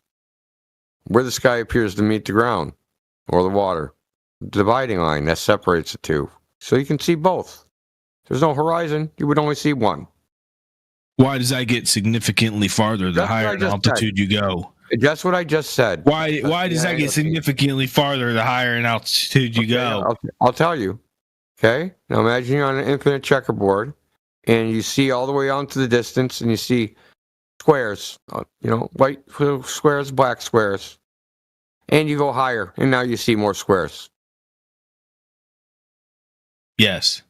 where the sky appears to meet the ground or the water. The dividing line that separates the two. So you can see both. If there's no horizon, you would only see one. Why does that get significantly farther the higher in altitude you go? That's what I just said. Why does that get significantly farther the higher in altitude you go? I'll tell you. Okay? Now imagine you're on an infinite checkerboard and you see all the way out into the distance and you see squares, white squares, black squares. And you go higher and now you see more squares. Yes.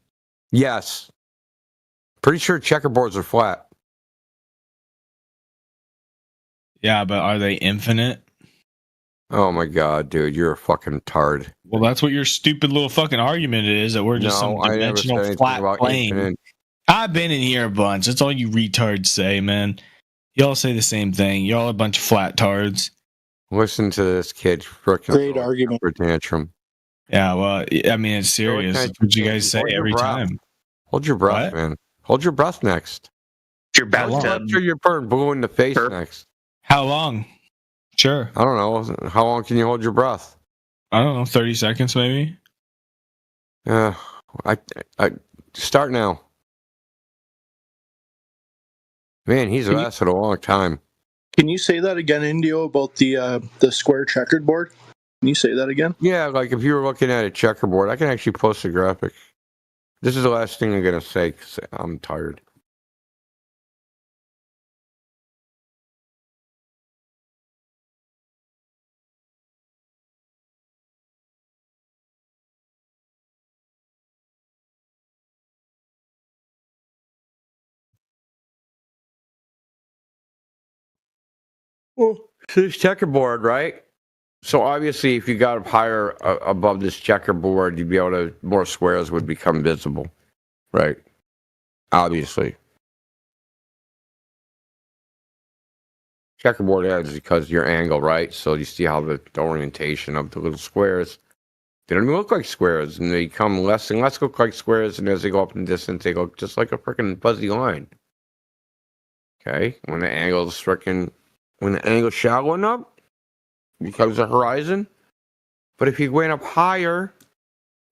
Yes. Pretty sure checkerboards are flat. Yeah, but are they infinite? Oh my god, dude, you're a fucking tard. Well, that's what your stupid little fucking argument is, that we're just some dimensional flat plane. Infinite. I've been in here a bunch. That's all you retards say, man. Y'all say the same thing. Y'all a bunch of flat tards. Listen to this kid. Great argument. For tantrum. Yeah, well, I mean, it's serious. That's what you guys say every time. Hold your breath, man. Hold your breath next. Your bathtub. You're burnt blue in the face next. How long? Sure. I don't know. How long can you hold your breath? I don't know, 30 seconds maybe? I start now. Man, he's lasted a long time. Can you say that again, Indio, about the square checkered board? Can you say that again? Yeah, like if you were looking at a checkerboard, I can actually post a graphic. This is the last thing I'm going to say because I'm tired. Well, so this checkerboard, right? So obviously, if you got up higher above this checkerboard, you'd be able to, more squares would become visible, right? Obviously. Checkerboard edge because your angle, right? So you see how the orientation of the little squares, they don't even look like squares, and they become less and less look like squares, and as they go up in distance, they look just like a freaking fuzzy line. Okay? When the angle's shallow enough, it becomes a horizon. But if you went up higher,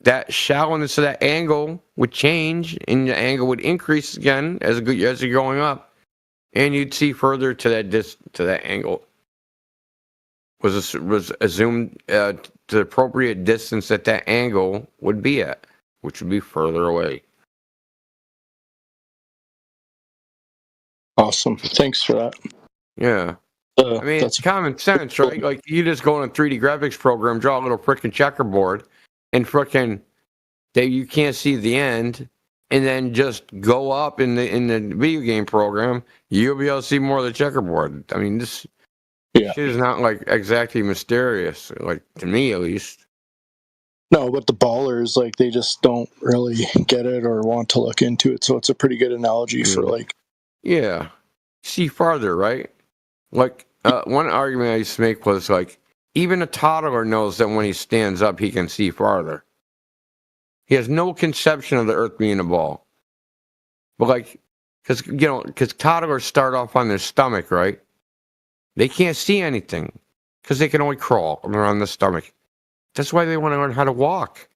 that shallowness of that angle would change, and the angle would increase again as you're going up. And you'd see further to that angle. Was assumed to the appropriate distance that angle would be at, which would be further away. Awesome. Thanks for that. Yeah. I mean, it's common sense, right? Like, you just go in a 3D graphics program, draw a little frickin' checkerboard, and frickin' you can't see the end, and then just go up in the video game program, you'll be able to see more of the checkerboard. I mean, this shit is not like exactly mysterious, like to me at least. No, but the ballers, like, they just don't really get it or want to look into it. So it's a pretty good analogy for like. Yeah, see farther, right? Like one argument I used to make was like, even a toddler knows that when he stands up, he can see farther. He has no conception of the Earth being a ball. But like, because toddlers start off on their stomach, right? They can't see anything because they can only crawl when they're on the stomach. That's why they want to learn how to walk.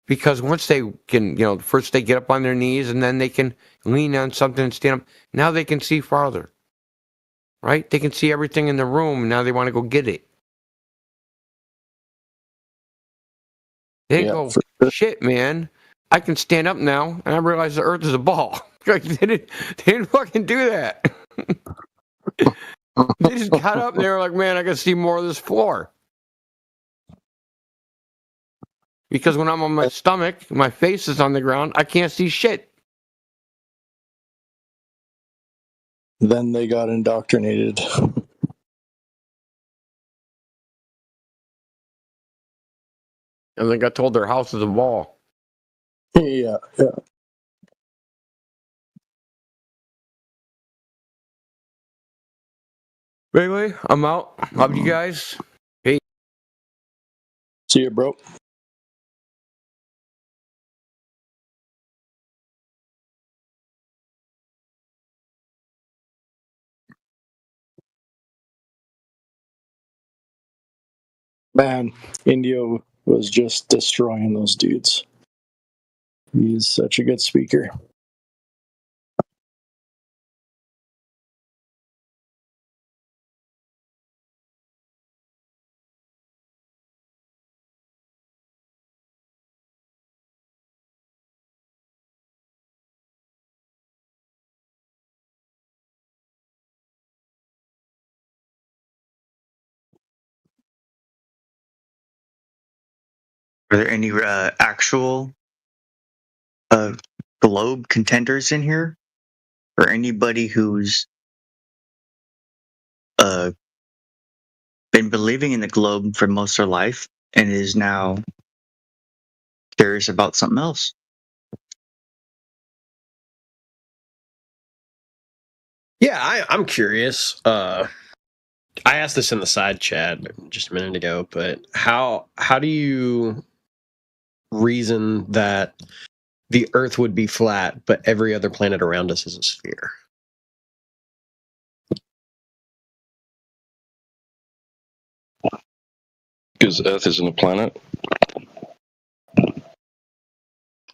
Because once they can, first they get up on their knees and then they can lean on something and stand up. Now they can see farther, right? They can see everything in the room. Now they want to go get it. They go, shit, man, I can stand up now, and I realize the Earth is a ball. Like, they didn't fucking do that. They just got up and they were like, man, I can see more of this floor. Because when I'm on my stomach, my face is on the ground, I can't see shit. Then they got indoctrinated. And they got told their house is a ball. Yeah. Anyway, I'm out. Love you guys. Hey. See you, bro. Man, Indio was just destroying those dudes. He's such a good speaker. Are there any actual globe contenders in here? Or anybody who's been believing in the globe for most of their life and is now curious about something else? Yeah, I'm curious. I asked this in the side chat just a minute ago, but how do you reason that the Earth would be flat, but every other planet around us is a sphere? Because Earth isn't a planet.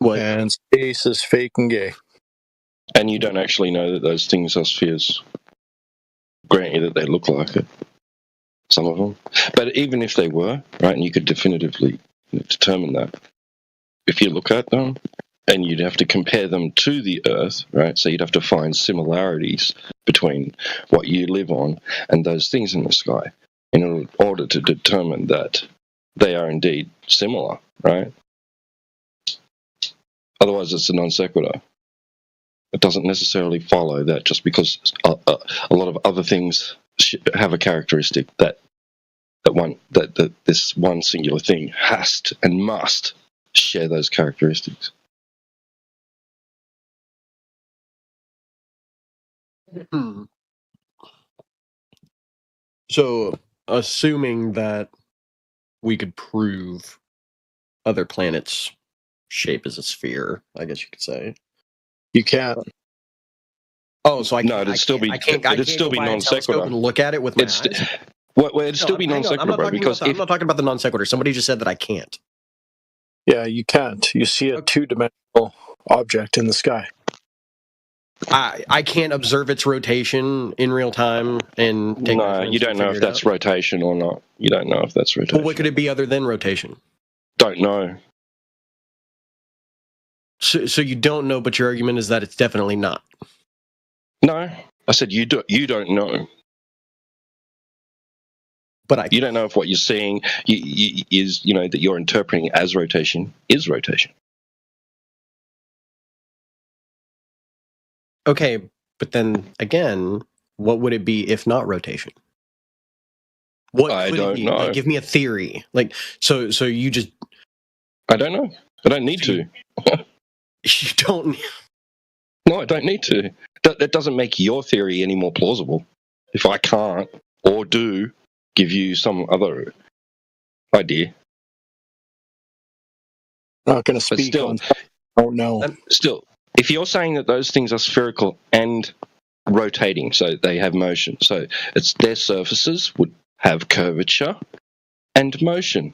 What? And space is fake and gay. And you don't actually know that those things are spheres. Grant you that they look like it. Some of them. But even if they were, right, and you could definitively determine that, if you look at them, and you'd have to compare them to the Earth, right, so you'd have to find similarities between what you live on and those things in the sky in order to determine that they are indeed similar, right? Otherwise, it's a non sequitur. It doesn't necessarily follow that just because a lot of other things have a characteristic that that this one singular thing has to and must share those characteristics. So, assuming that we could prove other planets' shape as a sphere, I guess you could say. You can't. Oh, so I can't. No, it'd still be non sequitur. And look at it with my eyes. Well, it'd still be non sequitur, bro. Because I'm not talking about the non sequitur. Somebody just said that I can't. Yeah, you can't. You see a two-dimensional object in the sky. I can't observe its rotation in real time and take. No, you don't know if that's rotation or not. You don't know if that's rotation. Well, what could it be other than rotation? Don't know. So you don't know, but your argument is that it's definitely not. No, I said you don't know. But you don't know if what you're seeing is that you're interpreting as rotation is rotation. Okay, but then again, what would it be if not rotation? What I could don't it be? know. Like, give me a theory. Like, so you just. I don't know. I don't need to. You don't. No, I don't need to. That doesn't make your theory any more plausible. If I can't or do give you some other idea. Not going to speak on. Oh no. Still, if you're saying that those things are spherical and rotating, so they have motion, so it's their surfaces would have curvature and motion.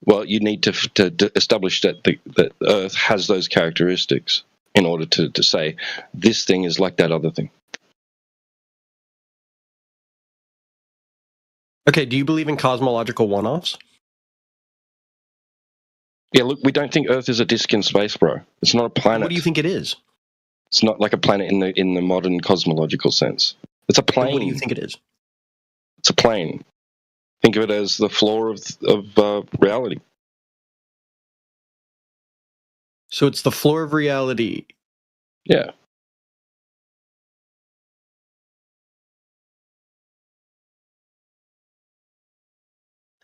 Well, you need to establish that the Earth has those characteristics in order to say this thing is like that other thing. Okay, do you believe in cosmological one-offs? Yeah, look, we don't think Earth is a disk in space, bro. It's not a planet. What do you think it is? It's not like a planet in the modern cosmological sense. It's a plane. What do you think it is? It's a plane. Think of it as the floor of reality. So it's the floor of reality. Yeah.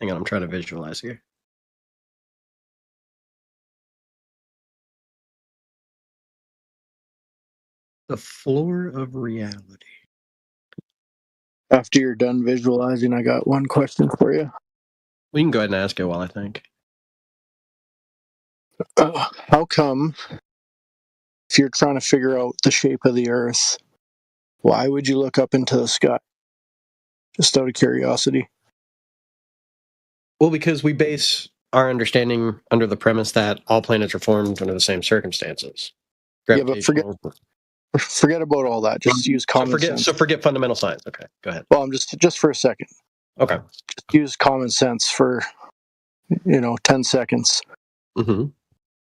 Hang on, I'm trying to visualize here. The floor of reality. After you're done visualizing, I got one question for you. We can go ahead and ask it while I think. How come, if you're trying to figure out the shape of the Earth, why would you look up into the sky? Just out of curiosity. Well, because we base our understanding under the premise that all planets are formed under the same circumstances. Yeah, but forget about all that. Just use common sense. So forget fundamental science. Okay, go ahead. Well, I'm just for a second. Okay. Just use common sense for 10 seconds. Mm-hmm.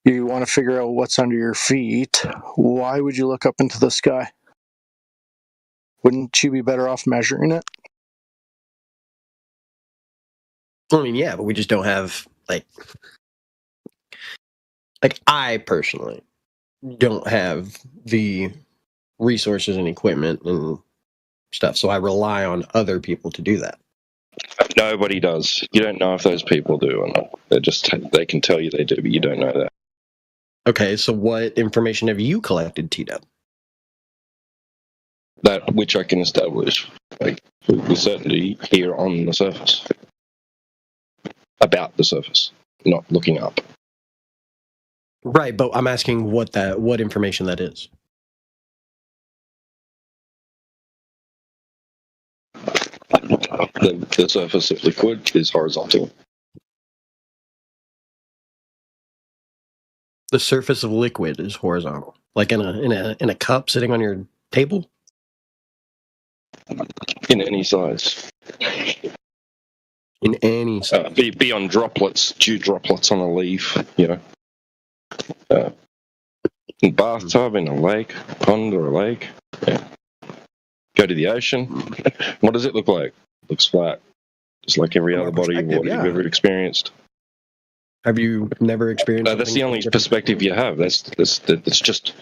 You want to figure out what's under your feet. Why would you look up into the sky? Wouldn't you be better off measuring it? I mean, yeah, but we just don't have like I personally don't have the resources and equipment and stuff, so I rely on other people to do that. Nobody does. You don't know if those people do or not. They can tell you they do, but you don't know that. Okay, so what information have you collected, T-Dub? That which I can establish with certainty here on the surface. About the surface, not looking up. Right, but I'm asking what information that is. The surface of liquid is horizontal. The surface of liquid is horizontal, like in a cup sitting on your table. In any size. In any size. Beyond droplets, dew droplets on a leaf. In a bathtub, in a lake, pond or a lake. Yeah. Go to the ocean. What does it look like? It looks flat, just like every other body of water you've ever experienced. Have you never experienced? No, that's the only perspective you have. That's just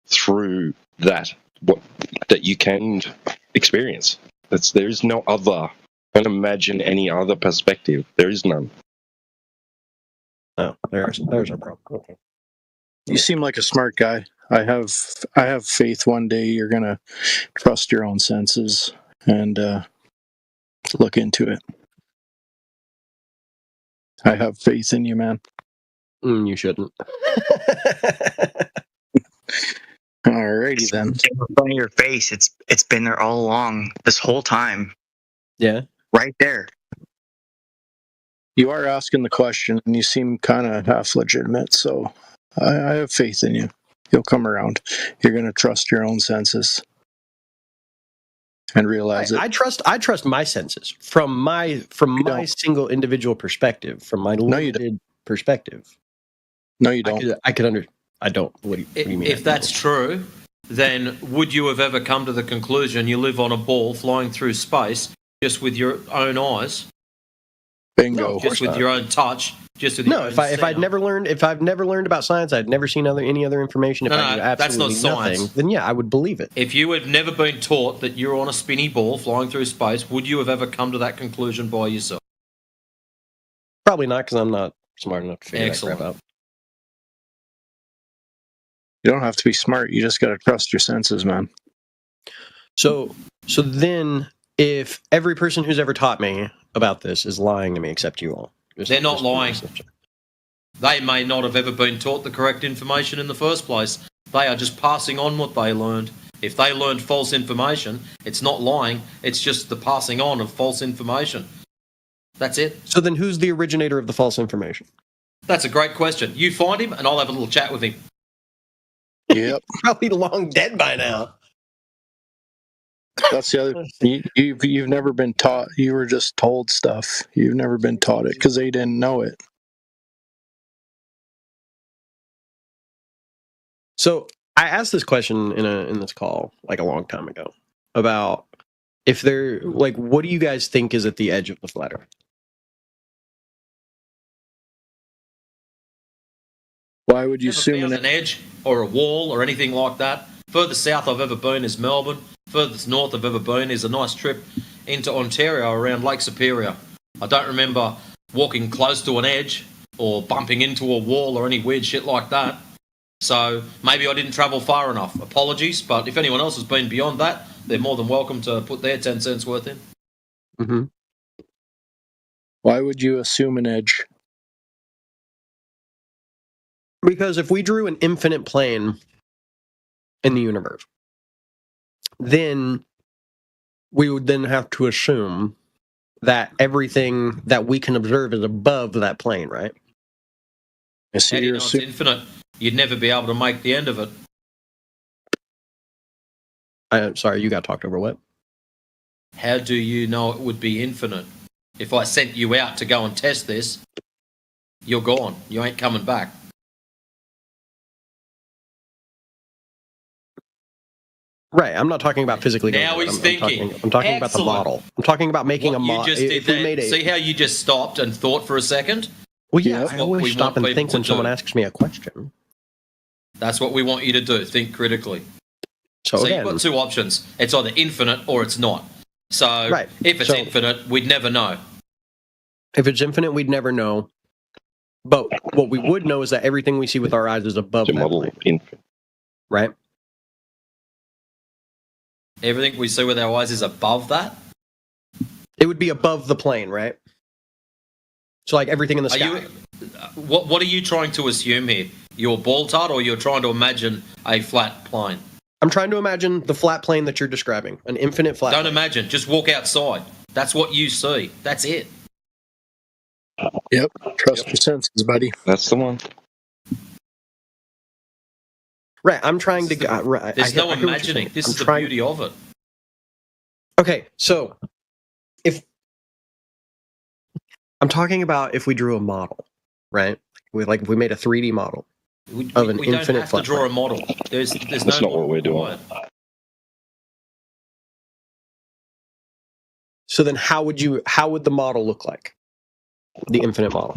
through that you can experience. There is no other Can't imagine any other perspective. There is none. Oh, there's our problem. Okay. You seem like a smart guy. I have faith one day you're gonna trust your own senses and look into it. I have faith in you, man. You shouldn't. Alrighty then. In front of your face, it's been there all along this whole time. Yeah, right there. You are asking the question, and you seem kind of half legitimate. So I have faith in you. You'll come around. You're going to trust your own senses and realize it. I trust my senses from my single individual perspective, from my limited perspective. No, you don't. I don't. What do you mean? If that's true, then would you have ever come to the conclusion you live on a ball flying through space just with your own eyes? Bingo. Just with your own touch. Just with no. If I've never learned about science, I'd never seen any other information. If I knew absolutely that's not nothing, science. then yeah, I would believe it. If you had never been taught that you're on a spinny ball flying through space, would you have ever come to that conclusion by yourself? Probably not, because I'm not smart enough to figure that crap out. You don't have to be smart. You just got to trust your senses, man. So then, if every person who's ever taught me about this is lying to me, except you all, they're not lying. They may not have ever been taught the correct information in the first place. They are just passing on what they learned. If they learned false information, it's not lying. It's just the passing on of false information. That's it. So then, who's the originator of the false information? That's a great question. You find him, and I'll have a little chat with him. Yep. Probably long dead by now. That's the other thing. You've never been taught. You were just told stuff. You've never been taught it because they didn't know it. So I asked this question in this call like a long time ago about if they're like, what do you guys think is at the edge of the flat Earth? Why would you assume an edge or a wall or anything like that? Furthest south I've ever been is Melbourne. Furthest north I've ever been is a nice trip into Ontario around Lake Superior. I don't remember walking close to an edge or bumping into a wall or any weird shit like that. So maybe I didn't travel far enough. Apologies, but if anyone else has been beyond that, they're more than welcome to put their 10 cents worth in. Mm-hmm. Why would you assume an edge? Because if we drew an infinite plane in the universe, then we would then have to assume that everything that we can observe is above that plane, right? How do you know it's infinite? You'd never be able to make the end of it. I'm sorry, you got talked over. What? How do you know it would be infinite? If I sent you out to go and test this, you're gone. You ain't coming back. Right, I'm not talking about physically. Now he's thinking. I'm talking about the model. I'm talking about making a model. You just did that. See how you just stopped and thought for a second? Well, yeah, I always stop and think when someone asks me a question. That's what we want you to do. Think critically. So you've got two options. It's either infinite or it's not. So if it's infinite, we'd never know. If it's infinite, we'd never know. But what we would know is that everything we see with our eyes is above that plane. Infinite. Right? Everything we see with our eyes is above that? It would be above the plane, right? So like everything in the sky. What are you trying to assume here? You're ball-tart or you're trying to imagine a flat plane? I'm trying to imagine the flat plane that you're describing. An infinite flat Don't plane. imagine. Just walk outside. That's what you see. That's it. Yep. Trust your senses, buddy. That's the one. Right, I'm trying to... There's no imagining. This is the beauty of it. Okay, so if... I'm talking about if we drew a model, right? If we made a 3D model of an infinite flat plane. We don't have to draw a model. There's That's not what we're doing. So then how would the model look like? The infinite model.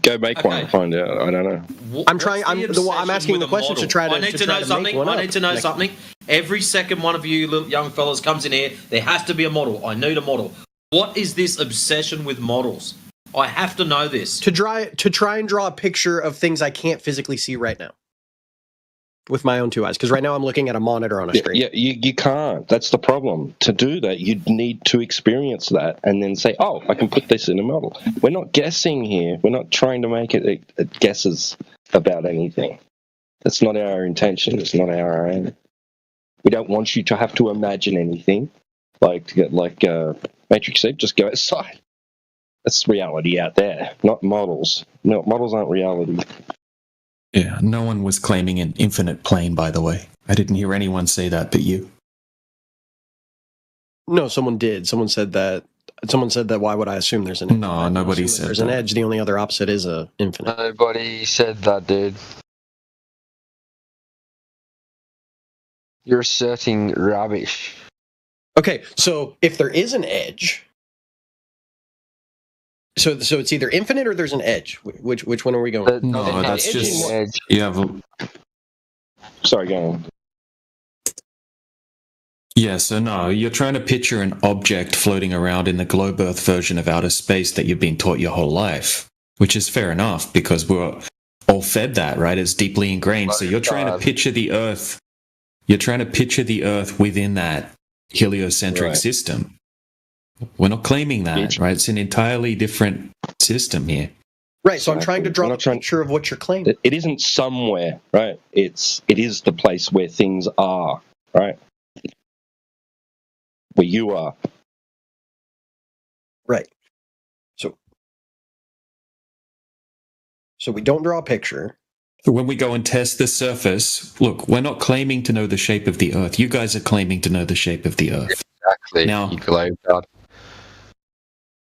Go make one and find out. I don't know. I'm asking the question to try to. I need to know something. I need to know something. Every second one of you little young fellas comes in here, there has to be a model. I need a model. What is this obsession with models? I have to know this. To try and draw a picture of things I can't physically see right now with my own two eyes, because right now I'm looking at a monitor on a screen. Yeah, you can't. That's the problem. To do that, you'd need to experience that and then say, oh, I can put this in a model. We're not guessing here. We're not trying to make it guesses about anything. That's not our intention. It's not our aim. We don't want you to have to imagine anything. Like Matrix said, just go outside. That's reality out there, not models. No, models aren't reality. Yeah, no one was claiming an infinite plane, by the way. I didn't hear anyone say that but you. No, someone did. Someone said that. Why would I assume there's an edge? No, nobody said there's an edge. The only other opposite is a infinite. Nobody said that, dude. You're asserting rubbish. Okay, so if there is an edge, so it's either infinite or there's an edge. Which one are we going? No, that's just edge. You have Sorry, go on. Yeah, so no, you're trying to picture an object floating around in the globe Earth version of outer space that you've been taught your whole life, which is fair enough because we're all fed that, right? It's deeply ingrained. So you're trying to picture the Earth. You're trying to picture the Earth within that heliocentric system. We're not claiming that, right? It's an entirely different system here. Right, so I'm trying to draw a picture of what you're claiming. It isn't somewhere, right? It is the place where things are, right? Where you are. Right. So we don't draw a picture. When we go and test the surface, look, we're not claiming to know the shape of the Earth. You guys are claiming to know the shape of the Earth. Exactly. Now, you claim that.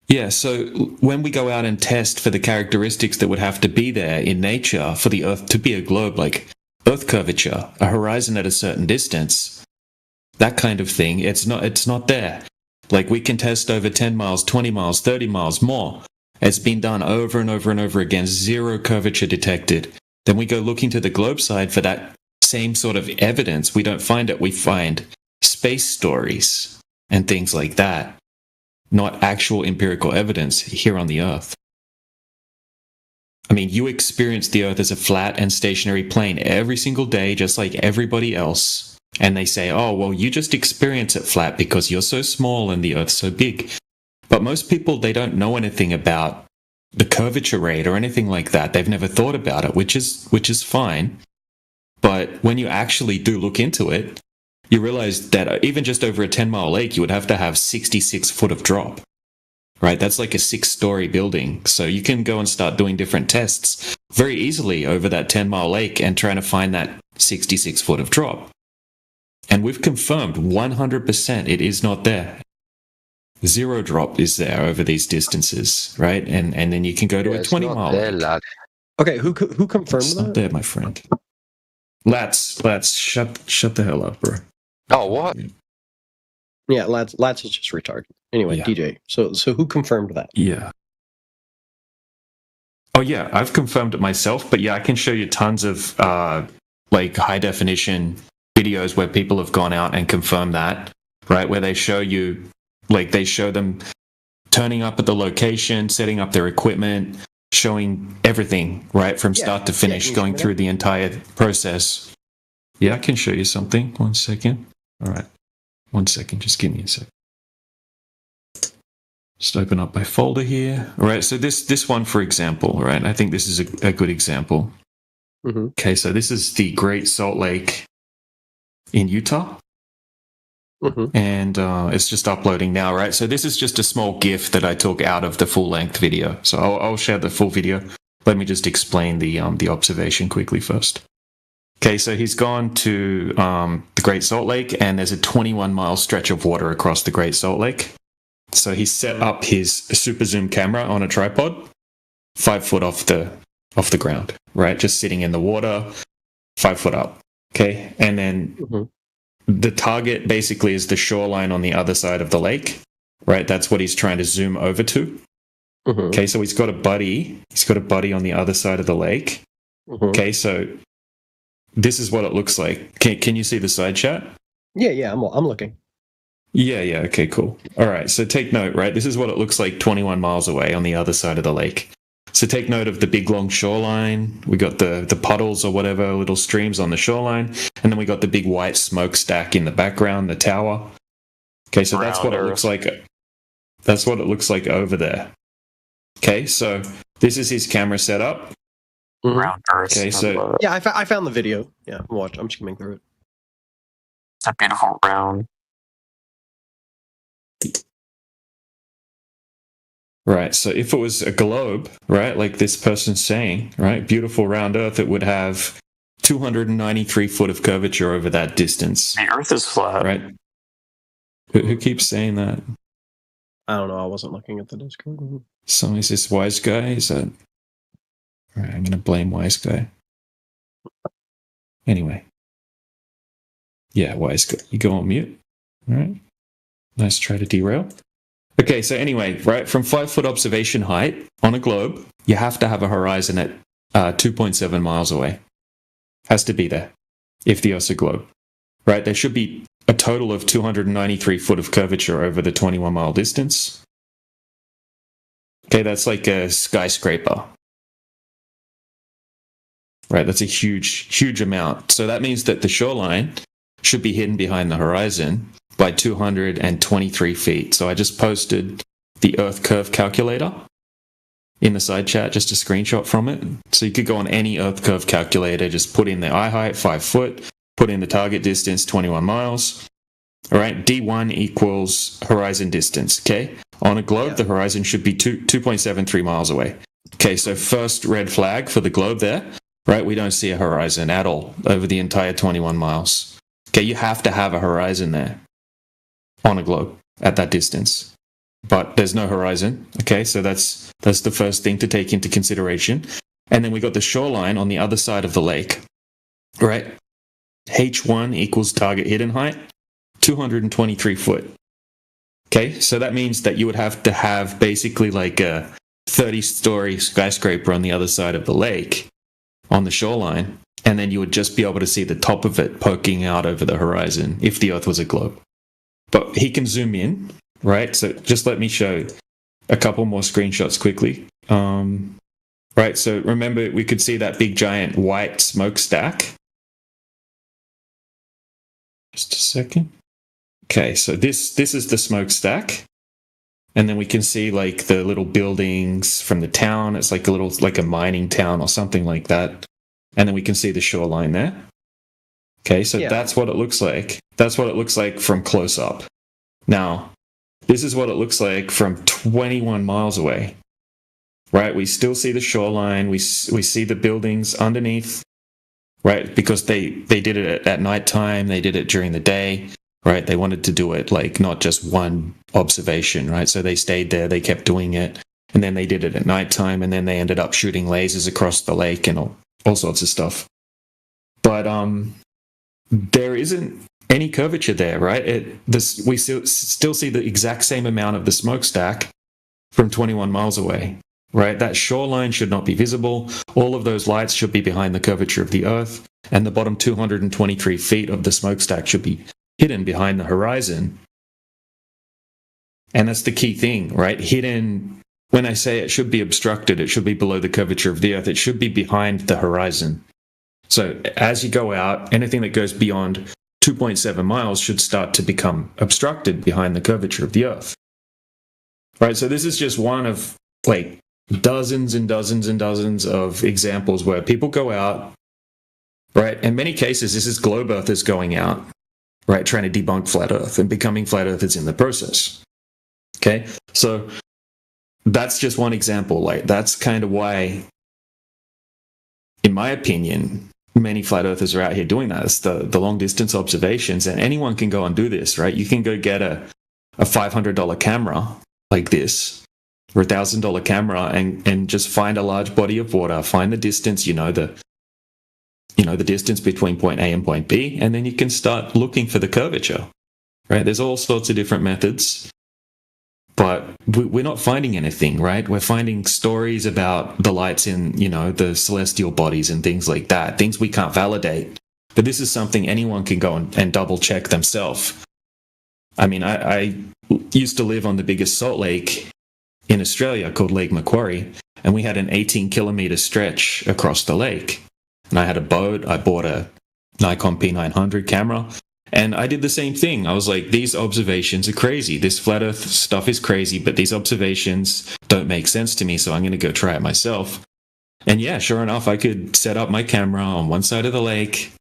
Yeah, so when we go out and test for the characteristics that would have to be there in nature for the Earth to be a globe, like Earth curvature, a horizon at a certain distance, that kind of thing, it's not there. Like we can test over 10 miles, 20 miles, 30 miles, more. It's been done over and over and over again, zero curvature detected. Then we go looking to the globe side for that same sort of evidence. We don't find it. We find space stories and things like that, not actual empirical evidence here on the Earth. I mean, you experience the Earth as a flat and stationary plane every single day, just like everybody else. And they say, oh, well, you just experience it flat because you're so small and the Earth's so big. But most people, they don't know anything about the curvature rate or anything like that. They've never thought about it, which is fine. But when you actually do look into it, you realize that even just over a 10-mile lake, you would have to have 66 foot of drop, right? That's like a 6-story building. So you can go and start doing different tests very easily over that 10-mile lake and trying to find that 66 foot of drop. And we've confirmed 100% it is not there. Zero drop is there over these distances, right? And then you can go to a 20-mile lake. Okay, who confirmed it's that? Not there, my friend. Lats, shut the hell up, bro. Oh, what? Yeah, Lats is just retarded. Anyway, yeah. DJ. So who confirmed that? Yeah. Oh yeah, I've confirmed it myself, but yeah, I can show you tons of like high definition videos where people have gone out and confirmed that, right? Where they show you, like they show them turning up at the location, setting up their equipment, showing everything, right, from start to finish, going through the entire process. Yeah, I can show you something. 1 second. All right. 1 second. Just give me a sec. Just open up my folder here. All right. So this one, for example, right? I think this is a good example. Mm-hmm. Okay. So this is the Great Salt Lake in Utah. Mm-hmm. And it's just uploading now, right? So this is just a small GIF that I took out of the full-length video. So I'll share the full video. Let me just explain the observation quickly first. Okay, so he's gone to the Great Salt Lake, and there's a 21-mile stretch of water across the Great Salt Lake. So he set up his super zoom camera on a tripod, 5 foot off the ground, right? Just sitting in the water, 5 foot up. Okay, and then the target basically is the shoreline on the other side of the lake, right? That's what he's trying to zoom over to. Okay, so he's got a buddy. He's got a buddy on the other side of the lake. Okay, so this is what it looks like. Can you see the side shot? Yeah, I'm looking. Yeah, okay, cool. All right, so take note, right? This is what it looks like 21 miles away on the other side of the lake. So take note of the big long shoreline. We got the puddles or whatever, little streams on the shoreline. And then we got the big white smokestack in the background, the tower. Okay, so that's what it looks like. That's what it looks like over there. Okay, so this is his camera setup. Round Earth. Okay, so yeah, I found the video. Yeah, I'm skimming through it. It's a beautiful round. Right, so if it was a globe, right, like this person's saying, right, beautiful round Earth, it would have 293 foot of curvature over that distance. The Earth is flat. Right. Who keeps saying that? I don't know. I wasn't looking at the Discord. So is this Wise Guy? Is that... All right, I'm going to blame Wise Guy. Anyway. Yeah, Wise Guy. You go on mute. All right. Nice try to derail. Okay, so anyway, right, from 5 foot observation height on a globe, you have to have a horizon at 2.7 miles away. Has to be there, if the Earth's a globe. Right, there should be a total of 293 foot of curvature over the 21-mile distance. Okay, that's like a skyscraper. Right, that's a huge amount. So that means that the shoreline should be hidden behind the horizon by 223 feet. So I just posted the Earth curve calculator in the side chat, just a screenshot from it. So you could go on any Earth curve calculator, just put in the eye height, 5 foot, put in the target distance, 21 miles. All right, D1 equals horizon distance, okay? On a globe, the horizon should be 2.73 miles away. Okay, so first red flag for the globe there, right? We don't see a horizon at all over the entire 21 miles. Okay, you have to have a horizon there on a globe at that distance. But there's no horizon, okay? So that's the first thing to take into consideration. And then we got the shoreline on the other side of the lake, right? H1 equals target hidden height, 223 foot. Okay, so that means that you would have to have basically like a 30-story skyscraper on the other side of the lake on the shoreline, and then you would just be able to see the top of it poking out over the horizon if the Earth was a globe. But he can zoom in, right? So just let me show a couple more screenshots quickly. Right, so remember we could see that big giant white smokestack. Just a second. Okay, so this is the smokestack. And then we can see like the little buildings from the town. It's like a mining town or something like that. And then we can see the shoreline there. Okay, so that's what it looks like. That's what it looks like from close up. Now, this is what it looks like from 21 miles away. Right, we still see the shoreline. We see the buildings underneath. Right, because they did it at nighttime. They did it during the day. Right, they wanted to do it like not just one observation. Right, so they stayed there. They kept doing it, and then they did it at nighttime, and then they ended up shooting lasers across the lake and all sorts of stuff. But there isn't any curvature there, right? We still see the exact same amount of the smokestack from 21 miles away. Right, that shoreline should not be visible. All of those lights should be behind the curvature of the Earth, and the bottom 223 feet of the smokestack should be hidden behind the horizon. And that's the key thing, right? Hidden, when I say it should be obstructed, it should be below the curvature of the Earth. It should be behind the horizon. So as you go out, anything that goes beyond 2.7 miles should start to become obstructed behind the curvature of the Earth. Right, so this is just one of like dozens and dozens and dozens of examples where people go out, right? In many cases, this is globe earthers going out, right? Trying to debunk flat Earth and becoming flat earthers in the process. Okay? So that's just one example. Like, that's kind of why, in my opinion, many flat earthers are out here doing that. It's the long distance observations, and anyone can go and do this, right? You can go get a $500 camera like this, or $1,000 camera, and just find a large body of water, find the distance, the distance between point A and point B, and then you can start looking for the curvature, right? There's all sorts of different methods, but we're not finding anything, right? We're finding stories about the lights in, the celestial bodies and things like that, things we can't validate. But this is something anyone can go and double check themselves. I mean, I used to live on the biggest salt lake in Australia called Lake Macquarie, and we had an 18-kilometer stretch across the lake. And I had a boat. I bought a Nikon P900 camera, and I did the same thing. I was like, these observations are crazy. This flat Earth stuff is crazy, but these observations don't make sense to me, so I'm going to go try it myself. And yeah, sure enough, I could set up my camera on one side of the lake,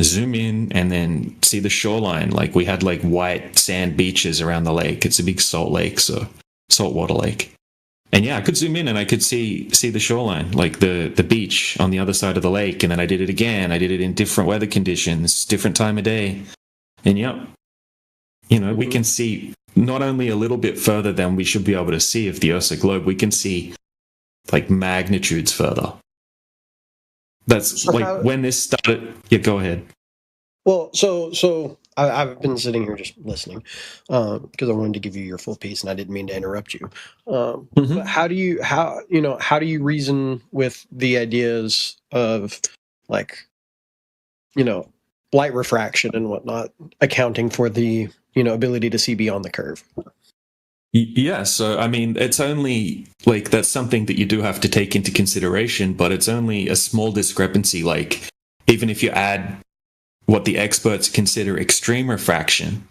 zoom in, and then see the shoreline. Like, we had like white sand beaches around the lake. It's a big salt lake, so saltwater lake. And yeah, I could zoom in and I could see the shoreline, like the beach on the other side of the lake. And then I did it again. I did it in different weather conditions, different time of day. And yep, you know, we can see not only a little bit further than we should be able to see if the Earth's a globe, we can see like magnitudes further. That's so like when this started. Yeah, go ahead. Well, so I've been sitting here just listening because I wanted to give you your full piece, and I didn't mean to interrupt you. But how do you reason with the ideas of, like, you know, light refraction and whatnot, accounting for the, you know, ability to see beyond the curve? Yeah, so I mean, it's only like that's something that you do have to take into consideration, but it's only a small discrepancy. Like, even if you add what the experts consider extreme refraction,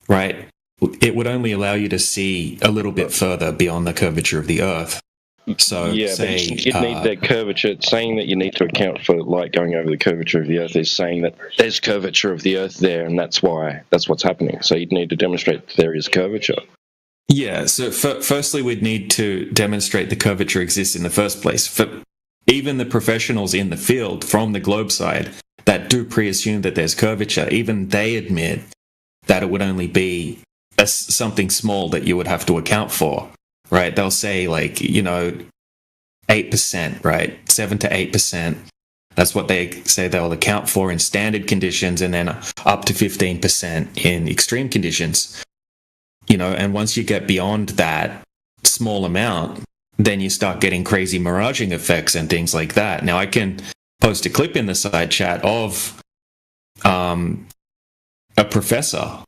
right, it would only allow you to see a little bit further beyond the curvature of the Earth. So, yeah, say, but you need that curvature. Saying that you need to account for light going over the curvature of the Earth is saying that there's curvature of the Earth there, and that's what's happening. So you'd need to demonstrate that there is curvature. Yeah, so firstly, we'd need to demonstrate the curvature exists in the first place. For even the professionals in the field from the globe side that do pre-assume that there's curvature, even they admit that it would only be something small that you would have to account for, right? They'll say, like, you know, 8%, right? 7 to 8%. That's what they say they'll account for in standard conditions, and then up to 15% in extreme conditions. You know, and once you get beyond that small amount, then you start getting crazy miraging effects and things like that. Now, I can post a clip in the side chat of a professor,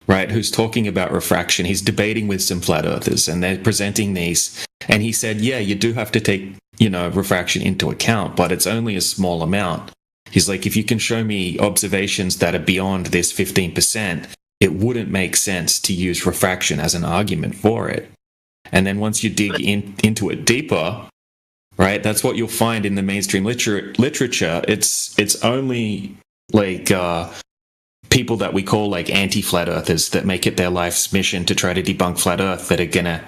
right, who's talking about refraction. He's debating with some flat earthers, and they're presenting these. And he said, yeah, you do have to take, you know, refraction into account, but it's only a small amount. He's like, if you can show me observations that are beyond this 15%, it wouldn't make sense to use refraction as an argument for it. And then once you dig into it deeper, right, that's what you'll find in the mainstream literature. It's only like people that we call like anti-flat earthers that make it their life's mission to try to debunk flat earth that are gonna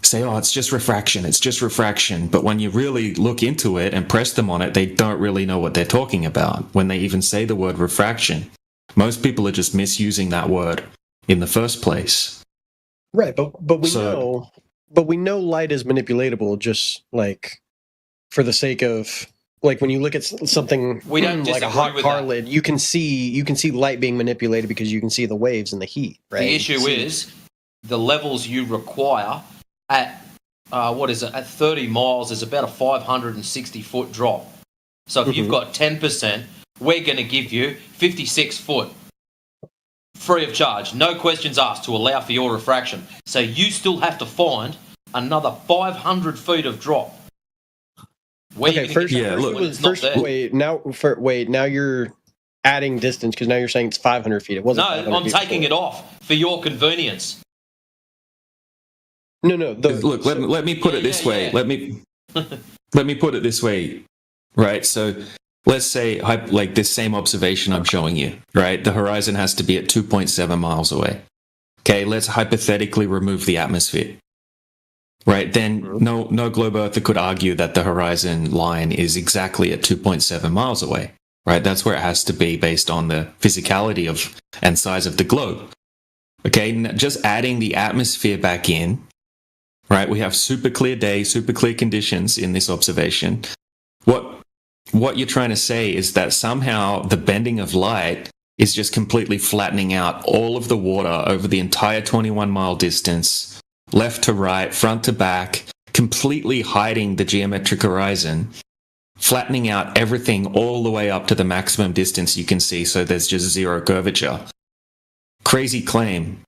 say, oh, it's just refraction, it's just refraction. But when you really look into it and press them on it, they don't really know what they're talking about when they even say the word refraction. Most people are just misusing that word in the first place. Right, but we know light is manipulatable, just like for the sake of, like, when you look at something we don't like a hot car lid, you can see light being manipulated because you can see the waves and the heat, right? The issue is the levels you require at at 30 miles is about a 560 foot drop. So if you've got 10%, we're going to give you 56 foot free of charge, no questions asked, to allow for your refraction. So you still have to find another 500 feet of drop. Now you're adding distance because now you're saying it's 500 feet. It wasn't. No, I'm taking it off for your convenience. No. Look, let me put it this way. Let me put it this way, right? So let's say, like, this same observation I'm showing you, right? The horizon has to be at 2.7 miles away. Okay, let's hypothetically remove the atmosphere. Right, then no globe earther could argue that the horizon line is exactly at 2.7 miles away. Right, that's where it has to be based on the physicality of and size of the globe. Okay, just adding the atmosphere back in, right, we have super clear day, super clear conditions in this observation. What you're trying to say is that somehow the bending of light is just completely flattening out all of the water over the entire 21-mile distance, left to right, front to back, completely hiding the geometric horizon, flattening out everything all the way up to the maximum distance you can see, so there's just zero curvature. crazy claim,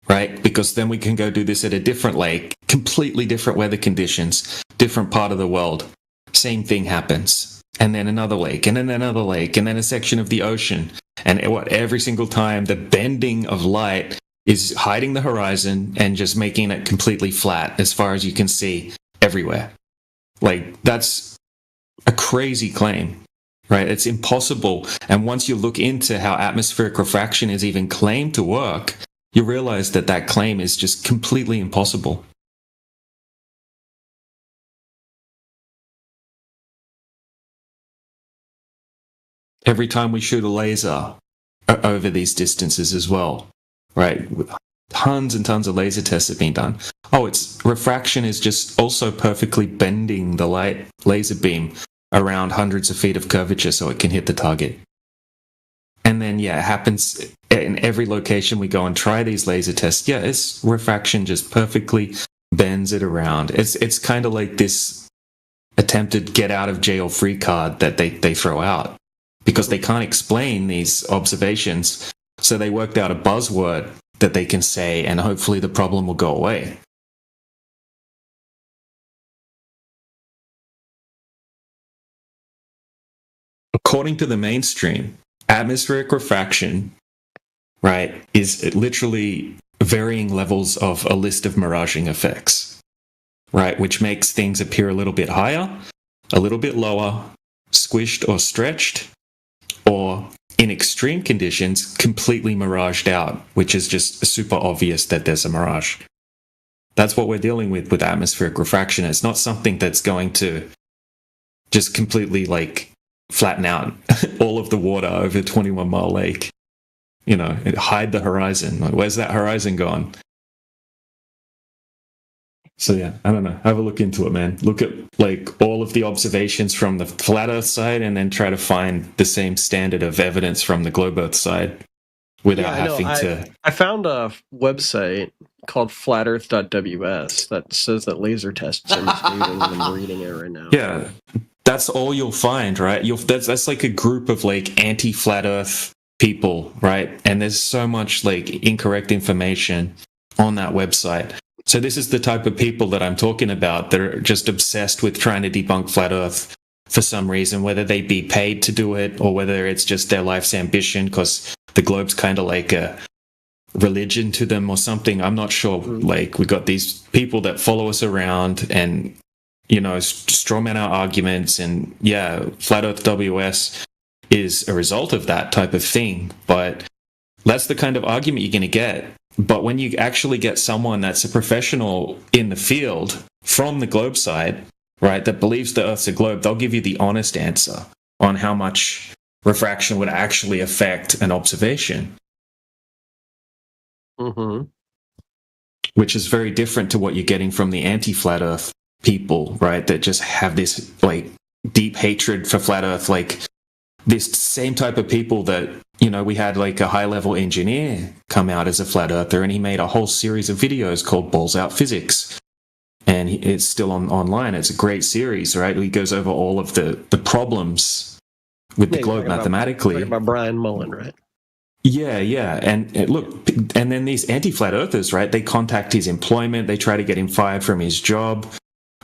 right? Because then we can go do this at a different lake, completely different weather conditions, different part of the world. Same thing happens. And then another lake, and then another lake, and then a section of the ocean. And every single time the bending of light is hiding the horizon and just making it completely flat as far as you can see everywhere. Like, that's a crazy claim, right? It's impossible. And once you look into how atmospheric refraction is even claimed to work, you realize that that claim is just completely impossible. Every time we shoot a laser over these distances as well, right? Tons and tons of laser tests have been done. Oh, it's refraction is just also perfectly bending the light laser beam around hundreds of feet of curvature so it can hit the target. And then, yeah, it happens in every location we go and try these laser tests. Yeah, it's refraction just perfectly bends it around. It's kind of like this attempted get out of jail free card that they throw out because they can't explain these observations. So they worked out a buzzword that they can say, and hopefully the problem will go away. According to the mainstream, atmospheric refraction, right, is literally varying levels of a list of miraging effects, right, which makes things appear a little bit higher, a little bit lower, squished or stretched, or in extreme conditions, completely miraged out, which is just super obvious that there's a mirage. That's what we're dealing with atmospheric refraction. It's not something that's going to just completely like flatten out all of the water over 21 Mile Lake, you know, and hide the horizon. Like, where's that horizon gone? So yeah, I don't know. Have a look into it, man. Look at like all of the observations from the flat Earth side and then try to find the same standard of evidence from the globe Earth side without having to... I found a website called flatearth.ws that says that laser tests are misleading, and I'm reading it right now. Yeah, that's all you'll find, right? That's like a group of like anti-flat Earth people, right? And there's so much like incorrect information on that website. So this is the type of people that I'm talking about. They're just obsessed with trying to debunk flat Earth for some reason, whether they be paid to do it or whether it's just their life's ambition because the globe's kind of like a religion to them or something. I'm not sure. Like, we got these people that follow us around and, you know, strawman our arguments. And yeah, Flat Earth WS is a result of that type of thing. But that's the kind of argument you're going to get. But when you actually get someone that's a professional in the field from the globe side, right, that believes the Earth's a globe, they'll give you the honest answer on how much refraction would actually affect an observation. Mm-hmm. Which is very different to what you're getting from the anti-flat Earth people, right, that just have this, like, deep hatred for flat Earth, like this same type of people that, you know, we had like a high-level engineer come out as a flat earther and he made a whole series of videos called Balls Out Physics. And it's still online. It's a great series, right? He goes over all of the problems with the globe mathematically. About Brian Mullen, right? Yeah. And look, and then these anti-flat earthers, right? They contact his employment. They try to get him fired from his job.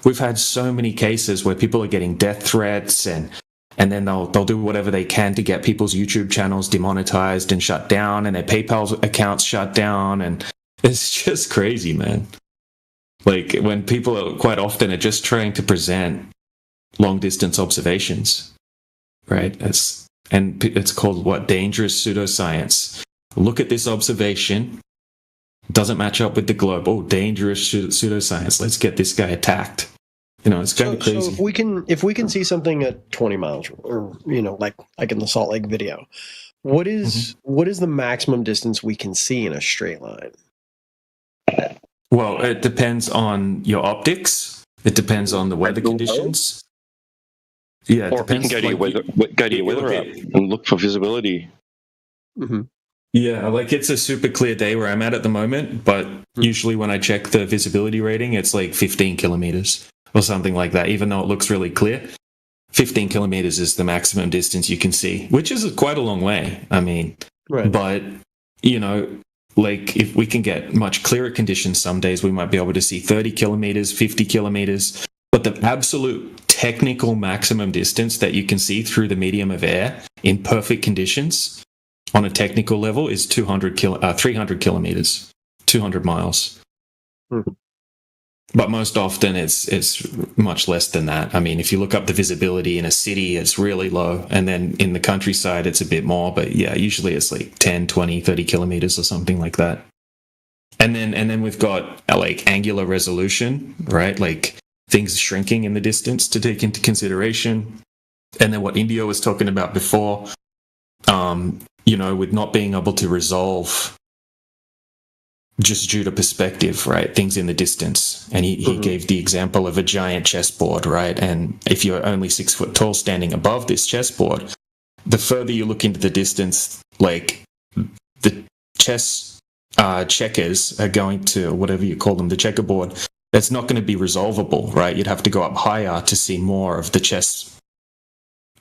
We've had so many cases where people are getting death threats and then they'll do whatever they can to get people's YouTube channels demonetized and shut down and their PayPal accounts shut down. And it's just crazy, man. Like, when people are quite often are just trying to present long-distance observations, right? It's called, what, dangerous pseudoscience. Look at this observation. Doesn't match up with the globe. Oh, dangerous pseudoscience. Let's get this guy attacked. You know, it's kind of crazy. So if we can see something at 20 miles, or, you know, like in the Salt Lake video, what is the maximum distance we can see in a straight line? Well, it depends on your optics. It depends on the weather conditions. Yeah, or you can go to your weather app and look for visibility. Mm-hmm. Yeah, like, it's a super clear day where I'm at the moment, but usually when I check the visibility rating, it's like 15 kilometers. Or something like that, even though it looks really clear. 15 kilometers is the maximum distance you can see, which is quite a long way. I mean, right. But, you know, like if we can get much clearer conditions some days, we might be able to see 30 kilometers, 50 kilometers. But the absolute technical maximum distance that you can see through the medium of air in perfect conditions on a technical level is 300 kilometers, 200 miles. But most often it's much less than that. I mean, if you look up the visibility in a city, it's really low. And then in the countryside, it's a bit more. But yeah, usually it's like 10, 20, 30 kilometers or something like that. And then we've got like angular resolution, right? Like things shrinking in the distance to take into consideration. And then what Indio was talking about before, with not being able to resolve just due to perspective, right? Things in the distance. And he gave the example of a giant chessboard, right? And if you're only 6 foot tall standing above this chessboard, the further you look into the distance, like the checkers are going to, whatever you call them, the checkerboard, that's not going to be resolvable, right? You'd have to go up higher to see more of the chess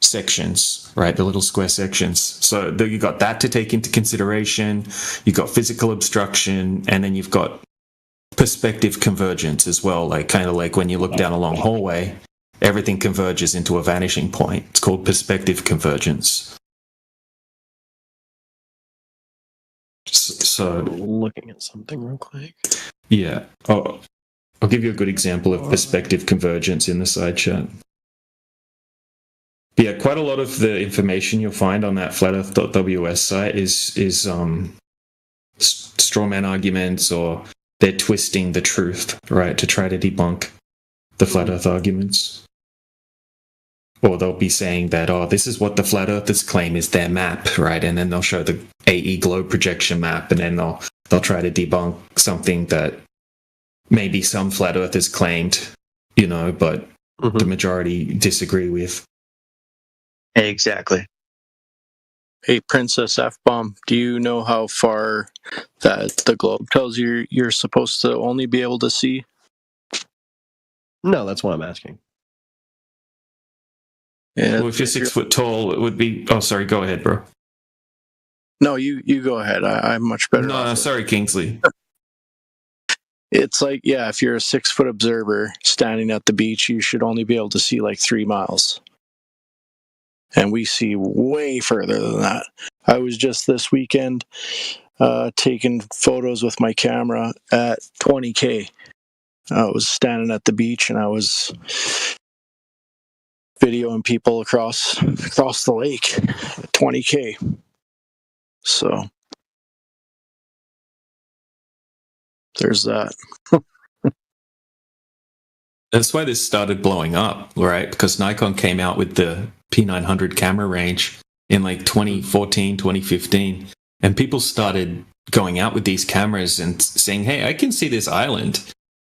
sections, right? The little square sections. So you got that to take into consideration. You've got physical obstruction, and then you've got perspective convergence as well. Like kind of like when you look down a long hallway, everything converges into a vanishing point. It's called perspective convergence. So looking at something real quick. Yeah. I'll give you a good example of perspective convergence in the side chat. Yeah, quite a lot of the information you'll find on that flatearth.ws site is strawman arguments, or they're twisting the truth, right, to try to debunk the flat earth arguments. Or they'll be saying that, this is what the flat earthers claim is their map, right? And then they'll show the AE globe projection map, and then they'll try to debunk something that maybe some flat earthers claimed, but the majority disagree with. Exactly. Hey, Princess F-Bomb, do you know how far that the globe tells you you're supposed to only be able to see? No, that's what I'm asking. Yeah, well, if you're 6 foot tall, it would be... Oh, sorry, go ahead, bro. No, you go ahead. I'm much better. No, sorry, Kingsley. It's like, if you're a 6 foot observer standing at the beach, you should only be able to see like 3 miles. And we see way further than that. I was just this weekend taking photos with my camera at 20K. I was standing at the beach and I was videoing people across the lake at 20K. So there's that. That's why this started blowing up, right? Because Nikon came out with the P900 camera range in like 2014, 2015. And people started going out with these cameras and saying, hey, I can see this island.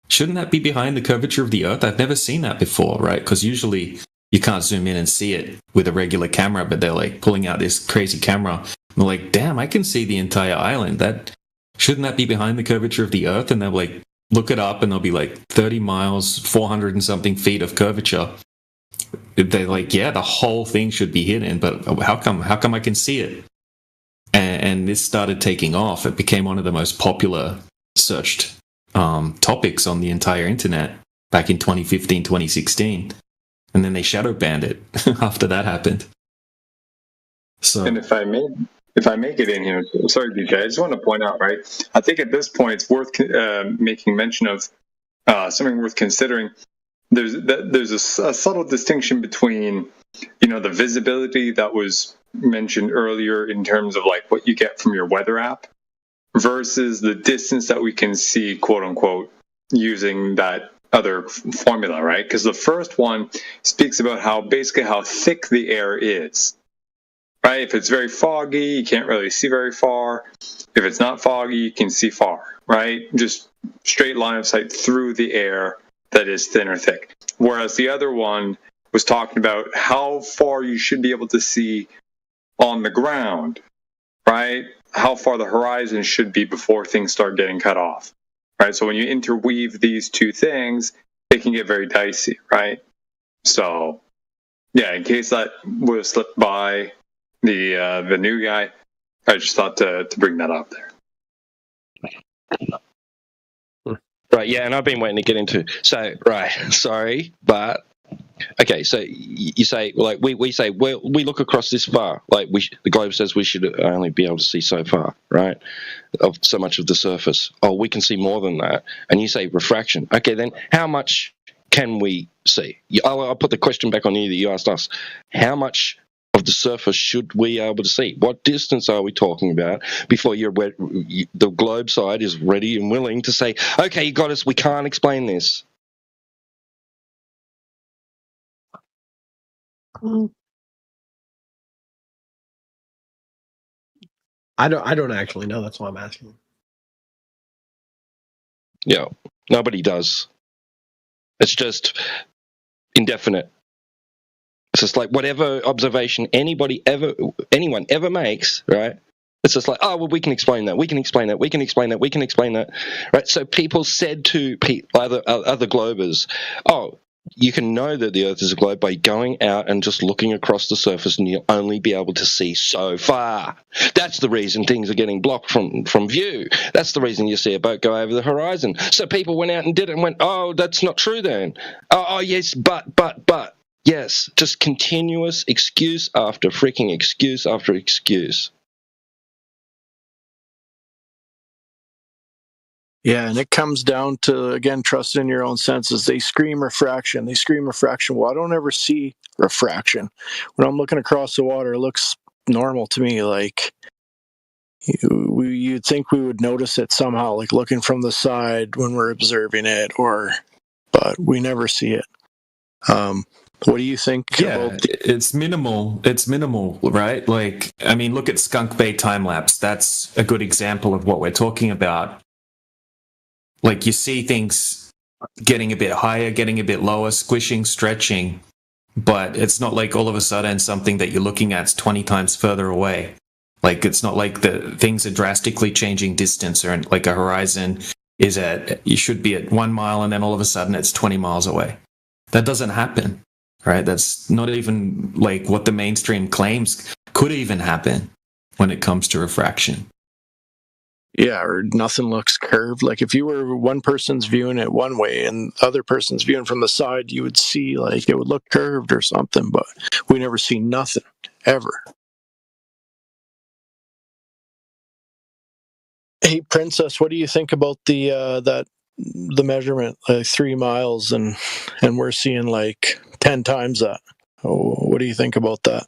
Shouldn't that be behind the curvature of the Earth? I've never seen that before, right? Because usually you can't zoom in and see it with a regular camera, but they're like pulling out this crazy camera. And they're like, damn, I can see the entire island. Shouldn't that be behind the curvature of the Earth? And they're like, look it up, and there'll be like 30 miles, 400 and something feet of curvature. They're like, yeah, the whole thing should be hidden, but how come I can see it? And this started taking off. It became one of the most popular searched topics on the entire internet back in 2015, 2016. And then they shadow banned it after that happened. So, and if I may get in here, sorry, DJ, I just want to point out, right? I think at this point it's worth making mention of something worth considering. There's a subtle distinction between, the visibility that was mentioned earlier in terms of like what you get from your weather app versus the distance that we can see, quote unquote, using that other formula, right? Because the first one speaks about how thick the air is. Right? If it's very foggy, you can't really see very far. If it's not foggy, you can see far, right? Just straight line of sight through the air that is thin or thick. Whereas the other one was talking about how far you should be able to see on the ground, right? How far the horizon should be before things start getting cut off, right? So when you interweave these two things, it can get very dicey, right? So, yeah, in case that would have slipped by the new guy, I just thought to bring that up there. Right, yeah, and I've been waiting to get into. So, right, sorry, but okay. So you say, like, we say, well, we look across this far. Like, the globe says we should only be able to see so far, right, of so much of the surface. Oh, we can see more than that. And you say refraction. Okay, then how much can we see? I'll put the question back on you that you asked us. How much of the surface should we be able to see? What distance are we talking about before the globe side is ready and willing to say, okay, you got us, we can't explain this? I don't actually know. That's why I'm asking. Yeah, nobody does. It's just indefinite. It's just like whatever observation anyone ever makes, right? It's just like, oh, well, we can explain that. We can explain that. We can explain that. We can explain that, right? So people said to other globers, oh, you can know that the Earth is a globe by going out and just looking across the surface, and you'll only be able to see so far. That's the reason things are getting blocked from view. That's the reason you see a boat go over the horizon. So people went out and did it and went, oh, that's not true then. Oh yes, but. Yes, just continuous excuse after freaking excuse after excuse. Yeah, and it comes down to, again, trusting in your own senses. They scream refraction. They scream refraction. Well, I don't ever see refraction. When I'm looking across the water, it looks normal to me. Like, you'd think we would notice it somehow, like looking from the side when we're observing it, but we never see it. What do you think? Yeah, it's minimal. It's minimal, right? Like, I mean, look at Skunk Bay time lapse. That's a good example of what we're talking about. Like, you see things getting a bit higher, getting a bit lower, squishing, stretching, but it's not like all of a sudden something that you're looking at is 20 times further away. Like, it's not like the things are drastically changing distance, or like a horizon is you should be at 1 mile and then all of a sudden it's 20 miles away. That doesn't happen. Right, that's not even like what the mainstream claims could even happen when it comes to refraction. Yeah, or nothing looks curved. Like if you were one person's viewing it one way and the other person's viewing from the side, you would see like it would look curved or something, but we never see nothing, ever. Hey, Princess, what do you think about the measurement, like 3 miles, and we're seeing like 10 times that? What do you think about that?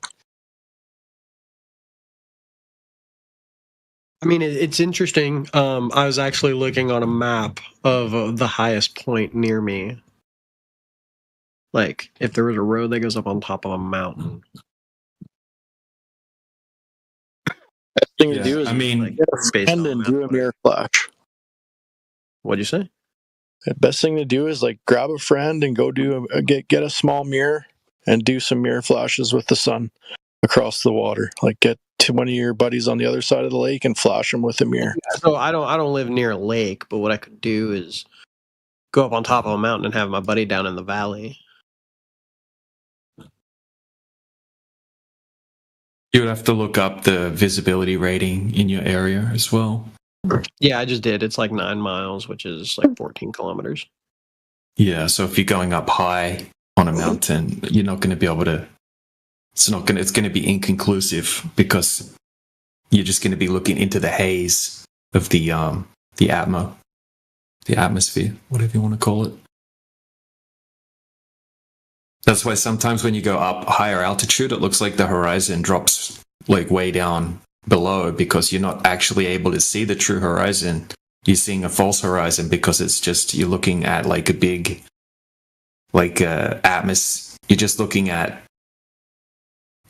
I mean, it's interesting. I was actually looking on a map of the highest point near me. Like, if there was a road that goes up on top of a mountain. Best thing to do is, get a friend and do a mirror flash. What'd you say? The best thing to do is like grab a friend and go get a small mirror and do some mirror flashes with the sun across the water. Like get to one of your buddies on the other side of the lake and flash them with a mirror. So I don't live near a lake, but what I could do is go up on top of a mountain and have my buddy down in the valley. You would have to look up the visibility rating in your area as well. Yeah, I just did. It's like 9 miles, which is like 14 kilometers. Yeah, so if you're going up high on a mountain, you're not going to be able to. It's going to be inconclusive because you're just going to be looking into the haze of the atmosphere, whatever you want to call it. That's why sometimes when you go up higher altitude, it looks like the horizon drops like way down below because you're not actually able to see the true horizon. You're seeing a false horizon because it's just, you're looking at like a big, like atmosphere. You're just looking at,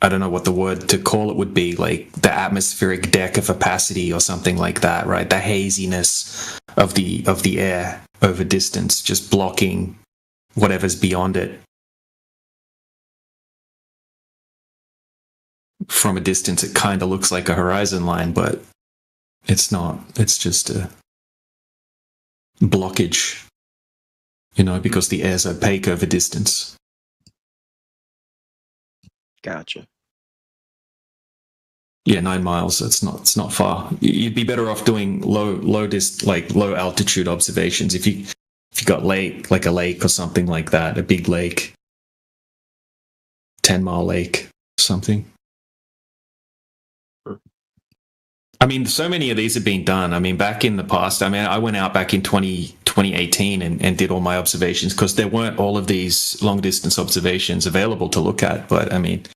I don't know what the word to call it would be, like the atmospheric deck of opacity or something like that, right? The haziness of the air over distance, just blocking whatever's beyond it. From a distance, it kind of looks like a horizon line, but it's not. It's just a blockage, because the air's opaque over distance. Gotcha. Yeah, 9 miles. It's not far. You'd be better off doing low altitude observations if you got like a lake or something like that, a big lake, 10-mile lake, something. I mean, so many of these have been done. I mean, back in the past, I mean, I went out back in 2018 and did all my observations because there weren't all of these long distance observations available to look at. But I mean,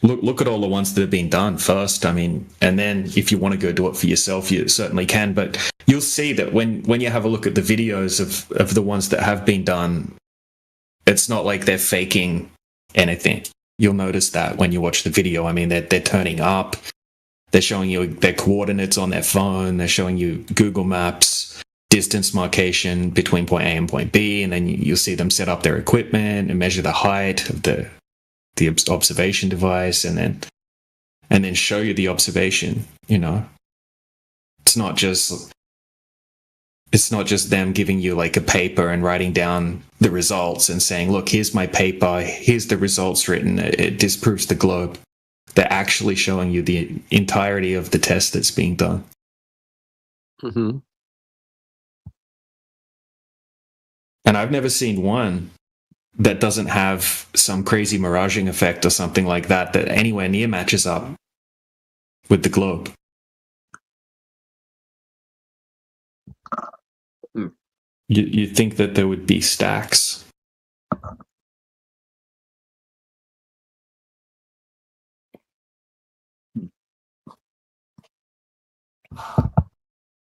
look at all the ones that have been done first. I mean, and then if you want to go do it for yourself, you certainly can. But you'll see that when you have a look at the videos of the ones that have been done, it's not like they're faking anything. You'll notice that when you watch the video. I mean, they're turning up. They're showing you their coordinates on their phone. They're showing you Google Maps, distance marcation between point A and point B, and then you'll see them set up their equipment and measure the height of the observation device, and then show you the observation. You know, it's not just them giving you like a paper and writing down the results and saying, "Look, here's my paper. Here's the results written. It disproves the globe." They're actually showing you the entirety of the test that's being done. Mm-hmm. And I've never seen one that doesn't have some crazy miraging effect or something like that anywhere near matches up with the globe. You'd think that there would be stacks.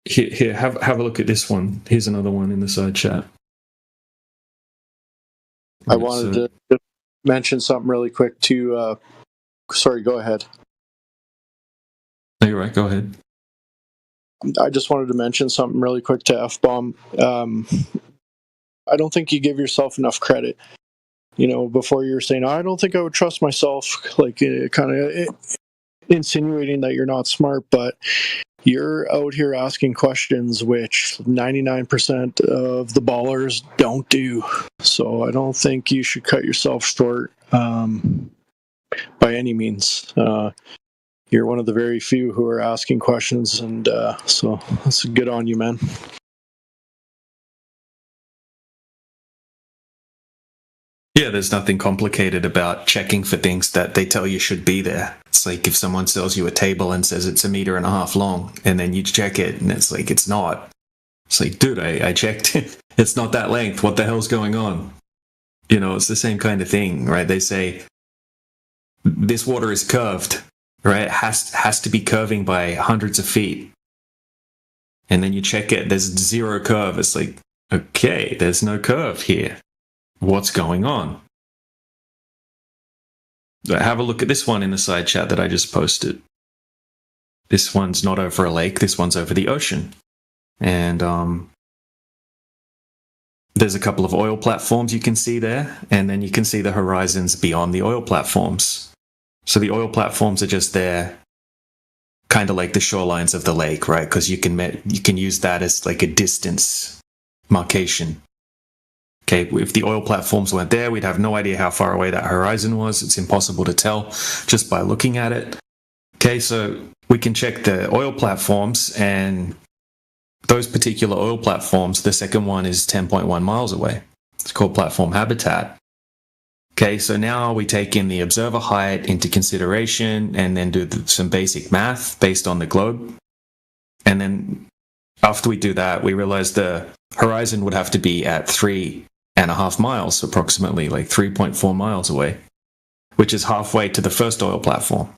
Here, have a look at this one. Here's another one in the side chat. I wanted to mention something really quick to. Sorry, go ahead. No, you're right. Go ahead. I just wanted to mention something really quick to F-Bomb. I don't think you give yourself enough credit. You know, before you were saying, I don't think I would trust myself, like kind of insinuating that you're not smart, but you're out here asking questions which 99% of the ballers don't do. So I don't think you should cut yourself short by any means. You're one of the very few who are asking questions, and so that's good on you, man. Yeah, there's nothing complicated about checking for things that they tell you should be there. It's like if someone sells you a table and says it's 1.5 meters long, and then you check it and it's like, it's not. It's like, dude, I checked it. It's not that length. What the hell's going on? You know, it's the same kind of thing, right? They say this water is curved, right? It has to be curving by hundreds of feet. And then you check it, there's zero curve. It's like, okay, there's no curve here. What's going on? Have a look at this one in the side chat that I just posted. This one's not over a lake, this one's over the ocean. And there's a couple of oil platforms you can see there, and then you can see the horizons beyond the oil platforms. So the oil platforms are just there, kind of like the shorelines of the lake, right? Because you can use that as like a distance marcation. Okay, if the oil platforms weren't there, we'd have no idea how far away that horizon was. It's impossible to tell just by looking at it. Okay, so we can check the oil platforms, and those particular oil platforms, the second one is 10.1 miles away. It's called platform habitat. Okay, so now we take in the observer height into consideration and then do some basic math based on the globe. And then after we do that, we realize the horizon would have to be at 3.5 miles, approximately, like 3.4 miles away, which is halfway to the first oil platform.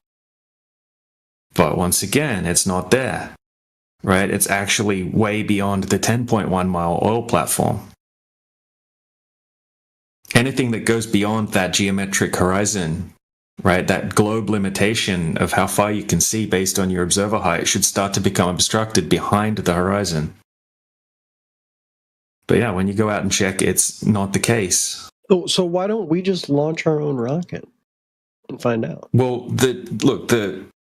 But once again, it's not there, right? It's actually way beyond the 10.1 mile oil platform. Anything that goes beyond that geometric horizon, right, that globe limitation of how far you can see based on your observer height, should start to become obstructed behind the horizon. But yeah, when you go out and check, it's not the case. So why don't we just launch our own rocket and find out? Well,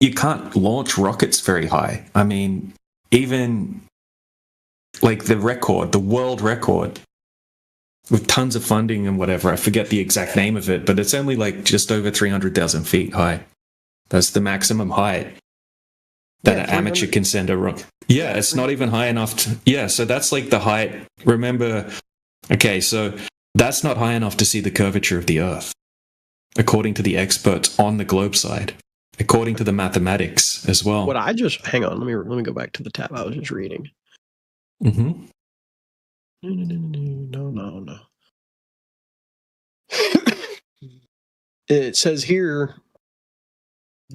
you can't launch rockets very high. I mean, even like the world record, with tons of funding and whatever, I forget the exact name of it, but it's only like just over 300,000 feet high. That's the maximum height that an amateur can send a rocket. Yeah, it's not even high enough to, yeah, so that's like the height. Remember, okay, so that's not high enough to see the curvature of the Earth, according to the experts on the globe side, according to the mathematics as well. What I just, hang on, let me go back to the tab I was just reading. Mm-hmm. No. It says here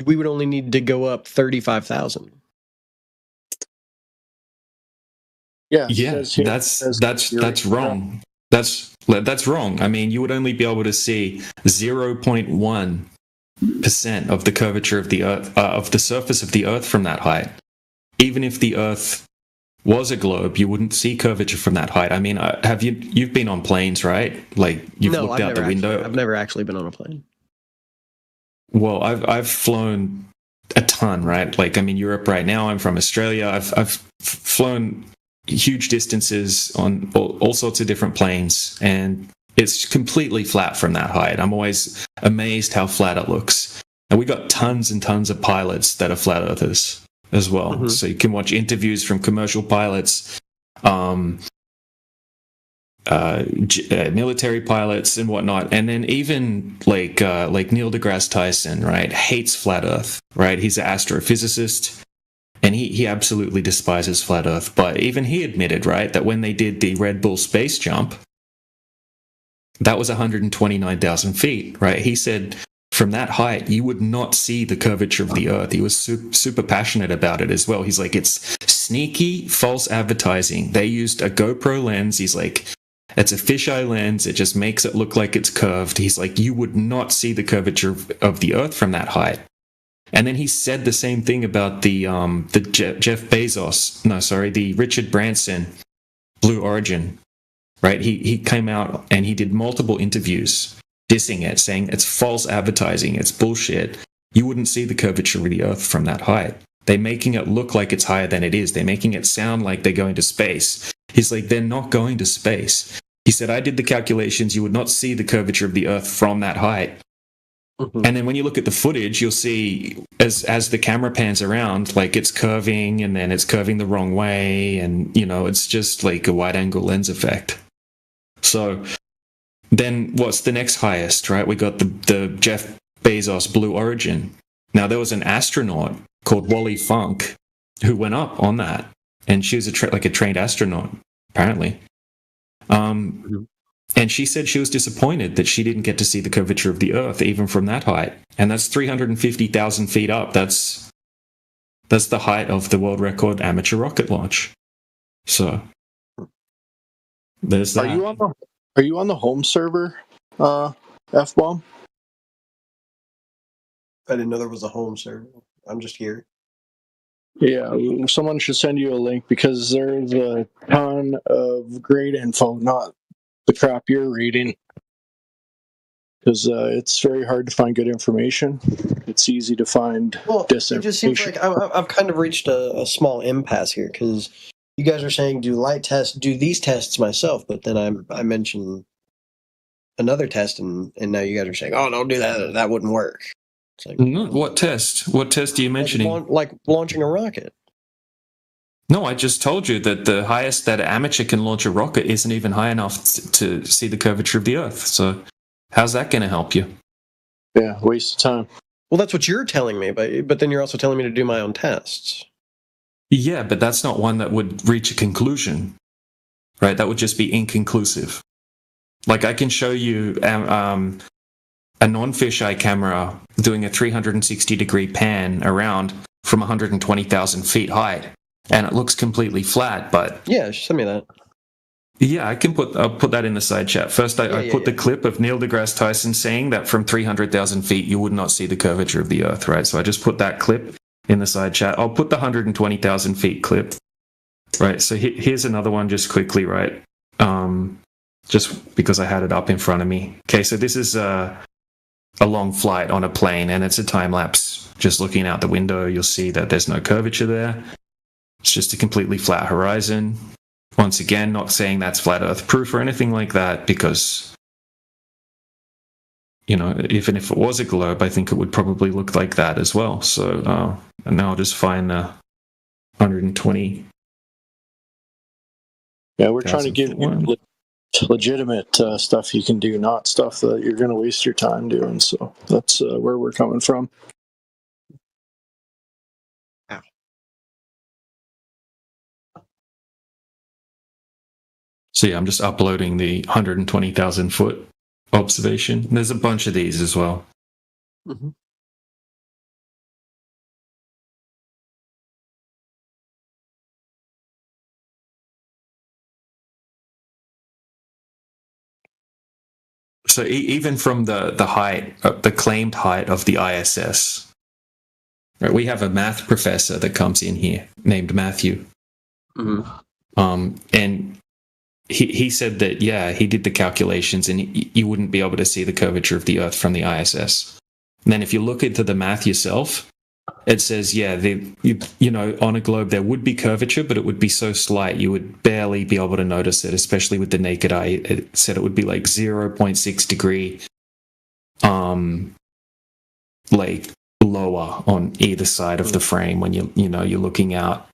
we would only need to go up 35,000. Yeah, that's wrong. That's wrong. I mean, you would only be able to see 0.1% of the curvature of the Earth, of the surface of the Earth from that height. Even if the Earth was a globe, you wouldn't see curvature from that height. I mean, you've been on planes, right? Like you've looked out the window. I've never actually been on a plane. Well, I've flown a ton, right? Like I'm in Europe right now. I'm from Australia. I've flown huge distances on all sorts of different planes, and it's completely flat from that height. I'm always amazed how flat it looks. And we got tons and tons of pilots that are flat earthers as well. Mm-hmm. So you can watch interviews from commercial pilots, military pilots and whatnot, and then even like Neil deGrasse Tyson, right, hates flat Earth, right? He's an astrophysicist, and he absolutely despises flat Earth. But even he admitted, right, that when they did the Red Bull space jump, that was 129,000 feet, right? He said from that height, you would not see the curvature of the Earth. He was super passionate about it as well. He's like, it's sneaky, false advertising. They used a GoPro lens. He's like, it's a fisheye lens. It just makes it look like it's curved. He's like, you would not see the curvature of the Earth from that height. And then he said the same thing about the Richard Branson Blue Origin, right? He came out and he did multiple interviews dissing it, saying it's false advertising, it's bullshit. You wouldn't see the curvature of the Earth from that height. They're making it look like it's higher than it is. They're making it sound like they're going to space. He's like, they're not going to space. He said, I did the calculations. You would not see the curvature of the Earth from that height. Mm-hmm. And then when you look at the footage, you'll see as the camera pans around, like it's curving and then it's curving the wrong way. And, you know, it's just like a wide angle lens effect. So then what's the next highest, right? We got the Jeff Bezos Blue Origin. Now, there was an astronaut called Wally Funk who went up on that. And she was a trained astronaut, apparently. And she said she was disappointed that she didn't get to see the curvature of the Earth, even from that height. And that's 350,000 feet up. That's the height of the world record amateur rocket launch. So there's that. Are you on the home server, F-Bomb? I didn't know there was a home server. I'm just here. Yeah, someone should send you a link because there's a ton of great info, not the crap you're reading. Because it's very hard to find good information. It's easy to find disinformation. It just seems like I've kind of reached a small impasse here because you guys are saying do these tests myself, but then I mentioned another test and now you guys are saying, oh, don't do that. That wouldn't work. It's like, what test? What test are you mentioning? Like launching a rocket. No, I just told you that the highest that an amateur can launch a rocket isn't even high enough to see the curvature of the Earth. So how's that going to help you? Yeah, waste of time. Well, that's what you're telling me, but then you're also telling me to do my own tests. Yeah, but that's not one that would reach a conclusion, right? That would just be inconclusive. Like I can show you a non-fisheye camera doing a 360-degree pan around from 120,000 feet height, and it looks completely flat. But yeah, send me that. Yeah, I'll put that in the side chat. First, I put the clip of Neil deGrasse Tyson saying that from 300,000 feet you would not see the curvature of the Earth, right? So I just put that clip in the side chat. I'll put the 120,000 feet clip, right? So here's another one just quickly, right? Just because I had it up in front of me. Okay, so this is a long flight on a plane, and it's a time lapse. Just looking out the window, you'll see that there's no curvature there. It's just a completely flat horizon. Once again, not saying that's flat Earth proof or anything like that, because even if it was a globe, I think it would probably look like that as well. So, and now I'll just find 120. Yeah, we're trying to give you legitimate stuff you can do, not stuff that you're going to waste your time doing. So that's where we're coming from. So yeah, I'm just uploading the 120,000 foot observation. There's a bunch of these as well. Mm-hmm. So even from the height, the claimed height of the ISS, right? We have a math professor that comes in here named Matthew. Mm-hmm. And he said that, yeah, he did the calculations and you wouldn't be able to see the curvature of the Earth from the ISS. And then if you look into the math yourself, it says, yeah, on a globe there would be curvature, but it would be so slight you would barely be able to notice it, especially with the naked eye. It said it would be like 0.6 degree, like lower on either side of the frame when you're looking out.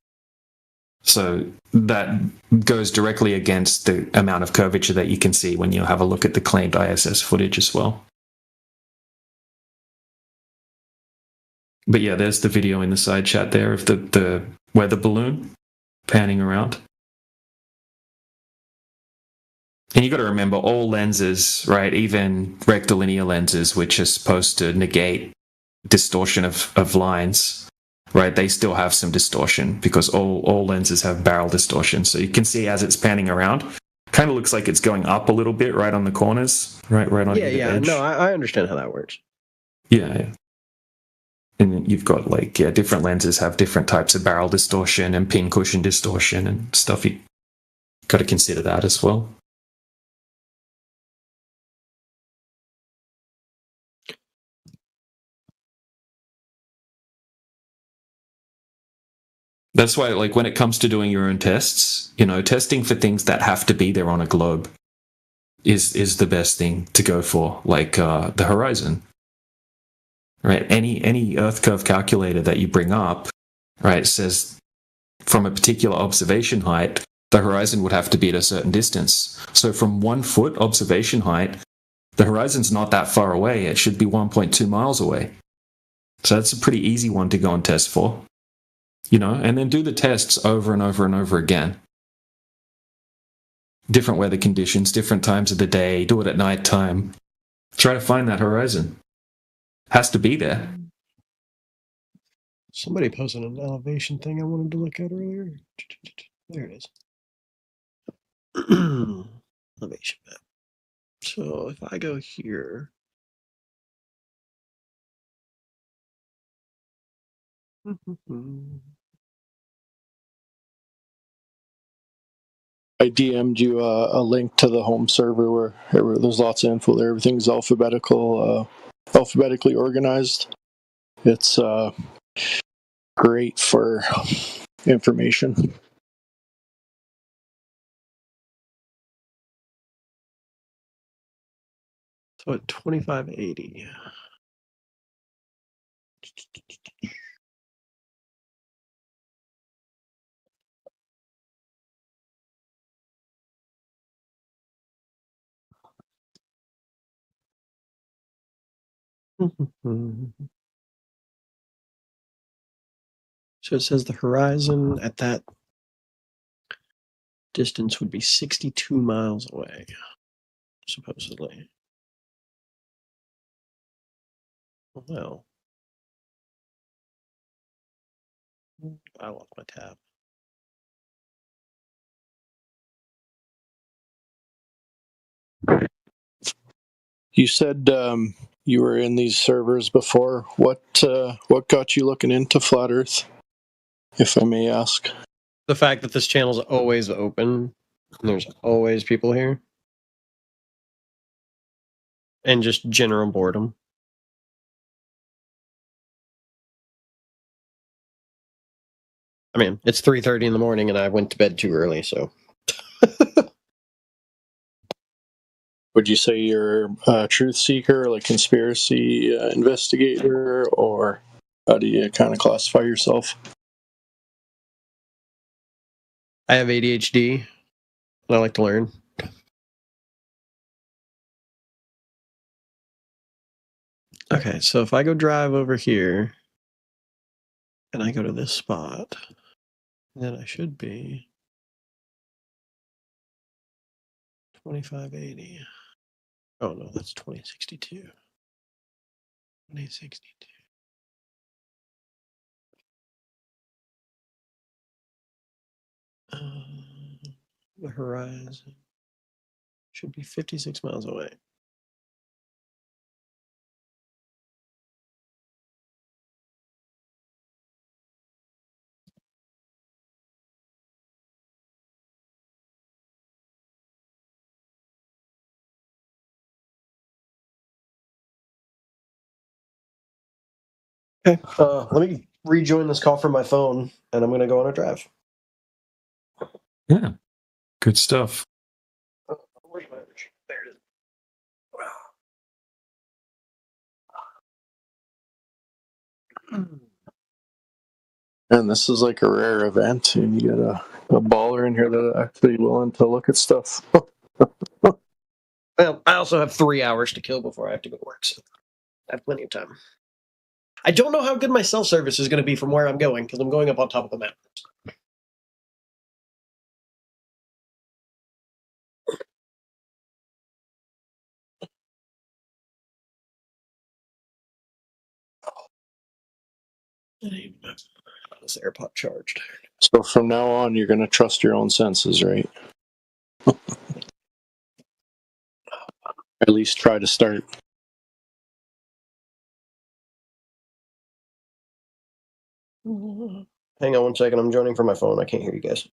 So that goes directly against the amount of curvature that you can see when you have a look at the claimed ISS footage as well. But yeah, there's the video in the side chat there of the weather balloon panning around. And you got to remember all lenses, right? Even rectilinear lenses, which are supposed to negate distortion of lines, right? They still have some distortion because all lenses have barrel distortion. So you can see as it's panning around, kind of looks like it's going up a little bit right on the corners, right on the edge. No, I understand how that works. Yeah. And then you've got different lenses have different types of barrel distortion and pin cushion distortion and stuff. You got to consider that as well. That's why, when it comes to doing your own tests, testing for things that have to be there on a globe is the best thing to go for, the horizon. Right? Any Earth curve calculator that you bring up, right, says from a particular observation height, the horizon would have to be at a certain distance. So from 1 foot observation height, the horizon's not that far away. It should be 1.2 miles away. So that's a pretty easy one to go and test for. And then do the tests over and over and over again. Different weather conditions, different times of the day, do it at night time. Try to find that horizon. Has to be there. Somebody posted an elevation thing I wanted to look at earlier. There it is. Elevation map. So if I go here. I DM'd you a link to the home server where there's lots of info there. Everything's alphabetically organized. It's great for information. So at 2580. So it says the horizon at that distance would be 62 miles away, supposedly. Well, I lost my tab. You said you were in these servers before. What got you looking into Flat Earth, if I may ask? The fact that this channel's always open, and there's always people here. And just general boredom. I mean, it's 3:30 in the morning and I went to bed too early, so Would you say you're a truth seeker, like conspiracy investigator, or how do you kind of classify yourself? I have ADHD, and I like to learn. Okay, so if I go drive over here, and I go to this spot, then I should be 2580. Oh no, that's 2062. 2062. The horizon should be 56 miles away. Okay, let me rejoin this call from my phone, and I'm going to go on a drive. Yeah, good stuff. Where's my energy? There it is. And this is like a rare event, and you got a baller in here that actually willing to look at stuff. Well, I also have 3 hours to kill before I have to go to work, so I have plenty of time. I don't know how good my cell service is going to be from where I'm going, because I'm going up on top of the mountains. This AirPod charged. So from now on, you're going to trust your own senses, right? At least try to start. Hang on one second. I'm joining from my phone. I can't hear you guys.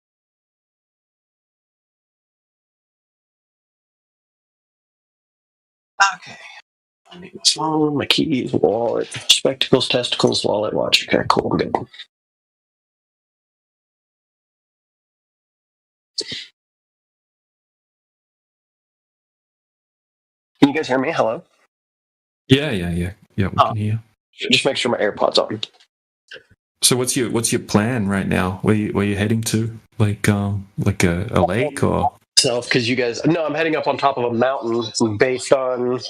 Okay. I need my phone, my keys, wallet, spectacles, testicles, wallet, watch. Okay, cool. I'm good. Can you guys hear me? Hello? Yeah, we can hear. Just make sure my AirPod's on. So what's your plan right now? Where you heading to? Like a lake or? Because you guys, no, I'm heading up on top of a mountain based on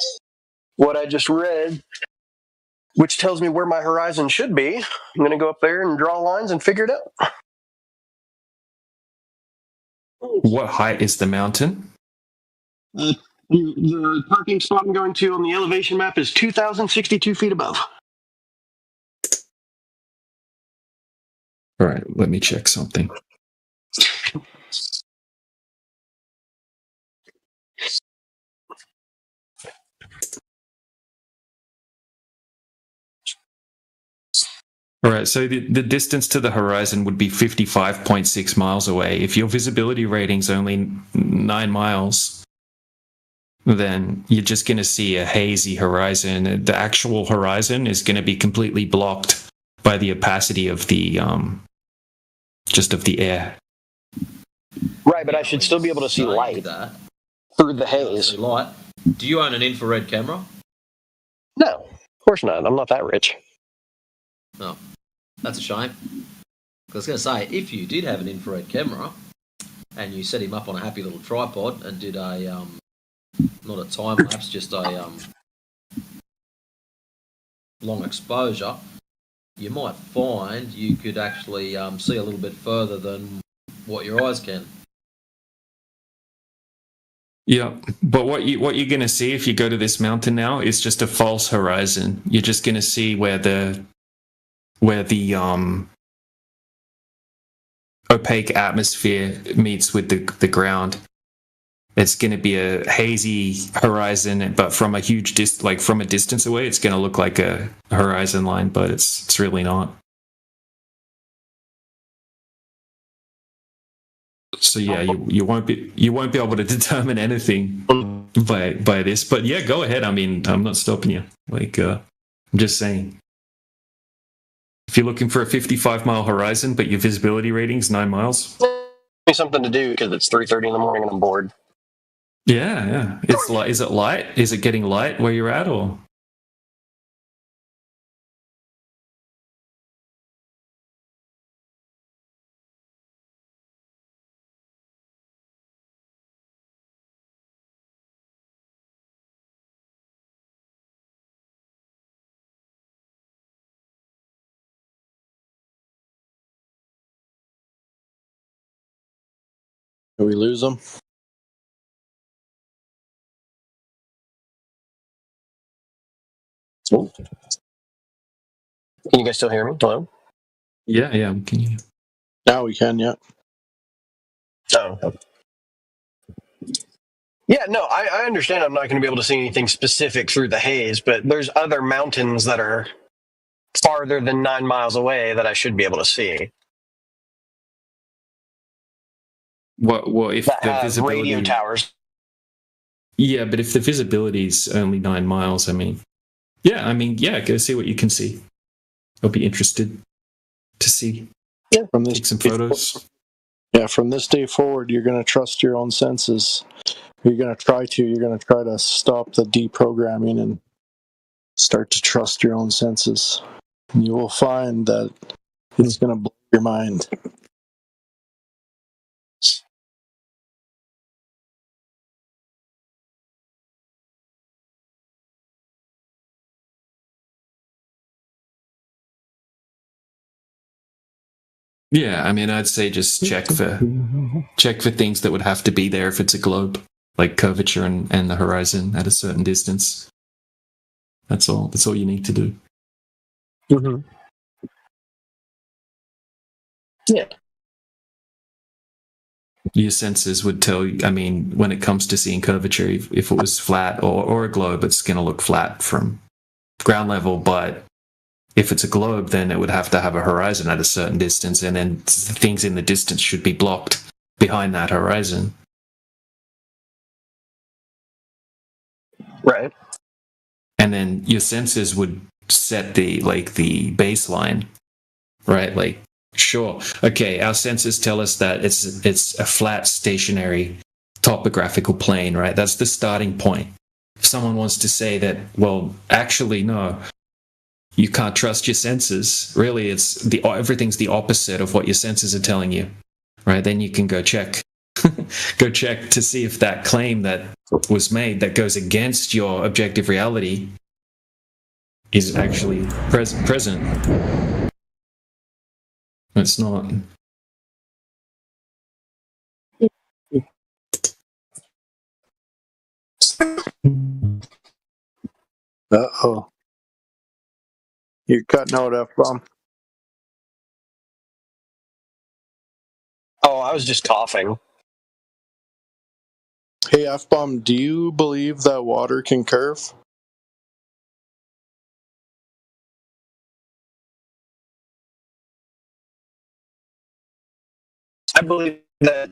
what I just read, which tells me where my horizon should be. I'm going to go up there and draw lines and figure it out. What height is the mountain? The parking spot I'm going to on the elevation map is 2,062 feet above. All right, let me check something. All right, so the distance to the horizon would be 55.6 miles away. If your visibility rating's only 9 miles, then you're just going to see a hazy horizon. The actual horizon is going to be completely blocked by the opacity of the just of the air. Right, but I should still be able to see light through the haze. Light. Do you own an infrared camera? No, of course not. I'm not that rich. No, that's a shame. I was going to say, if you did have an infrared camera and you set him up on a happy little tripod and did a not a time lapse, just a long exposure, you might find you could actually see a little bit further than what your eyes can. Yeah, but what you're going to see if you go to this mountain now is just a false horizon. You're just going to see where the opaque atmosphere meets with the ground. It's going to be a hazy horizon, but from a huge from a distance away, it's going to look like a horizon line, but it's really not. So yeah, you won't be able to determine anything by this. But yeah, go ahead. I mean, I'm not stopping you. I'm just saying. If you're looking for a 55-mile horizon, but your visibility rating's 9 miles, Give me something to do because it's 3:30 in the morning and I'm bored. Yeah. It's like, is it light? Is it getting light where you're at, or? Did we lose them? Can you guys still hear me? Hello? Yeah, can you? Now we can, yeah. Oh. Yeah, no, I understand I'm not going to be able to see anything specific through the haze, but there's other mountains that are farther than 9 miles away that I should be able to see. What if that the have visibility... radio towers? Yeah, but if the visibility is only 9 miles, go see what you can see. I'll be interested to see. Yeah. Take some photos. Yeah, from this day forward, you're going to trust your own senses. You're going to try to stop the deprogramming and start to trust your own senses. And you will find that it's going to blow your mind. Yeah, I'd say just check for things that would have to be there if it's a globe, like curvature and the horizon at a certain distance. That's all. That's all you need to do. Mm-hmm. Yeah. Your senses would tell you, when it comes to seeing curvature, if it was flat or a globe, it's going to look flat from ground level, but if it's a globe, then it would have to have a horizon at a certain distance, and then things in the distance should be blocked behind that horizon. Right. And then your senses would set the baseline, right? Like, sure, okay, our senses tell us that it's a flat, stationary topographical plane, right? That's the starting point. If someone wants to say that, well, actually, no, you can't trust your senses. Really, everything's the opposite of what your senses are telling you, right? Then you can go check. Go check to see if that claim that was made that goes against your objective reality is actually present. It's not. Uh-oh. You're cutting out, F-bomb. Oh, I was just coughing. Hey, F-bomb, do you believe that water can curve? I believe that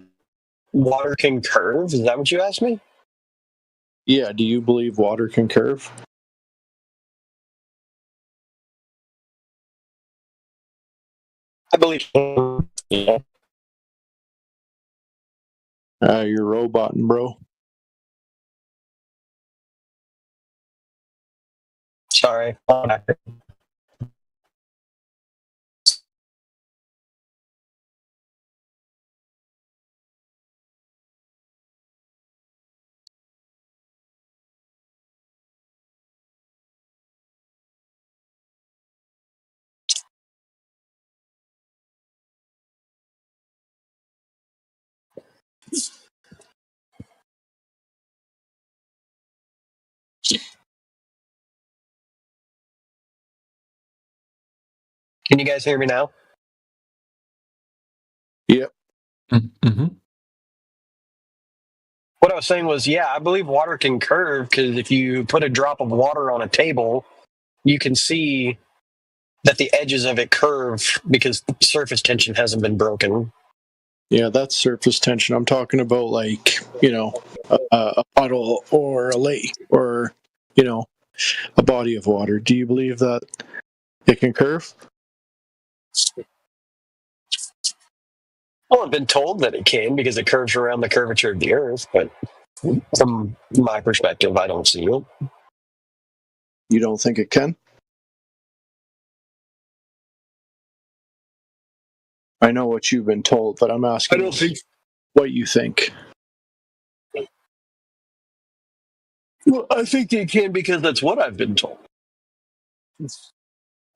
water can curve. Is that what you asked me? Yeah, do you believe water can curve? I believe. Yeah. You're roboting, bro. Sorry. Can you guys hear me now? Yep. Mm-hmm. What I was saying was, yeah, I believe water can curve because if you put a drop of water on a table, you can see that the edges of it curve because the surface tension hasn't been broken. Yeah, that's surface tension. I'm talking about a puddle or a lake or, a body of water. Do you believe that it can curve? Well, I've been told that it can because it curves around the curvature of the Earth, but From my perspective, I don't see it. You don't think it can? I know what you've been told, but I'm asking what you think. Well, I think it can because that's what I've been told.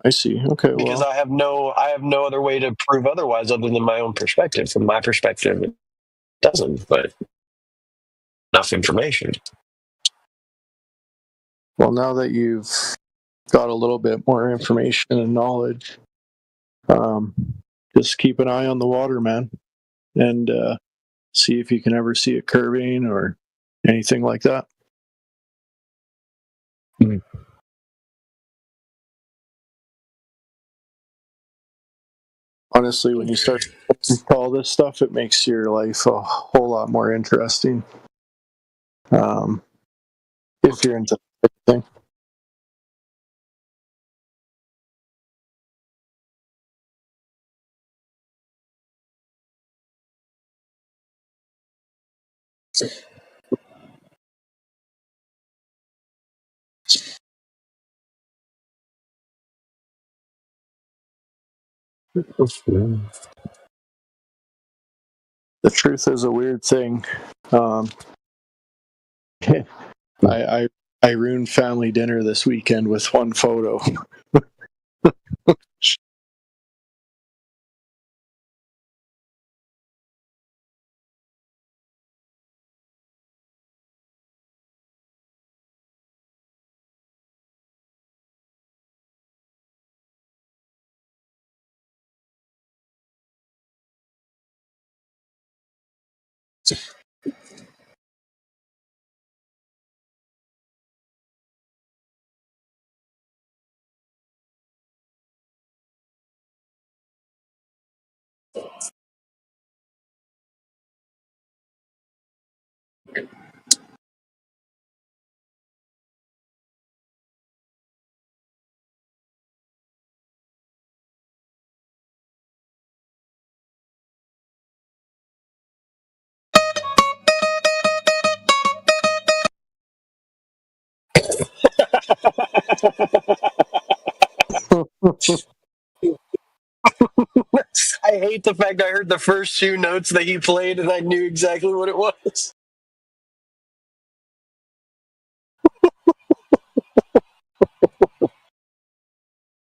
I see. Okay, Because well, I have no other way to prove otherwise other than my own perspective. From my perspective, it doesn't, but enough information. well, now that you've got a little bit more information and knowledge, just keep an eye on the water, man, and see if you can ever see it curving or anything like that. Honestly, when you start to all this stuff, it makes your life a whole lot more interesting. If you're into everything. The truth is a weird thing. I ruined family dinner this weekend with one photo. I hate the fact I heard the first two notes that he played and I knew exactly what it was.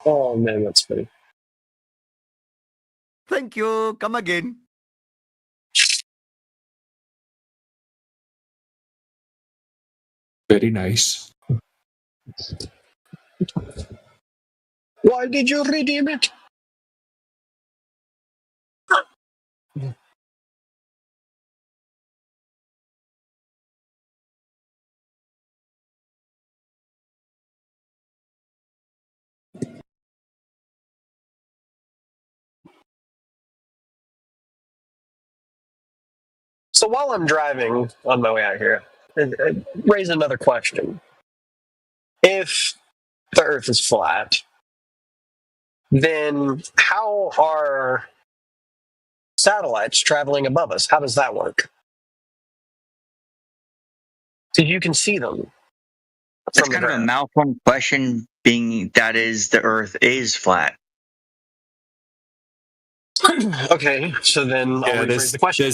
Oh man, that's funny. Thank you. Come again. Very nice. Why did you redeem it? So while I'm driving on my way out here, I raise another question. If the Earth is flat, then how are satellites traveling above us? How does that work? Because you can see them. That's kind of a malformed question, being that is the Earth is flat. Okay, so then I'll rephrase the question.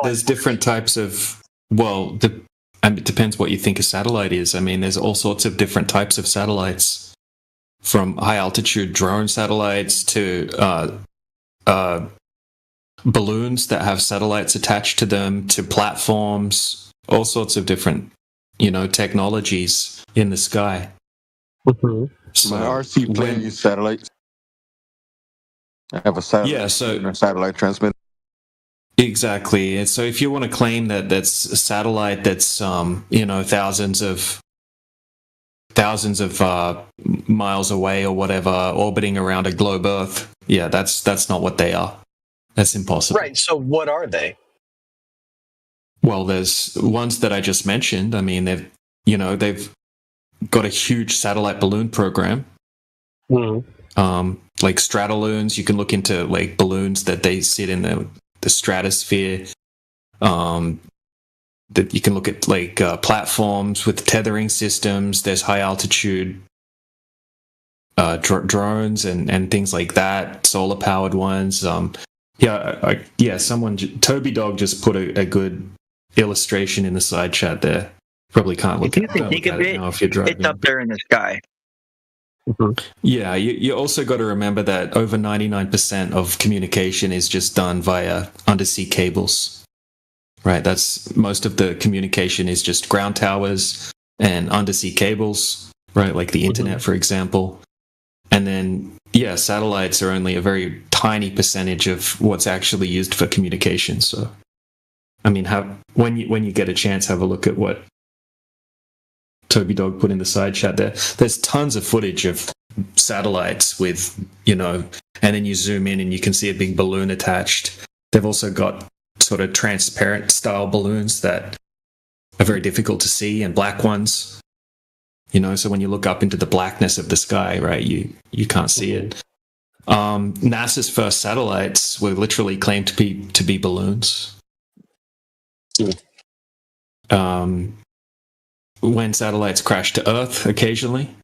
There's different types of, well, and it depends what you think a satellite is. I mean, there's all sorts of different types of satellites, from high altitude drone satellites to balloons that have satellites attached to them, to platforms, all sorts of different, technologies in the sky. Mm-hmm. So my RC plane use satellites. I have a satellite. Yeah, so a satellite transmitter. Exactly. And so if you want to claim that that's a satellite that's thousands of miles away or whatever, orbiting around a globe Earth, yeah, that's not what they are. That's impossible. Right. So what are they? Well, there's ones that I just mentioned. I mean, they've got a huge satellite balloon program. Mm-hmm. Like strataloons, you can look into like balloons that they sit in the stratosphere. that you can look at like platforms with tethering systems. There's high altitude drones and things like that, solar powered ones. Someone, Toby Dog, just put a good illustration in the side chat there. Probably can't look at it now if you're driving. It's up there in the sky. Yeah, you also got to remember that over 99% of communication is just done via undersea cables. Right, that's most of the communication is just ground towers and undersea cables, right? Like the internet, for example. And then, satellites are only a very tiny percentage of what's actually used for communication. So, I mean, when you get a chance, have a look at what Toby Dog put in the side chat there. There's tons of footage of satellites with, and then you zoom in and you can see a big balloon attached. They've also got sort of transparent style balloons that are very difficult to see, and black ones. So when you look up into the blackness of the sky, right, you can't see it. NASA's first satellites were literally claimed to be balloons. When satellites crash to Earth occasionally,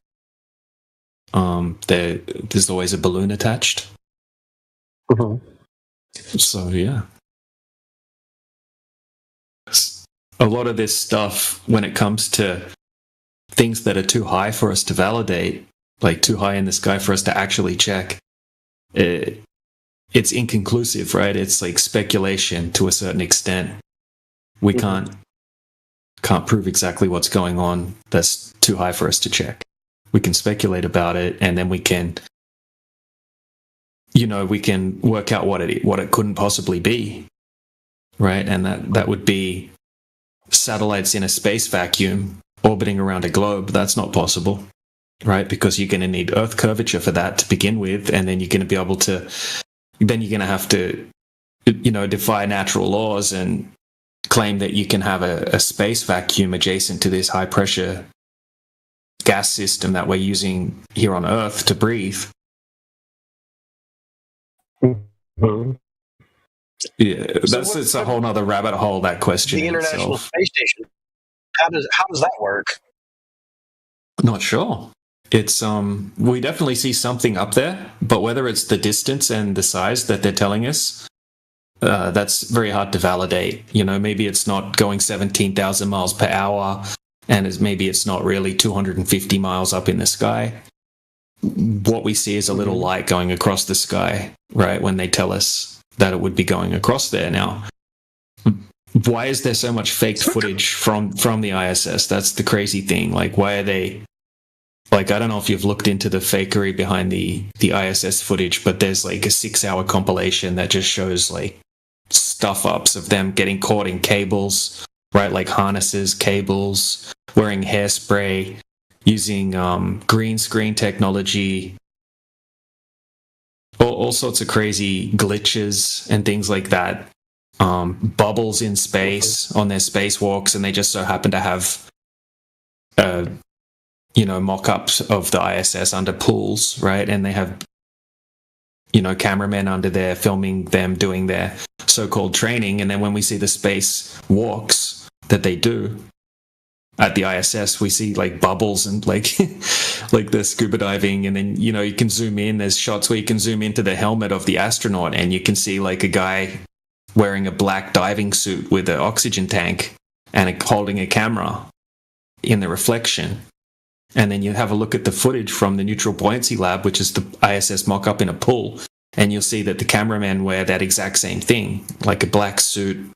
there's always a balloon attached. So yeah, a lot of this stuff, when it comes to things that are too high for us to validate, like too high in the sky for us to actually check, it's inconclusive, right? It's like speculation to a certain extent. We can't prove exactly what's going on that's too high for us to check. We can speculate about it, and then we can work out what it couldn't possibly be, right? And that would be satellites in a space vacuum orbiting around a globe. That's not possible, right? Because you're going to need Earth curvature for that to begin with, and then you're going to have to defy natural laws and claim that you can have a space vacuum adjacent to this high pressure gas system that we're using here on Earth to breathe. Yeah, it's a whole nother rabbit hole, that question. The International Space Station. How does that work? Not sure. It's we definitely see something up there, but whether it's the distance and the size that they're telling us, that's very hard to validate. Maybe it's not going 17,000 miles per hour, and maybe it's not really 250 miles up in the sky. What we see is a little light going across the sky, right, when they tell us that it would be going across there. Now, why is there so much faked footage from the ISS? That's the crazy thing. Like, why are they... Like, I don't know if you've looked into the fakery behind the ISS footage, but there's like a 6-hour compilation that just shows like stuff-ups of them getting caught in cables, right? Like harnesses, cables, wearing hairspray, using green screen technology, all sorts of crazy glitches and things like that. Bubbles in space on their spacewalks, and they just so happen to have mock-ups of the ISS under pools, right? And they have cameramen under there filming them doing their so-called training. And then when we see the space walks that they do at the ISS, we see like bubbles and like like the scuba diving. And then you can zoom in. There's shots where you can zoom into the helmet of the astronaut, and you can see like a guy wearing a black diving suit with an oxygen tank and holding a camera in the reflection. And then you have a look at the footage from the Neutral Buoyancy Lab, which is the ISS mock-up in a pool, and you'll see that the cameramen wear that exact same thing, like a black suit,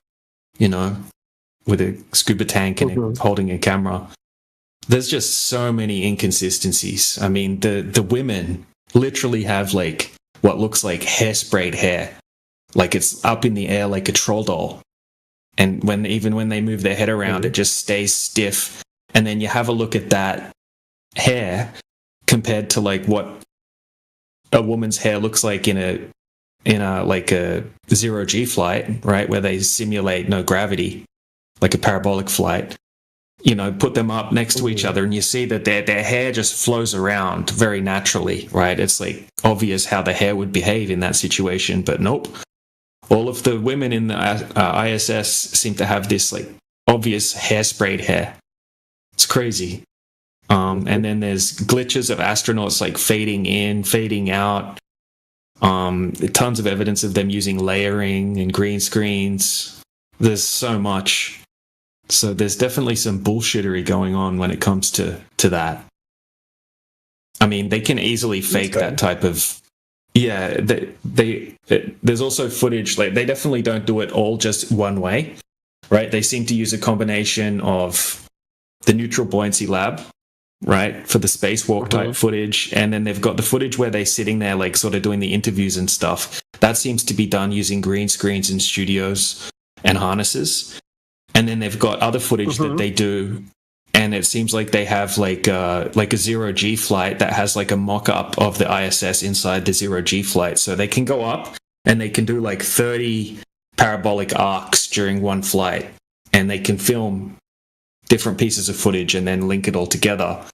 with a scuba tank and holding a camera. There's just so many inconsistencies. I mean, the women literally have like what looks like hairsprayed hair, like it's up in the air like a troll doll. And when they move their head around, it just stays stiff. And then you have a look at that hair compared to like what a woman's hair looks like in a like a 0G flight, right, where they simulate no gravity, like a parabolic flight. Put them up next to each other, and you see that their hair just flows around very naturally, right? It's like obvious how the hair would behave in that situation, but nope. All of the women in the ISS seem to have this like obvious hairsprayed hair. It's crazy. And then there's glitches of astronauts like fading in, fading out. Tons of evidence of them using layering and green screens. There's so much. So there's definitely some bullshittery going on when it comes to that. I mean, they can easily fake that type of. Yeah, there's also footage. Like, they definitely don't do it all just one way, right? They seem to use a combination of the neutral buoyancy lab, right, for the spacewalk type footage, and then they've got the footage where they're sitting there, like, sort of doing the interviews and stuff. That seems to be done using green screens in studios and harnesses. And then they've got other footage that they do, and it seems like they have like a 0G flight that has like a mock-up of the ISS inside the 0G flight. So they can go up and they can do like 30 parabolic arcs during one flight, and they can film different pieces of footage and then link it all together.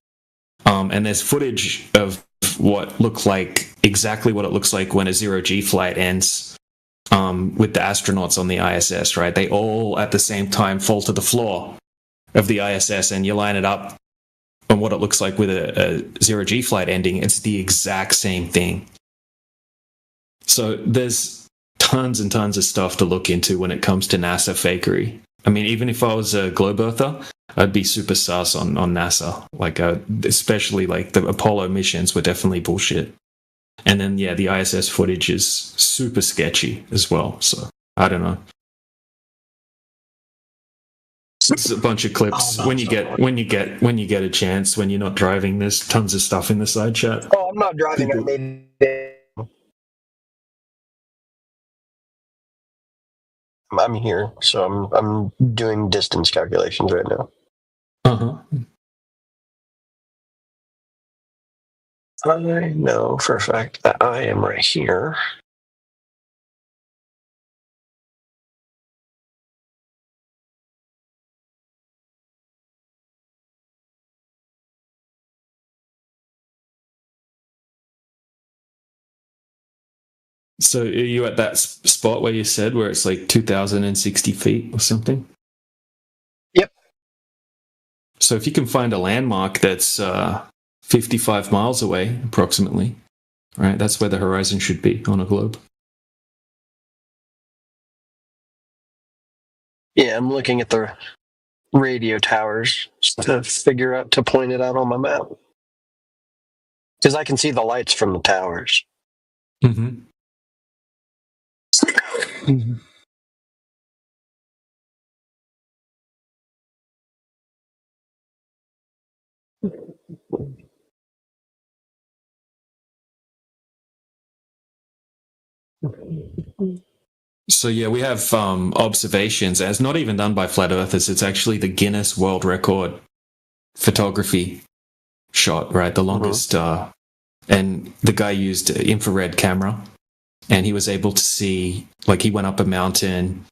And there's footage of what look like exactly what it looks like when a 0G flight ends, with the astronauts on the ISS, right? They all at the same time fall to the floor of the ISS, and you line it up on what it looks like with a 0G flight ending. It's the exact same thing. So there's tons and tons of stuff to look into when it comes to NASA fakery. I mean, even if I was a globe earther, I'd be super sus on NASA. Like, especially like the Apollo missions were definitely bullshit. And then, yeah, the ISS footage is super sketchy as well. So I don't know. It's a bunch of clips. When you get a chance, when you're not driving, there's tons of stuff in the side chat. Oh, I'm not driving. I made I'm here, so I'm doing distance calculations right now. I know for a fact that I am right here. So are you at that spot where you said where it's like 2,060 feet or something? Yep. So if you can find a landmark that's 55 miles away, approximately, right? That's where the horizon should be on a globe. Yeah, I'm looking at the radio towers to point it out on my map. Because I can see the lights from the towers. Mm-hmm. So yeah, we have observations. And it's not even done by flat earthers. It's actually the Guinness World Record photography shot, right? The longest. And the guy used an infrared camera, and he was able to see, like, he went up a mountain,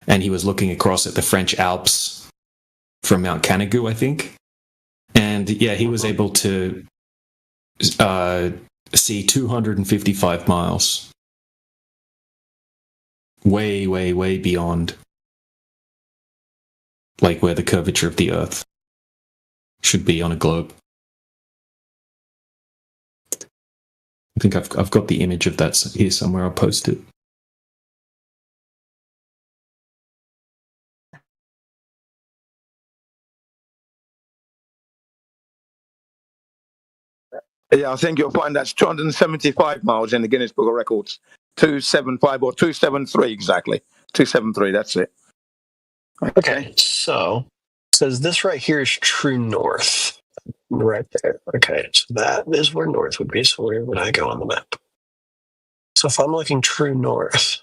and he was looking across at the French Alps from Mount Canigou, I think. And yeah, he was able to see 255 miles. Way, way, way beyond, like, where the curvature of the Earth should be on a globe. I think I've got the image of that here somewhere. I'll post it. Yeah, I think you'll find that's 275 miles in the Guinness Book of Records. 275 or 273 exactly. 273, that's it. Okay, so it says this right here is true north. Right there. Okay, so that is where north would be. So where would I go on the map? So if I'm looking true north,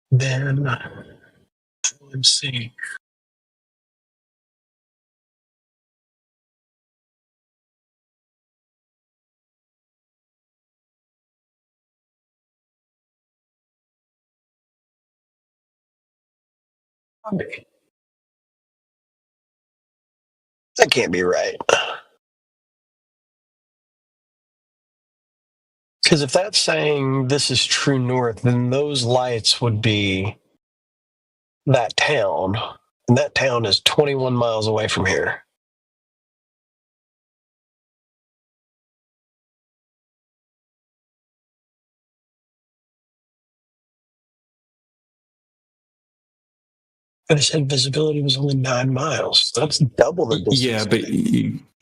then let's see. That can't be right. Because if that's saying this is true north, then those lights would be that town, and that town is 21 miles away from here. And I said visibility was only 9 miles. That's double the distance. Yeah, but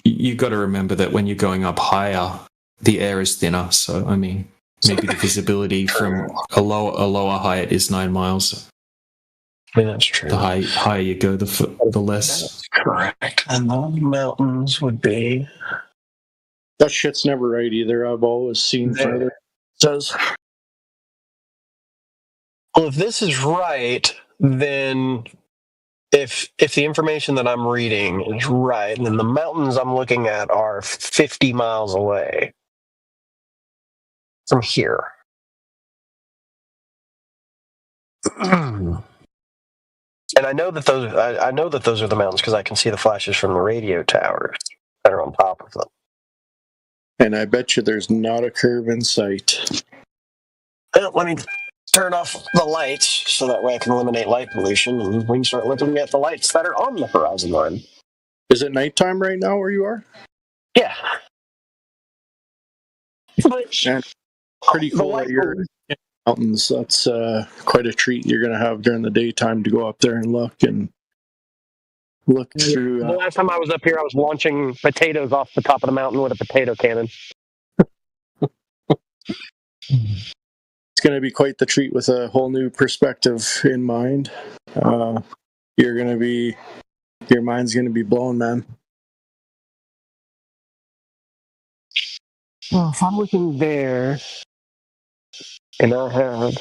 you got to remember that when you're going up higher, the air is thinner. So I mean, maybe the visibility from a lower height is 9 miles. I mean, that's true. The higher you go, the less. That's correct. And the mountains would be. That shit's never right either. I've always seen further. It says. Well, if this is right, then if the information that I'm reading is right, then the mountains I'm looking at are 50 miles away from here. And I know that those are the mountains because I can see the flashes from the radio towers that are on top of them. And I bet you there's not a curve in sight. Well, let me turn off the lights so that way I can eliminate light pollution, and we can start looking at the lights that are on the horizon line. Is it nighttime right now where you are? Yeah. And pretty cool that you're in the mountains. That's quite a treat you're going to have during the daytime to go up there and look through. The last time I was up here, I was launching potatoes off the top of the mountain with a potato cannon. It's going to be quite the treat with a whole new perspective in mind. Your mind's going to be blown, man. Well, if I'm looking there, and I have.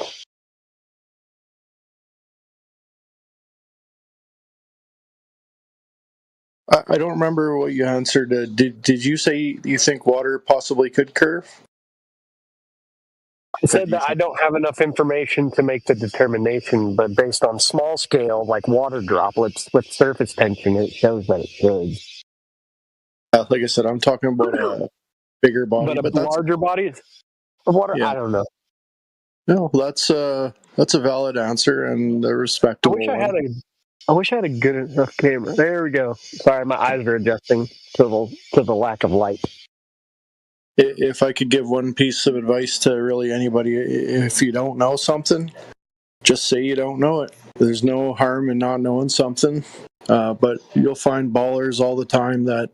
I don't remember what you answered. Did you say you think water possibly could curve? I said that I don't have enough information to make the determination, but based on small scale, like water droplets with surface tension, it shows that it should. Like I said, I'm talking about a bigger body, but larger bodies of water. Yeah. I don't know. No, that's a valid answer and a respectable one. I wish I had a good enough camera. There we go. Sorry, my eyes are adjusting to the lack of light. If I could give one piece of advice to really anybody, if you don't know something, just say you don't know it. There's no harm in not knowing something, but you'll find ballers all the time that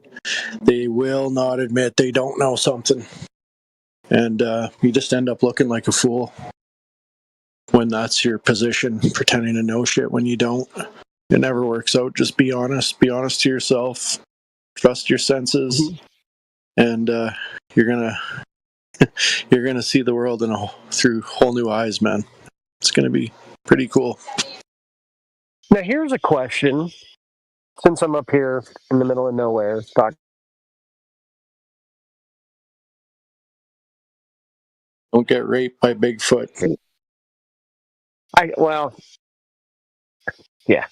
they will not admit they don't know something, and you just end up looking like a fool when that's your position, pretending to know shit when you don't. It never works out. Just be honest. Be honest to yourself. Trust your senses, and you're gonna see the world through whole new eyes, man. It's gonna be pretty cool. Now, here's a question. Since I'm up here in the middle of nowhere, don't get raped by Bigfoot. Yeah.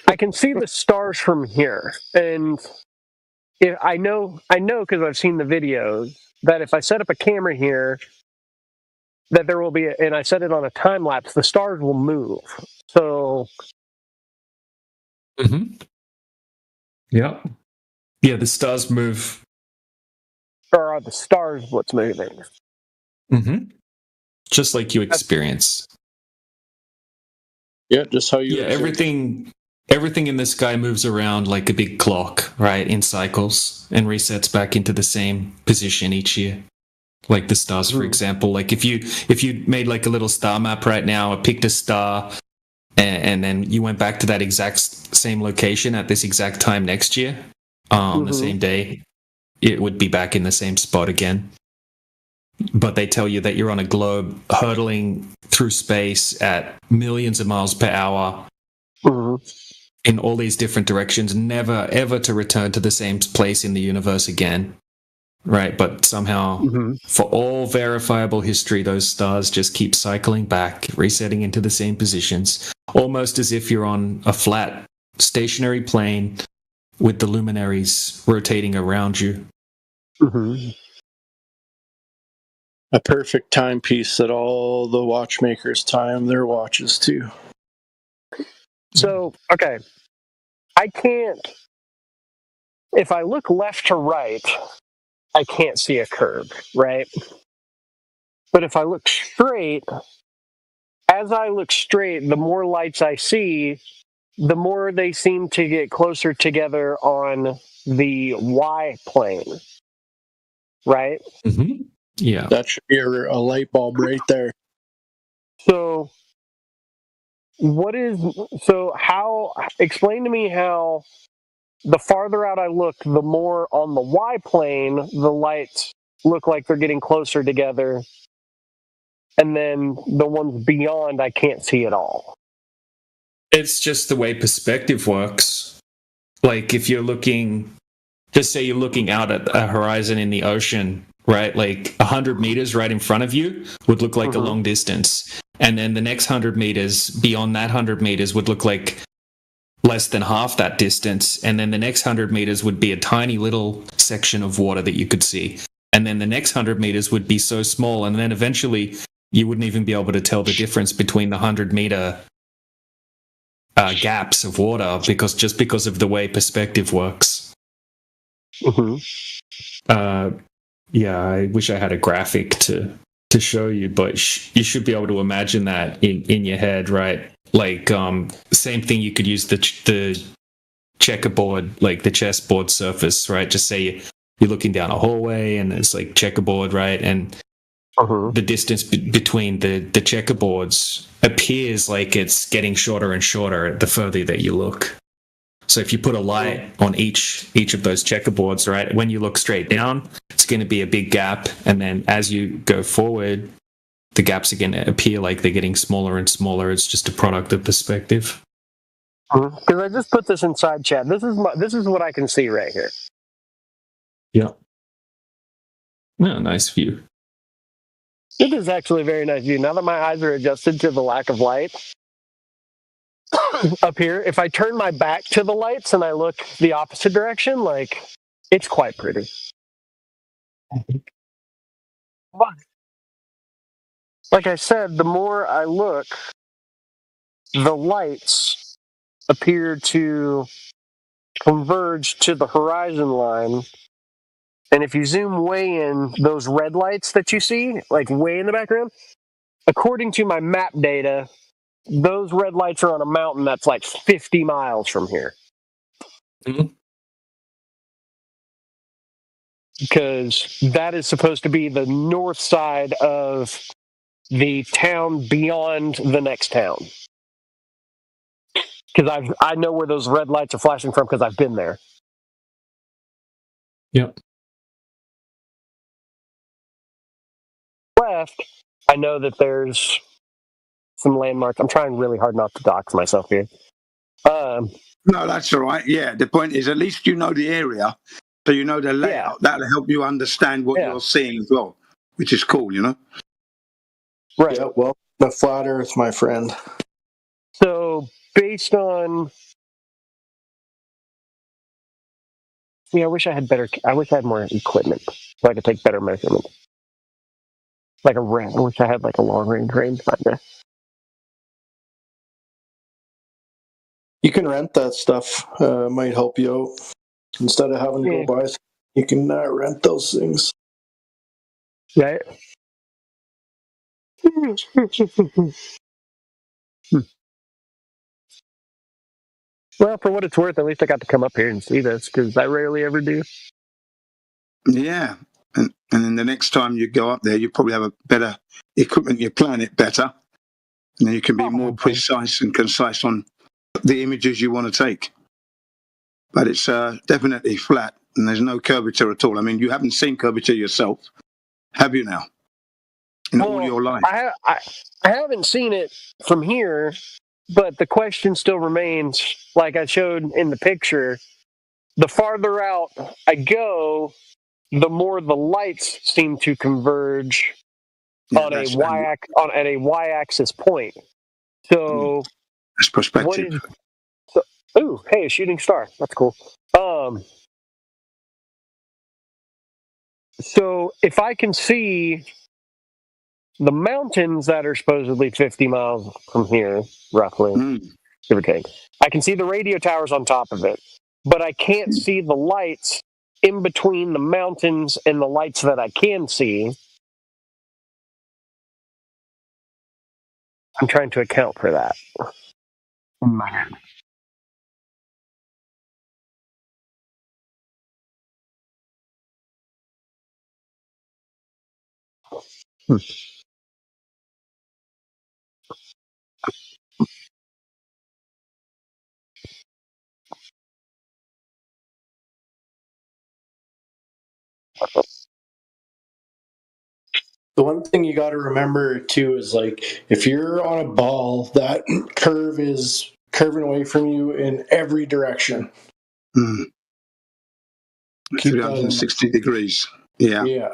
I can see the stars from here, and I know because I've seen the videos that if I set up a camera here, that there will be, and I set it on a time lapse, the stars will move. So, Yeah, the stars move. Or are the stars what's moving? Just like you experience. Yeah, just how you. Yeah, everything in the sky moves around like a big clock, right, in cycles, and resets back into the same position each year. Like the stars, for example. Like if you made like a little star map right now, or picked a star, and then you went back to that exact same location at this exact time next year, on the same day, it would be back in the same spot again. But they tell you that you're on a globe hurtling through space at millions of miles per hour in all these different directions, never ever to return to the same place in the universe again. Right, but somehow, for all verifiable history, those stars just keep cycling back, resetting into the same positions, almost as if you're on a flat, stationary plane with the luminaries rotating around you. A perfect timepiece that all the watchmakers time their watches to. So, okay. I can't, if I look left to right, I can't see a curve, right? But if I look straight, as I look straight, the more lights I see, the more they seem to get closer together on the Y plane, right? Mm-hmm. Yeah. That should be a light bulb right there. So, explain to me how the farther out I look, the more on the Y plane, the lights look like they're getting closer together. And then the ones beyond, I can't see at all. It's just the way perspective works. Like if you're looking, just say you're looking out at a horizon in the ocean, right? Like 100 meters right in front of you would look like a long distance. And then the next 100 meters beyond that 100 meters would look like less than half that distance. And then the next 100 meters would be a tiny little section of water that you could see. And then the next 100 meters would be so small. And then eventually you wouldn't even be able to tell the difference between the 100-meter gaps of water because of the way perspective works. Yeah, I wish I had a graphic to show you, but you should be able to imagine that in your head, right? Like same thing, you could use the checkerboard, like the chessboard surface, right? Just say you're looking down a hallway and it's like checkerboard, right? And the distance between the checkerboards appears like it's getting shorter and shorter the further that you look. So if you put a light on each of those checkerboards, right, when you look straight down, it's going to be a big gap. And then as you go forward, the gaps are going to appear like they're getting smaller and smaller. It's just a product of perspective. Because I just put this inside chat. This is what I can see right here. Yeah. Yeah, nice view. It is actually a very nice view. Now that my eyes are adjusted to the lack of light up here, if I turn my back to the lights and I look the opposite direction, like, it's quite pretty. But, like I said, the more I look, the lights appear to converge to the horizon line. And if you zoom way in, those red lights that you see, like way in the background, according to my map data, those red lights are on a mountain that's like 50 miles from here. Because that is supposed to be the north side of the town beyond the next town. Because I know where those red lights are flashing from because I've been there. Yep. Left, I know that there's some landmarks. I'm trying really hard not to dox myself here. No, that's all right. Yeah, the point is at least you know the area, so you know the layout. Yeah. That'll help you understand what you're seeing as well, which is cool, you know? Right. Yeah, well, the flat Earth, my friend. So, based on... Yeah, I wish I had more equipment so I could take better measurements. Like I wish I had like a long-range rangefinder. You can rent that stuff. Might help you out. Instead of having to go buy, you can rent those things. Right. Well, for what it's worth, at least I got to come up here and see this, because I rarely ever do. Yeah. And then the next time you go up there, you probably have a better equipment, you plan it better, and then you can be more precise and concise on the images you want to take. But it's definitely flat, and there's no curvature at all. I mean, you haven't seen curvature yourself, have you now? In all your life? I haven't seen it from here, but the question still remains, like I showed in the picture, the farther out I go, the more the lights seem to converge at a y-axis point. So that's perspective. Ooh, hey, a shooting star. That's cool. So if I can see the mountains that are supposedly 50 miles from here, roughly, give or take. I can see the radio towers on top of it, but I can't see the lights in between the mountains and the lights that I can see. I'm trying to account for that in my head. The one thing you got to remember too is like if you're on a ball, that curve is curving away from you in every direction. 360 degrees. Yeah. Yeah.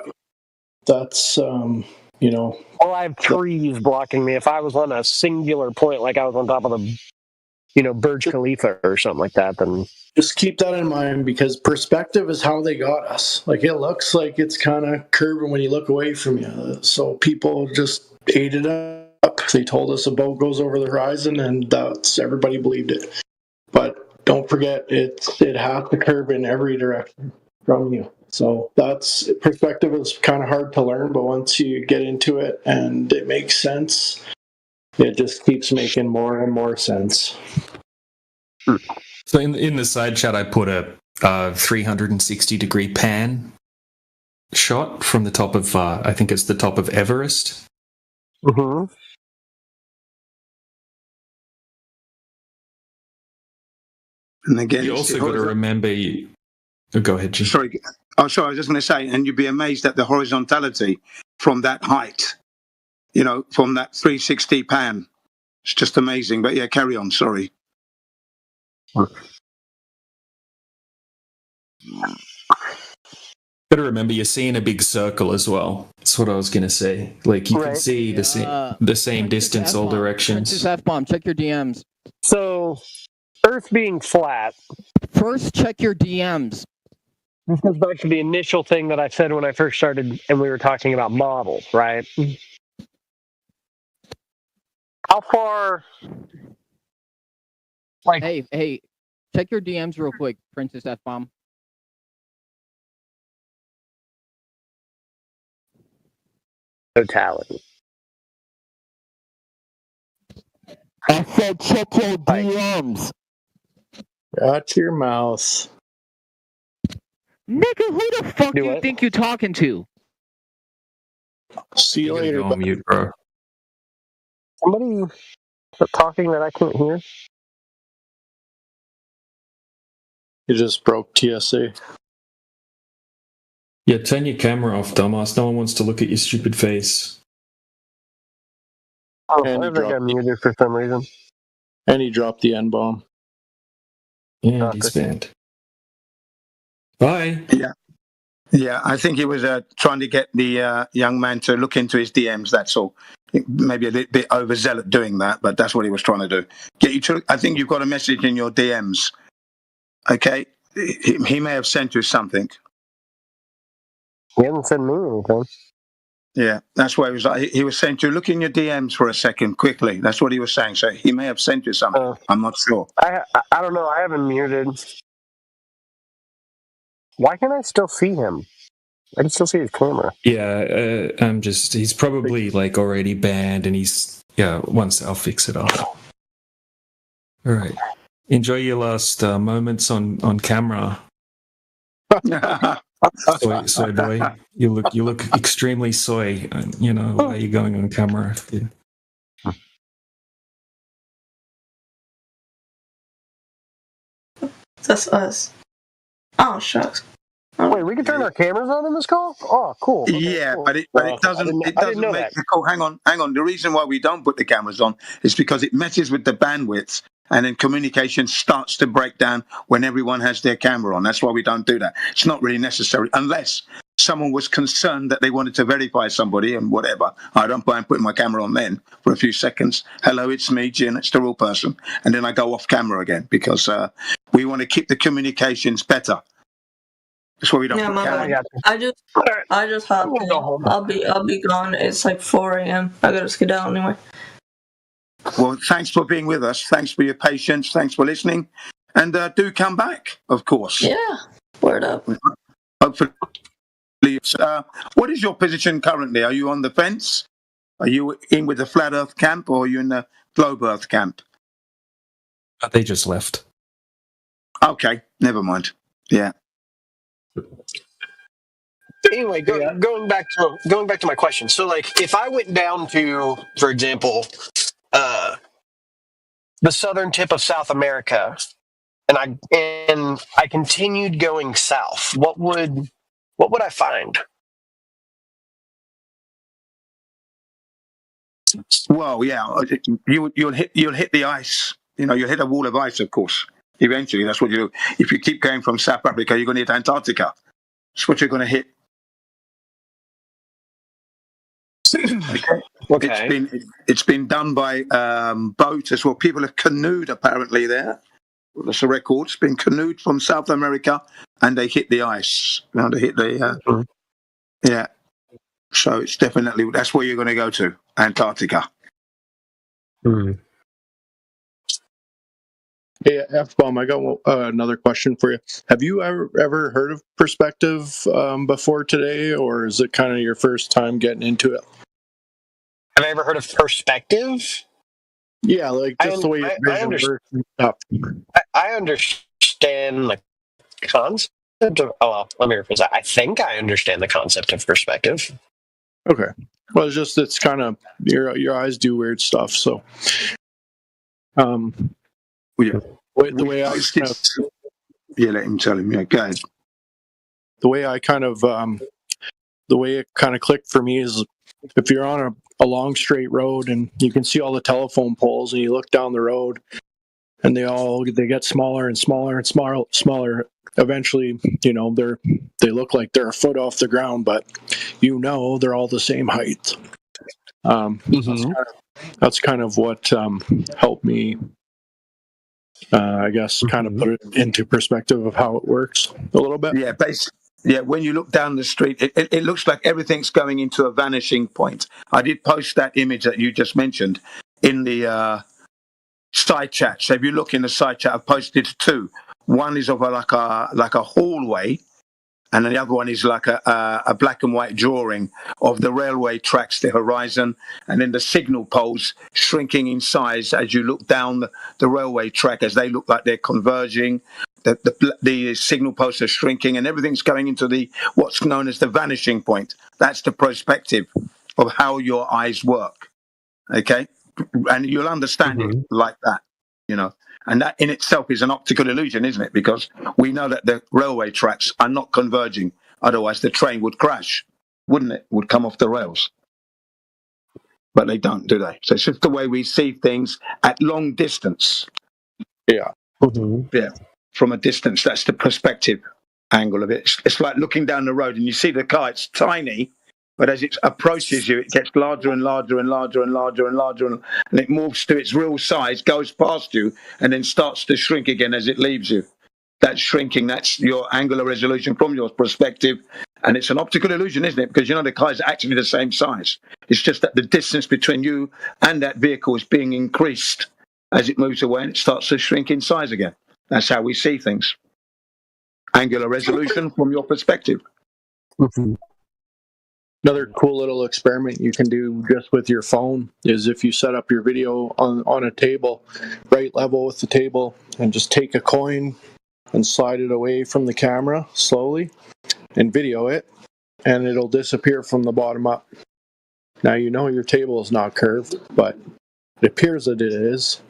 That's you know. Well, I have trees blocking me. If I was on a singular point, like I was on top of the, Burj Khalifa or something like that, then just keep that in mind because perspective is how they got us. Like it looks like it's kind of curving when you look away from you. So people just ate it up. They told us a boat goes over the horizon, and everybody believed it. But don't forget, it has to curve in every direction from you. So perspective is kind of hard to learn, but once you get into it and it makes sense, it just keeps making more and more sense. So in the side chat, I put a 360-degree pan shot from the top of, I think it's the top of Everest. Mm-hmm. And again, you also got to remember. Oh, go ahead, Jim. Sorry. Oh, sorry. I was just going to say, and you'd be amazed at the horizontality from that height. From that 360 pan. It's just amazing. But yeah, carry on. Sorry. Got to remember, you're seeing a big circle as well. That's what I was going to say. Like you can see the same distance, all directions. Princess F-bomb, check your DMs. So, Earth being flat. First, check your DMs. This goes back to the initial thing that I said when I first started, and we were talking about models, right? How far? Hey, check your DMs real quick, Princess F-bomb. Totality. I said check your DMs. Watch your mouth. Nigga, who the fuck do you think you're talking to? See you later. Go on mute, bro. Somebody talking that I can't hear? You just broke TSA. Yeah, turn your camera off, dumbass. No one wants to look at your stupid face. Oh, I think I muted for some reason. And he dropped the N-bomb. Yeah, he's banned. Bye. Yeah, I think he was trying to get the young man to look into his DMs, that's all. Maybe a little bit overzealous doing that, but that's what he was trying to do. I think you've got a message in your DMs. Okay? He may have sent you something. He hasn't sent me anything. Yeah, that's why he was saying to look in your DMs for a second, quickly. That's what he was saying. So he may have sent you something. I'm not sure. I don't know. I haven't muted. Why can't I still see him? I can still see his camera. Yeah, he's probably like already banned, and I'll fix it up. All right. Enjoy your last moments on camera. Soy boy, you look extremely soy. Why are you going on camera? Yeah. That's us. Oh shucks. Wait, we can turn our cameras on in this call? Oh, cool. Okay, yeah, cool. but it doesn't make the call. Hang on. The reason why we don't put the cameras on is because it messes with the bandwidth, and then communication starts to break down when everyone has their camera on. That's why we don't do that. It's not really necessary unless someone was concerned that they wanted to verify somebody and whatever. I don't mind putting my camera on then for a few seconds. Hello, it's me, Jin. It's the real person, and then I go off camera again because we want to keep the communications better. That's why we don't. Yeah, my bad. I just hopped in. I'll be gone. It's like 4 a.m. I gotta skedaddle anyway. Well, thanks for being with us. Thanks for your patience. Thanks for listening. And do come back, of course. Yeah, word up. Hopefully. What is your position currently? Are you on the fence? Are you in with the Flat Earth camp, or are you in the Globe Earth camp? They just left. Okay, never mind. Yeah. Anyway, going back to my question. So, like, if I went down to, for example, the southern tip of South America, and I continued going south, what would I find? Well, yeah, you'll hit the ice. You know, you'll hit a wall of ice, of course. Eventually, that's what you do. If you keep going from South Africa, you're going to hit Antarctica. That's what you're going to hit. Okay. It's been done by boat as well. People have canoed apparently there. That's a record. It's been canoed from South America, and they hit the ice. You know, they hit the yeah. So it's definitely that's where you're going to go to, Antarctica. Hey, F-Bomb, I got another question for you. Have you ever heard of Perspective before today, or is it kind of your first time getting into it? Have I ever heard of Perspective? Yeah, like just the way your vision works and stuff. I understand the concept of. Oh, well, let me rephrase that. I think I understand the concept of perspective. Okay. Well, it's kind of your eyes do weird stuff. So, the way I kind of, let him tell him. Yeah, go ahead. The way I kind of the way it kind of clicked for me is if you're on a long straight road and you can see all the telephone poles and you look down the road and they get smaller and smaller and smaller. Eventually, you know, they look like they're a foot off the ground, but you know they're all the same height. That's kind of what helped me, I guess, kind of put it into perspective of how it works a little bit. Yeah, basically. Yeah, when you look down the street, it looks like everything's going into a vanishing point. I did post that image that you just mentioned in the side chat. So if you look in the side chat, I've posted two. One is of like a hallway, and the other one is like a black and white drawing of the railway tracks, the horizon, and then the signal poles shrinking in size as you look down the railway track as they look like they're converging. The signal posts are shrinking, and everything's going into what's known as the vanishing point. That's the perspective of how your eyes work. Okay, and you'll understand it like that, you know. And that in itself is an optical illusion, isn't it? Because we know that the railway tracks are not converging. Otherwise, the train would crash, wouldn't it? Would come off the rails. But they don't, do they? So it's just the way we see things at long distance. Yeah. Yeah. From a distance, that's the perspective angle of it. It's like looking down the road and you see the car, it's tiny, but as it approaches you, it gets larger and larger and larger and larger and larger, and it morphs to its real size, goes past you, and then starts to shrink again as it leaves you. That's shrinking, that's your angular resolution from your perspective, and it's an optical illusion, isn't it? Because, you know, the car is actually the same size. It's just that the distance between you and that vehicle is being increased as it moves away, and it starts to shrink in size again. That's how we see things. Angular resolution from your perspective. Another cool little experiment you can do just with your phone is if you set up your video on a table, right level with the table, and just take a coin and slide it away from the camera slowly and video it, and it'll disappear from the bottom up. Now you know your table is not curved, but it appears that it is.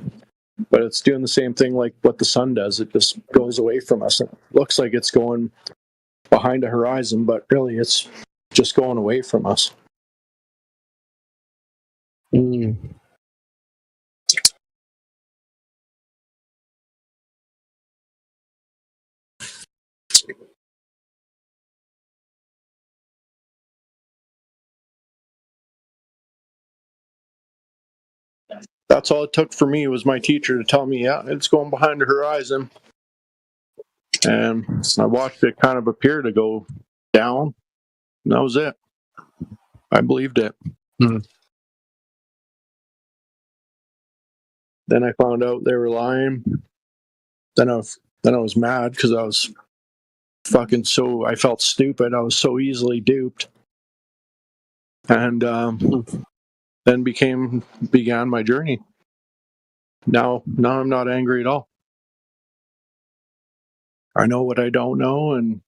But it's doing the same thing like what the sun does. It just goes away from us. It looks like it's going behind a horizon, but really it's just going away from us. That's all it took for me was my teacher to tell me, yeah, it's going behind the horizon. And I watched it kind of appear to go down. And that was it. I believed it. Then I found out they were lying. Then I was mad because I was I felt stupid. I was so easily duped. And then began my journey. Now I'm not angry at all. I know what I don't know, and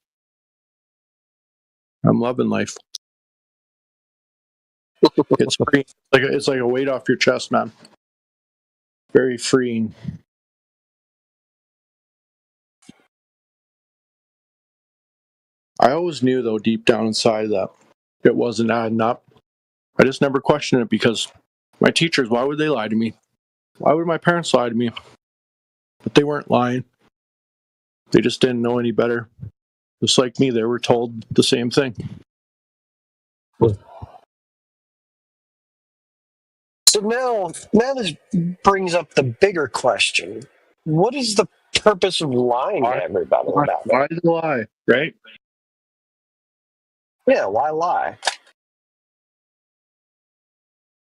I'm loving life. It's free. It's like a weight off your chest, man. Very freeing. I always knew, though, deep down inside, that it wasn't adding up. I just never questioned it because my teachers, why would they lie to me? Why would my parents lie to me? But they weren't lying. They just didn't know any better. Just like me, they were told the same thing. So now this brings up the bigger question. What is the purpose of lying to everybody about it? Why the lie, right? Yeah, why lie?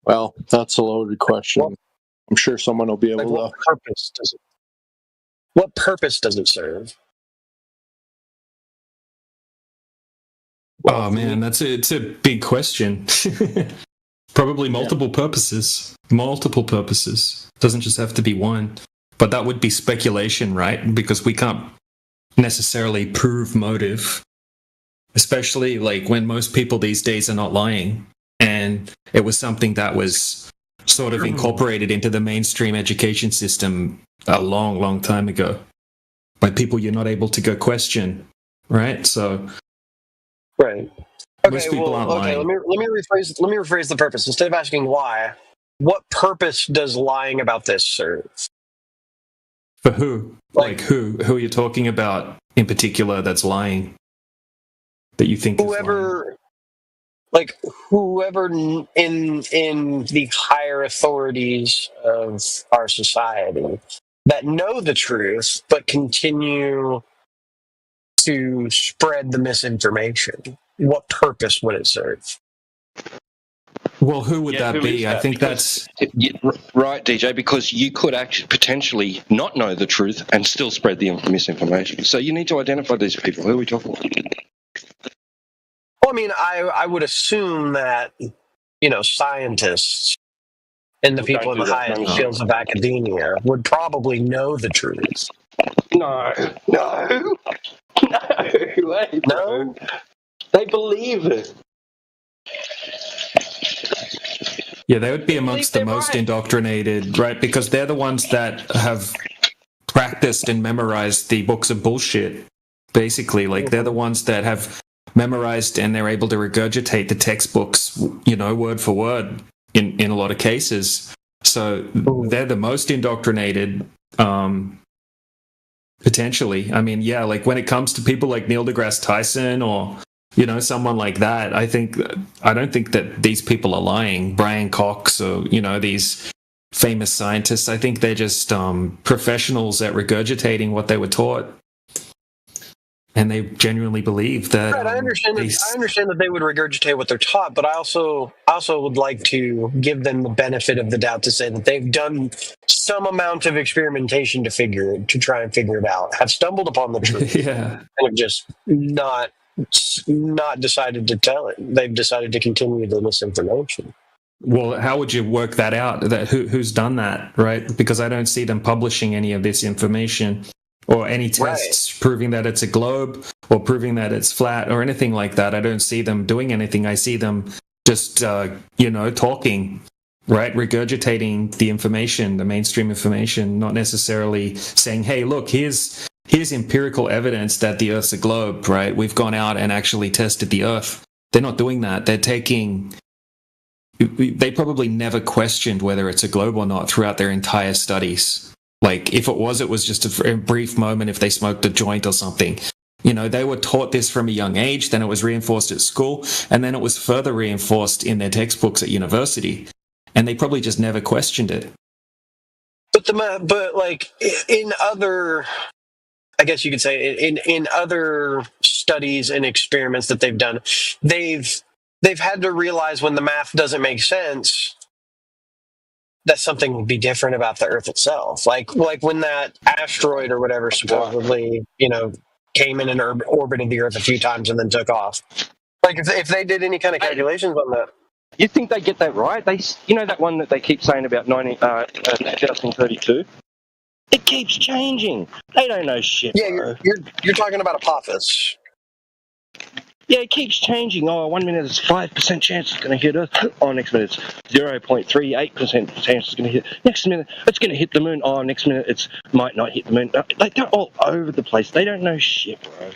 Well, that's a loaded question. I'm sure someone will be able to. What purpose does it serve? Oh man, it's a big question. Probably multiple purposes. Multiple purposes. Doesn't just have to be one. But that would be speculation, right? Because we can't necessarily prove motive. Especially like when most people these days are not lying. And it was something that was sort of incorporated into the mainstream education system a long, long time ago. By people you're not able to go question, right? So right. Most people aren't lying. Let me rephrase the purpose. Instead of asking why, what purpose does lying about this serve? For who? Like who? Who are you talking about in particular that's lying? That you think whoever in the higher authorities of our society that know the truth but continue to spread the misinformation. What purpose would it serve? Well, who would that be? I think that's right, DJ, because you could actually potentially not know the truth and still spread the misinformation. So you need to identify these people. Who are we talking about? Well, I mean, I would assume that, scientists and the people in the highest fields of academia would probably know the truth. No. Hey, bro. They believe it. Yeah, they would be amongst the most indoctrinated, right? Because they're the ones that have practiced and memorized the books of bullshit, basically. Like, they're the ones that have memorized and they're able to regurgitate the textbooks, word for word in a lot of cases. So they're the most indoctrinated, potentially. I mean, yeah, like when it comes to people like Neil deGrasse Tyson or someone like that, I don't think that these people are lying. Brian Cox or, these famous scientists, I think they're just professionals at regurgitating what they were taught. And they genuinely believe that. Right, I understand that they would regurgitate what they're taught, but I also would like to give them the benefit of the doubt to say that they've done some amount of experimentation to try and figure it out, have stumbled upon the truth, and have just not decided to tell it. They've decided to continue the misinformation. Well, how would you work that out? That who's done that, right? Because I don't see them publishing any of this information or any tests proving that it's a globe or proving that it's flat or anything like that. I don't see them doing anything. I see them just, talking, right? Regurgitating the information, the mainstream information, not necessarily saying, hey, look, here's empirical evidence that the Earth's a globe, right? We've gone out and actually tested the Earth. They're not doing that. They probably never questioned whether it's a globe or not throughout their entire studies. Like, if it was just a brief moment if they smoked a joint or something. They were taught this from a young age, then it was reinforced at school, and then it was further reinforced in their textbooks at university. And they probably just never questioned it. But like, in other... I guess you could say in other studies and experiments that they've done, they've had to realize when the math doesn't make sense that something would be different about the Earth itself. Like when that asteroid or whatever supposedly, came in and orbited the Earth a few times and then took off. Like if they did any kind of calculations on that. You think they get that right? That one that they keep saying about 2032? It keeps changing. They don't know shit. Yeah, bro. you're talking about Apophis. Yeah, it keeps changing. Oh, 1 minute it's 5% chance it's going to hit Earth. Oh, next minute it's 0.38% chance it's going to hit. Next minute it's going to hit the moon. Oh, next minute it's might not hit the moon. They're all over the place. They don't know shit, bro.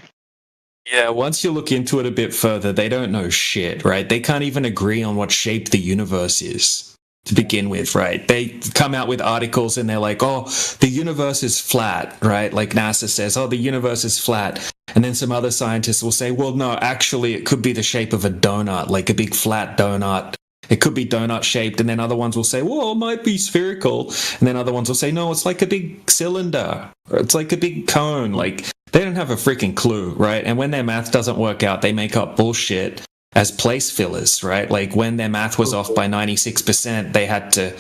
Yeah, once you look into it a bit further, they don't know shit, right? They can't even agree on what shape the universe is to begin with, right? They come out with articles and they're like, oh, the universe is flat, right? Like NASA says, oh, the universe is flat. And then some other scientists will say, well, no, actually, it could be the shape of a donut, like a big flat donut. It could be donut shaped. And then other ones will say, well, it might be spherical. And then other ones will say, no, it's like a big cylinder. Or it's like a big cone. Like, they don't have a freaking clue, right? And when their math doesn't work out, they make up bullshit as place fillers, right? Like when their math was off by 96%, they had to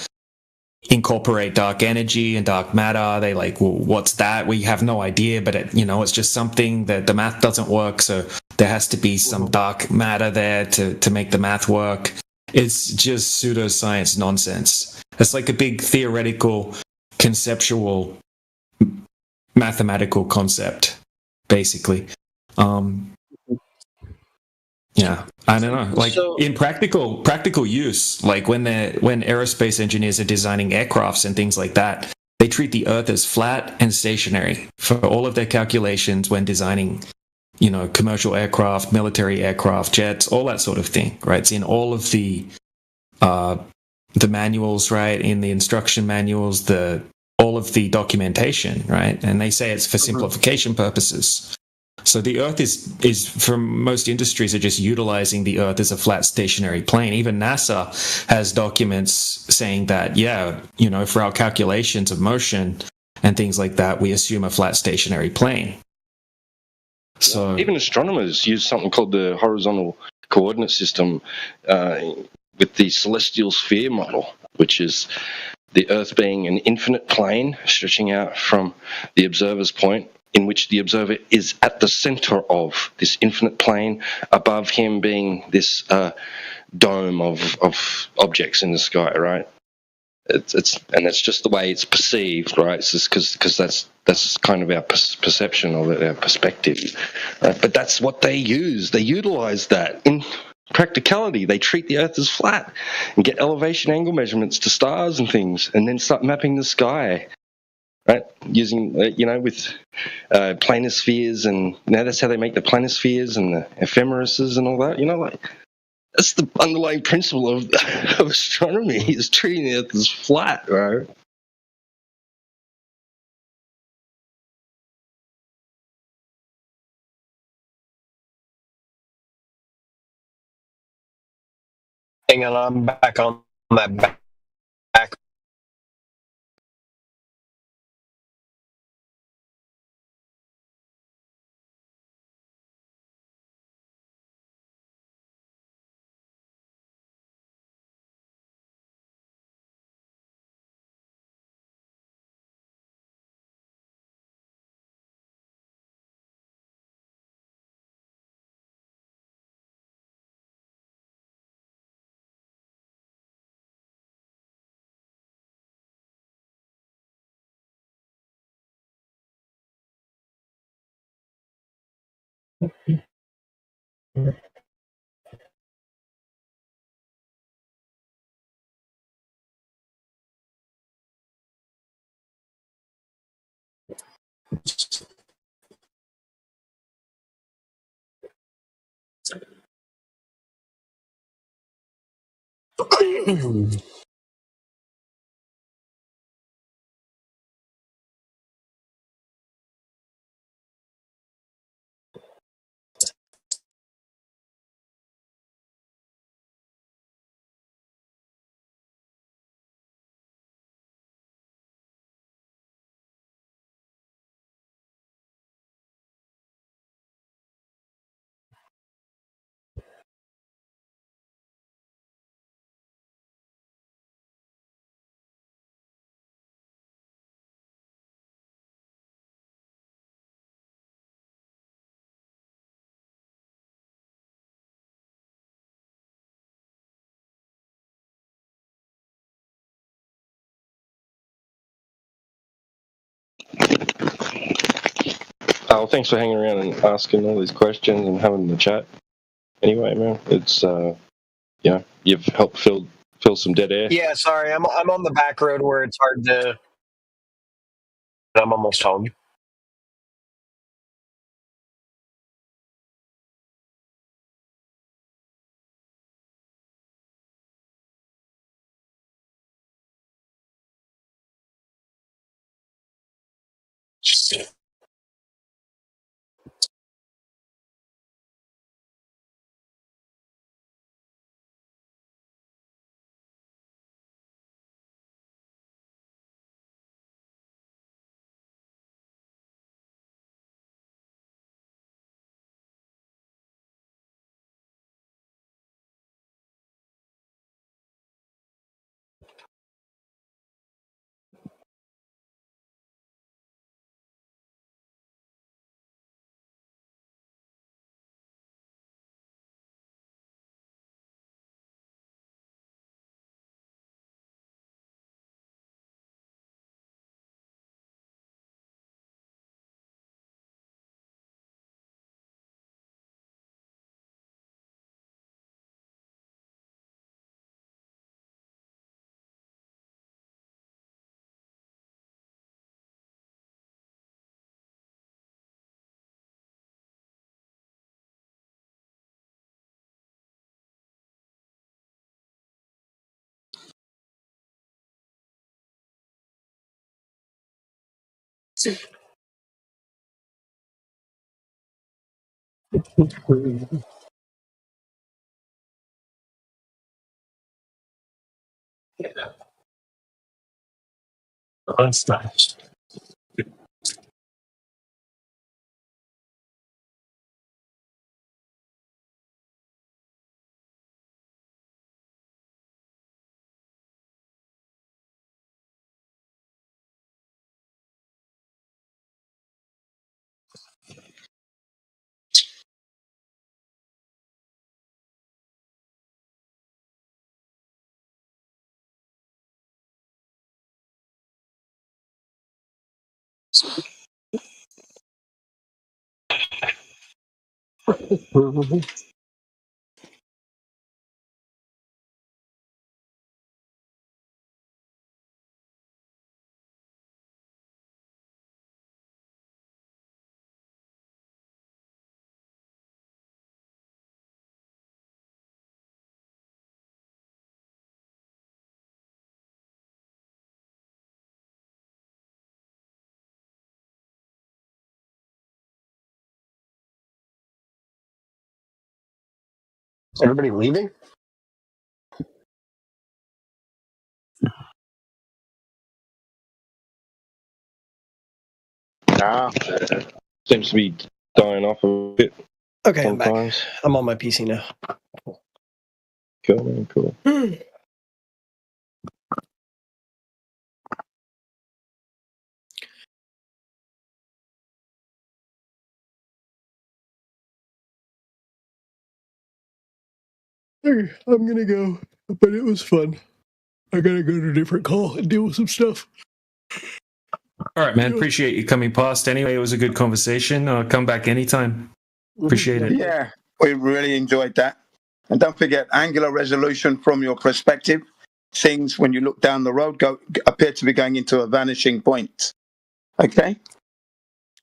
incorporate dark energy and dark matter. They like, well, what's that? We have no idea, but it's just something that the math doesn't work. So there has to be some dark matter there to make the math work. It's just pseudoscience nonsense. It's like a big theoretical, conceptual, mathematical concept, basically. Yeah, I don't know. Like in practical use, like when aerospace engineers are designing aircrafts and things like that, they treat the Earth as flat and stationary for all of their calculations when designing, commercial aircraft, military aircraft, jets, all that sort of thing, right? It's in all of the manuals, right? In the instruction manuals, all of the documentation, right? And they say it's for simplification purposes. So the Earth is for most industries are just utilizing the Earth as a flat stationary plane. Even NASA has documents saying that, for our calculations of motion and things like that, we assume a flat stationary plane. So even astronomers use something called the horizontal coordinate system with the celestial sphere model, which is the Earth being an infinite plane stretching out from the observer's point, in which the observer is at the center of this infinite plane, above him being this dome of objects in the sky, right? That's just the way it's perceived, right? It's just because that's kind of our perception of it, our perspective, right? But that's what they use. They utilize that in practicality. They treat the Earth as flat and get elevation angle measurements to stars and things, and then start mapping the sky. Right, using with planispheres, and now that's how they make the planispheres and the ephemerises and all that. That's the underlying principle of astronomy is treating the Earth as flat, right? Hang on, I'm back on that back. Oh, thanks for hanging around and asking all these questions and having the chat. Anyway, man, it's you've helped fill some dead air. Yeah, sorry, I'm on the back road where it's hard to. I'm almost home. That's nice. Everybody leaving? Nah. Seems to be dying off a bit. Okay, sometimes. I'm back. I'm on my PC now. Cool, man, cool. I'm gonna go, but it was fun. I gotta go to a different call and deal with some stuff. All right, man. Appreciate you coming past. Anyway, it was a good conversation. Come back anytime. Appreciate it. Yeah, we really enjoyed that. And don't forget, angular resolution from your perspective. Things, when you look down the road, appear to be going into a vanishing point. Okay?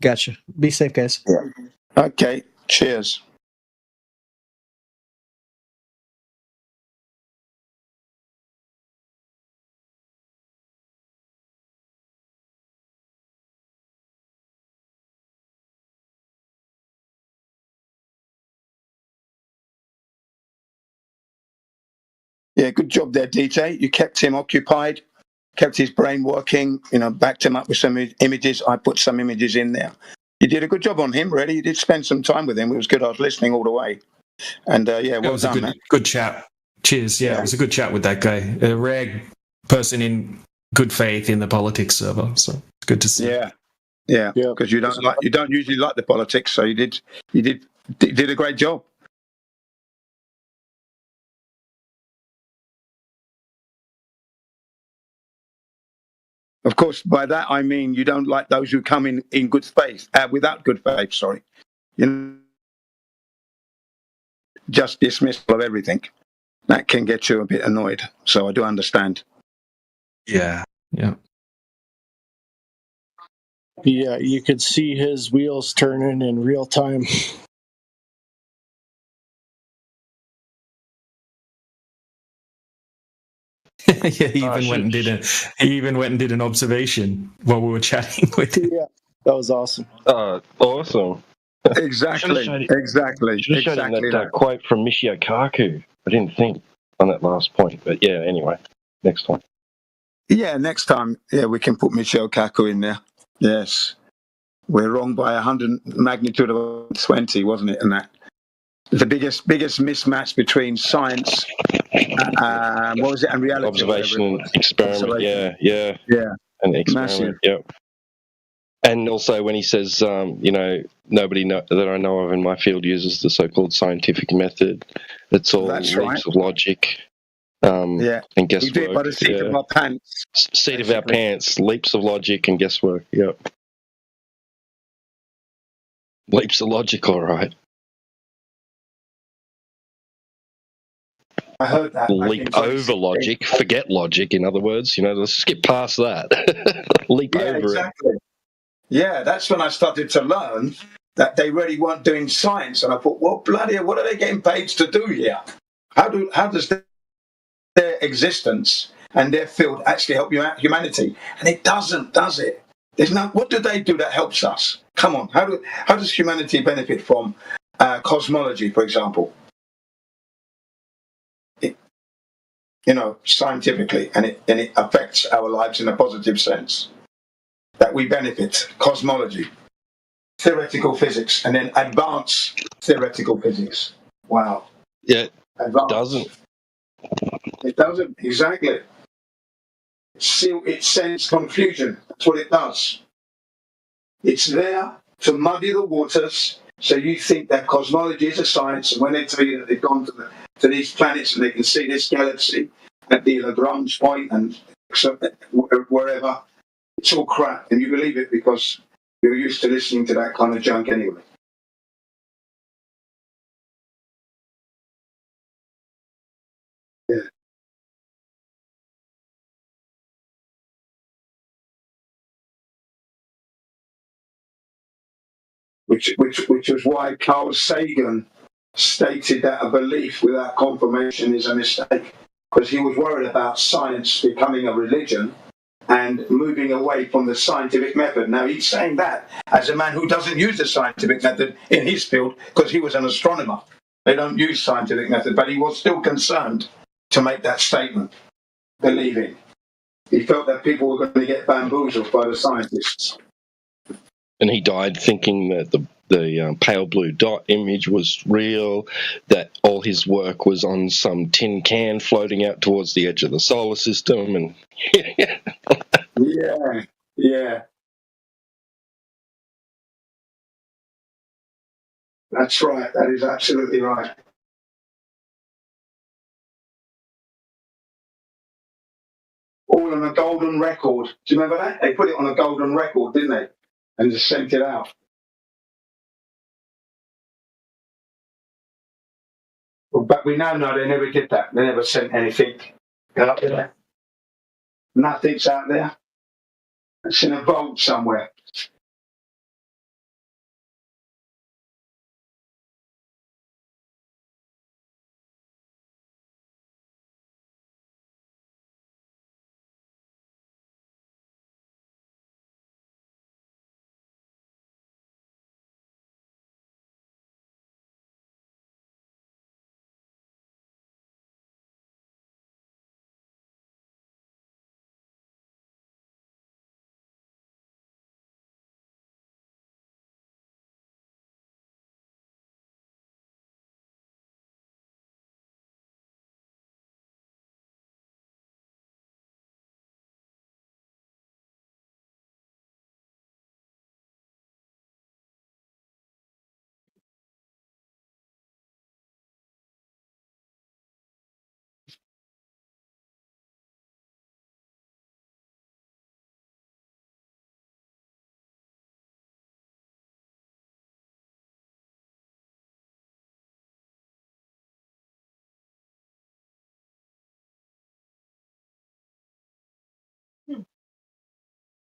Gotcha. Be safe, guys. Yeah. Okay, cheers. Yeah, good job there, DJ. You kept him occupied, kept his brain working, backed him up with some images. I put some images in there. You did a good job on him, really. You did spend some time with him. It was good. I was listening all the way. And yeah, well it was done, a man. good chat. Cheers. Yeah, it was a good chat with that guy. A rare person in good faith in the politics server. So it's good to see. Yeah, because you don't usually like the politics, so you did a great job. Of course, by that I mean you don't like those who come in good faith, without good faith, sorry. You know, just dismissal of everything. That can get you a bit annoyed. So I do understand. Yeah. Yeah. Yeah, you could see his wheels turning in real time. Yeah, he even went and did an observation while we were chatting with him. Yeah, that was awesome. Awesome. Exactly. Exactly. Should have shown him that quote from Michio Kaku. I didn't think on that last point, but yeah. Anyway, next time. Yeah, next time. Yeah, we can put Michio Kaku in there. Yes, we're wrong by 100 magnitude of 20, wasn't it? And that the biggest mismatch between science, what was it, and reality? Observation and experiment. Observation. Yeah. And experiment. Massive. Yep. And also when he says, nobody that I know of in my field uses the so-called scientific method. It's all That's leaps right. of logic. And guesswork. We do it by the seat of our pants. Seat of our pants, leaps of logic and guesswork. Yep. Leaps of logic, all right. I heard that. Leap over logic, forget logic, in other words. Let's skip past that. Leap over exactly. Yeah, that's when I started to learn that they really weren't doing science. And I thought, well, bloody hell, what are they getting paid to do here? How does their existence and their field actually help humanity? And it doesn't, does it? What do they do that helps us? Come on, how does humanity benefit from cosmology, for example? Scientifically, and it affects our lives in a positive sense. That we benefit. Cosmology, theoretical physics, and then advanced theoretical physics. Wow. Yeah, advanced. It doesn't, exactly. It sends confusion. That's what it does. It's there to muddy the waters, so you think that cosmology is a science, and when they tell you that they've gone to these planets and they can see this galaxy at the Lagrange point and wherever, it's all crap, and you believe it because you're used to listening to that kind of junk anyway. Yeah. Which was why Carl Sagan stated that a belief without confirmation is a mistake, because he was worried about science becoming a religion and moving away from the scientific method. Now, he's saying that as a man who doesn't use the scientific method in his field, because he was an astronomer. They don't use scientific method, but he was still concerned to make that statement, believing. He felt that people were going to get bamboozled by the scientists. And he died thinking that the pale blue dot image was real, that all his work was on some tin can floating out towards the edge of the solar system, and yeah. That's right. That is absolutely right. All on a golden record. Do you remember that? They put it on a golden record, didn't they? And just sent it out. But we now know they never did that. They never sent anything out there. Nothing's out there. It's in a vault somewhere.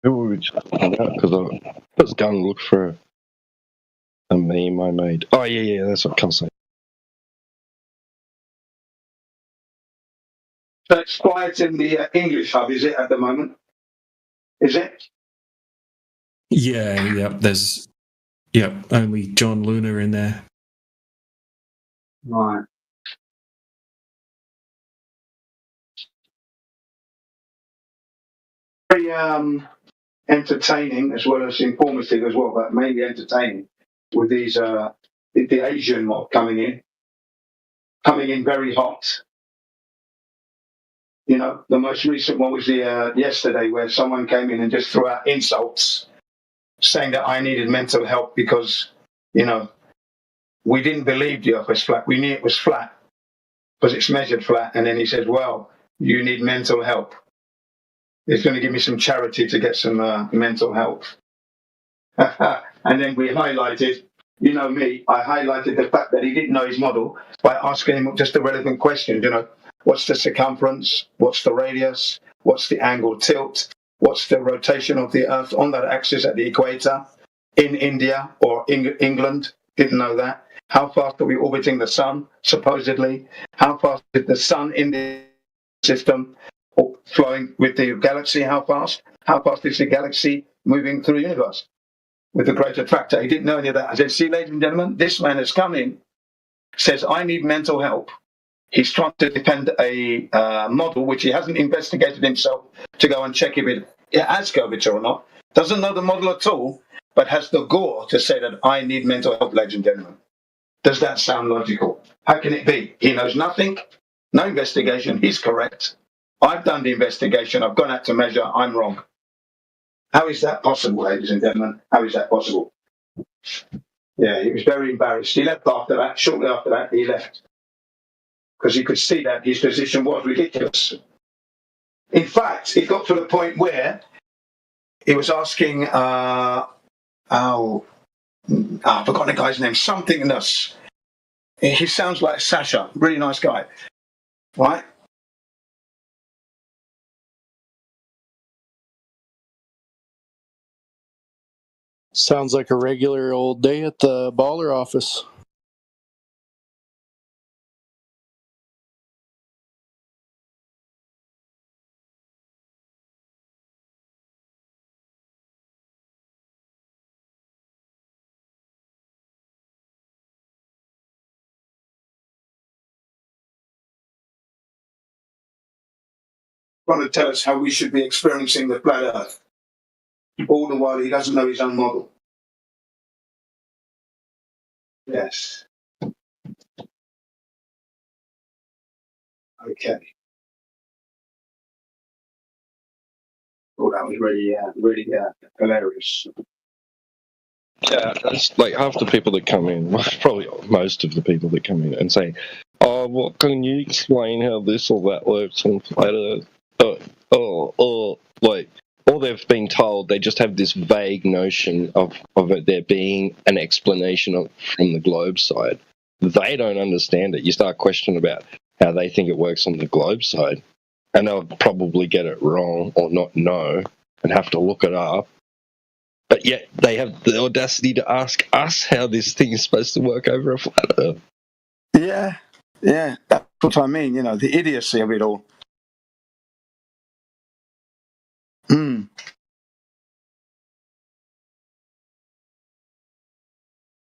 Who were we just talking about? Because I was going to look for a meme I made. Oh, yeah, that's what Kelsey. So it's quiet in the English hub, is it, at the moment? Is it? There's only John Luna in there. Right. Very entertaining as well as informative as well, but mainly entertaining with these the Asian mob coming in very hot. You know, the most recent one was the yesterday, where someone came in and just threw out insults, saying that I needed mental help because, you know, we didn't believe the earth was flat. We knew it was flat because it's measured flat. And then he said, well, you need mental help. He's going to give me some charity to get some mental help. And then we highlighted, you know me, I highlighted the fact that he didn't know his model by asking him just the relevant questions, you know. What's the circumference? What's the radius? What's the angle tilt? What's the rotation of the Earth on that axis at the equator? In India or England? Didn't know that. How fast are we orbiting the Sun, supposedly? How fast is the Sun in the system flowing with the galaxy? How fast? How fast is the galaxy moving through the universe with the great attractor? He didn't know any of that. I said, see, ladies and gentlemen, this man has come in, says, I need mental help. He's trying to defend a model which he hasn't investigated himself to go and check if it has curvature or not. Doesn't know the model at all, but has the gore to say that I need mental help, ladies and gentlemen. Does that sound logical? How can it be? He knows nothing, no investigation, he's correct. I've done the investigation, I've gone out to measure, I'm wrong. How is that possible, ladies and gentlemen? How is that possible? Yeah, he was very embarrassed. He left after that, shortly after that, he left. Because he could see that his position was ridiculous. In fact, it got to the point where he was asking, I've forgotten the guy's name, something Nuss. He sounds like Sasha, really nice guy, right? Sounds like a regular old day at the baller office. Trying to tell us how we should be experiencing the flat Earth. All the while he doesn't know his own model. Yes. Okay. Oh, that was really hilarious. Yeah, that's like half the people that come in, probably most of the people that come in and say, oh, well, can you explain how this or that works on flat Earth? Like, all they've been told, they just have this vague notion of it there being an explanation from the globe side. They don't understand it. You start questioning about how they think it works on the globe side, and they'll probably get it wrong or not know and have to look it up. But yet they have the audacity to ask us how this thing is supposed to work over a flat Earth. Yeah, that's what I mean, you know, the idiocy of it all.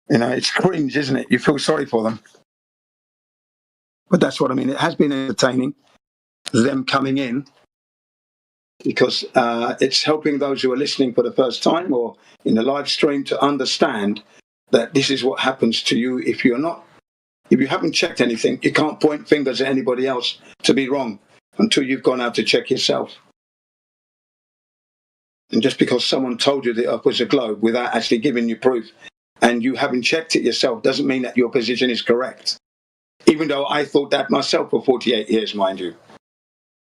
You know, it's cringe, isn't it? You feel sorry for them. But that's what I mean. It has been entertaining, them coming in, because it's helping those who are listening for the first time or in the live stream to understand that this is what happens to you if you haven't checked anything. You can't point fingers at anybody else to be wrong until you've gone out to check yourself. And just because someone told you the Earth was a globe without actually giving you proof, and you haven't checked it yourself, doesn't mean that your position is correct. Even though I thought that myself for 48 years, mind you.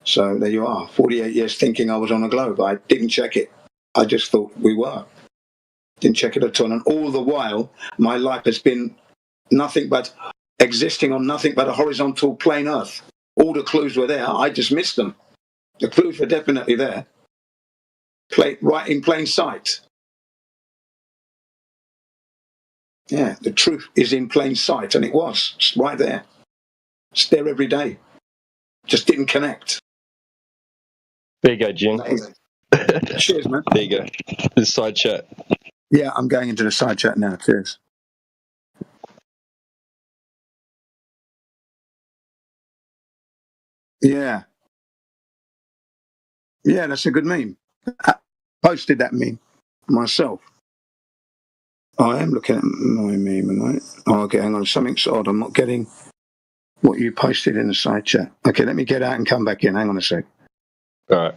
So there you are, 48 years thinking I was on a globe. I didn't check it. I just thought we were. Didn't check it at all. And all the while, my life has been nothing but existing on nothing but a horizontal plane Earth. All the clues were there. I just missed them. The clues were definitely there. right in plain sight. Yeah, the truth is in plain sight, and it was. It's right there. It's there every day. Just didn't connect. There you go, Jim. Cheers, man. There you go. This side chat. Yeah, I'm going into the side chat now. Cheers. Yeah. Yeah, that's a good meme. I posted that meme myself. I am looking at my meme, am I? Oh, okay, hang on. Something's odd. I'm not getting what you posted in the side chat. Okay, let me get out and come back in. Hang on a sec. All right.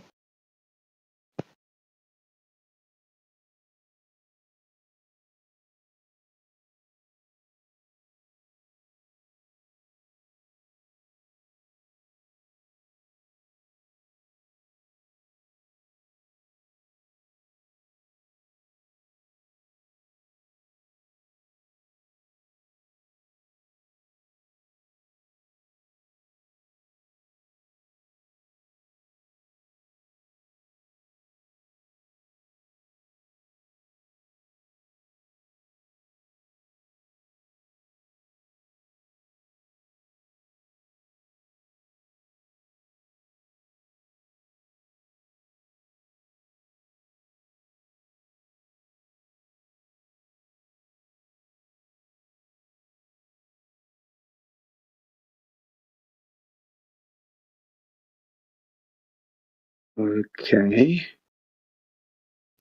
Okay.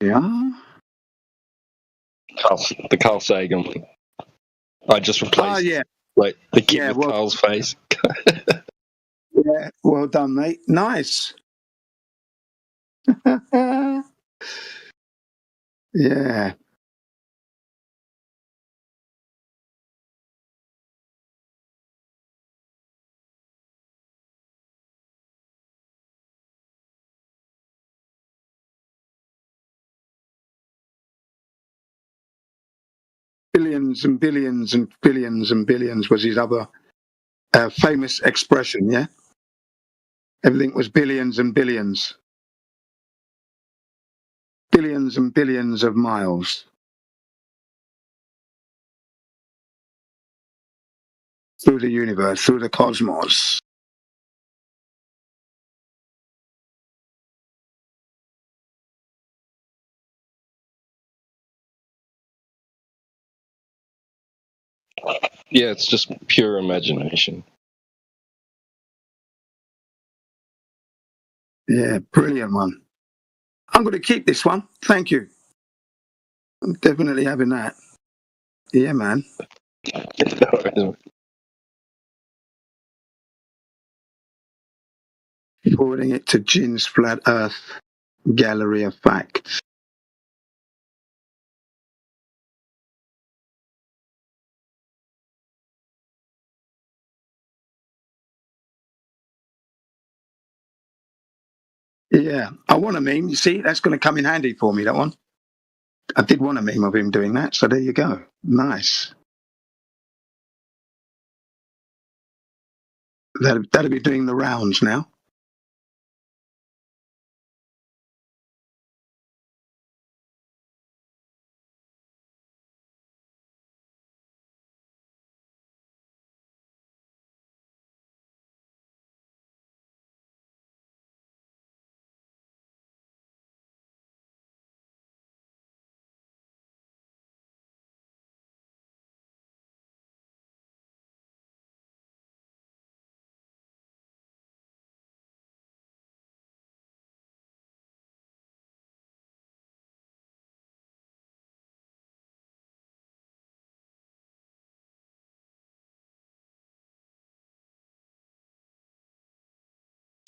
Yeah. The Carl Sagan. I just replaced like the kid with Carl's face. Yeah, well done, mate. Nice. Yeah. Billions and billions and billions and billions was his other famous expression, yeah? Everything was billions and billions. Billions and billions of miles. Through the universe, through the cosmos. Yeah, it's just pure imagination. Yeah, brilliant one. I'm going to keep this one. Thank you. I'm definitely having that. Yeah, man. Forwarding it to Jin's Flat Earth Gallery of Facts. Yeah, I want a meme. You see, that's going to come in handy for me, that one. I did want a meme of him doing that, so there you go. Nice. That'll be doing the rounds now.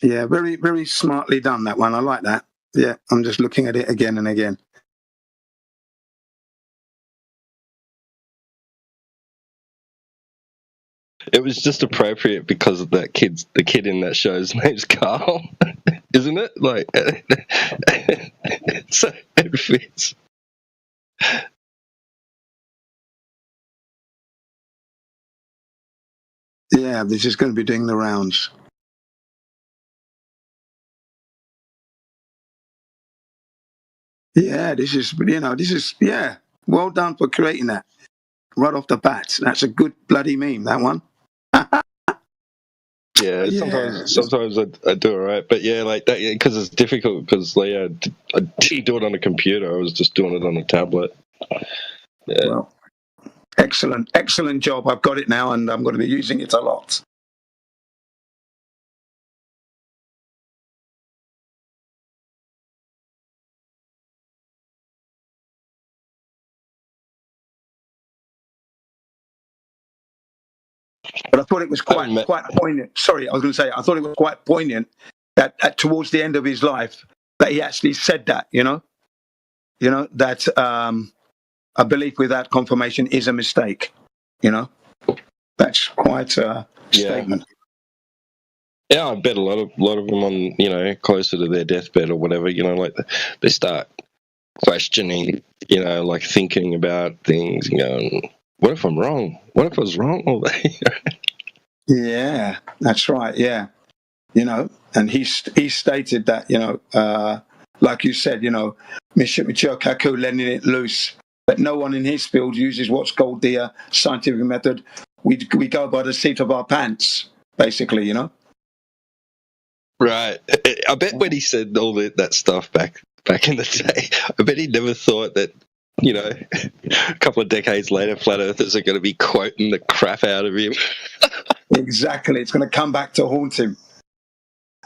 Yeah, very, very smartly done, that one. I like that. Yeah, I'm just looking at it again and again. It was just appropriate because of the kid in that show's name's Carl, isn't it? Like, so it fits. Yeah, this is going to be doing the rounds. Yeah, this is well done for creating that right off the bat. That's a good bloody meme, that one. Yeah, sometimes I do all right, but yeah, like that because it's difficult because I do it on a computer. I was just doing it on a tablet. Yeah. Well, excellent job. I've got it now, and I'm going to be using it a lot. But I thought it was quite poignant. Sorry, I was going to say I thought it was quite poignant that towards the end of his life that he actually said that. That a belief without confirmation is a mistake. That's quite a statement. Yeah, I bet a lot of them on closer to their deathbed or whatever. Like they start questioning, like thinking about things and going, "What if I'm wrong? What if I was wrong?" Yeah, that's right. Yeah, and he stated that like you said, Michio Kaku letting it loose, but no one in his field uses what's called the scientific method. We go by the seat of our pants, basically. Right. I bet when he said all that stuff back in the day, I bet he never thought that, a couple of decades later, flat earthers are going to be quoting the crap out of him. Exactly. It's going to come back to haunt him.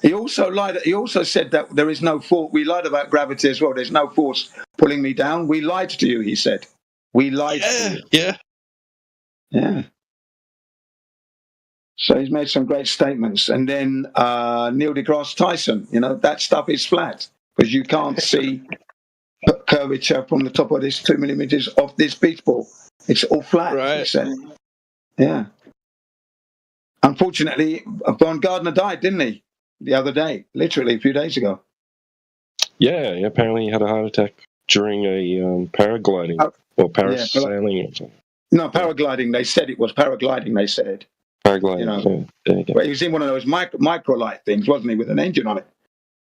He also lied. He also said that there is no force. We lied about gravity as well. There's no force pulling me down. We lied to you, he said. We lied to you. Yeah. So he's made some great statements. And then Neil deGrasse Tyson, that stuff is flat because you can't see curvature from the top of this 2 millimeters of this beach ball. It's all flat. Right. He said. Yeah. Unfortunately, Von Gardner died, didn't he? The other day, literally a few days ago. Yeah, apparently he had a heart attack during a paragliding or parasailing or something. No, paragliding. They said it was paragliding. They said paragliding. But he was in one of those microlight things, wasn't he, with an engine on it?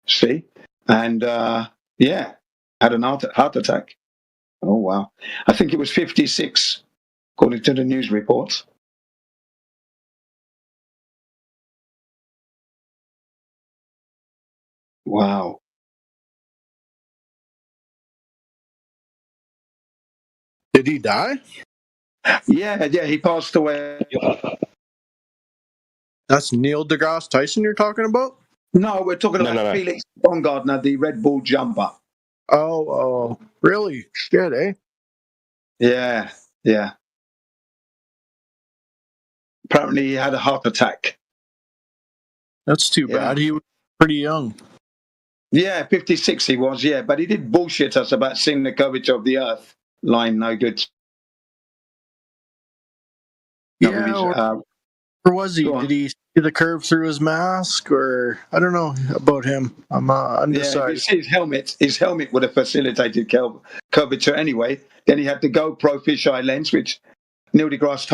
See, and had an heart attack. Oh wow! I think it was 56, according to the news reports. Wow. Did he die? Yeah, he passed away. That's Neil deGrasse Tyson you're talking about? No, we're talking about Felix Baumgartner, the Red Bull jumper. Oh, really? Shit, eh? Yeah. Apparently he had a heart attack. That's too bad. He was pretty young. Yeah, 56 he was, but he did bullshit us about seeing the curvature of the Earth. Line no good. Or was he? Did he see the curve through his mask? Or I don't know about him. I'm undecided. His helmet would have facilitated curvature anyway. Then he had the GoPro fisheye lens, which Neil deGrasse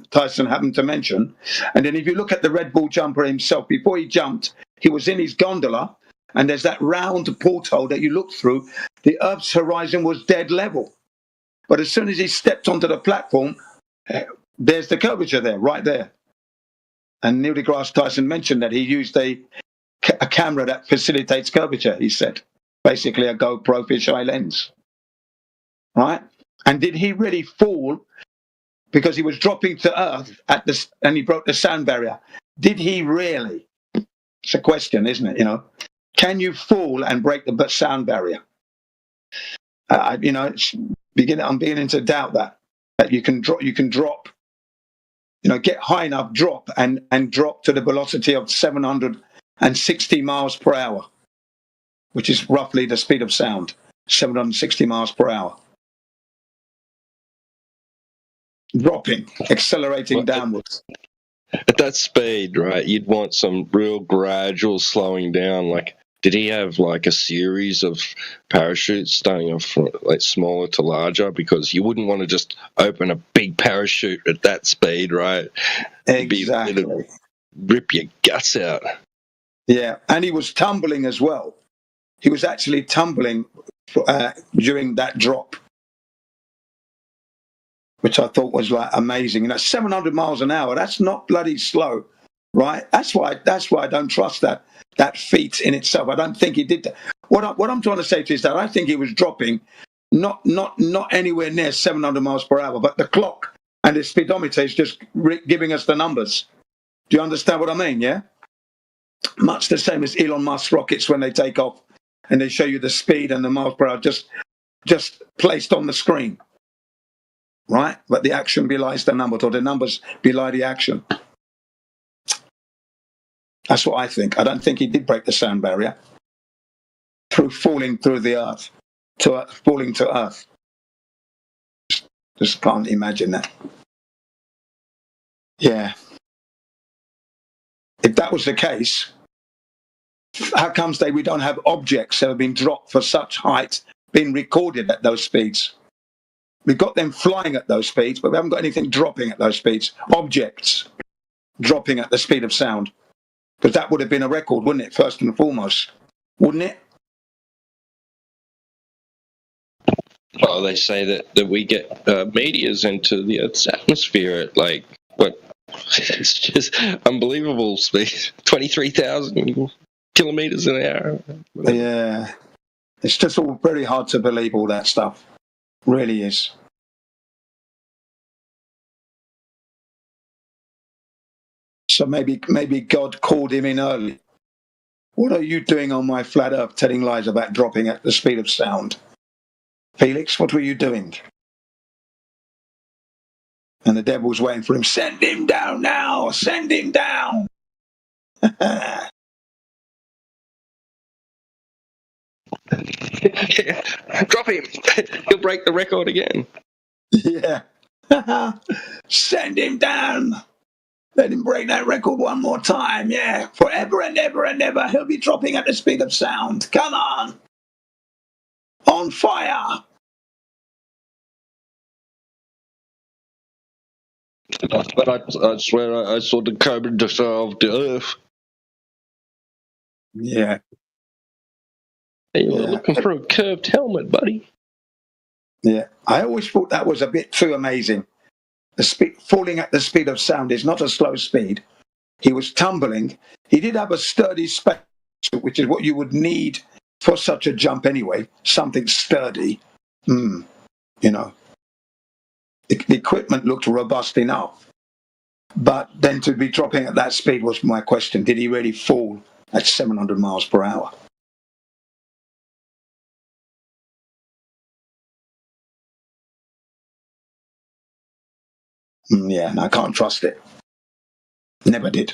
Tyson happened to mention. And then if you look at the Red Bull jumper himself, before he jumped, he was in his gondola, and there's that round porthole that you look through. The Earth's horizon was dead level. But as soon as he stepped onto the platform, there's the curvature there, right there. And Neil deGrasse Tyson mentioned that he used a camera that facilitates curvature, he said. Basically a GoPro fisheye lens. Right? And did he really fall because he was dropping to Earth and he broke the sound barrier? Did he really? It's a question, isn't it? Can you fall and break the sound barrier? I'm beginning to doubt that you can drop, get high enough, drop and drop to the velocity of 760 miles per hour, which is roughly the speed of sound, 760 miles per hour. Dropping, accelerating downwards. At that speed, right, you'd want some real gradual slowing down. Like, did he have like a series of parachutes starting off from like smaller to larger? Because you wouldn't want to just open a big parachute at that speed, right? Exactly. It'd rip your guts out. Yeah, and he was tumbling as well. He was actually tumbling during that drop, which I thought was like amazing. 700 miles an hour. That's not bloody slow, right? That's why I don't trust that feat in itself. I don't think he did that. What I'm trying to say to you is that I think he was dropping not anywhere near 700 miles per hour, but the clock and the speedometer is just giving us the numbers. Do you understand what I mean? Yeah. Much the same as Elon Musk rockets when they take off and they show you the speed and the miles per hour just placed on the screen, right? But the action belies the numbers, or the numbers belie the action. That's what I think. I don't think he did break the sound barrier through falling through the earth, falling to earth. Just can't imagine that. Yeah. If that was the case, how comes we don't have objects that have been dropped for such height being recorded at those speeds? We've got them flying at those speeds, but we haven't got anything dropping at those speeds. Objects dropping at the speed of sound. Because that would have been a record, wouldn't it, first and foremost? Wouldn't it? Well, they say that we get meteors into the Earth's atmosphere at like, what? It's just unbelievable speed. 23,000 kilometers an hour. Yeah. It's just all very hard to believe all that stuff. Really is. So maybe God called him in early. What are you doing on my flat earth telling lies about dropping at the speed of sound? Felix, what were you doing? And the devil's waiting for him. Send him down now! Send him down! Drop him! He'll break the record again. Yeah. Send him down! Let him break that record one more time, yeah. Forever and ever and ever, he'll be dropping at the speed of sound. Come on! On fire! But I swear I saw the carbon dissolve the Earth. Yeah. Hey, you were looking for a curved helmet, buddy. Yeah. I always thought that was a bit too amazing. The speed, falling at the speed of sound is not a slow speed. He was tumbling. He did have a sturdy space, which is what you would need for such a jump anyway. Something sturdy. You know. The equipment looked robust enough. But then to be dropping at that speed was my question. Did he really fall at 700 miles per hour? Yeah, and I can't trust it. Never did.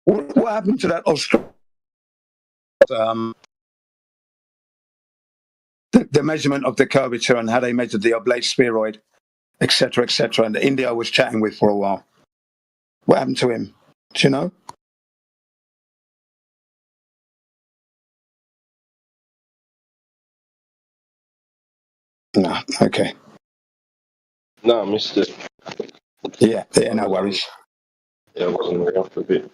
What happened to that Australian? The measurement of the curvature and how they measured the oblate spheroid, etc., etc., and the India I was chatting with for a while. What happened to him? Do you know? No, okay. No, I missed it. Yeah, no worries. Yeah, I wasn't very off a bit.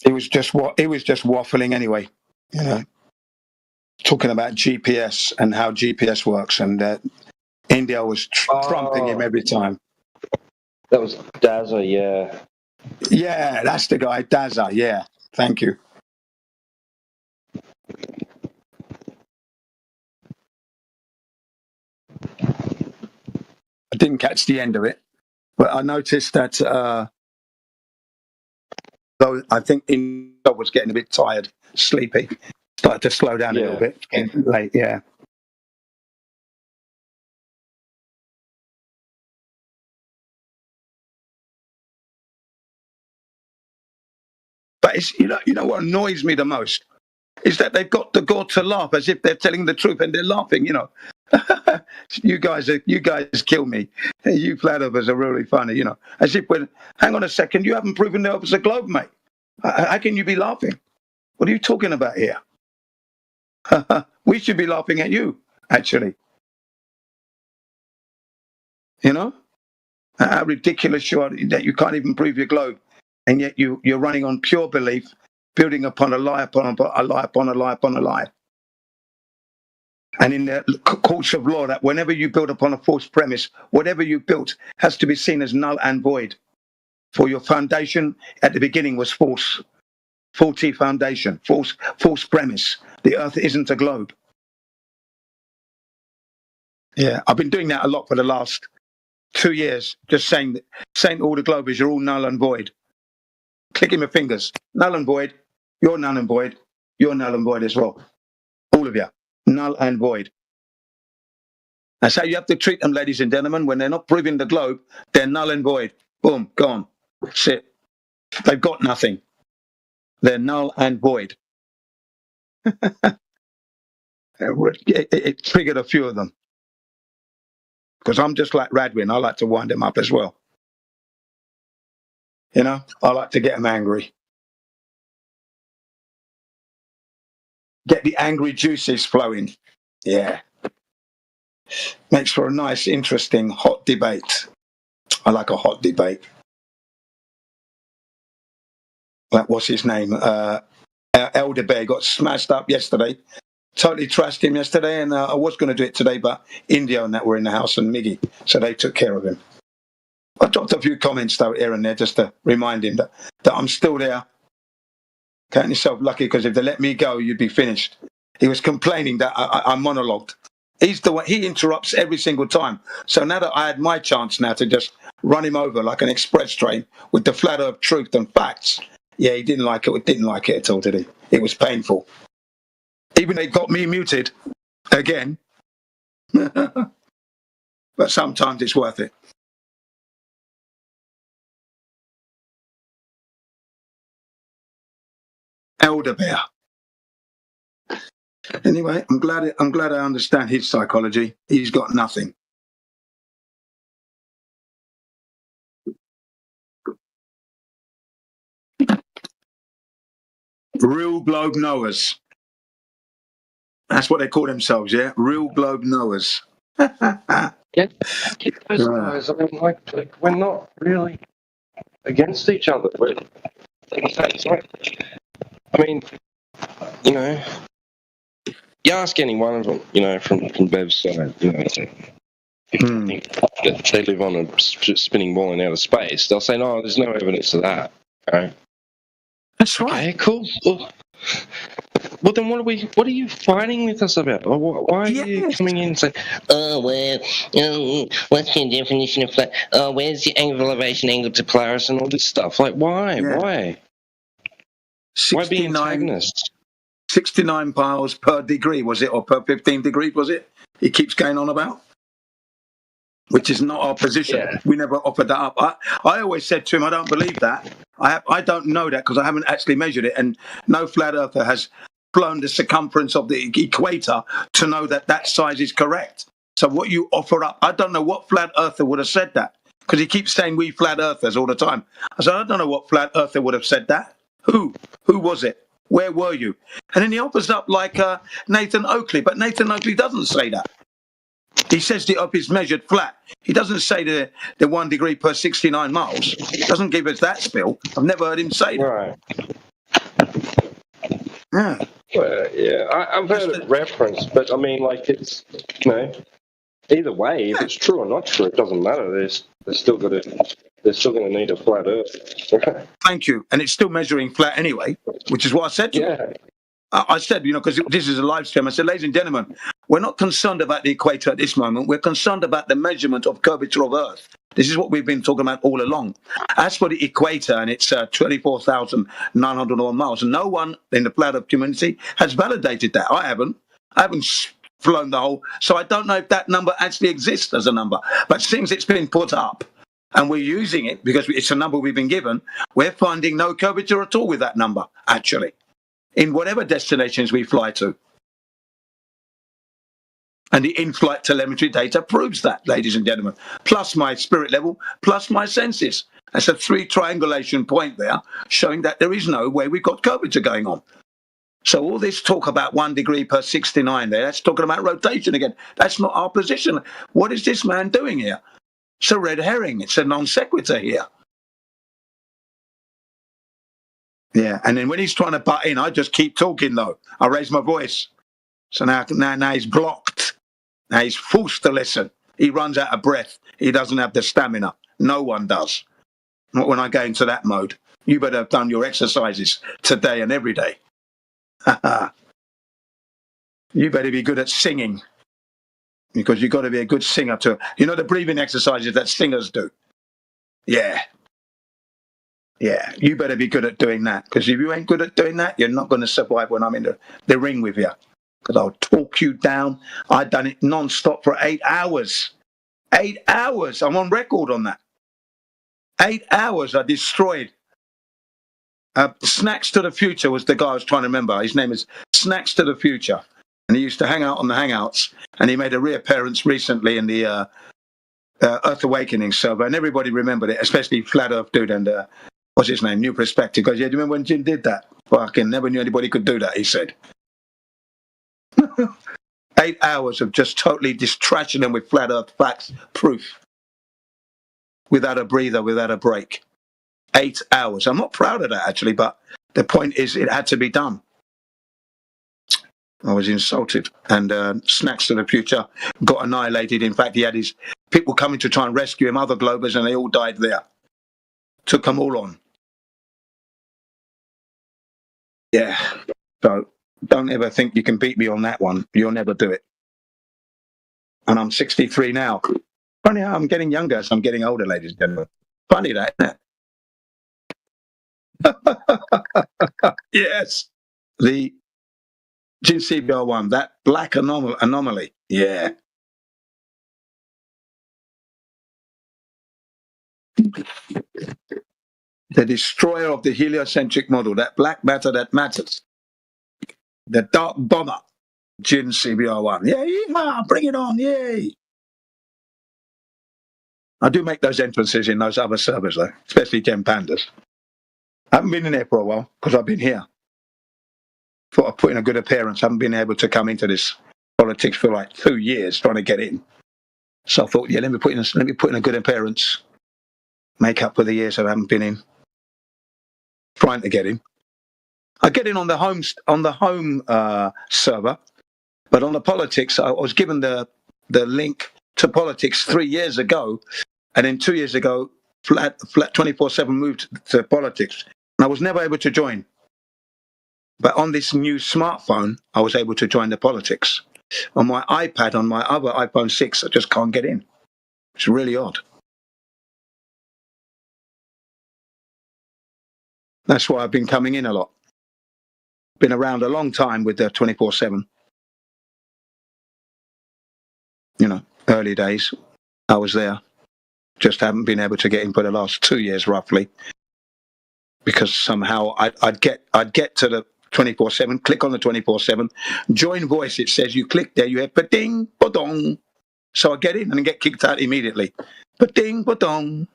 It was just waffling anyway, you know. talking about GPS and how GPS works, and India was trumping him every time. That was Daza, yeah. Yeah, that's the guy, Daza. Yeah, thank you. I didn't catch the end of it, but I noticed that though I think India was getting a bit tired, sleepy, started to slow down a little bit. Getting late, yeah. But it's, you know what annoys me the most is that they've got the gall to laugh as if they're telling the truth, and they're laughing. You know, you guys kill me. You flat earthers are really funny. You know, as if we're. Hang on a second, you haven't proven the Earth is a globe, mate. How can you be laughing? What are you talking about here? We should be laughing at you, actually. You know, how ridiculous you are that you can't even prove your globe. And yet you're running on pure belief, building upon a lie, upon a lie, upon a lie, upon a lie. And in the courts of law, that whenever you build upon a false premise, whatever you built has to be seen as null and void. For your foundation at the beginning was false. Faulty foundation, false premise. The earth isn't a globe. Yeah, I've been doing that a lot for the last 2 years, just saying all the globe is you're all null and void. Clicking my fingers, null and void, you're null and void, you're null and void as well. All of you, null and void. That's how you have to treat them, ladies and gentlemen. When they're not proving the globe, they're null and void. Boom, gone. That's it. They've got nothing. They're null and void. It triggered a few of them. Because I'm just like Radwin, I like to wind them up as well. You know, I like to get them angry. Get the angry juices flowing. Yeah. Makes for a nice, interesting, hot debate. I like a hot debate. Like, what's his name? Elder Bear got smashed up yesterday. Totally trashed him yesterday, and I was going to do it today, but India and that were in the house, and Miggy, so they took care of him. I dropped a few comments though here and there just to remind him that I'm still there. Count yourself lucky, because if they let me go, you'd be finished. He was complaining that I monologued. He's the one, he interrupts every single time. So now that I had my chance now to just run him over like an express train with the flat earth truth and facts, yeah, he didn't like it. Didn't like it at all, did he? It was painful. Even they got me muted again. But sometimes it's worth it. Elder Bear. Anyway, I'm glad I understand his psychology. He's got nothing. Real globe knowers. That's what they call themselves, yeah? Real globe knowers. Get those guys. I mean, like, we're not really against each other. I mean, you know, you ask any one of them, you know, from Bev's side, you know, if they think that they live on a spinning ball in outer space, they'll say, no, there's no evidence of that. Right? That's right. Okay, cool. Well, then what are you fighting with us about? Why are you coming in and saying, oh, well, what's your definition of flat? Oh, where's the angle of elevation, angle to Polaris, and all this stuff? Like, why? Yeah. Why? Why be antagonists? 69 piles per degree, was it? Or per 15 degrees, was it? He keeps going on about. Which is not our position. Yeah. We never offered that up. I always said to him, I don't believe that. I don't know that because I haven't actually measured it. And no flat earther has flown the circumference of the equator to know that size is correct. So what you offer up, I don't know what flat earther would have said that. Because he keeps saying we flat earthers all the time. I said, I don't know what flat earther would have said that. Who was it? Where were you? And then he offers up like Nathan Oakley. But Nathan Oakley doesn't say that. He says the Earth is measured flat. He doesn't say the 1 degree per 69 miles. He doesn't give us that spiel. I've never heard him say that. Right. Yeah. Well, yeah, I've heard it referenced, but I mean, like, it's, you know, either way, if it's true or not true, it doesn't matter. They're still going to need a flat Earth. Thank you. And it's still measuring flat anyway, which is what I said to them. I said, you know, because this is a live stream, I said, ladies and gentlemen, we're not concerned about the equator at this moment. We're concerned about the measurement of curvature of Earth. This is what we've been talking about all along. As for the equator, and it's 24,900 odd miles, no one in the flat Earth community has validated that. I haven't flown the whole, so I don't know if that number actually exists as a number. But since it's been put up, and we're using it because it's a number we've been given, we're finding no curvature at all with that number, actually, in whatever destinations we fly to. And the in-flight telemetry data proves that, ladies and gentlemen, plus my spirit level, plus my senses. That's a 3 triangulation point there, showing that there is no way we've got curvature going on. So all this talk about 1 degree per 69 there, that's talking about rotation again. That's not our position. What is this man doing here? It's a red herring. It's a non sequitur here. Yeah, and then when he's trying to butt in, I just keep talking, though. I raise my voice. So now he's blocked. Now he's forced to listen. He runs out of breath. He doesn't have the stamina. No one does. Not when I go into that mode. You better have done your exercises today and every day. You better be good at singing. Because you've got to be a good singer too. You know the breathing exercises that singers do? Yeah. Yeah, you better be good at doing that. Because if you ain't good at doing that, you're not going to survive when I'm in the ring with you. Because I'll talk you down. I've done it non-stop for 8 hours. 8 hours. I'm on record on that. 8 hours I destroyed. Snacks to the Future was the guy I was trying to remember. His name is Snacks to the Future. And he used to hang out on the Hangouts. And he made a reappearance recently in the Earth Awakening server. And everybody remembered it, especially Flat Earth Dude and, what's his name, New Perspective. Because, yeah, do you remember when Jim did that? Fucking never knew anybody could do that, he said. 8 hours of just totally trashing them with Flat Earth facts, proof. Without a breather, without a break. 8 hours. I'm not proud of that, actually, but the point is it had to be done. I was insulted. And Snacks to the Future got annihilated. In fact, he had his people coming to try and rescue him, other Globers, and they all died there. Took them all on. Yeah. So don't ever think you can beat me on that one. You'll never do it. And I'm 63 now. Funny how I'm getting younger as I'm getting older, ladies and gentlemen. Funny that, isn't it? Yes. The Jin CBR1, that black anomaly. Yeah. The destroyer of the heliocentric model, that black matter that matters. The dark bomber, Jin CBR1. Yeah, yeehaw, bring it on, yay. I do make those entrances in those other servers, though, especially Gem Pandas. I haven't been in there for a while because I've been here. Thought I'd put in a good appearance. I haven't been able to come into this politics for like 2 years trying to get in. So I thought, yeah, let me put in a good appearance. Make up for the years I haven't been in. Trying to get in. I get in on the home server, but on the politics, I was given the link to politics 3 years ago, and then 2 years ago, Flat 24/7 moved to politics, and I was never able to join. But on this new smartphone, I was able to join the politics. On my iPad, on my other iPhone 6, I just can't get in. It's really odd. That's why I've been coming in a lot. Been around a long time with the 24/7. You know, early days, I was there. Just haven't been able to get in for the last 2 years, roughly. Because somehow I'd get to the 24/7, click on the 24/7, join voice, it says you click there, you hear ba-ding, ba-dong. So I get in and get kicked out immediately. Ba-ding, ba-dong.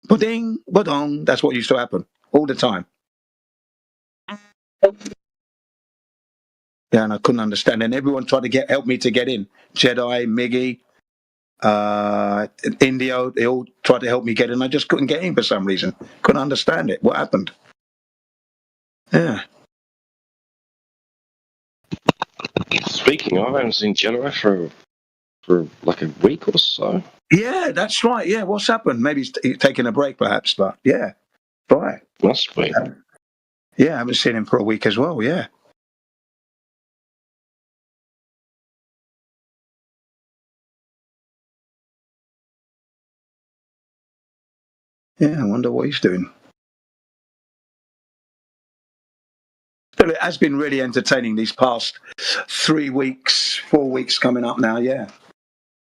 Ba-ding, ba-dong. That's what used to happen all the time. Yeah, and I couldn't understand. And everyone tried to help me to get in. Jedi, Miggy, Indio, they all tried to help me get in. I just couldn't get in for some reason. Couldn't understand it. What happened? Yeah. speaking of, I haven't seen Jedi for like a week or so. Yeah, that's right. Yeah, what's happened? Maybe he's taking a break, perhaps. But yeah, right. Must be. Yeah, I haven't seen him for a week as well. Yeah. Yeah, I wonder what he's doing. But it has been really entertaining these past 3 weeks, 4 weeks coming up now, yeah.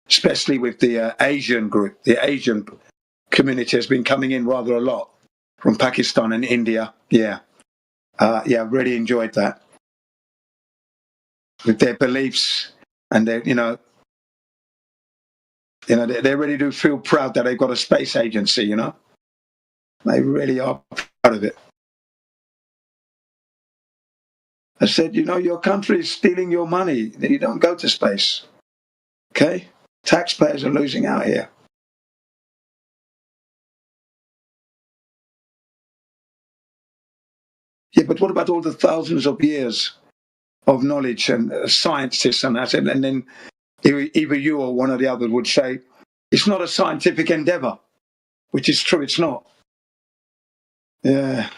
Especially with the Asian group. The Asian community has been coming in rather a lot from Pakistan and India. Yeah. Yeah, really enjoyed that. With their beliefs and their, they really do feel proud that they've got a space agency, They really are proud of it. I said, your country is stealing your money. You don't go to space. Okay? Taxpayers are losing out here. Yeah, but what about all the thousands of years of knowledge and scientists and that? And then either you or one or the other would say, it's not a scientific endeavor, which is true, it's not. Yeah.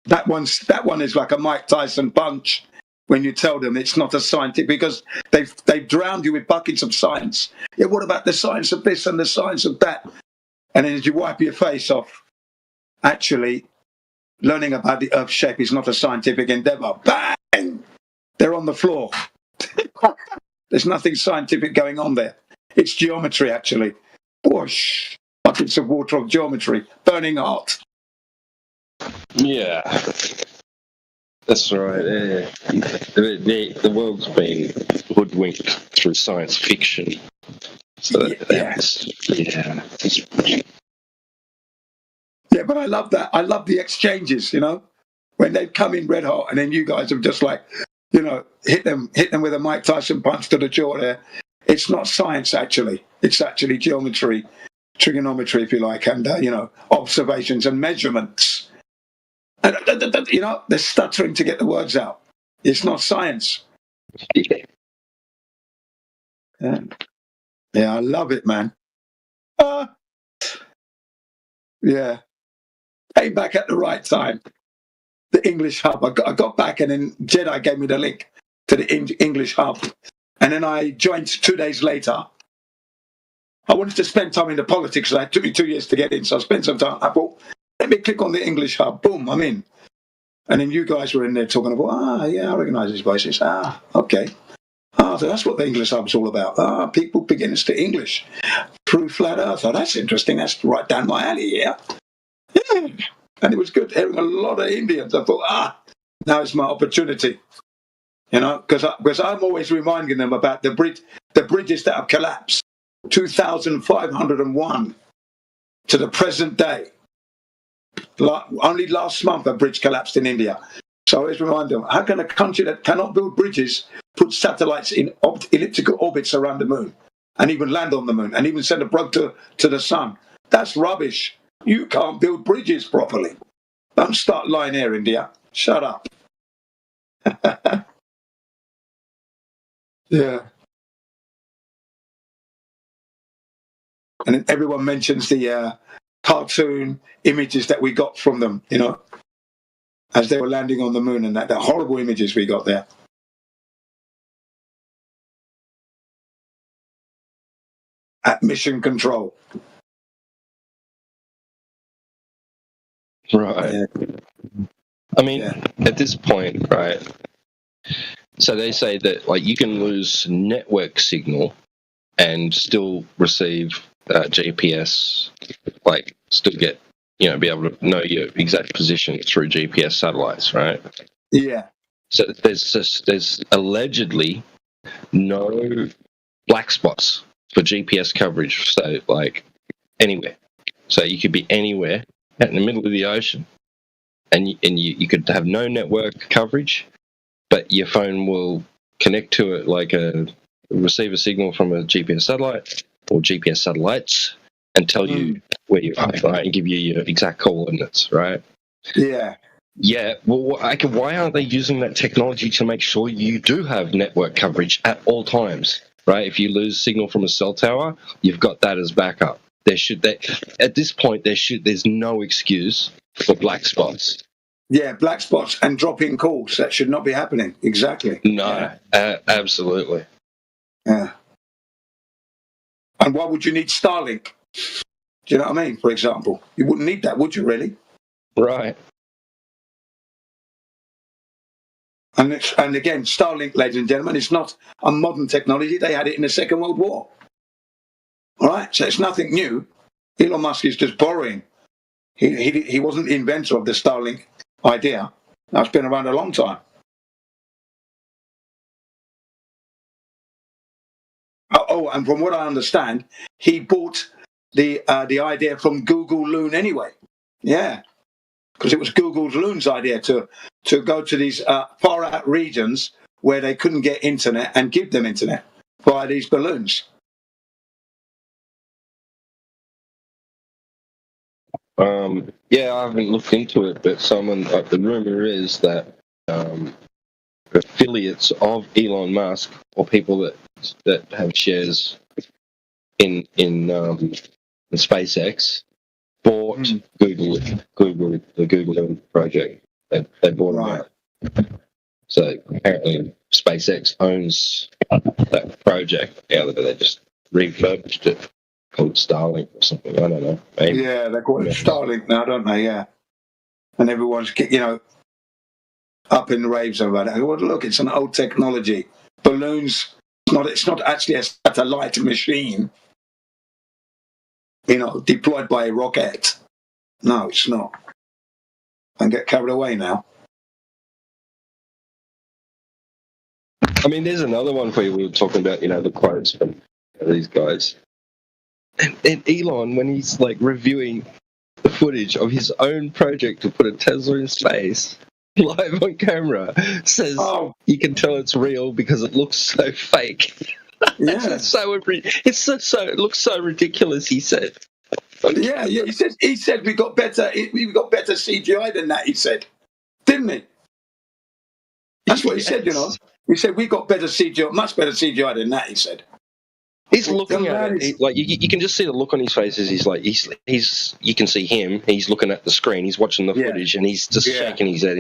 That one is like a Mike Tyson punch when you tell them it's not a scientific, because they've drowned you with buckets of science. Yeah, what about the science of this and the science of that? And then as you wipe your face off, actually, learning about the Earth's shape is not a scientific endeavor. Bang! They're on the floor. There's nothing scientific going on there. It's geometry, actually. Whoosh! Buckets of water of geometry. Burning art. Yeah, that's right. The world's been hoodwinked through science fiction. So Yeah, but I love that. I love the exchanges, when they've come in red hot and then you guys have just hit them with a Mike Tyson punch to the jaw there. It's not science, actually. It's actually geometry, trigonometry, if you like, and, observations and measurements. And, they're stuttering to get the words out. It's not science. Yeah, I love it, man. Yeah. Came back at the right time. The English Hub. I got back and then Jedi gave me the link to the English Hub. And then I joined 2 days later. I wanted to spend time in the politics. It took me 2 years to get in, so I spent some time. I thought, let me click on the English Hub. Boom, I'm in. And then you guys were in there talking about, yeah, I recognise these voices. Okay. So that's what the English Hub's all about. People beginners to English through Flat Earth. That's interesting. That's right down my alley, yeah. Yeah. And it was good hearing a lot of Indians. I thought, now it's my opportunity. Because I'm always reminding them about the bridges that have collapsed. 2,501 to the present day. Only last month a bridge collapsed in India. So I always remind them, how can a country that cannot build bridges put satellites in elliptical orbits around the moon and even land on the moon and even send a probe to the sun? That's rubbish. You can't build bridges properly. Don't start lying here, India. Shut up. Yeah. And then everyone mentions the cartoon images that we got from them, as they were landing on the moon, and the horrible images we got there. At mission control. Right. I mean, at this point, right, so they say that, you can lose network signal and still receive GPS, still get, be able to know your exact position through GPS satellites, right? Yeah. So there's allegedly no black spots for GPS coverage, so, anywhere. So you could be anywhere out in the middle of the ocean, and you could have no network coverage, but your phone will connect to it receive a signal from a GPS satellite or GPS satellites and tell you where you are, right, and give you your exact coordinates, right? Yeah. Yeah, well, why aren't they using that technology to make sure you do have network coverage at all times, right? If you lose signal from a cell tower, you've got that as backup. At this point, there's no excuse for black spots. Yeah, black spots and dropping calls. That should not be happening. Exactly. No, absolutely. Yeah. And why would you need Starlink? Do you know what I mean? For example, you wouldn't need that, would you? Really? Right. And again, Starlink, ladies and gentlemen, it's not a modern technology. They had it in the Second World War. All right, so it's nothing new. Elon Musk is just borrowing. He wasn't the inventor of the Starlink idea. That's been around a long time. Oh, and from what I understand, he bought the idea from Google Loon anyway. Yeah, because it was Google Loon's idea to go to these far out regions where they couldn't get internet and give them internet via these balloons. Yeah, I haven't looked into it, but the rumor is that affiliates of Elon Musk or people that have shares in SpaceX bought the Google project. They bought them out. So apparently SpaceX owns that project. Yeah, they just refurbished it, called Starlink or something. I don't know. Maybe. Yeah, they call it Starlink now, don't they? Yeah, and everyone's up in raves about it. Well, look, it's an old technology. Balloons. It's not actually a satellite machine. Deployed by a rocket. No, it's not. And get carried away now. I mean, there's another one for you. We were talking about, the quotes from these guys. And Elon, when he's like reviewing the footage of his own project to put a Tesla in space, live on camera, says you can tell it's real because it looks so fake. Yeah. It looks so ridiculous, he said. Yeah. He said we got better CGI than that, he said. Didn't he? That's what he said, He said we got better CGI, much better CGI than that, he said. He's looking at it, you can just see the look on his face as you can see him, he's looking at the screen, he's watching the footage, and he's just shaking his head.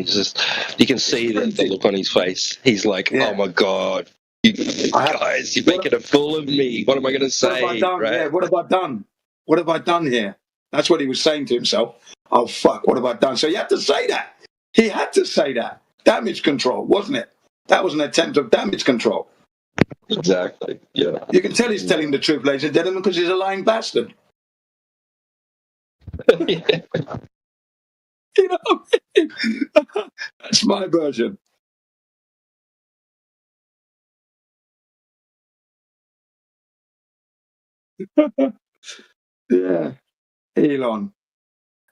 You can see the look on his face. He's like, oh my God, you guys, you're making a fool of me. What am I going to say? What have I done? Right? Yeah, what have I done? What have I done here? That's what he was saying to himself. Oh, fuck, what have I done? So he had to say that. He had to say that. Damage control, wasn't it? That was an attempt of damage control. Exactly, yeah. You can tell he's telling the truth, ladies and gentlemen, because he's a lying bastard. Yeah. That's my version. Yeah, Elon.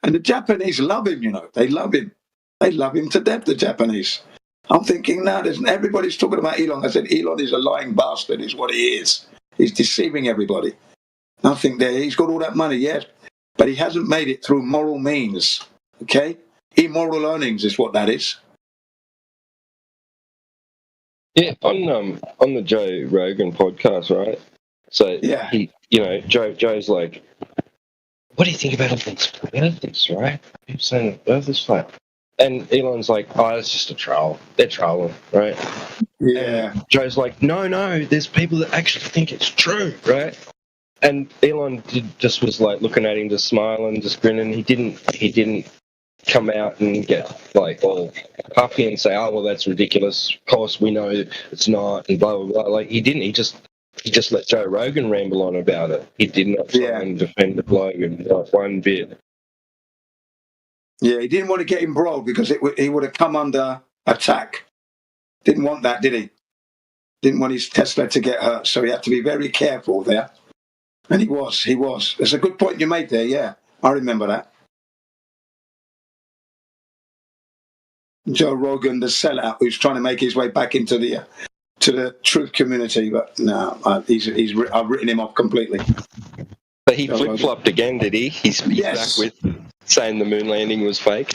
And the Japanese love him, They love him. They love him to death, the Japanese. I'm thinking now, everybody's talking about Elon. I said, Elon is a lying bastard, is what he is. He's deceiving everybody. I think that he's got all that money, yes, but he hasn't made it through moral means, okay? Immoral earnings is what that is. Yeah, on the Joe Rogan podcast, right? So yeah, Joe's like, what do you think about all these Earthers, right? People saying the Earth is flat. And Elon's like, oh, it's just a troll. They're trolling, right? Yeah. And Joe's like, no, there's people that actually think it's true, right? And Elon just was like looking at him, just smiling, just grinning. He didn't come out and get like all puffy and say, oh, well, that's ridiculous. Of course, we know it's not, and blah, blah, blah. Like, he didn't. He just let Joe Rogan ramble on about it. He did not try and defend the Logan, not one bit. Yeah, he didn't want to get embroiled because he would have come under attack. Didn't want that, did he? Didn't want his Tesla to get hurt, so he had to be very careful there. And he was. It's a good point you made there, yeah. I remember that. Joe Rogan, the sellout, who's trying to make his way back into the truth community, but no, I've written him off completely. But he flip-flopped again, did he? He's back with saying the moon landing was fake.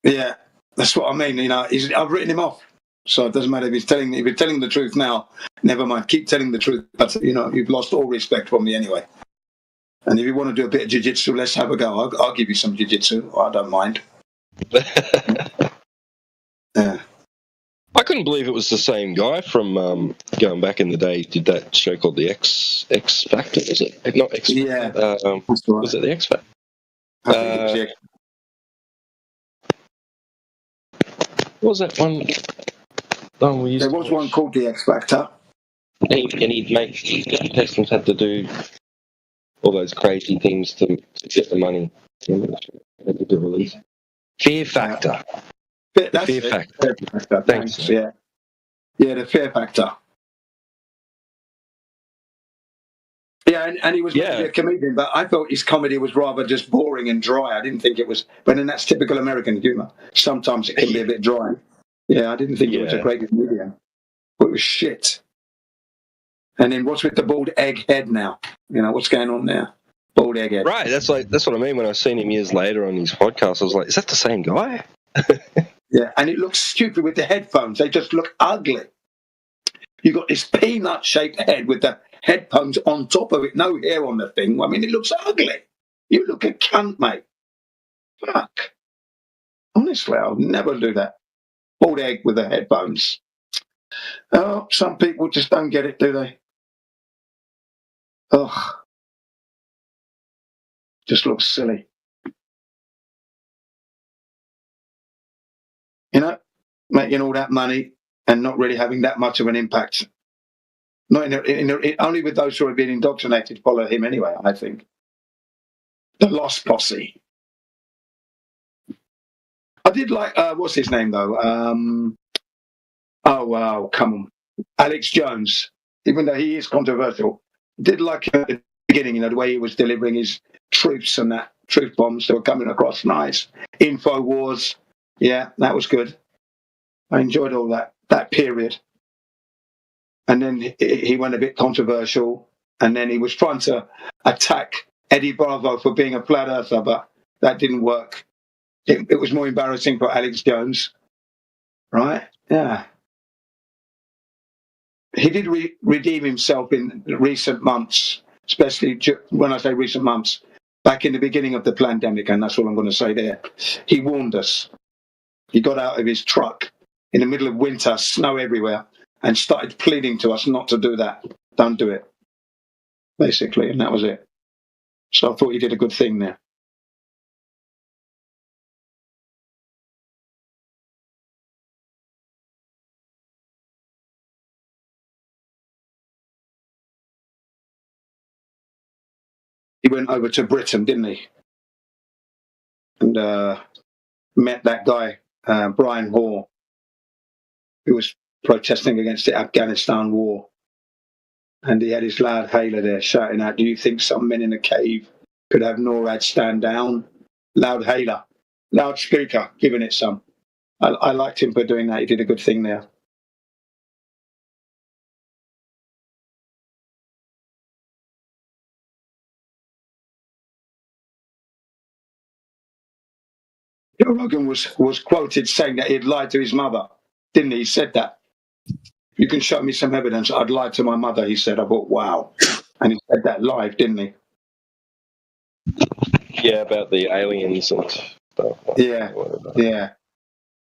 Yeah, That's what I mean. You know, I've written him off, so it doesn't matter if he's telling the truth now. Never mind. Keep telling the truth. But you know, you've lost all respect from me anyway. And if you want to do a bit of jiu-jitsu, let's have a go. I'll give you some jiu-jitsu. I don't mind. Yeah. I couldn't believe it was the same guy from going back in the day. He did that show called the X Factor? Is it not X? Yeah. Was it the X Factor? I think it was the X. What was that one? Oh, There was one called the X Factor. And he'd make contestants had to do all those crazy things to get the money. Had to do release. Fear Factor. That's Fear it. Factor. Fear Factor. Thanks. Yeah. Yeah, the Fear Factor. Yeah, and he was meant to be a comedian, but I thought his comedy was rather just boring and dry. I didn't think it was, but then that's typical American humour. Sometimes it can be a bit dry. Yeah, I didn't think it was a great comedian. It was shit. And then what's with the bald egg head now? You know, what's going on there? Bald egg head. Right, that's what I mean. When I seen him years later on his podcast, I was like, is that the same guy? Yeah, and it looks stupid with the headphones. They just look ugly. You got this peanut-shaped head with the headphones on top of it, no hair on the thing. I mean, it looks ugly. You look a cunt, mate. Fuck. Honestly, I'll never do that. Bald egg with the headphones. Oh, some people just don't get it, do they? Ugh. Just looks silly. You know, making all that money and not really having that much of an impact. Not only with those who have been indoctrinated follow him anyway, I think. The Lost Posse. I did like, what's his name though? Oh, wow, come on. Alex Jones, even though he is controversial, did like at the beginning, you know, the way he was delivering his truths and that, truth bombs that were coming across nice. InfoWars, yeah, that was good. I enjoyed all that period. And then he went a bit controversial, and then he was trying to attack Eddie Bravo for being a flat earther, but that didn't work. It was more embarrassing for Alex Jones, right? Yeah. He did redeem himself in recent months, especially when I say recent months, back in the beginning of the pandemic, and that's all I'm going to say there. He warned us. He got out of his truck in the middle of winter, snow everywhere, and started pleading to us not to do that. Don't do it, basically, and that was it. So I thought he did a good thing there. He went over to Britain, didn't he? And met that guy, Brian Hoare, who was protesting against the Afghanistan war. And he had his loud hailer there shouting out, "Do you think some men in a cave could have NORAD stand down?" Loud hailer, loudspeaker, giving it some. I liked him for doing that. He did a good thing there. Joe Rogan was quoted saying that he'd lied to his mother, didn't he? He said that. You can show me some evidence I'd lied to my mother, he said. I thought, wow. And he said that live, didn't he? Yeah, about the aliens and stuff. Yeah, yeah.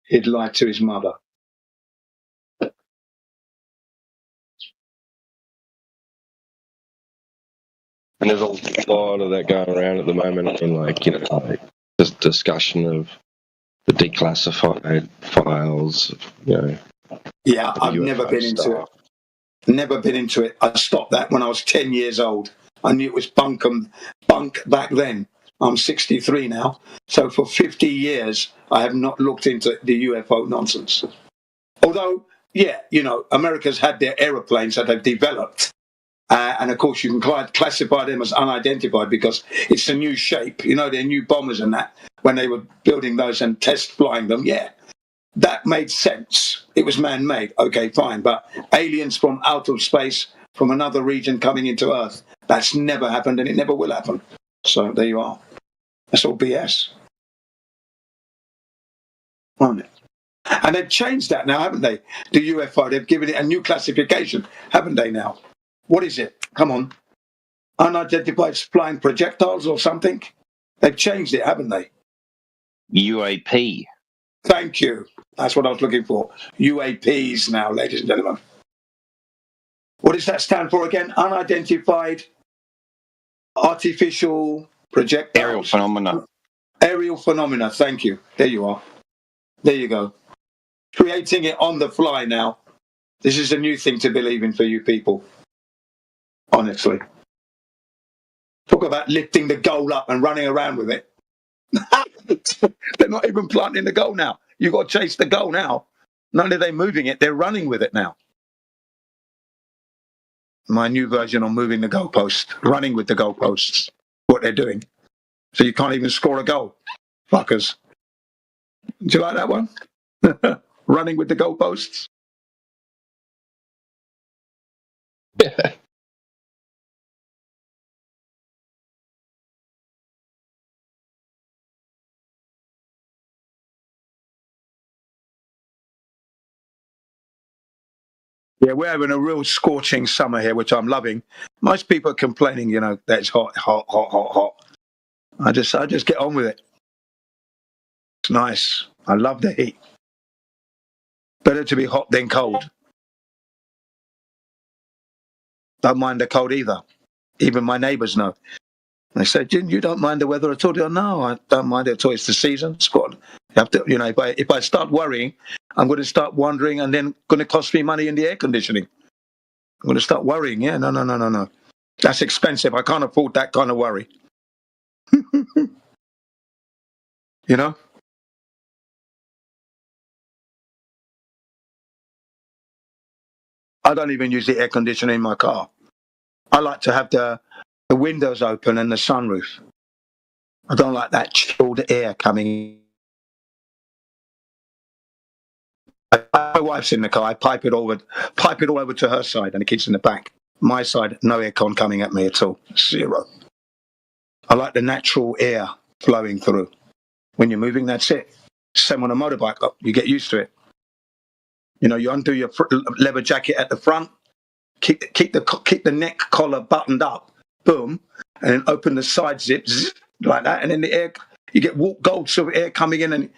He'd lied to his mother. And there's a lot of that going around at the moment in, like, you know, like this discussion of the declassified files, you know. Yeah, I've never been into it. Never been into it. I stopped that when I was 10 years old. I knew it was bunk back then. I'm 63 now. So for 50 years, I have not looked into the UFO nonsense. Although, yeah, you know, America's had their aeroplanes that they've developed. And of course, you can classify them as unidentified because it's a new shape. You know, they're new bombers and that. When they were building those and test flying them, yeah, that made sense. It was man-made. Okay, fine. But aliens from out of space, from another region coming into Earth, that's never happened and it never will happen. So there you are. That's all BS. on it. And they've changed that now, haven't they? The UFO, they've given it a new classification, haven't they now? What is it? Come on. Unidentified flying projectiles or something? They've changed it, haven't they? UAP. Thank you. That's what I was looking for. UAPs now, ladies and gentlemen. What does that stand for again? Unidentified artificial projectiles. Aerial phenomena. Aerial phenomena. Thank you. There you are. There you go. Creating it on the fly now. This is a new thing to believe in for you people. Honestly. Talk about lifting the goal up and running around with it. They're not even planting the goal now. You've got to chase the goal now. Not only are they moving it, they're running with it now. My new version on moving the goalpost, running with the goalposts, what they're doing. So you can't even score a goal. Fuckers. Do you like that one? Running with the goalposts? Yeah, we're having a real scorching summer here, which I'm loving. Most people are complaining, you know, that it's hot. I just get on with it. It's nice. I love the heat. Better to be hot than cold. Don't mind the cold either. Even my neighbours know. They say, you don't mind the weather at all? No, I don't mind it at all. It's the season. It's got, you have to, you know, if I start worrying, I'm going to start wondering, and then going to cost me money in the air conditioning. I'm going to start worrying. Yeah, no. That's expensive. I can't afford that kind of worry. You know? I don't even use the air conditioner in my car. I like to have the windows open and the sunroof. I don't like that chilled air coming in. My wife's in the car. I pipe it all over to her side, and the kids in the back. My side, no aircon coming at me at all. Zero. I like the natural air flowing through. When you're moving, that's it. Same on a motorbike. You get used to it. You know, you undo your leather jacket at the front, keep the neck collar buttoned up, boom, and then open the side zips like that, and then the air, you get gold silver air coming in and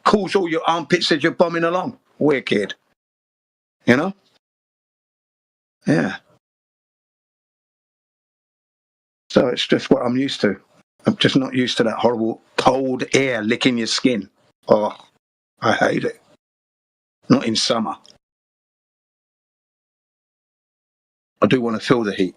cools all your armpits as you're bombing along. Wicked. You know? Yeah. So it's just what I'm used to. I'm just not used to that horrible cold air licking your skin. Oh, I hate it. Not in summer. I do want to feel the heat.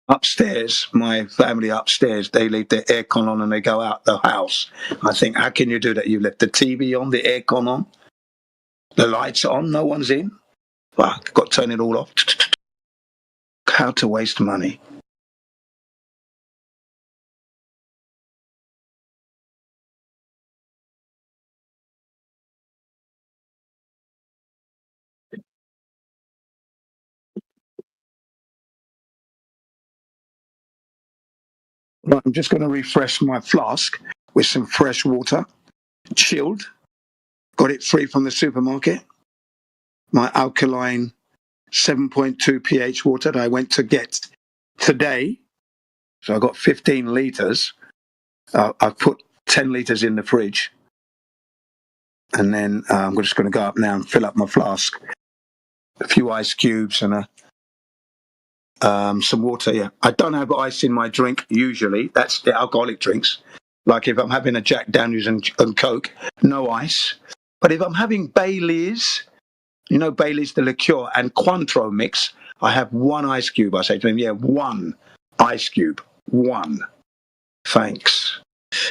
Upstairs, my family upstairs, they leave their aircon on and they go out the house. I think, how can you do that? You left the TV on, the aircon on, the lights on, no one's in. Fuck, got to turn it all off. How to waste money. Right, I'm just going to refresh my flask with some fresh water, chilled. Got it free from the supermarket. My alkaline 7.2 pH water that I went to get today. So I got 15 litres. I've put 10 litres in the fridge. And then I'm just going to go up now and fill up my flask. A few ice cubes and some water, yeah. I don't have ice in my drink usually. That's the alcoholic drinks. Like if I'm having a Jack Daniels and Coke, no ice. But if I'm having Bailey's, you know Bailey's, the liqueur, and Cointreau mix, I have one ice cube. I say to him, yeah, one ice cube. One. Thanks.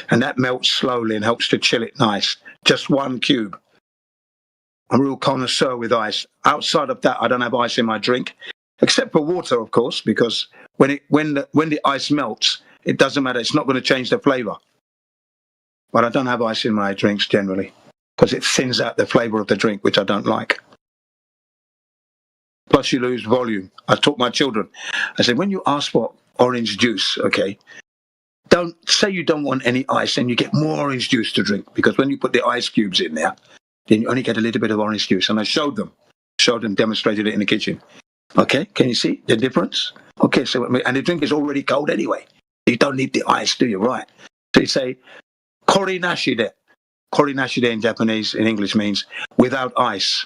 And that melts slowly and helps to chill it nice. Just one cube. I'm a real connoisseur with ice. Outside of that, I don't have ice in my drink. Except for water, of course, because when the ice melts, it doesn't matter. It's not going to change the flavour. but I don't have ice in my drinks generally because it thins out the flavour of the drink, which I don't like. Plus, you lose volume. I taught my children. I said, when you ask for orange juice, okay, don't say you don't want any ice, and you get more orange juice to drink, because when you put the ice cubes in there, then you only get a little bit of orange juice. And I showed them, demonstrated it in the kitchen. Okay, can you see the difference? Okay, so and the drink is already cold anyway. You don't need the ice, do you? Right. So you say, kori nashide. Kori nashide in Japanese, in English means without ice.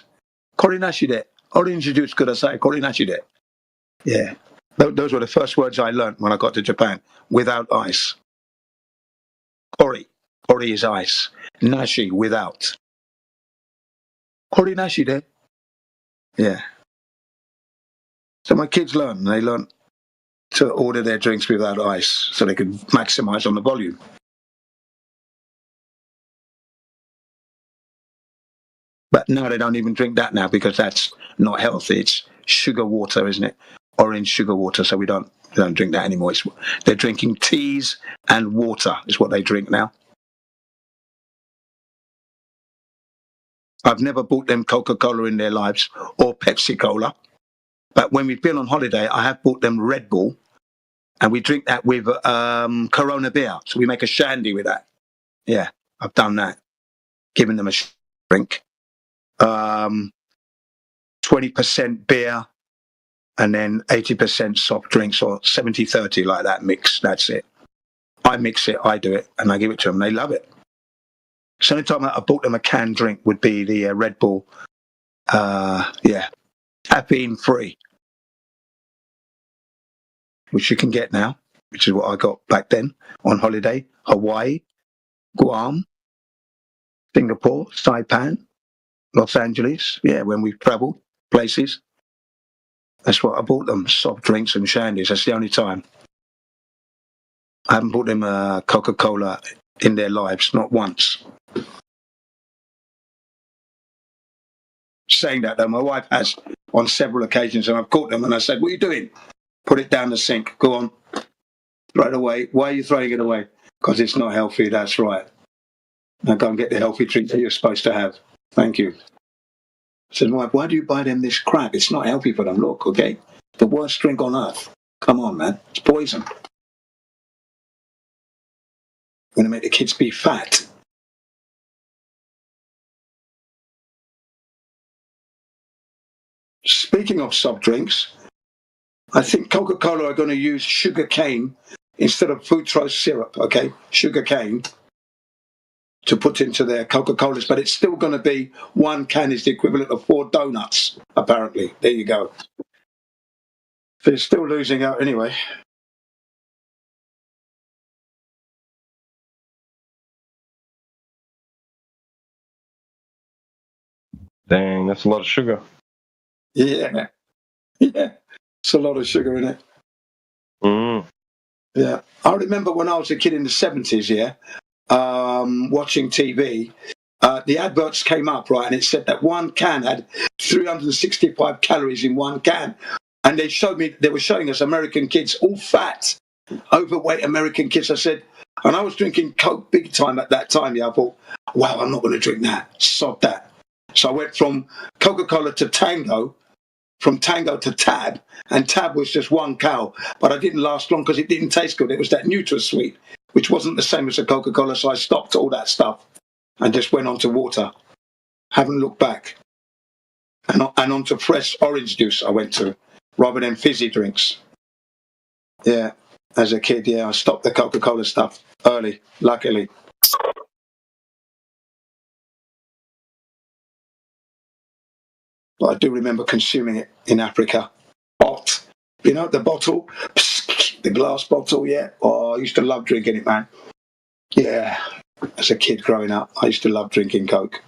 Kori nashide. Orange juice kudasai. Kori nashide. Yeah. Those were the first words I learned when I got to Japan. Without ice. Kori. Kori is ice. Nashi, without. Kori nashide. Yeah. So my kids learn. They learn to order their drinks without ice so they can maximize on the volume. But no, they don't even drink that now because that's not healthy. It's sugar water, isn't it? Orange sugar water. So we don't drink that anymore. They're drinking teas and water is what they drink now. I've never bought them Coca-Cola in their lives or Pepsi-Cola. But when we've been on holiday, I have bought them Red Bull, and we drink that with Corona beer. So we make a shandy with that. Yeah, I've done that. Given them a drink. 20% beer, and then 80% soft drinks, or 70-30, like that mix. That's it. I mix it, I do it, and I give it to them. They love it. So the only time I bought them a canned drink would be the Red Bull. Caffeine-free. Which you can get now, which is what I got back then on holiday. Hawaii, Guam, Singapore, Saipan, Los Angeles. Yeah, when we've travelled places. That's what I bought them, soft drinks and shandies. That's the only time. I haven't bought them Coca-Cola in their lives, not once. Saying that, though, my wife has on several occasions, and I've caught them and I said, what are you doing? Put it down the sink. Go on. Throw it away. Why are you throwing it away? Because it's not healthy. That's right. Now go and get the healthy drink that you're supposed to have. Thank you. I said, wife, why do you buy them this crap? It's not healthy for them. Look, okay? The worst drink on earth. Come on, man. It's poison. Going to make the kids be fat. Speaking of soft drinks, I think Coca-Cola are going to use sugar cane instead of fructose syrup, okay? Sugar cane to put into their Coca-Colas, but it's still going to be one can is the equivalent of 4 donuts, apparently. There you go. So it's still losing out anyway. Dang, that's a lot of sugar. Yeah. Yeah. It's a lot of sugar in it. Yeah. I remember when I was a kid in the 70s, watching TV, the adverts came up, right, and it said that one can had 365 calories in one can. And they were showing us American kids, all fat, overweight American kids. I said, and I was drinking Coke big time at that time. Yeah, I thought, wow, I'm not going to drink that. Sod that. So I went from Coca-Cola to Tango, from Tango to Tab, and Tab was just one cow. But I didn't last long because it didn't taste good. It was that NutraSweet, which wasn't the same as a Coca-Cola. So I stopped all that stuff and just went on to water. Haven't looked back. And on to fresh orange juice I went to, rather than fizzy drinks. Yeah, as a kid, I stopped the Coca-Cola stuff early, luckily. But I do remember consuming it in Africa. Hot. You know, the bottle, the glass bottle, yeah. Oh, I used to love drinking it, man. Yeah, as a kid growing up, I used to love drinking Coke.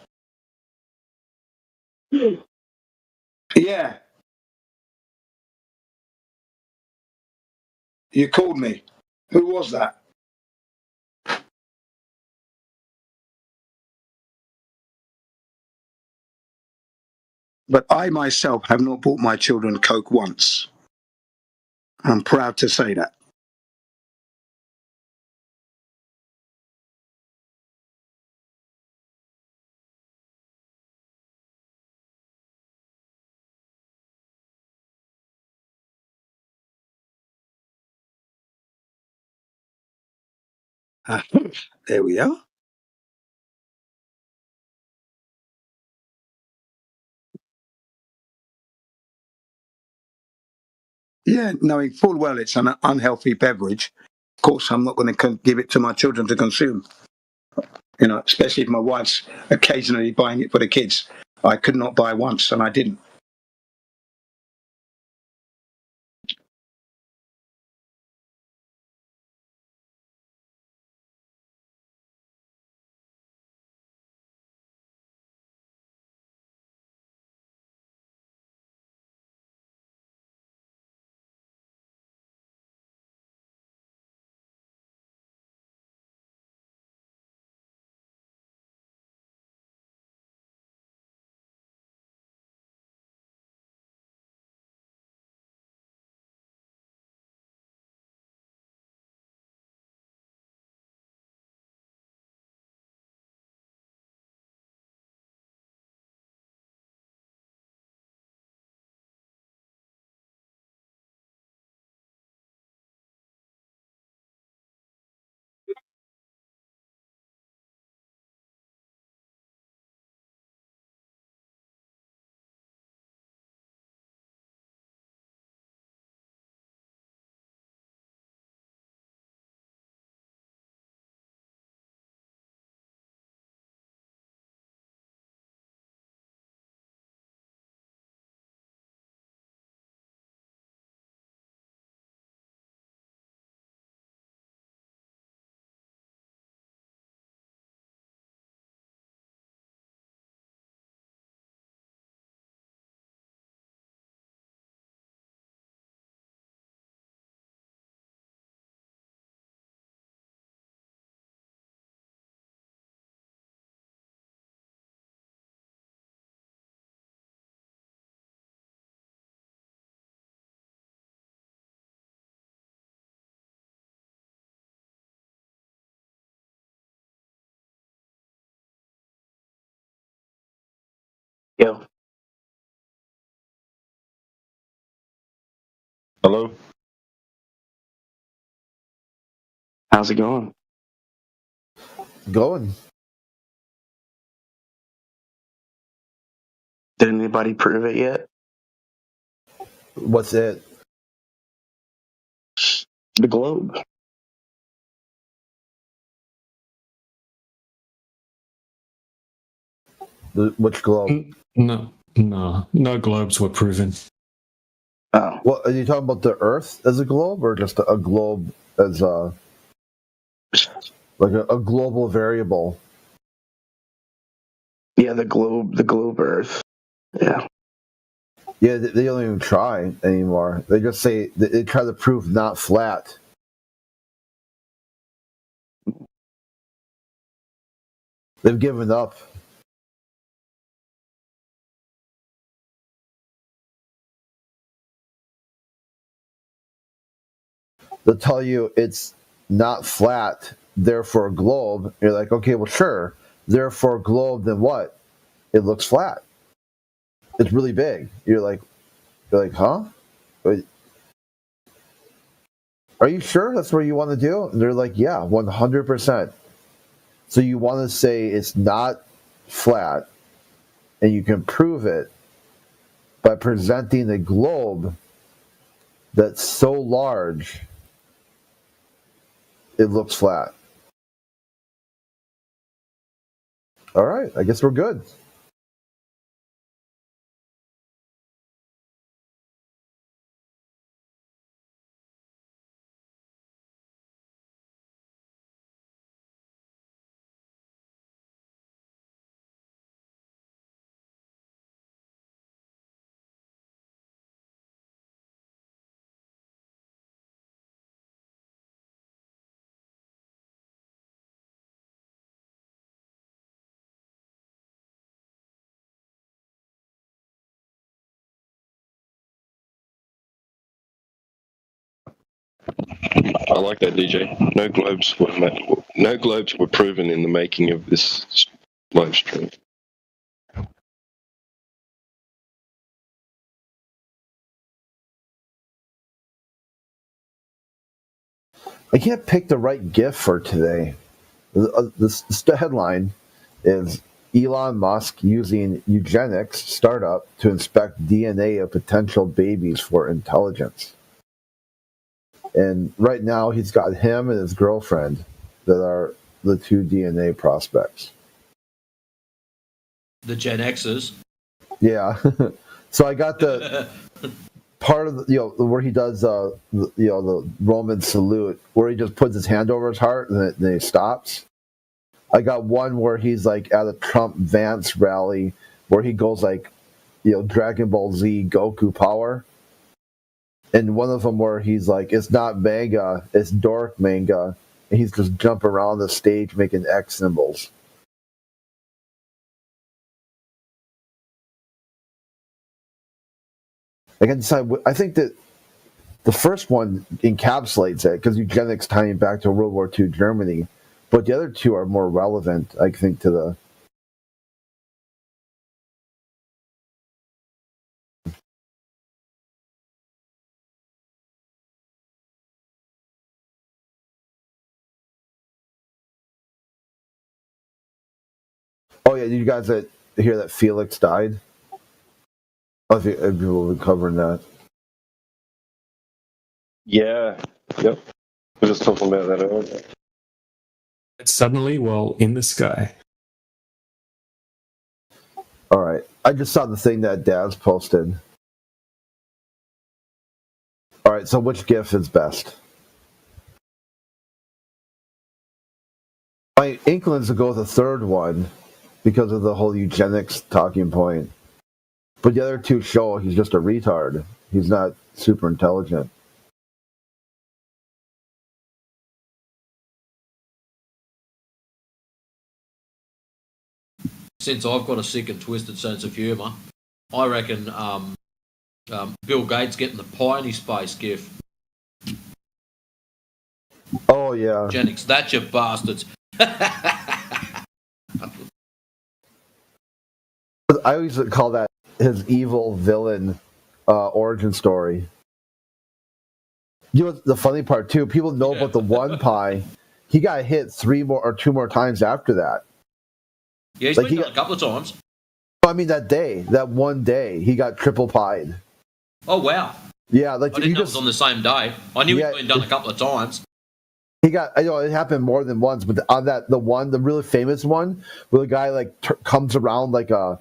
Yeah. You called me. Who was that? But I myself have not bought my children Coke once. I'm proud to say that. There we are. Yeah, knowing full well it's an unhealthy beverage. Of course, I'm not going to give it to my children to consume. You know, especially if my wife's occasionally buying it for the kids. I could not buy once, and I didn't. Yo. Hello? How's it going? Going. Did anybody prove it yet? What's it? The globe. Which globe? No globes were proven. Oh. What are you talking about? The Earth as a globe, or just a globe as a global variable? Yeah, the globe Earth. Yeah. Yeah, they don't even try anymore. They just say they try to prove not flat. They've given up. They'll tell you it's not flat, therefore a globe. You're like, okay, well, sure. Therefore a globe, then what? It looks flat. It's really big. You're like, huh? Wait, are you sure that's what you want to do? And they're like, yeah, 100%. So you want to say it's not flat, and you can prove it by presenting a globe that's so large it looks flat. All right, I guess we're good. I like that, DJ. No globes were proven in the making of this live stream. I can't pick the right GIF for today. The headline is Elon Musk using eugenics startup to inspect DNA of potential babies for intelligence. And right now he's got him and his girlfriend that are the two DNA prospects. The Gen Xers. Yeah. So I got the part of the, where he does the Roman salute, where he just puts his hand over his heart and then he stops. I got one where he's like at a Trump Vance rally where he goes like, Dragon Ball Z Goku power. And one of them where he's like, it's not manga, it's dork manga. And he's just jumping around the stage making X symbols. I can decide. I think that the first one encapsulates it because eugenics tying back to World War II Germany, but the other two are more relevant, I think, to the. Oh yeah, you guys hear that Felix died? If people have been covering that. Yeah. Yep. We were just talking about that earlier. Suddenly, well, in the sky. All right. I just saw the thing that Daz posted. All right. So which GIF is best? My inklings to go with the third one because of the whole eugenics talking point. But the other two show he's just a retard. He's not super intelligent. Since I've got a sick and twisted sense of humour, I reckon Bill Gates getting the pie in his face gif. Oh yeah. Eugenics, that's you bastards. I always call that his evil villain origin story. The funny part too, people know about the one pie. He got hit 2 more times after that. Yeah, he's been done a couple of times. I mean, that one day, he got triple pied. Oh wow! Yeah, like I didn't know it was on the same day. I knew he'd been done a couple of times. He got, it happened more than once, but on the really famous one, where the guy comes around like a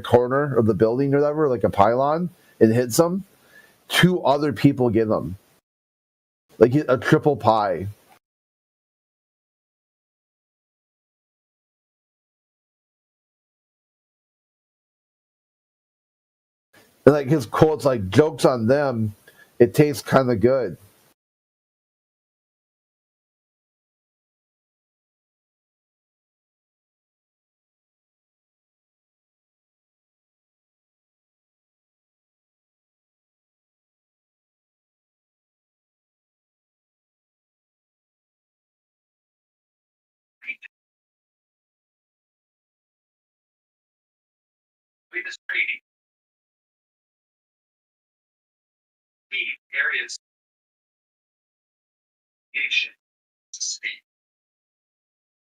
corner of the building or whatever, like a pylon, and hits him. 2 other people get him, like a triple pie. And like his quotes, like jokes on them, it tastes kind of good. Areas nation sleep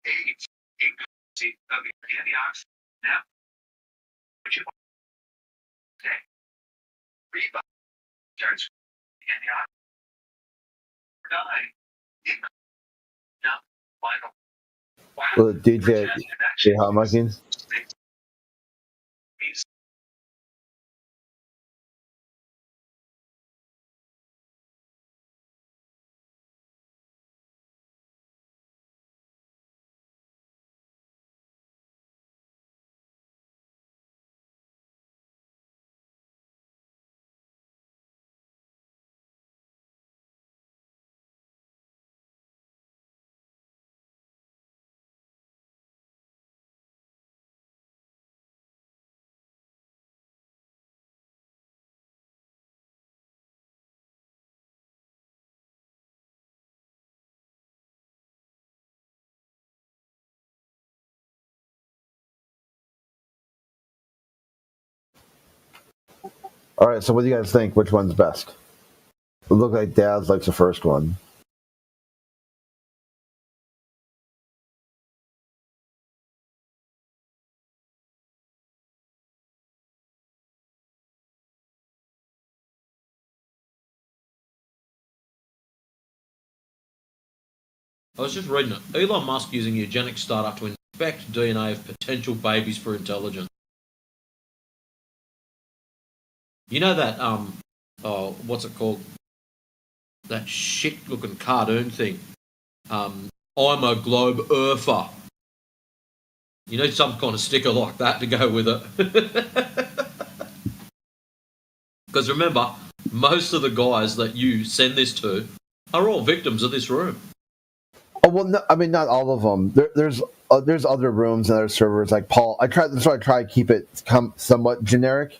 age income of antioxidant now which you say rebound starts antioxidant now final Well, DJ how much? All right, so what do you guys think? Which one's best? It looks like Daz likes the first one. I was just reading it. Elon Musk using eugenic startup to inspect DNA of potential babies for intelligence. You know that what's it called? That shit-looking cartoon thing. I'm a globe earther. You need some kind of sticker like that to go with it. Because remember, most of the guys that you send this to are all victims of this room. Oh well, no, I mean not all of them. There's other rooms and other servers like Paul. I try to keep it somewhat generic.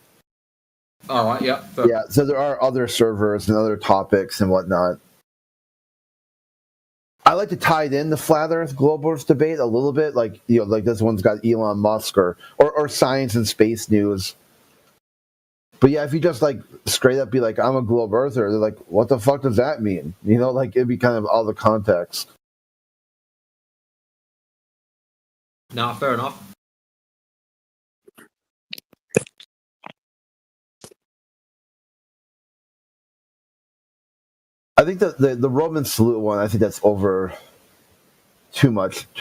All right, yeah. Yeah, so there are other servers and other topics and whatnot. I like to tie it in the flat Earth global Earth debate a little bit, like like this one's got Elon Musk or science and space news. But yeah, if you just like straight up be like, I'm a globe earther, they're like, what the fuck does that mean? Like it'd be kind of all the context. Nah, fair enough. I think that the Roman salute one, I think that's too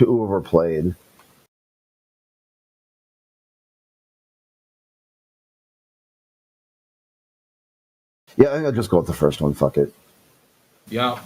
overplayed. Yeah, I think I'll just go with the first one. Fuck it. Yeah.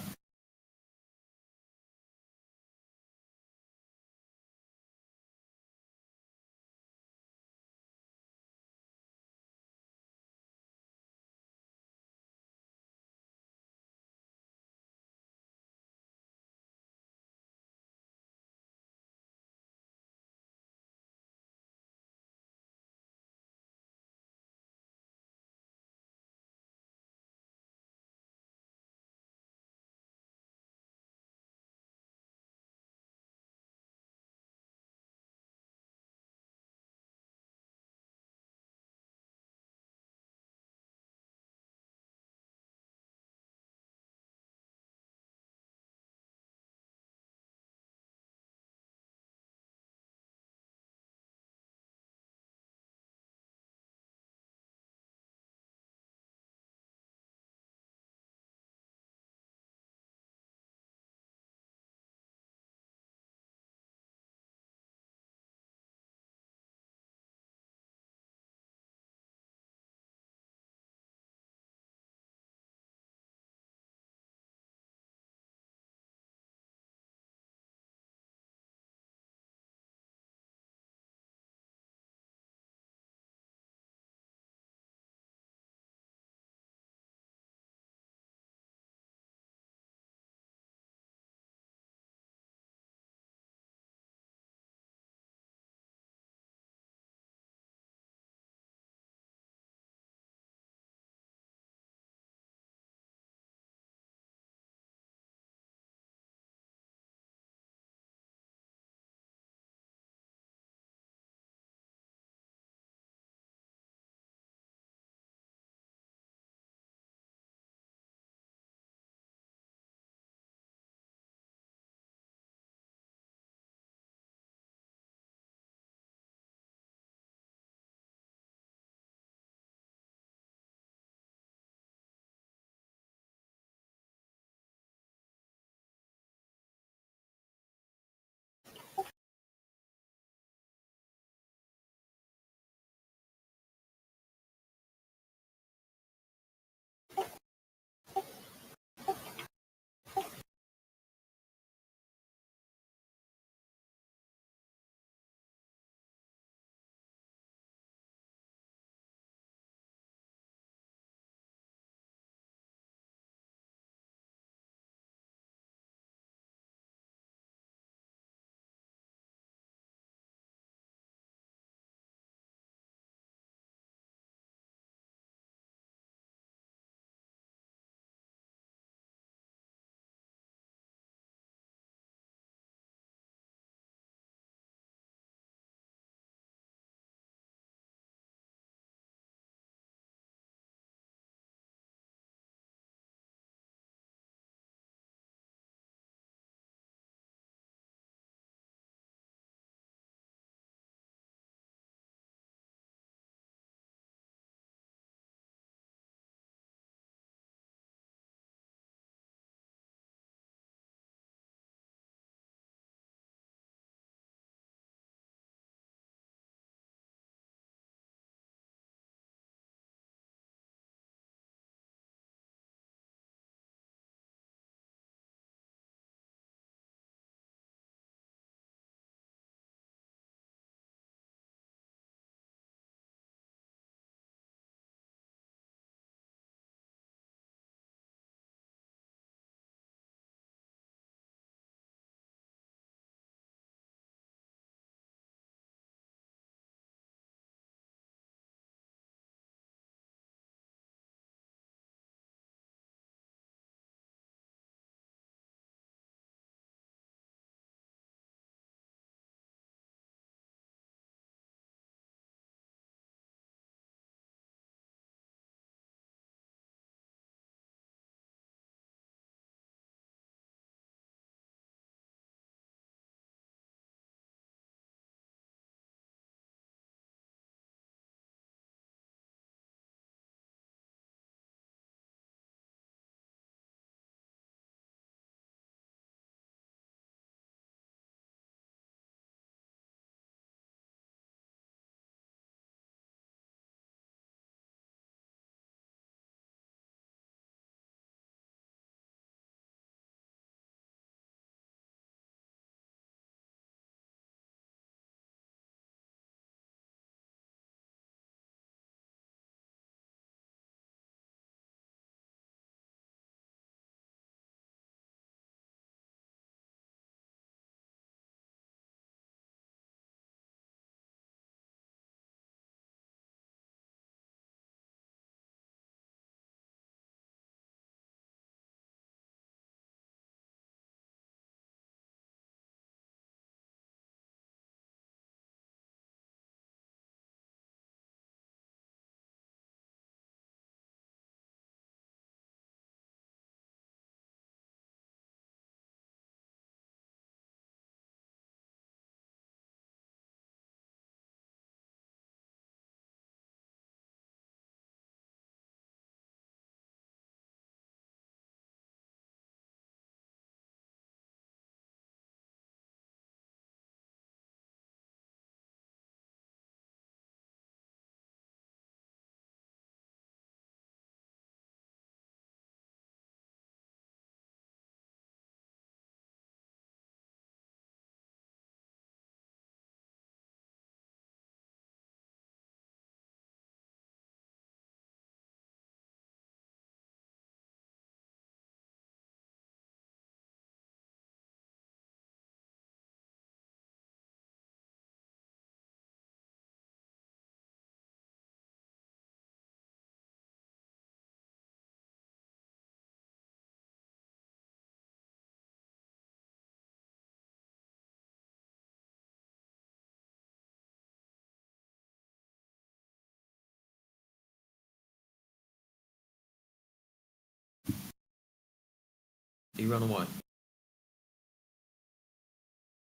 He run away.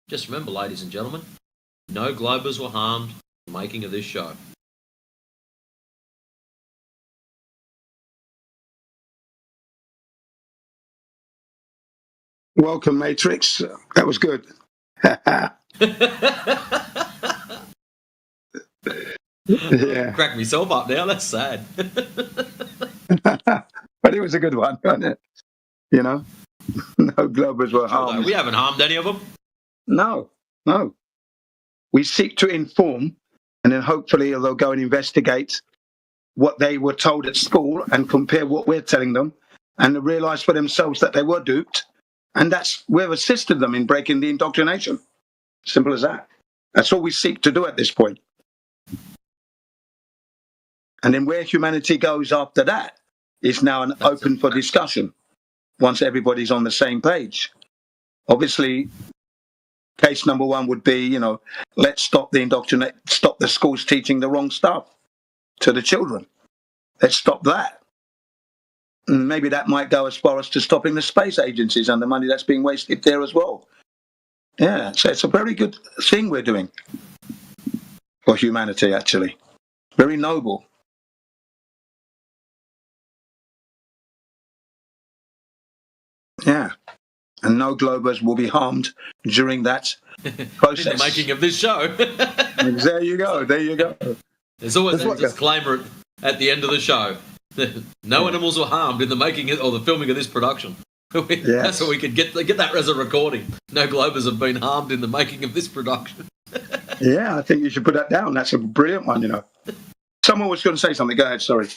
Just remember, ladies and gentlemen, no Globers were harmed in the making of this show. Welcome, Matrix. That was good. Yeah. Crack myself up now. That's sad. But it was a good one, wasn't it? You know, no Globers were harmed. We haven't harmed any of them. No. We seek to inform, and then hopefully they'll go and investigate what they were told at school and compare what we're telling them, and realise for themselves that they were duped, and that's we've assisted them in breaking the indoctrination. Simple as that. That's all we seek to do at this point. And then where humanity goes after that is now open for discussion once everybody's on the same page. Obviously, case number one would be, let's stop the schools teaching the wrong stuff to the children. Let's stop that. And maybe that might go as far as to stopping the space agencies and the money that's being wasted there as well. Yeah, so it's a very good thing we're doing for humanity, actually. Very noble. Yeah. And no Globers will be harmed during that process. In the making of this show. There you go. There's always a disclaimer at the end of the show. No animals were harmed in the making or the filming of this production. That's what we could get that as a recording. No Globers have been harmed in the making of this production. Yeah, I think you should put that down. That's a brilliant one, Someone was going to say something. Go ahead, sorry.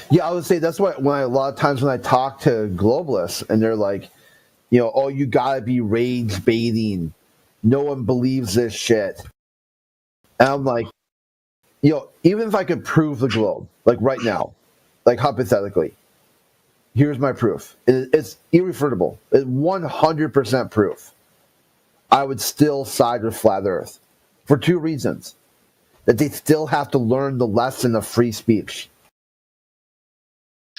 Yeah, I would say that's why a lot of times when I talk to globalists and they're like, oh, you gotta be rage baiting. No one believes this shit. And I'm like, even if I could prove the globe, like right now, like hypothetically, here's my proof. It's irrefutable. It's 100% proof. I would still side with Flat Earth for two reasons. That they still have to learn the lesson of free speech.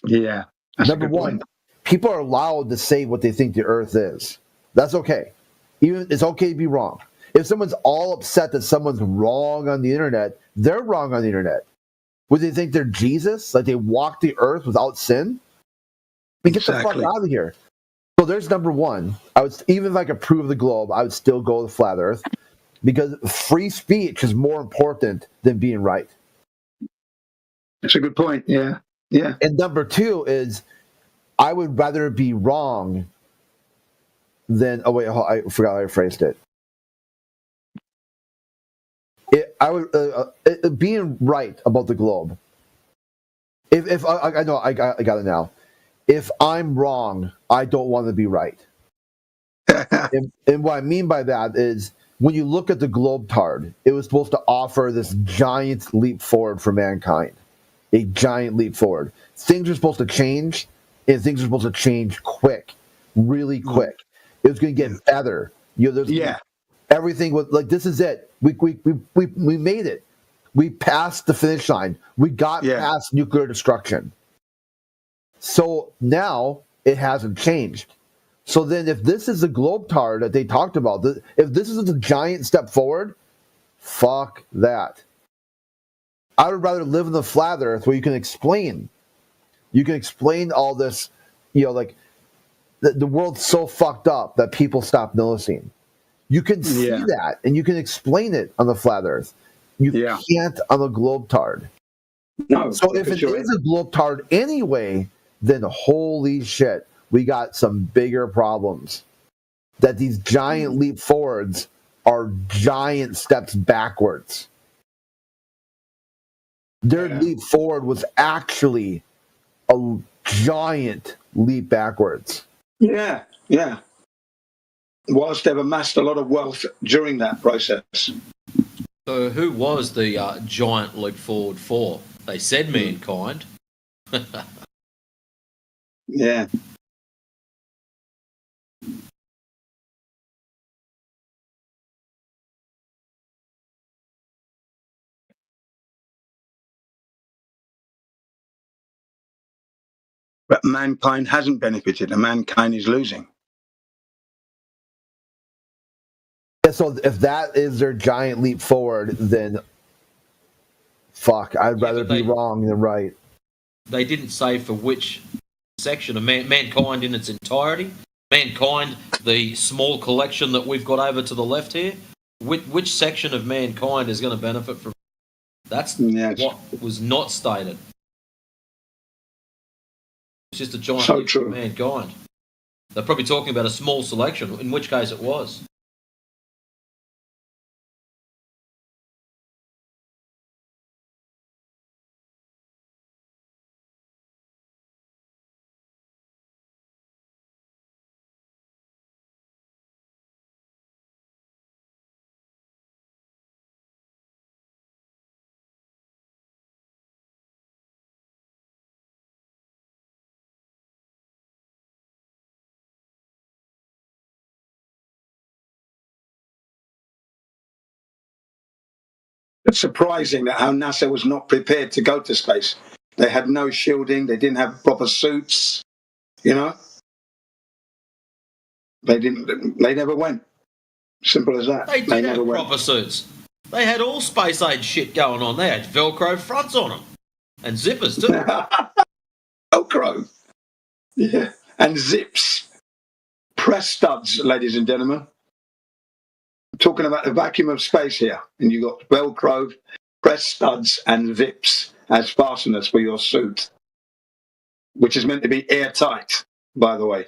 Yeah. Number one, people are allowed to say what they think the Earth is. That's okay. It's okay to be wrong. If someone's all upset that someone's wrong on the internet, they're wrong on the internet. Would they think they're Jesus? Like they walk the earth without sin? Get the fuck out of here. So there's number one. Even if I could prove the globe, I would still go with Flat Earth because free speech is more important than being right. That's a good point. Yeah. Yeah. And number two is I would rather be wrong than I forgot how I phrased it. Being right about the globe. If I know I got it now. If I'm wrong, I don't want to be right. and what I mean by that is when you look at the Globetard, it was supposed to offer this giant leap forward for mankind. A giant leap forward. Things are supposed to change, and things are supposed to change quick, really quick. It was going to get better. Everything was like, this is it. We made it. We passed the finish line. We got past nuclear destruction. So now it hasn't changed. So then if this is the Globetard that they talked about, if this is a giant step forward, fuck that. I would rather live in the flat earth where you can explain. You can explain all this, like the world's so fucked up that people stop noticing. You can see that, and you can explain it on the flat earth. You can't on the Globetard. No. So if it is a Globetard anyway, then holy shit, we got some bigger problems. That these giant leap forwards are giant steps backwards. Their leap forward was actually a giant leap backwards. Yeah. Whilst they've amassed a lot of wealth during that process. So who was the giant leap forward for? They said mankind. Yeah. But mankind hasn't benefited, and mankind is losing. Yeah, so if that is their giant leap forward, then fuck, I'd rather be wrong than right. They didn't say for which section of mankind in its entirety. Mankind, the small collection that we've got over to the left here. Which section of mankind is going to benefit from? That's what was not stated. It's just a giant leap for mankind. They're probably talking about a small selection, in which case it was. It's surprising that how NASA was not prepared to go to space. They had no shielding. They didn't have proper suits. You know, they didn't. They never went. Simple as that. They did never have went. proper suits. They had all space age shit going on. They had Velcro fronts on them and zippers too. Velcro, yeah, and zips, press studs, ladies and gentlemen. I'm talking about the vacuum of space here, and you got Velcro, press studs, and zips as fasteners for your suit, which is meant to be airtight, by the way.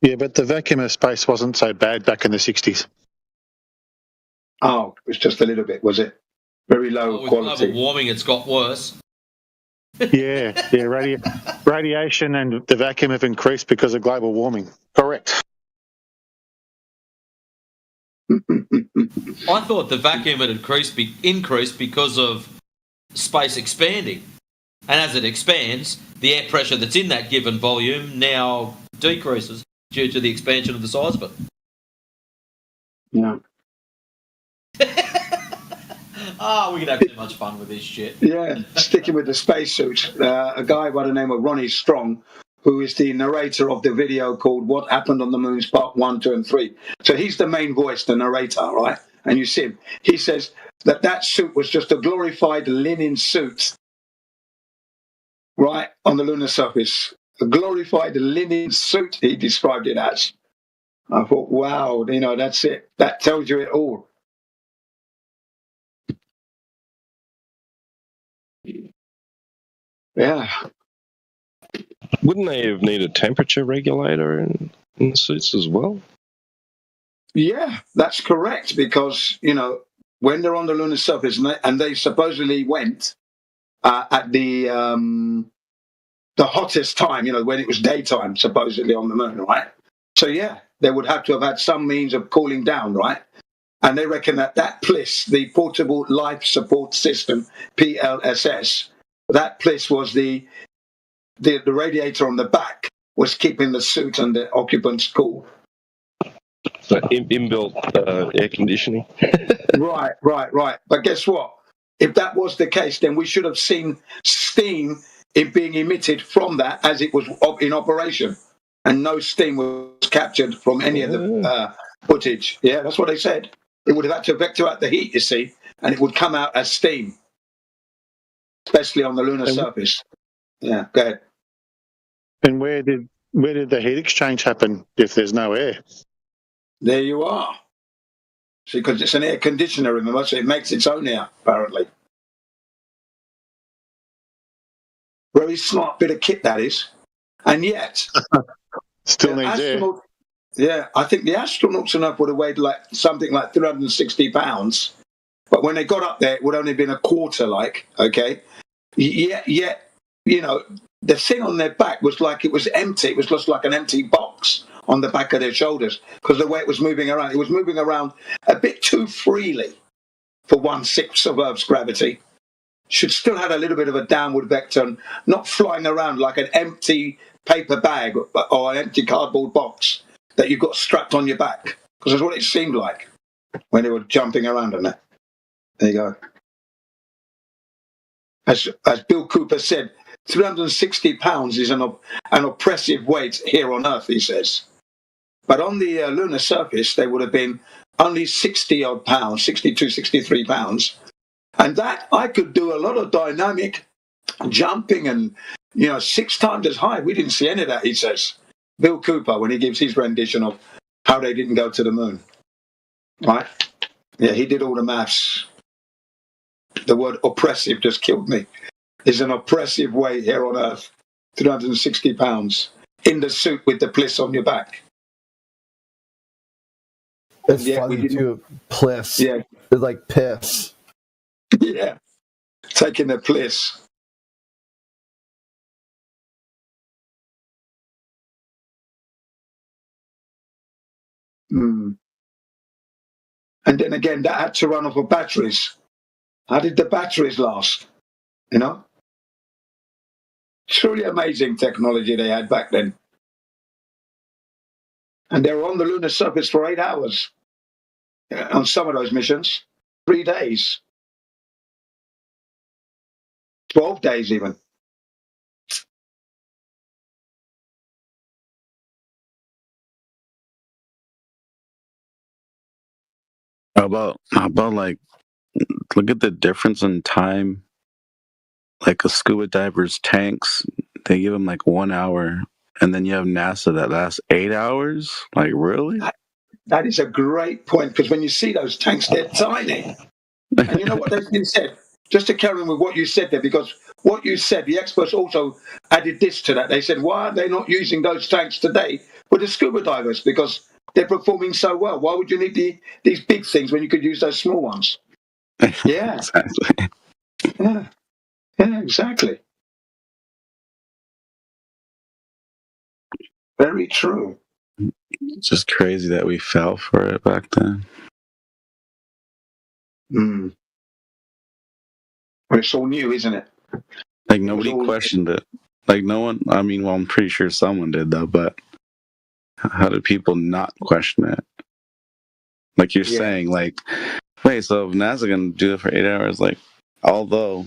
Yeah, but the vacuum of space wasn't so bad back in the 60s. Oh, it was just a little bit, was it? Very low With quality. global warming, it's got worse. Yeah. Radiation and the vacuum have increased because of global warming. Correct. I thought the vacuum had increased because of space expanding. And as it expands, the air pressure that's in that given volume now decreases due to the expansion of the size of it. Yeah. We can have too much fun with this shit. Yeah, sticking with the spacesuit, a guy by the name of Ronnie Strong, who is the narrator of the video called What Happened on the Moon's Part 1, 2, and 3. So he's the main voice, the narrator, right? And you see him. He says that suit was just a glorified linen suit, right, on the lunar surface. A glorified linen suit, he described it as. I thought, wow, that's it. That tells you it all. Yeah. Wouldn't they have needed a temperature regulator in the suits as well? Yeah, that's correct, because, when they're on the lunar surface, and they supposedly went at the hottest time, when it was daytime, supposedly on the moon, right? So, yeah, they would have to have had some means of cooling down, right? And they reckon that PLIS, the Portable Life Support System, PLSS, that PLIS was the radiator on the back was keeping the suit and the occupants cool. So inbuilt air conditioning. Right. But guess what? If that was the case, then we should have seen steam being emitted from that as it was in operation, and no steam was captured from any of the footage. Yeah, that's what they said. It would have had to vector out the heat, you see, and it would come out as steam, especially on the lunar surface. Yeah, go ahead. And where did the heat exchange happen if there's no air? There you are. See, because it's an air conditioner, remember, so it makes its own air, apparently. Very smart bit of kit, that is. And yet... Still needs air. Yeah, I think the astronauts and up would have weighed something like 360 pounds. But when they got up there, it would only have been a quarter, okay? Yet, the thing on their back was like it was empty. It was just like an empty box on the back of their shoulders, because the way it was moving around, it was moving around a bit too freely for 1/6 of Earth's gravity. Should still have a little bit of a downward vector, and not flying around like an empty paper bag or an empty cardboard box that you've got strapped on your back, because that's what it seemed like when they were jumping around on it. There you go. As Bill Cooper said, 360 pounds is an oppressive weight here on Earth, he says. But on the lunar surface, they would have been only 60 odd pounds, 62, 63 pounds. And that I could do a lot of dynamic jumping and, 6 times as high. We didn't see any of that, he says. Bill Cooper, when he gives his rendition of how they didn't go to the moon. Right? Yeah, he did all the maths. The word oppressive just killed me. Is an oppressive weight here on Earth, 360 pounds, in the suit with the bliss on your back. It's funny too. Pliss. Yeah. It's like piss. Yeah. Taking the bliss. Mm. And then again, that had to run off of batteries. How did the batteries last? Truly amazing technology they had back then. And they were on the lunar surface for 8 hours on some of those missions. 3 days. 12 days even. How about like, look at the difference in time. Like a scuba diver's tanks, they give them like 1 hour, and then you have NASA that lasts 8 hours. Like, really? That is a great point, because when you see those tanks, they're tiny. And you know what they've been said? Just to carry on with what you said there, because what you said, the experts also added this to that. They said, why are they not using those tanks today with the scuba divers? Because they're performing so well. Why would you need these big things when you could use those small ones? Yeah. Exactly. Yeah, exactly. Very true. It's just crazy that we fell for it back then. Mm. Well, it's all new, isn't it? Like, nobody questioned it. Like, no one, I mean, well, I'm pretty sure someone did, though, but how did people not question it? Like you're saying, like, wait, so if NASA can do it for 8 hours, like, although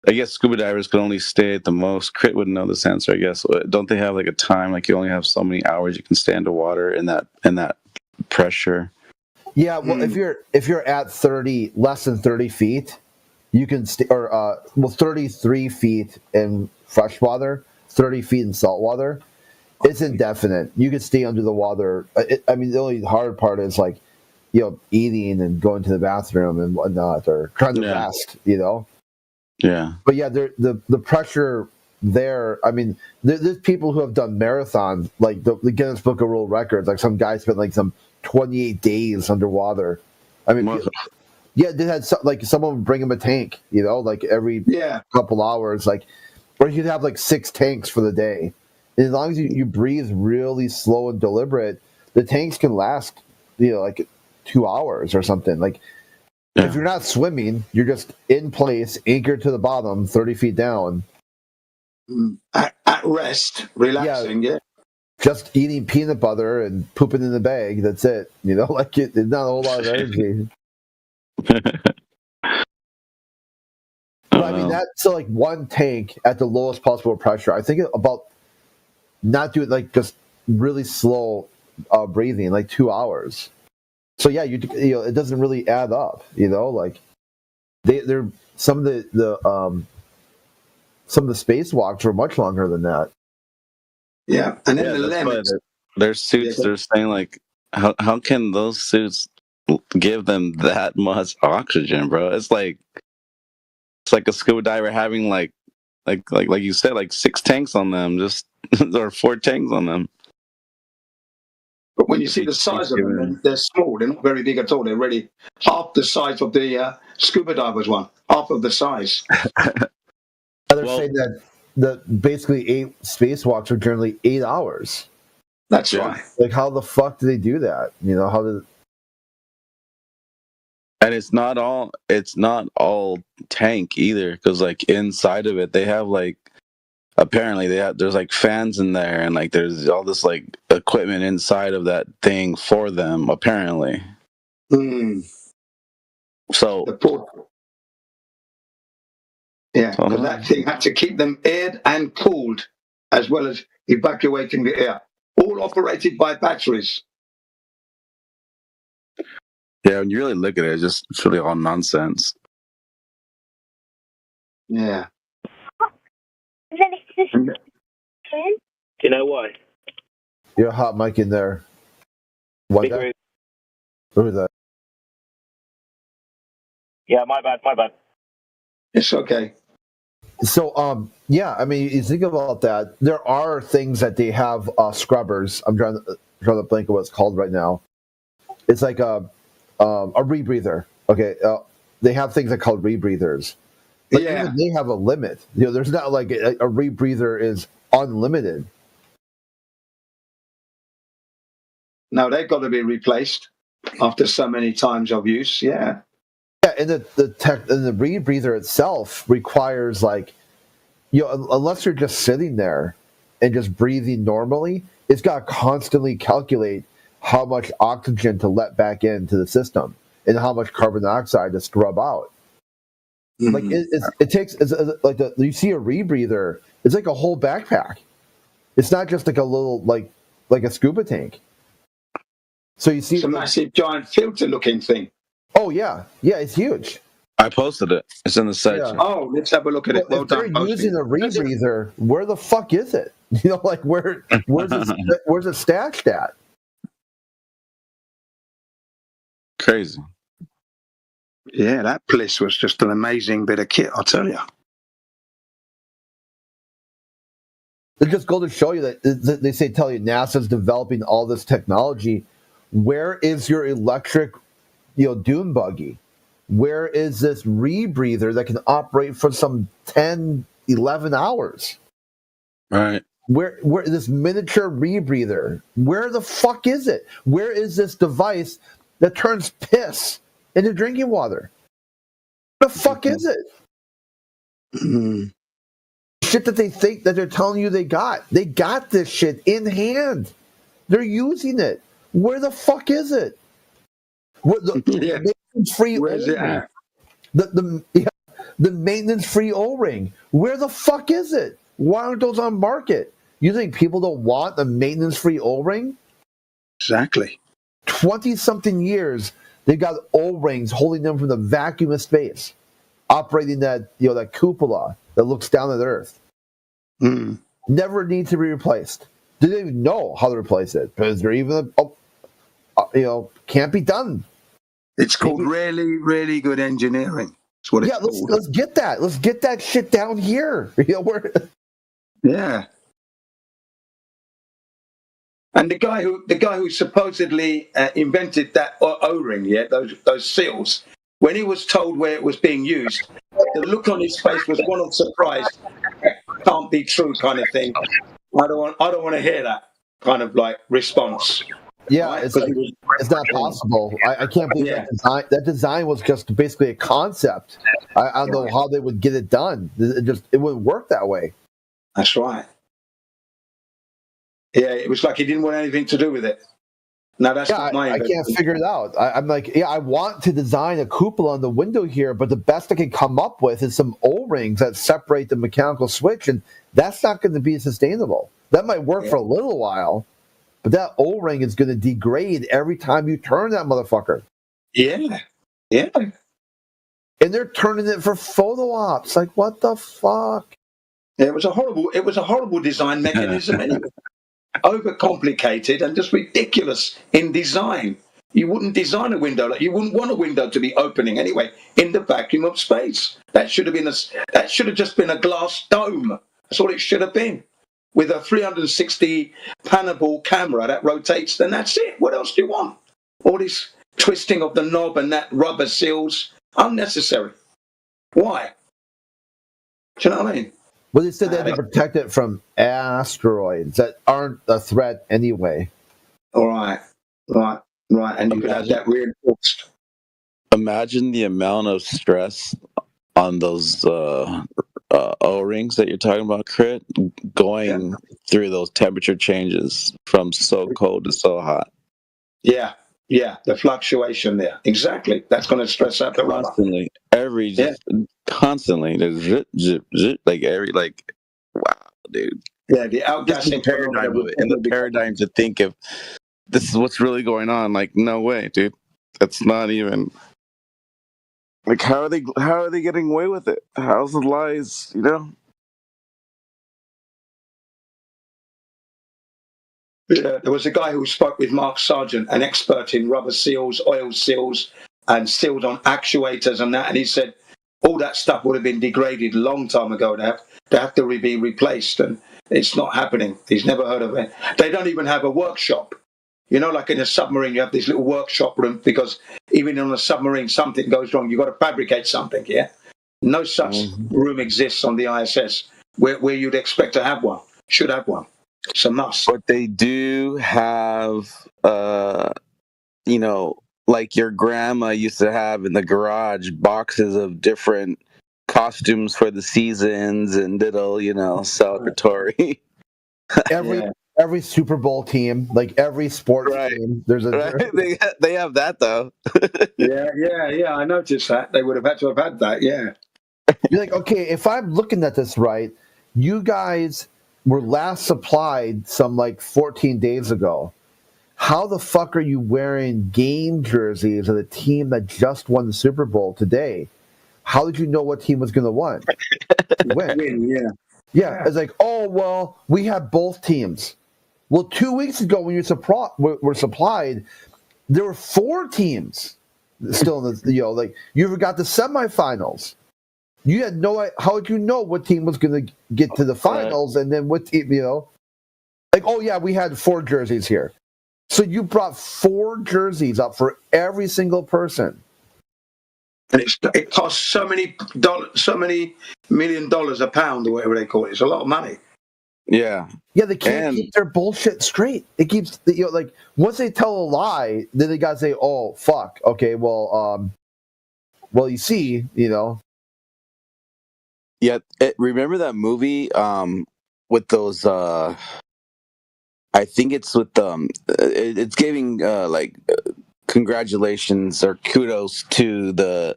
I guess scuba divers could only stay at the most. Crit would know this answer, I guess. Don't they have like a time? Like you only have so many hours you can stay underwater in that pressure. Yeah, well, if you're at less than 30 feet, you can stay, or 33 feet in freshwater, 30 feet in saltwater. It's indefinite. You can stay under the water. I mean, the only hard part is like, eating and going to the bathroom and whatnot, or trying to rest. Yeah. But yeah, the pressure there. I mean, there's people who have done marathons, like the Guinness Book of World Records. Like some guy spent like some 28 days underwater. I mean, yeah, they had like someone would bring him a tank, like every couple hours, like, or you'd have like 6 tanks for the day. And as long as you breathe really slow and deliberate, the tanks can last, like 2 hours or something. Like, if you're not swimming, you're just in place, anchored to the bottom, 30 feet down. At rest, relaxing, yeah. Just eating peanut butter and pooping in the bag. That's it. Like it's not a whole lot of energy. But I mean, that's so like one tank at the lowest possible pressure. I think about not doing like just really slow breathing, like 2 hours. So yeah, it doesn't really add up. Like they're some of the spacewalks were much longer than that. Yeah, and then the limits. Their suits, they're saying like, how can those suits give them that much oxygen, bro? It's like a scuba diver having like you said, like 6 tanks on them, just or 4 tanks on them. But when you see the size of them, they're small. They're not very big at all. They're really half the size of the scuba divers one. Half of the size. They're saying that basically 8 spacewalks are generally 8 hours. That's right. Like, how the fuck do they do that? How did? And it's not all tank either, because like inside of it, they have like, apparently there's like fans in there, and like there's all this like equipment inside of that thing for them, apparently. Mm. So Yeah, because that thing had to keep them aired and cooled, as well as evacuating the air. All operated by batteries. Yeah, when you really look at it, it's really all nonsense. Yeah. Do you know why? You're a hot mic in there. What Big guy? Ruth. Who's that? Yeah, my bad. It's okay. So, yeah, I mean, you think about that. There are things that they have scrubbers. I'm trying to think of what it's called right now. It's like a rebreather. Okay, they have things that are called rebreathers. But even they have a limit. There's not like a rebreather is unlimited. No, they've got to be replaced after so many times of use. Yeah. Yeah, and the rebreather itself requires unless you're just sitting there and just breathing normally, it's got to constantly calculate how much oxygen to let back into the system and how much carbon dioxide to scrub out. Mm-hmm. Like you see a rebreather, it's like a whole backpack. It's not just like a little like a scuba tank. So you see, it's a massive giant filter-looking thing. Oh yeah, it's huge. I posted it. It's in the site. Yeah. Oh, let's have a look at it. Well if they're using a rebreather, where the fuck is it? Where's it stashed at? Crazy. Yeah, that Bliss was just an amazing bit of kit, I'll tell you. It just goes to show you that tell you NASA's developing all this technology. Where is your electric, dune buggy? Where is this rebreather that can operate for some 10, 11 hours? Right. Where this miniature rebreather? Where the fuck is it? Where is this device that turns piss into drinking water? The fuck is it? Mm-hmm. Shit that they think that they're telling you they got. They got this shit in hand. They're using it. Where the fuck is it? The maintenance-free Where's it at? The maintenance-free O-ring. Where the fuck is it? Why aren't those on market? You think people don't want the maintenance-free O-ring? Exactly. 20-something years, they've got O-rings holding them from the vacuum of space, operating that that cupola that looks down at Earth. Mm. Never need to be replaced. They didn't even know how to replace it because they're even can't be done. It's called really, really good engineering. That's what it's called. Let's get that. Let's get that shit down here. Yeah. And the guy who supposedly invented that O-ring, those seals, when he was told where it was being used, the look on his face was one of surprise. Can't be true, kind of thing. I don't want to hear that kind of response. Yeah, right? It's not possible. I can't believe that design was just basically a concept. I don't know how they would get it done. It wouldn't work that way. That's right. Yeah, it was like he didn't want anything to do with it. No, that's not my I can't figure it out. I'm like, I want to design a cupola on the window here, but the best I can come up with is some O-rings that separate the mechanical switch, and that's not going to be sustainable. That might work for a little while, but that O-ring is going to degrade every time you turn that motherfucker. Yeah. And they're turning it for photo ops. Like, what the fuck? It was a horrible design mechanism anyway. Overcomplicated and just ridiculous in design. You wouldn't design a window you wouldn't want a window to be opening anyway in the vacuum of space. That should have just been a glass dome. That's all it should have been, with a 360 panable camera that rotates. Then that's it. What else do you want? All this twisting of the knob and that rubber seals, unnecessary. Why? Do you know what I mean? Well, they said they had to protect it from asteroids that aren't a threat anyway. All right. And you could have that reinforced. Imagine the amount of stress on those O-rings that you're talking about, Crit, going through those temperature changes from so cold to so hot. Yeah. Yeah, the fluctuation there. Exactly. That's going to stress out the rubber. Constantly, constantly. There's zip, like wow, dude. Yeah, the Just the outgassing phenomena paradigm of will it, and the probably become. paradigm to think if this is what's really going on. Like, no way, dude. That's not even. Like, how are they getting away with it? How's the lies? You know. Yeah, there was a guy who spoke with Mark Sargent, an expert in rubber seals, oil seals, and seals on actuators and that, and he said all that stuff would have been degraded a long time ago. They have to be replaced, and it's not happening. He's never heard of it. They don't even have a workshop. You know, like in a submarine, you have this little workshop room because even on a submarine, something goes wrong. You've got to fabricate something, yeah? No such room exists on the ISS where you'd expect to have one. Should have one. It's a must. But they do have, you know, like your grandma used to have in the garage, boxes of different costumes for the seasons and little, you know, celebratory. Every Super Bowl team, like every sports team, there's a they have that though. yeah. I noticed that. They would have had to have had that. Yeah. You're like, okay, if I'm looking at this right, you guys were last supplied some like 14 days ago. How the fuck are you wearing game jerseys of the team that just won the Super Bowl today? How did you know what team was going to win? Yeah, it's like, oh, well, we have both teams. Well, 2 weeks ago when you were supplied, there were 4 teams still in the, like you forgot the semifinals. You had no idea. How would you know what team was going to get to the finals and then what team, like, oh, yeah, we had 4 jerseys here. So you brought 4 jerseys up for every single person. And it costs so many $1 million a pound or whatever they call it. It's a lot of money. Yeah. Yeah, they can't keep their bullshit straight. It keeps, like, once they tell a lie, then they got to say, oh, fuck. Okay, well, you see, Yeah, remember that movie with those I think it's with it's giving congratulations or kudos to the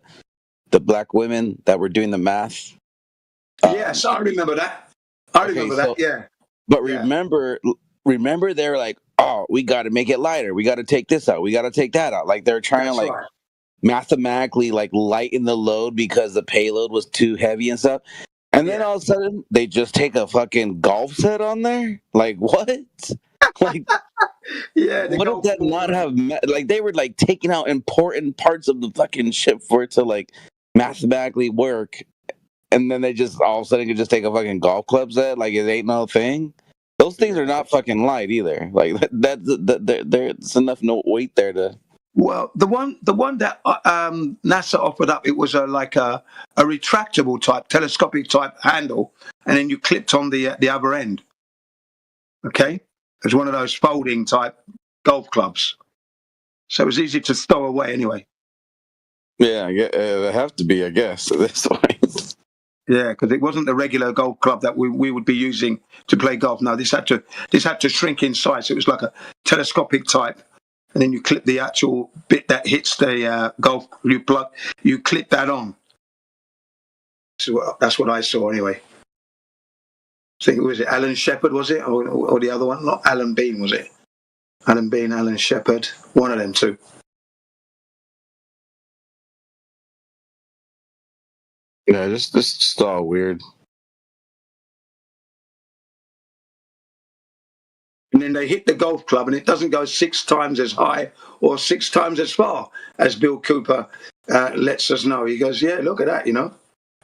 black women that were doing the math. Yes, I remember that. Yeah. But remember they're like, oh, we got to make it lighter. We got to take this out. We got to take that out. Like they're trying to mathematically like lighten the load because the payload was too heavy and stuff. And then all of a sudden they just take a fucking golf set on there. Like what? Like what if that not have like they were like taking out important parts of the fucking ship for it to like mathematically work, and then they just all of a sudden could just take a fucking golf club set like it ain't no thing. Those things are not fucking light either. Like there's enough no weight there to. Well, the one that NASA offered up, it was a retractable type, telescopic type handle, and then you clipped on the other end. Okay, it's one of those folding type golf clubs, so it was easy to stow away anyway. Yeah, they have to be, I guess, at this point. Yeah, because it wasn't the regular golf club that we would be using to play golf. No, this had to shrink in size. So it was like a telescopic type. And then you clip the actual bit that hits the golf. You clip that on. So that's what I saw anyway. I think was it Alan Shepard, was it, or the other one? Not Alan Bean, was it? Alan Bean, Alan Shepard, one of them two. Yeah, just all weird. And then they hit the golf club, and it doesn't go 6 times as high or 6 times as far, as Bill Cooper lets us know. He goes, yeah, look at that,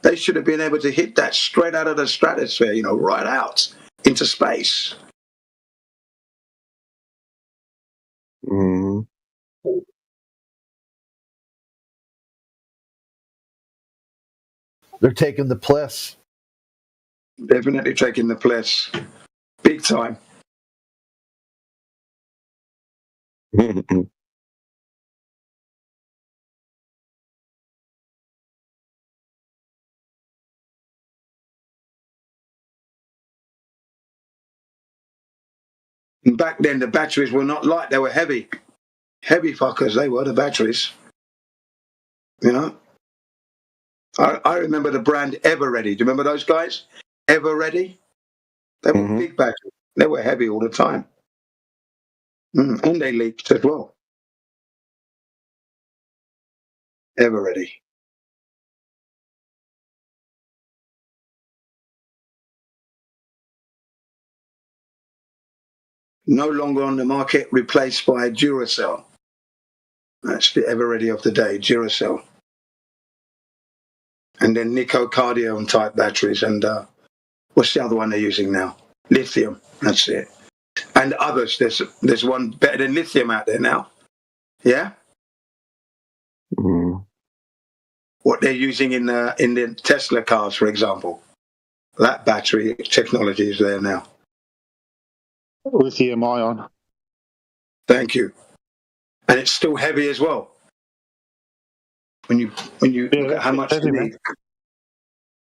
They should have been able to hit that straight out of the stratosphere, right out into space. Mm-hmm. They're taking the piss. Definitely taking the piss. Big time. And back then, the batteries were not light, they were heavy. Heavy fuckers, they were, the batteries. You know? I remember the brand Everready. Do you remember those guys? Everready? They were big batteries. They were heavy all the time. And they leaked as well. Everready. No longer on the market, replaced by Duracell. That's the Everready of the day, Duracell. And then Nico-Cardium type batteries. And what's the other one they're using now? Lithium. That's it. And others. There's one better than lithium out there now. Yeah? What they're using in the Tesla cars, for example. That battery technology is there now. Lithium ion. Thank you. And it's still heavy as well. When you look at how much heavy, they need.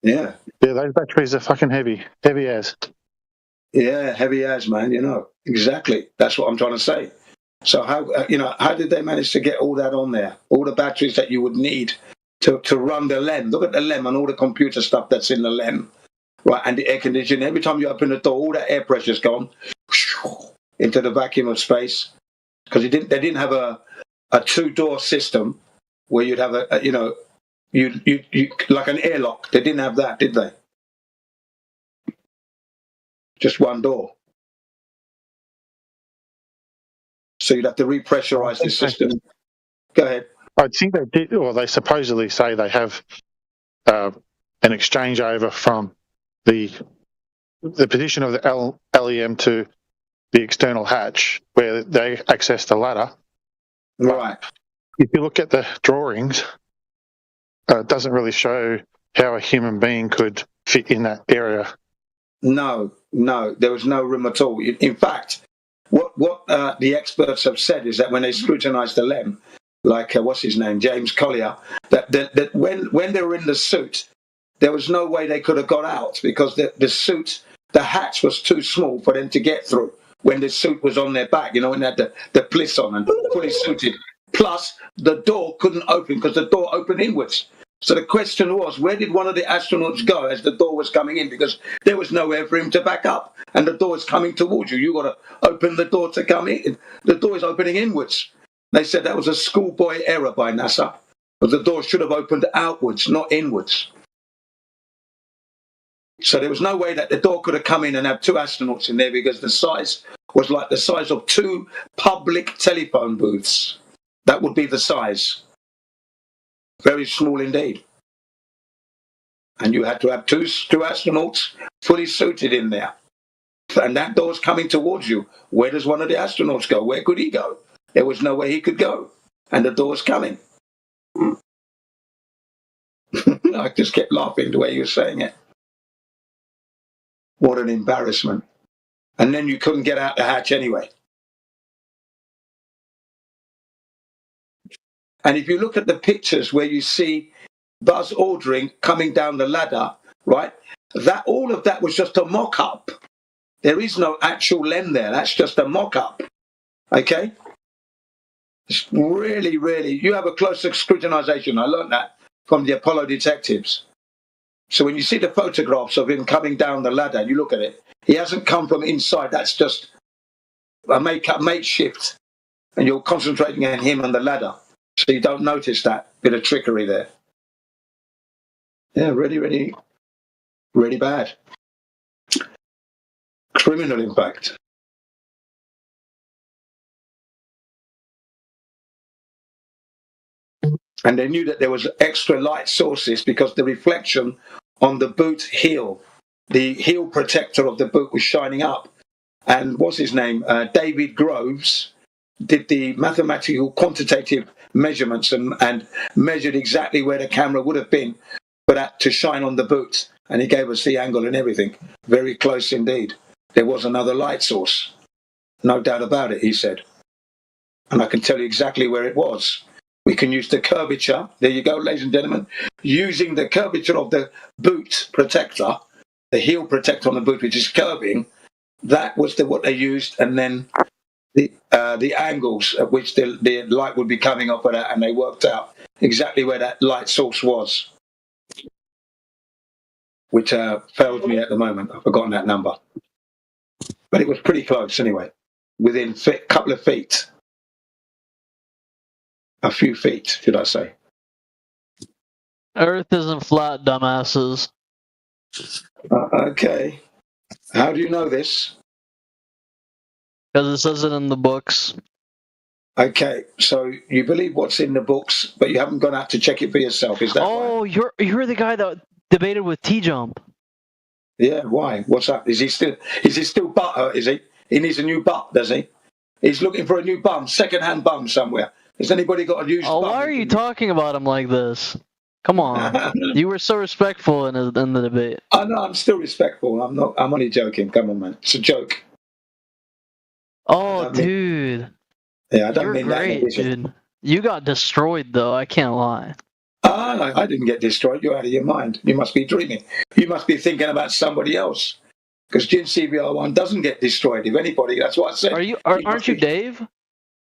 Yeah. Yeah, those batteries are fucking heavy. Heavy as. Yeah, heavy as, man, you know. Exactly. That's what I'm trying to say. So how did they manage to get all that on there? All the batteries that you would need to run the LEM. Look at the LEM and all the computer stuff that's in the LEM. Right, and the air conditioning. Every time you open the door, all that air pressure's gone into the vacuum of space. Because they didn't have a two-door system where you'd have you like an airlock. They didn't have that, did they? Just one door. So you'd have to repressurize the system. Go ahead. I think they did, or they supposedly say they have an exchange over from the position of the LEM to the external hatch where they access the ladder. Right. If you look at the drawings, it doesn't really show how a human being could fit in that area. No, there was no room at all. In fact, what the experts have said is that when they scrutinized the LEM, like what's his name, James Collier, that when they were in the suit, there was no way they could have got out because the suit, the hatch was too small for them to get through when the suit was on their back, when they had the pliss on and fully suited. Plus, the door couldn't open because the door opened inwards. So the question was, where did one of the astronauts go as the door was coming in? Because there was nowhere for him to back up. And the door is coming towards you. You've got to open the door to come in. The door is opening inwards. They said that was a schoolboy error by NASA. But the door should have opened outwards, not inwards. So there was no way that the door could have come in and have two astronauts in there because the size was like the size of two public telephone booths. That would be the size. Very small indeed. And you had to have two astronauts fully suited in there. And that door's coming towards you. Where does one of the astronauts go? Where could he go? There was nowhere he could go. And the door's coming. I just kept laughing the way you were saying it. What an embarrassment. And then you couldn't get out the hatch anyway. And if you look at the pictures where you see Buzz Aldrin coming down the ladder, right, all of that was just a mock-up. There is no actual LEM there. That's just a mock-up. Okay? It's really, really, you have a closer scrutinization. I learned that from the Apollo detectives. So when you see the photographs of him coming down the ladder, you look at it, he hasn't come from inside. That's just a makeshift. And you're concentrating on him and the ladder. So you don't notice that bit of trickery there. Yeah, really, really, really bad. Criminal impact. And they knew that there was extra light sources because the reflection on the boot heel, the heel protector of the boot was shining up. And what's his name? David Groves did the mathematical quantitative measurements and measured exactly where the camera would have been for that to shine on the boot. And he gave us the angle and everything. Very close indeed. There was another light source. No doubt about it, he said. And I can tell you exactly where it was. We can use the curvature. There you go, ladies and gentlemen. Using the curvature of the boot protector, the heel protector on the boot, which is curving, that was what they used. And then the angles at which the light would be coming off of that, and they worked out exactly where that light source was, which fails me at the moment. I've forgotten that number, but it was pretty close anyway, within a couple of feet, a few feet, should I say? Earth isn't flat, dumbasses. Okay. How do you know this? Because it says it in the books. Okay, so you believe what's in the books, but you haven't gone out to check it for yourself, is that right? You're the guy that debated with T-Jump. Yeah, why? What's up? Is he still butthurt, is he? He needs a new butt, does he? He's looking for a new bum, second-hand bum somewhere. Has anybody got a used bum? Why are you talking about him like this? Come on. You were so respectful in the debate. I know, I'm still respectful. I'm only joking. Come on, man. It's a joke. Oh, dude. Yeah, I don't You're mean great, that. dude. You got destroyed, though. I can't lie. I didn't get destroyed. You're out of your mind. You must be dreaming. You must be thinking about somebody else. Because Jin CBR1 doesn't get destroyed. If anybody, that's what I said. Aren't you Dave?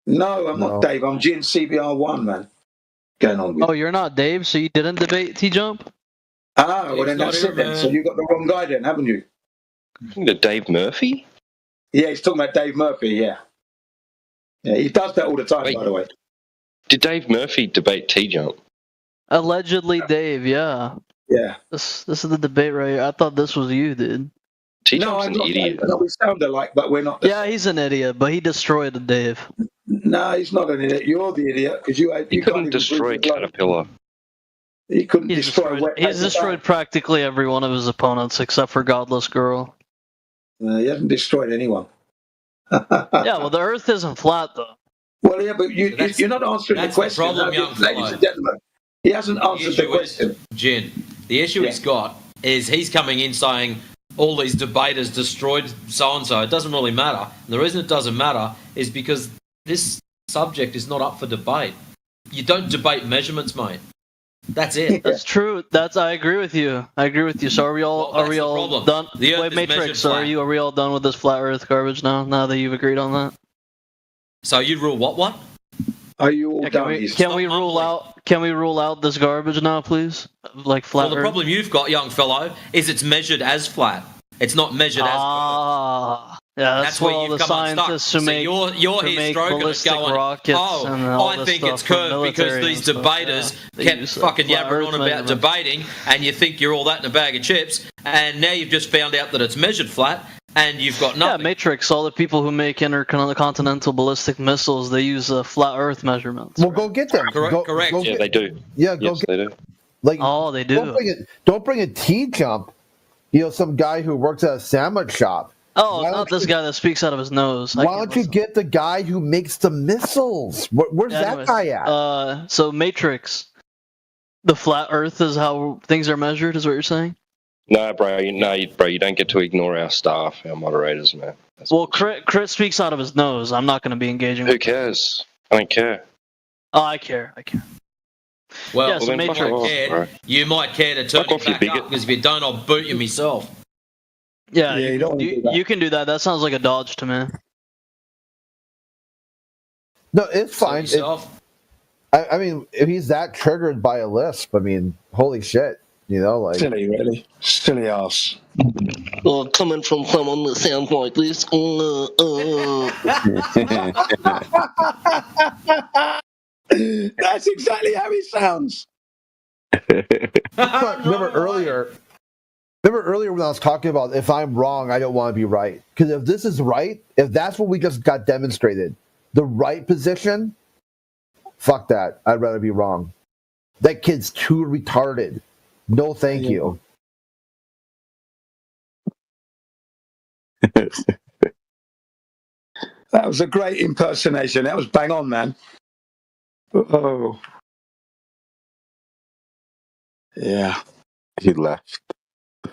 No, I'm not Dave. I'm Jin CBR1, man. Going on with you're not Dave, so you didn't debate T-Jump? well then that's it then. So you got the wrong guy then, haven't you? The Dave Murphy? Yeah, he's talking about Dave Murphy, yeah. Yeah, he does that all the time, by the way. Did Dave Murphy debate T-Jump? Allegedly Dave, yeah. Yeah. This is the debate right here. I thought this was you, dude. No, I'm not Dave. No, we sound alike, but we're not. Yeah, he's an idiot, but he destroyed Dave. No, he's not an idiot. You're the idiot because He couldn't destroy Caterpillar. He couldn't destroy. He's destroyed practically every one of his opponents except for Godless Girl. He hasn't destroyed anyone. Yeah, well, the Earth isn't flat though. Well, yeah, but you're not answering the question. The problem, young ladies and gentlemen. He hasn't answered the question. Jin, the issue he's got is he's coming in saying all these debaters destroyed so-and-so. It doesn't really matter. And the reason it doesn't matter is because this subject is not up for debate. You don't debate measurements, mate. That's it. That's true. I agree with you. So are we all done? Wait, Matrix, are we all done with this flat Earth garbage now that you've agreed on that? So you rule what? Are you all done? Can we rule out this garbage now, please? Like flat Well, the Earth? problem you've got, young fellow, is it's measured as flat. It's not measured as flat. Yeah, that's where all you've the come unstuck. scientists who So make you're here stroking it ballistic going, rockets and all I this think it's stuff for curved because military these and stuff, debaters They kept use fucking flat yabbering Earth on about measurements. debating, and you think you're all that in a bag of chips, and now you've just found out that it's measured flat, and you've got nothing. Yeah, Matrix, all the people who make intercontinental ballistic missiles, they use flat Earth measurements. Well, go get them. Correct. Go Yeah, get- they do. Yeah, go Yes, get they do. like. Oh, they do. Don't bring a T-Jump. Some guy who works at a sandwich shop. Oh, not this guy that speaks out of his nose. Why don't you get the guy who makes the missiles? Where's that guy at? So Matrix, the flat Earth is how things are measured, is what you're saying? No, bro, you don't get to ignore our staff, our moderators, man. Well, Chris speaks out of his nose. I'm not going to be engaging. Who cares? I don't care. Oh, I care. Well, Yeah, so you Matrix- might care. You might care to turn it back up, because if you don't, I'll boot you myself. Yeah, you don't do that. you can do that. That sounds like a dodge to me. No, it's fine. Yourself. I mean, if he's that triggered by a lisp, I mean, holy shit. Like Silly, really. Silly ass. Coming from someone that sounds like this. That's exactly how he sounds. Remember earlier when I was talking about if I'm wrong, I don't want to be right. Because if this is right, if that's what we just got demonstrated, the right position, fuck that. I'd rather be wrong. That kid's too retarded. No, thank you. That was a great impersonation. That was bang on, man. Oh. Yeah. He left.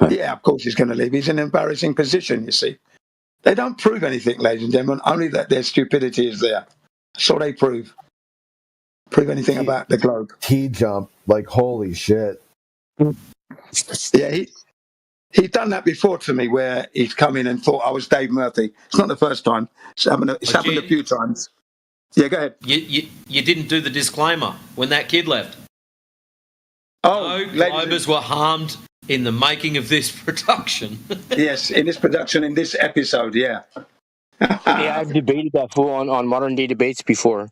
Yeah, of course he's going to leave. He's in an embarrassing position, you see. They don't prove anything, ladies and gentlemen, only that their stupidity is there. That's all they prove. Prove anything about the globe. T-Jump, like, holy shit. Yeah, He's done that before to me, where he's come in and thought I was Dave Murphy. It's not the first time. It's happened a few times. Yeah, go ahead. You didn't do the disclaimer when that kid left. Oh, no, Globers were harmed in the making of this production. Yes, in this production, in this episode, yeah. Yeah, I've debated that fool on modern day debates before.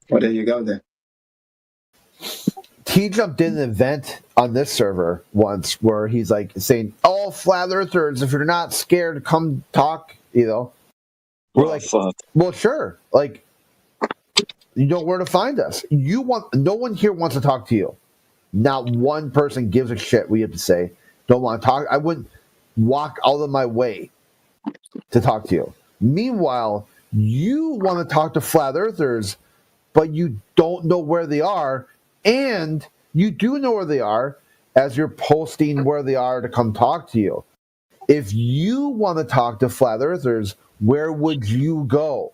Well, there you go then. T-Jump did an event on this server once where he's like saying, "All flat earthers, if you're not scared, come talk." You know, we're like, fuck. "Well, sure." Like, you know where to find us. No one here wants to talk to you. Not one person gives a shit. We have to say, don't want to talk. I wouldn't walk out of my way to talk to you. Meanwhile, you want to talk to flat earthers, but you don't know where they are. And you do know where they are as you're posting where they are to come talk to you. If you want to talk to flat earthers, where would you go?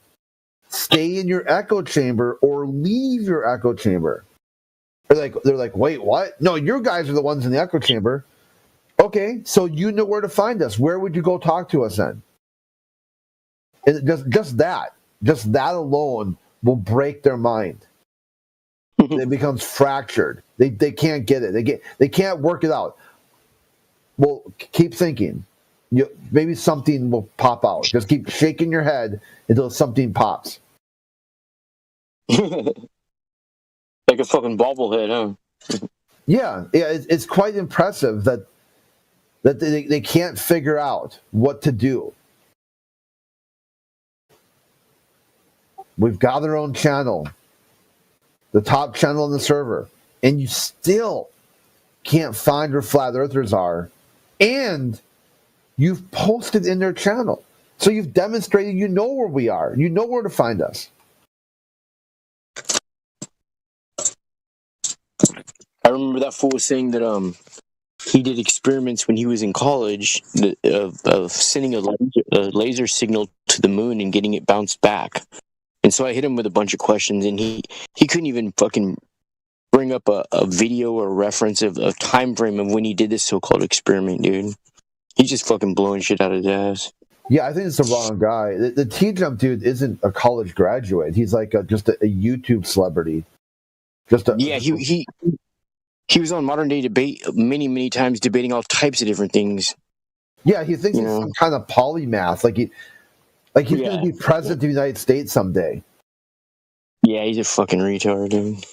Stay in your echo chamber or leave your echo chamber. They're like, wait, what? No, your guys are the ones in the echo chamber. Okay, so you know where to find us. Where would you go talk to us then? And just that alone will break their mind. It becomes fractured. They can't get it. They can't work it out. Well, keep thinking. Maybe something will pop out. Just keep shaking your head until something pops. Like a fucking bobblehead, huh? Yeah. It's quite impressive that they can't figure out what to do. We've got our own channel, the top channel on the server, and you still can't find where flat earthers are, and you've posted in their channel. So you've demonstrated you know where we are. You know where to find us. I remember that fool was saying that he did experiments when he was in college of sending a laser signal to the moon and getting it bounced back. And so I hit him with a bunch of questions, and he couldn't even fucking bring up a video or a reference of a time frame of when he did this so-called experiment, dude. He's just fucking blowing shit out of his ass. Yeah, I think it's the wrong guy. The T-Jump dude isn't a college graduate. He's like just a YouTube celebrity. He was on Modern Day Debate many times, debating all types of different things. Yeah, he thinks he's some kind of polymath. He's going to be president of the United States someday. Yeah, he's a fucking retard, dude.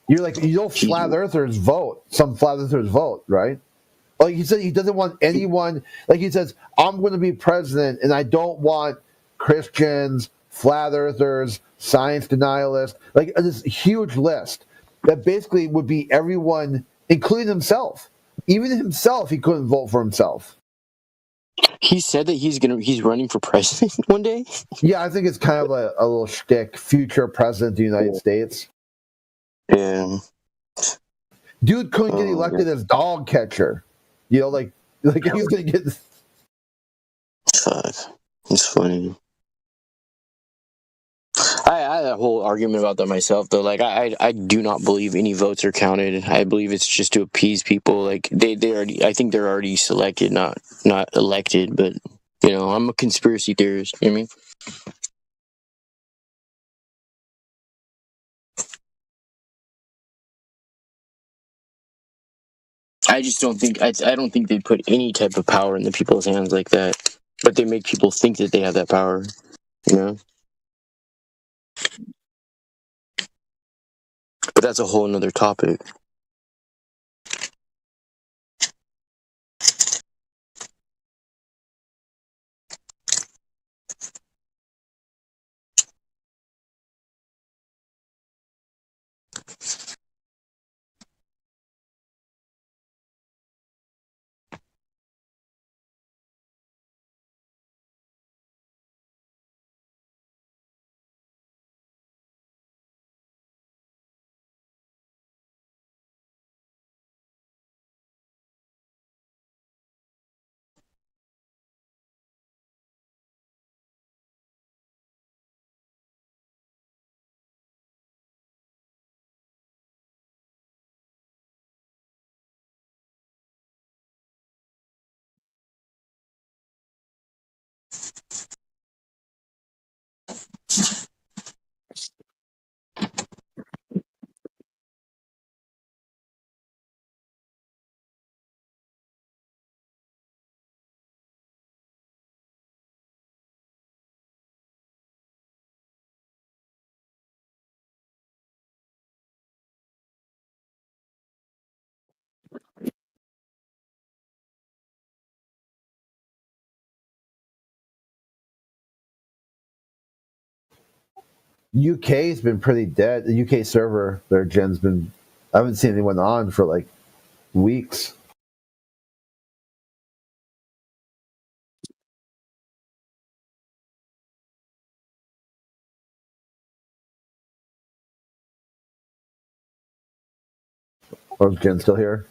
You're like, flat earthers vote. Some flat earthers vote, right? Like he said, he doesn't want anyone. Like he says, I'm going to be president, and I don't want Christians, flat earthers, science denialists. Like this huge list that basically would be everyone, including himself. Even himself, he couldn't vote for himself. He said that he's running for president one day. Yeah, I think it's kind of a little shtick. Future president of the United States. Yeah. Dude couldn't get elected as dog catcher. You know, like he's gonna get. Fuck, it's funny. I had a whole argument about that myself, though. Like, I do not believe any votes are counted. I believe it's just to appease people. Like they already, I think they're already selected, not elected. But I'm a conspiracy theorist. You know what I mean? I just don't think I don't think they put any type of power in the people's hands like that. But they make people think that they have that power. But that's a whole nother topic. UK's been pretty dead. The UK server, their gen's been. I haven't seen anyone on for like weeks. Or is Jen still here?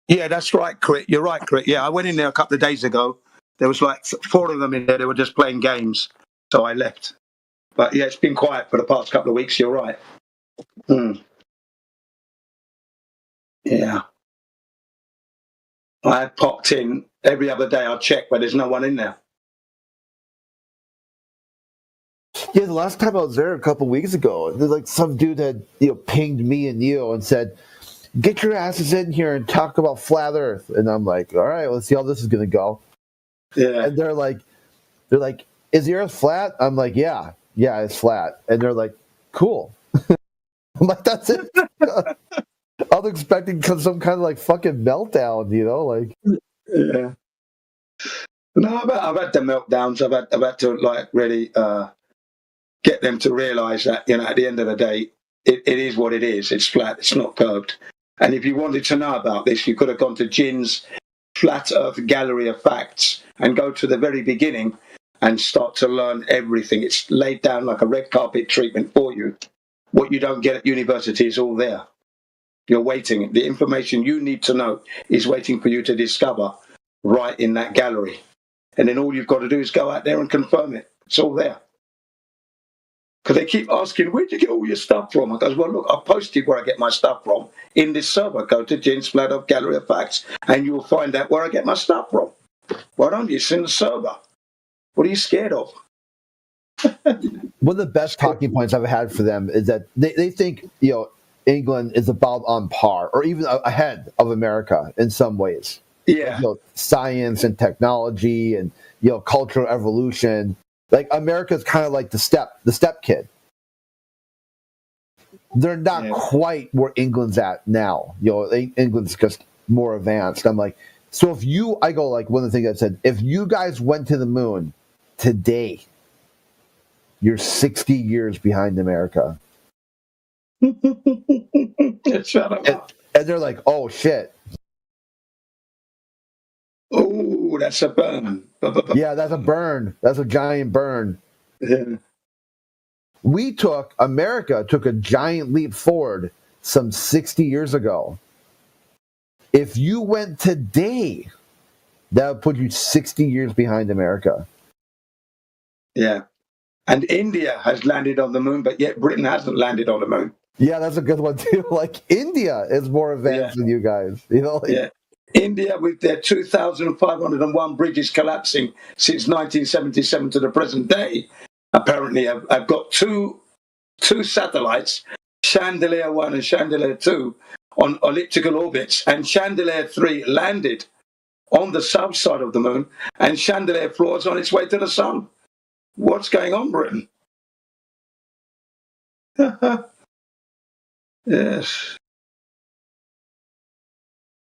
Yeah, that's right, Crit. You're right, Crit. Yeah, I went in there a couple of days ago. There was like 4 of them in there. They were just playing games. So I left. But yeah, it's been quiet for the past couple of weeks. You're right. Yeah. I had popped in every other day. I'd check, but there's no one in there. Yeah, the last time I was there a couple weeks ago, there's like some dude had pinged me and you and said, "Get your asses in here and talk about flat Earth." And I'm like, "All right, let's see how this is gonna go." Yeah. And they're like, "Is the Earth flat?" I'm like, "Yeah, it's flat." And they're like, "Cool." I'm like, "That's it." I was expecting some kind of like fucking meltdown, like. Yeah. No, I've had the meltdowns. I've had to like really get them to realise that at the end of the day, it is what it is. It's flat. It's not curved. And if you wanted to know about this, you could have gone to Jin's Flat Earth Gallery of Facts and go to the very beginning and start to learn everything. It's laid down like a red carpet treatment for you. What you don't get at university is all there. You're waiting. The information you need to know is waiting for you to discover right in that gallery. And then all you've got to do is go out there and confirm it. It's all there. Because they keep asking, where'd you get all your stuff from? I goes, well, look, I posted where I get my stuff from in this server. Go to Jin's Flat Earth Gallery of Facts and you'll find out where I get my stuff from. Why don't you? It's in the server. What are you scared of? One of the best talking points I've had for them is that they think, England is about on par or even ahead of America in some ways. Yeah. Science and technology and, cultural evolution. Like America's kind of like the step kid. They're not quite where England's at now. England's just more advanced. I'm like, so one of the things I said, if you guys went to the moon today, you're 60 years behind America. Shut up. And they're like, oh shit. Oh, that's a burn. Yeah, that's a burn. That's a giant burn. Yeah. America took a giant leap forward some 60 years ago. If you went today, that would put you 60 years behind America. Yeah. And India has landed on the moon, but yet Britain hasn't landed on the moon. Yeah, that's a good one too. Like India is more advanced than you guys. Yeah. India, with their 2,501 bridges collapsing since 1977 to the present day, apparently I've got two satellites, Chandelier 1 and Chandelier 2, on elliptical orbits, and Chandelier 3 landed on the south side of the moon, and Chandelier 4 is on its way to the sun. What's going on, Britain? Yes.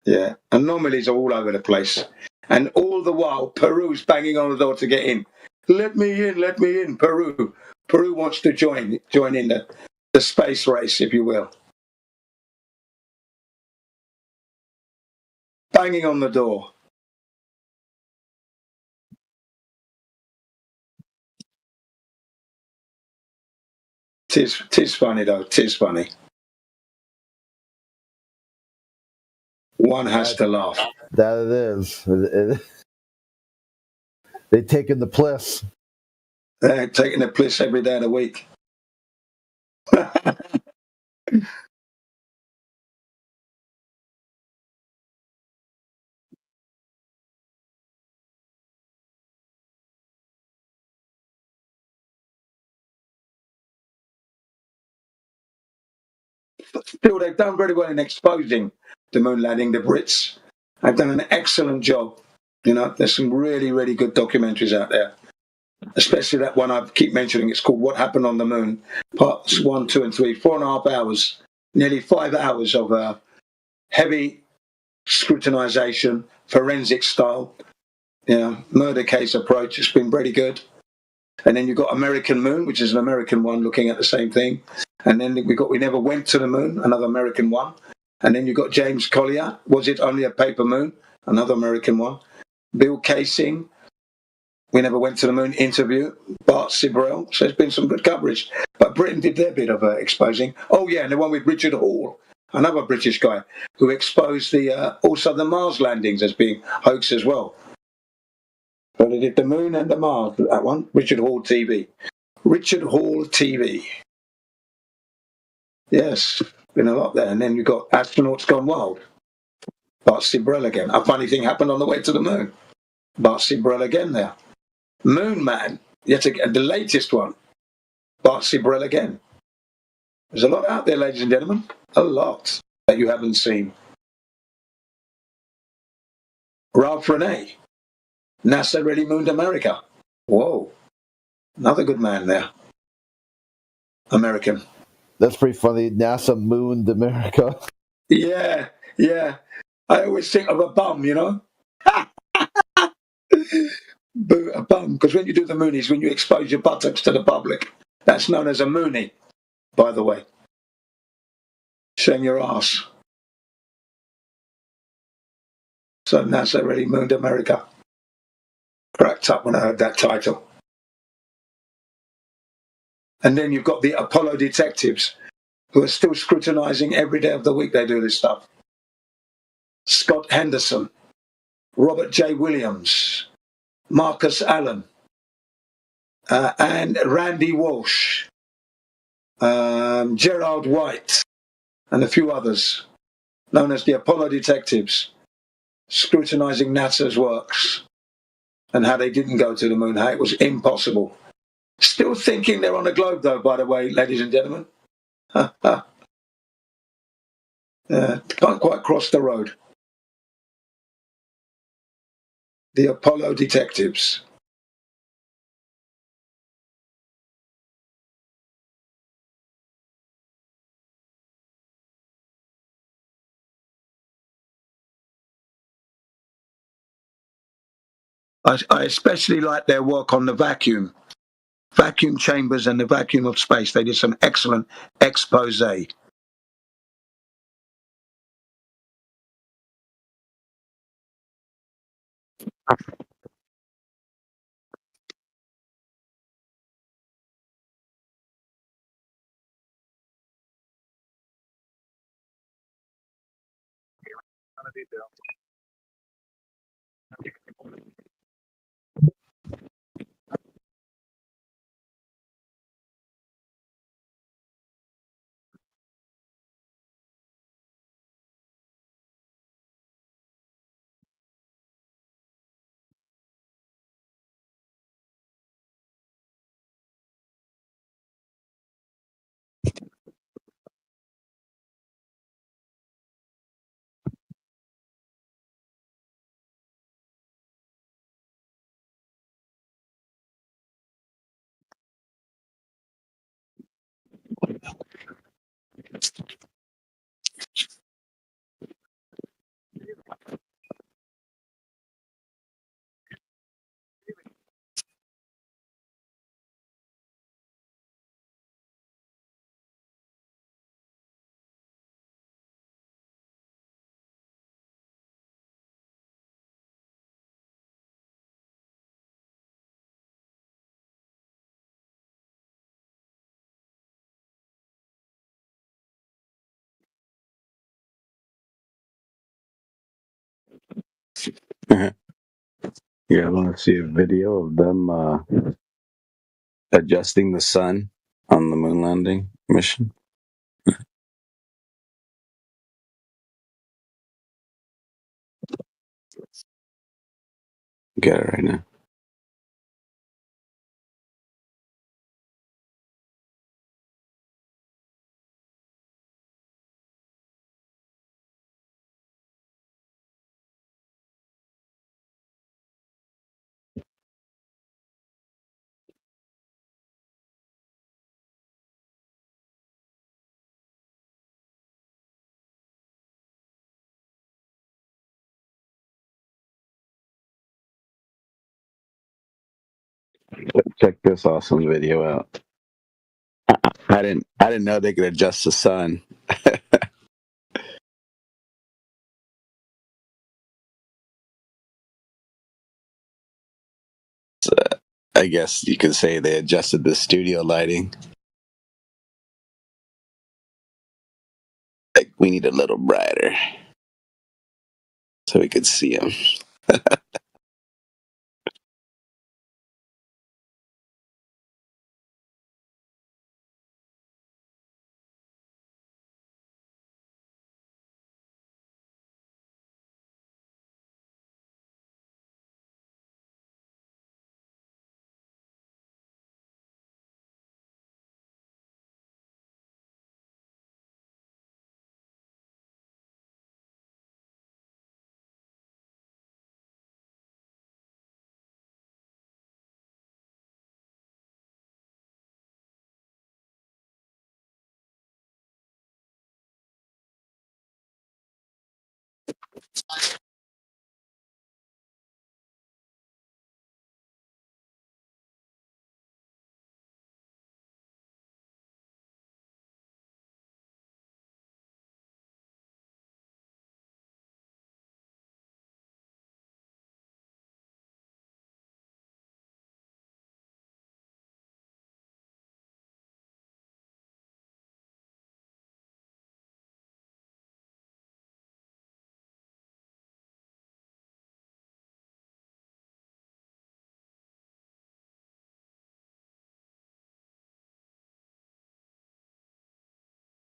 Yeah, anomalies are all over the place. And all the while, Peru's banging on the door to get in. Let me in, Peru. Peru wants to join in the space race, if you will. Banging on the door. Tis funny, though. Tis funny. One has to laugh. That it is. They're taking the pliss. They're taking the pliss every day of the week. Still, they've done very well in exposing the moon landing, the Brits. They've done an excellent job. There's some really, really good documentaries out there, especially that one I keep mentioning. It's called What Happened on the Moon, parts 1, 2, and 3, 4.5 hours. nearly 5 hours of heavy scrutinisation, forensic style, murder case approach. It's been pretty good. And then you've got American Moon, which is an American one looking at the same thing. And then We Never Went to the Moon, another American one. And then you've got James Collier, Was It Only a Paper Moon? Another American one. Bill Casing, We Never Went to the Moon interview. Bart Sibrel. So there's been some good coverage. But Britain did their bit of exposing. Oh, yeah, and the one with Richard Hall, another British guy, who exposed also the Mars landings as being hoax as well. So they did the Moon and the Mars, that one. Richard Hall TV. Richard Hall TV. Yes, been a lot there. And then you've got Astronauts Gone Wild. Bart Sibrel again. A funny thing happened on the way to the moon. Bart Sibrel again there. Moon Man, yet again, the latest one. Bart Sibrel again. There's a lot out there, ladies and gentlemen. A lot that you haven't seen. Ralph Renee. NASA really mooned America. Whoa. Another good man there. American. That's pretty funny. NASA mooned America. Yeah. I always think of a bum, a bum, because when you do the moonies, when you expose your buttocks to the public, that's known as a moonie, by the way. Showing your ass. So NASA really mooned America. Cracked up when I heard that title. And then you've got the Apollo detectives, who are still scrutinizing every day of the week they do this stuff. Scott Henderson, Robert J. Williams, Marcus Allen, and Randy Walsh, Gerald White, and a few others, known as the Apollo detectives, scrutinizing NASA's works and how they didn't go to the moon, how it was impossible. Still thinking they're on a globe, though, by the way, ladies and gentlemen. Can't quite cross the road. The Apollo detectives. I especially like their work on the vacuum chambers and the vacuum of space. They did some excellent expose. Yeah, I want to see a video of them adjusting the sun on the moon landing mission. Get it right now. Check this awesome video out. I didn't know they could adjust the sun. So, I guess you could say they adjusted the studio lighting. Like, we need a little brighter so we could see them.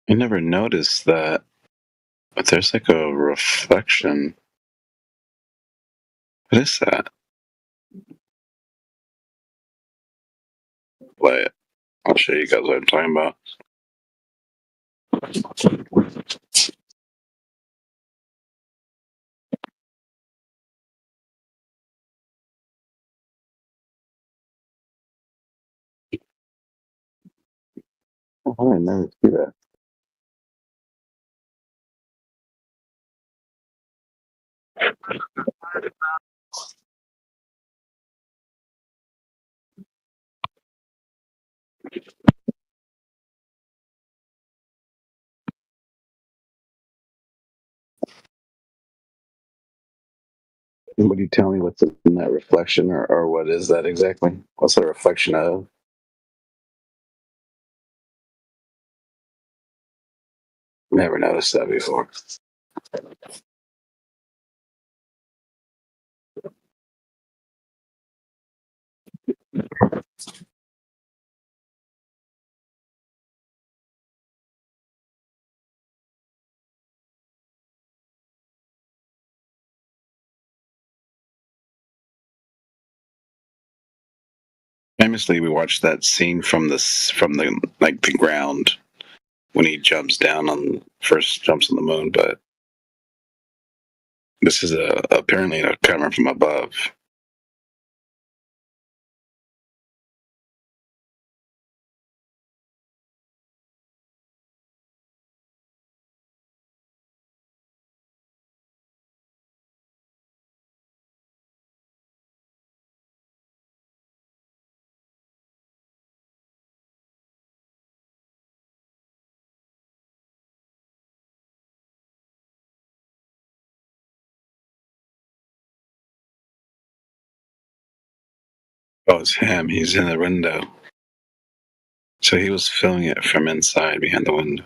I never noticed that, but there's like a reflection. What is that? Play it. I'll show you guys what I'm talking about. Oh, I never see that. Would you tell me what's in that reflection, or what is that exactly? What's the reflection of? Never noticed that before. Famously, we watched that scene from the like the ground when he jumps down on first jumps on the moon, but this is apparently a camera from above. Oh, it's him. He's in the window. So he was filming it from inside behind the window.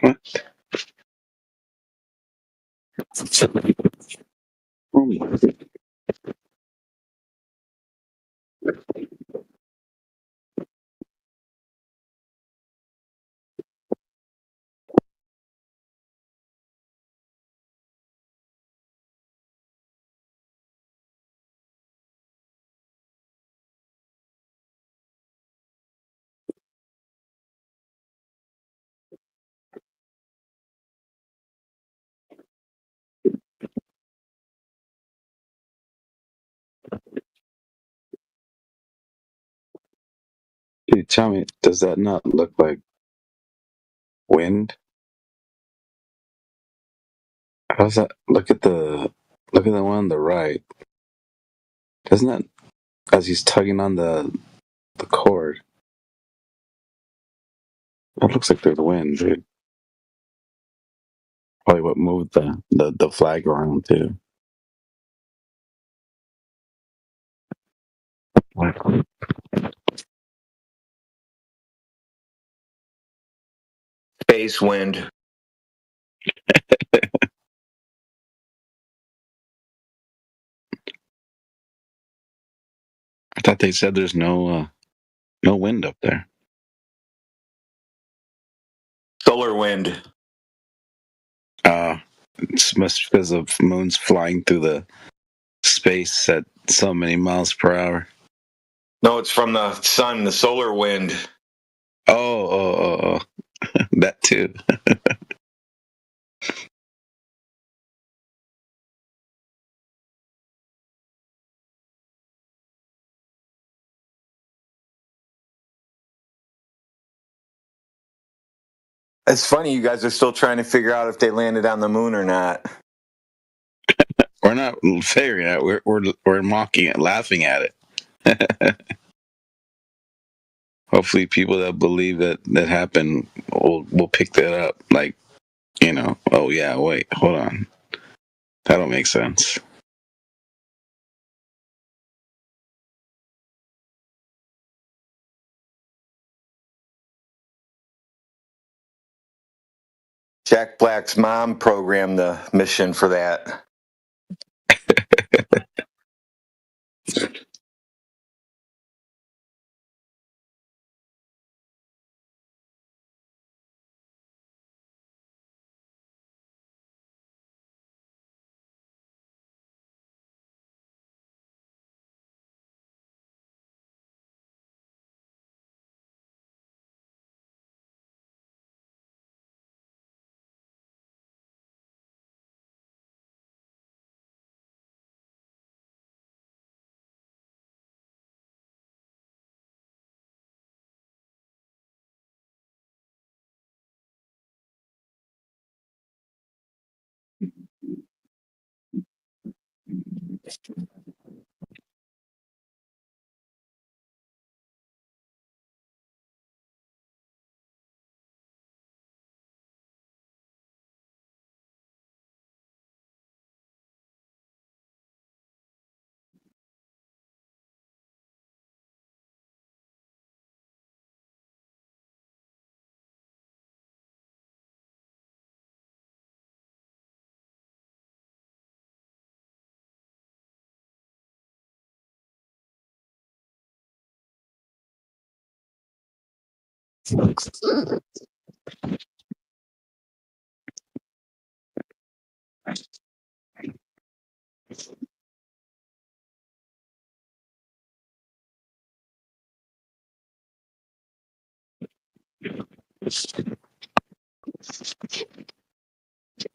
Dude, tell me, does that not look like wind? How's that? Look at the one on the right. Doesn't that, as he's tugging on the cord, that looks like there's wind, dude. Probably what moved the flag around too. Space wind. I thought they said there's no wind up there. Solar wind. It's must because of moons flying through the space at so many miles per hour. No, it's from the sun, the solar wind. Oh. That too. It's funny you guys are still trying to figure out if they landed on the moon or not. We're not figuring it out. We're mocking it, laughing at it. Hopefully, people that believe that happened will pick that up. Like, oh yeah, wait, hold on, that don't make sense. Jack Black's mom programmed the mission for that.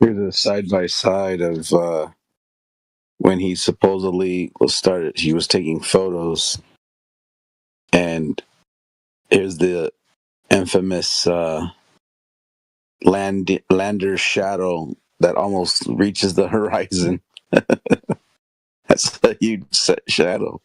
Here's a side by side of when he supposedly he was taking photos, and here's the infamous lander shadow that almost reaches the horizon. That's a huge shadow.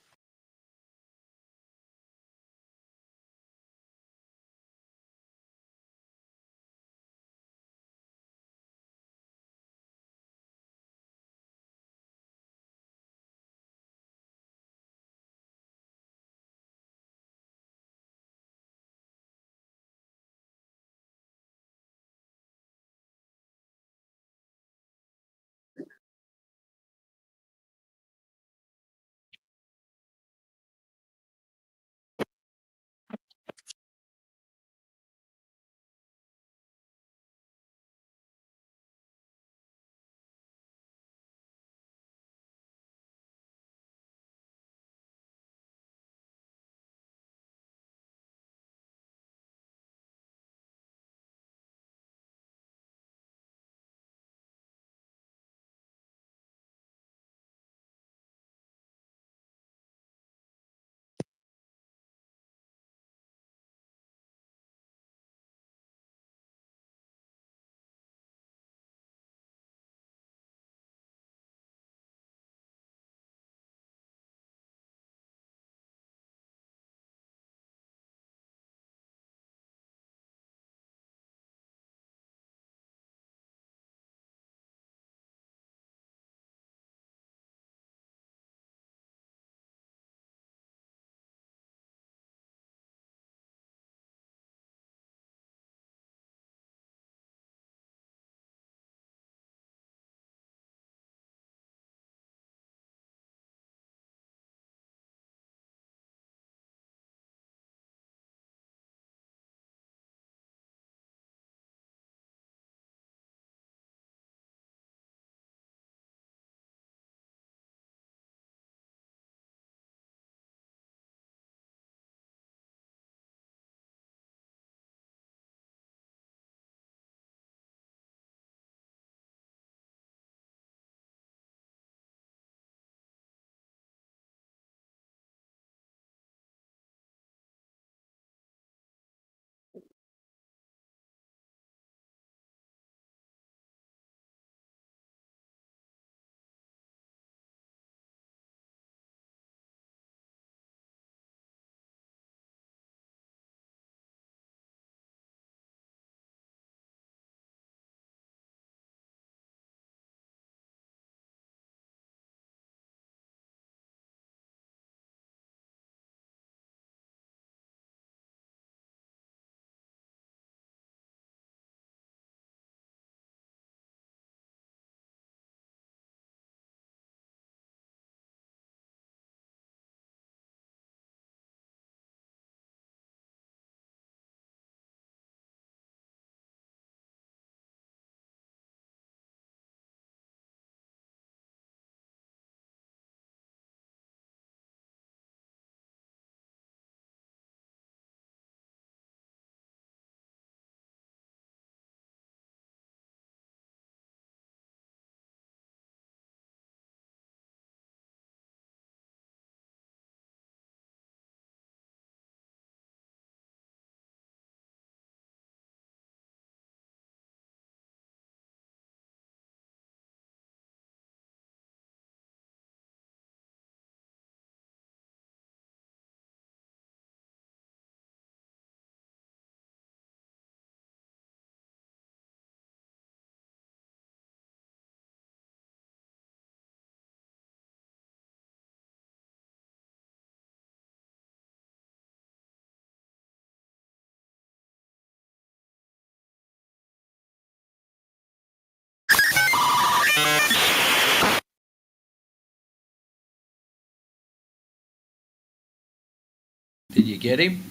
Did you get him?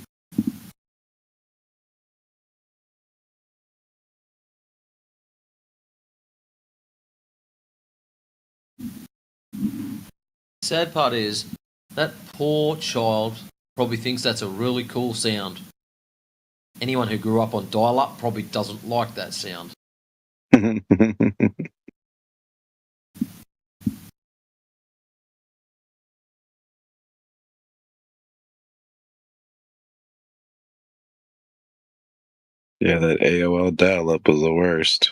Sad part is, that poor child probably thinks that's a really cool sound. Anyone who grew up on dial-up probably doesn't like that sound. Yeah, that AOL dial-up was the worst.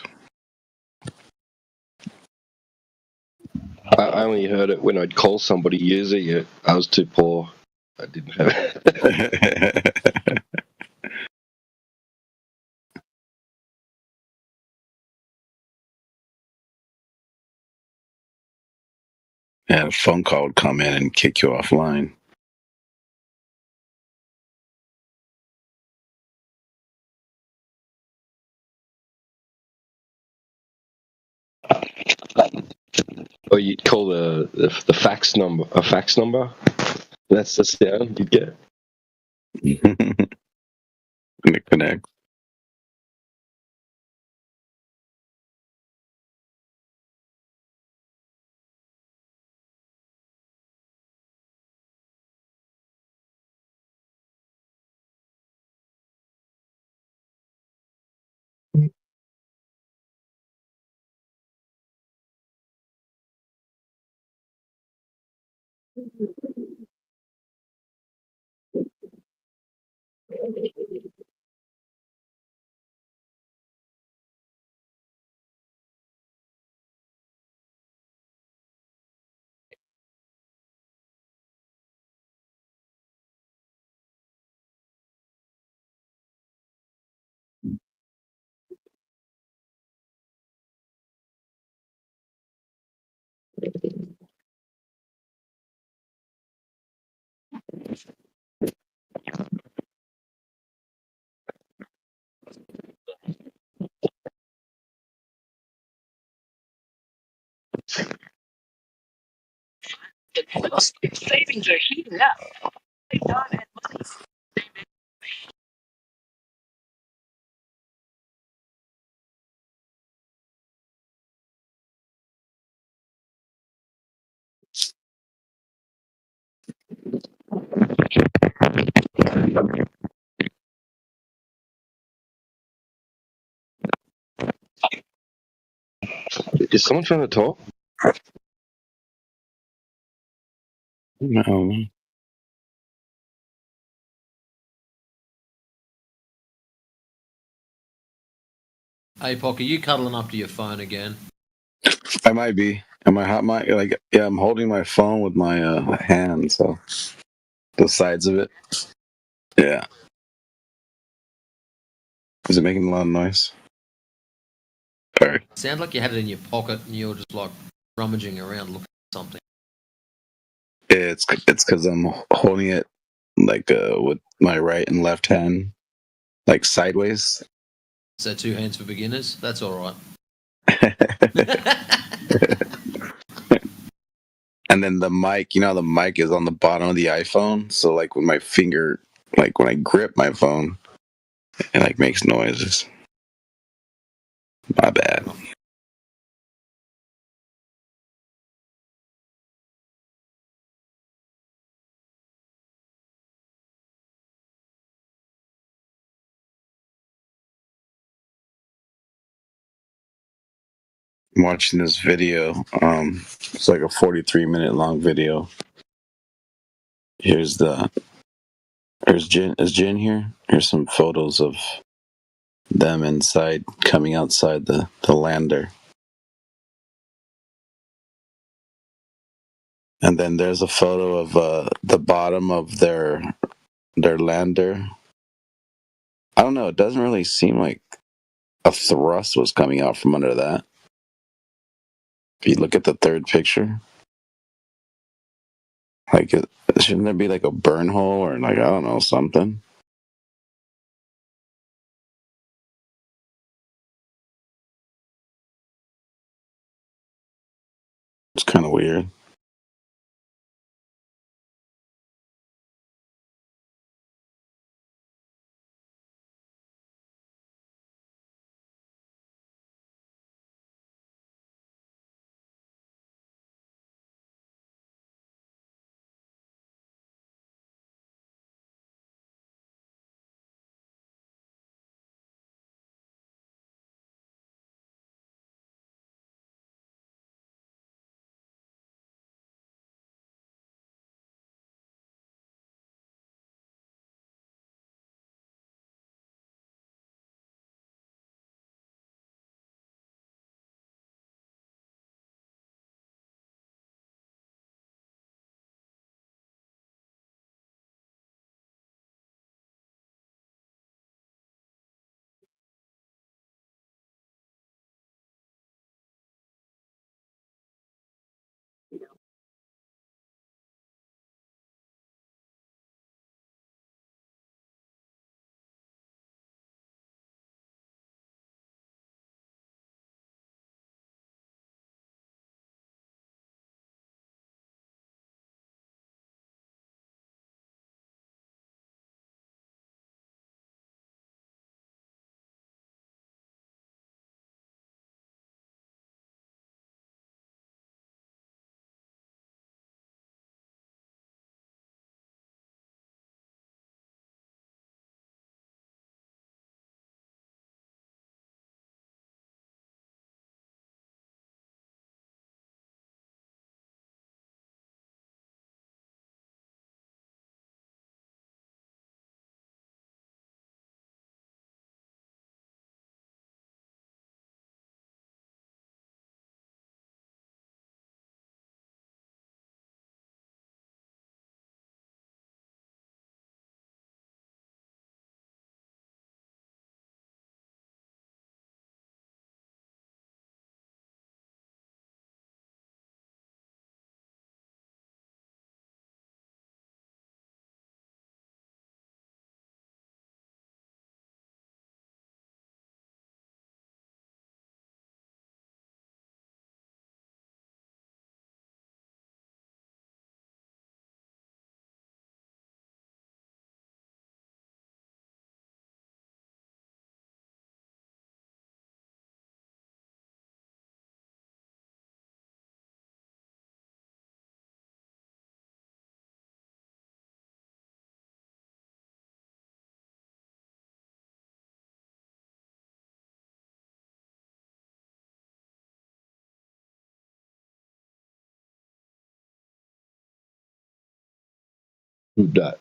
I only heard it when I'd call somebody years ago. I was too poor. I didn't have it. Yeah, a phone call would come in and kick you offline. Or you'd call the fax number, a fax number. That's the sound you'd get. And it connects. Savings are heating up. Is someone trying to talk? No. Hey, Pock, are you cuddling up to your phone again? I might be. Am I hot mic? Like, yeah, I'm holding my phone with my hand, so the sides of it. Yeah. Is it making a lot of noise? Sorry. Sound like you had it in your pocket and you were just like rummaging around looking at something. It's because I'm holding it like with my right and left hand, like sideways. So 2 hands for beginners? That's all right. And then the mic, the mic is on the bottom of the iPhone. So like with my finger, like when I grip my phone, it like makes noises. My bad. I'm watching this video. It's like a 43-minute long video. Here's Jin. Is Jin here? Here's some photos of them inside, coming outside the lander. And then there's a photo of the bottom of their lander. I don't know. It doesn't really seem like a thrust was coming out from under that. If you look at the third picture, like, shouldn't there be like a burn hole or like, I don't know, something? It's kind of weird. Who's that?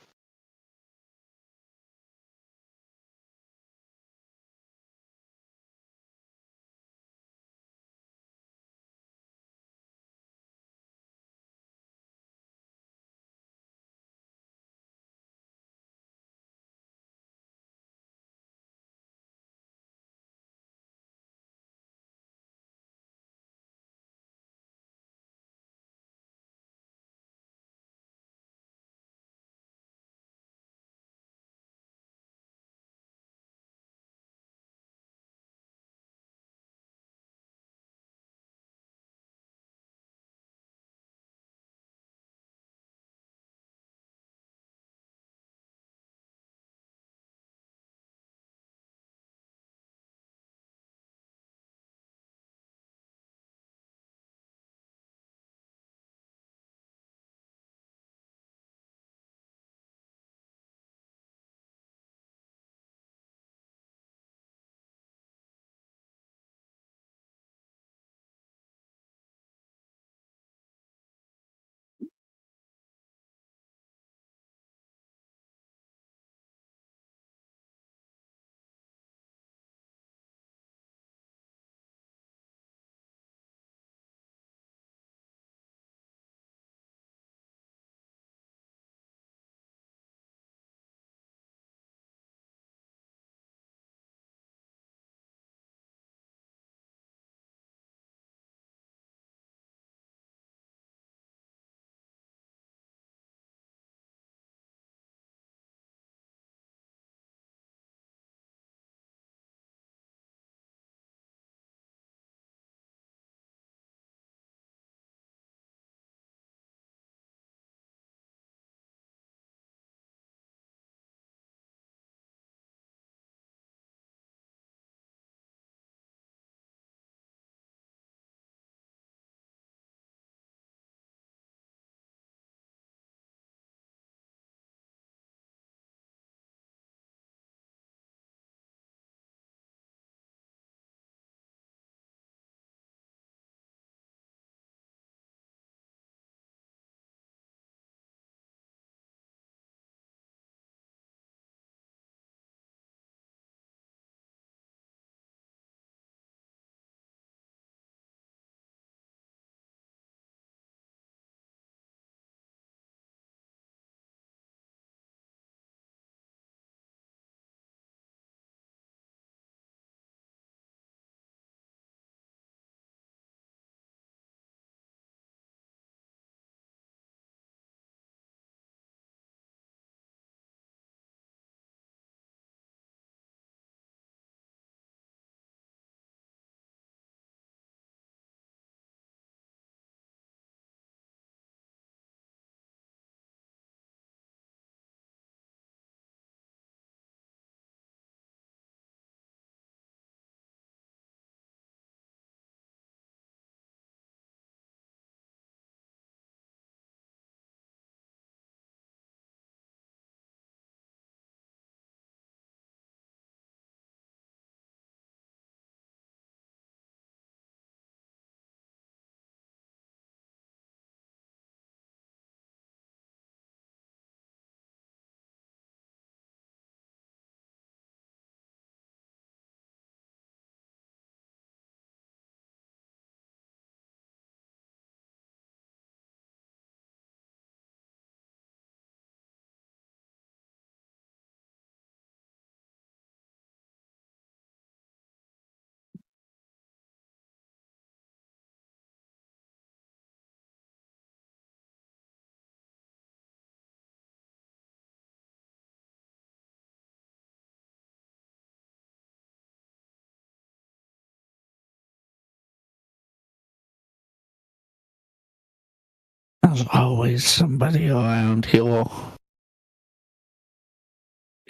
There's always somebody around here.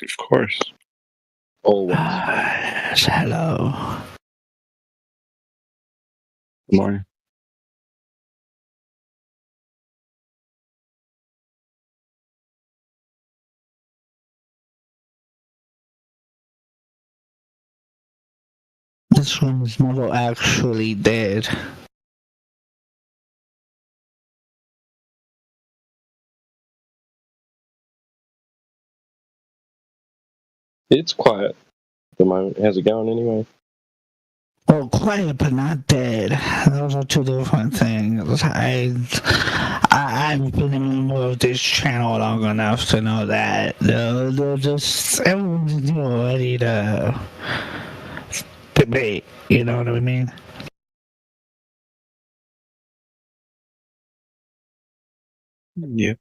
Of course. Always. Hello. Good morning. This one's never actually dead. It's quiet at the moment. How's it going anyway? Well, quiet but not dead. Those are two different things. I've been a member of this channel long enough to know that they're just everyone's ready to debate. You know what I mean? Yeah.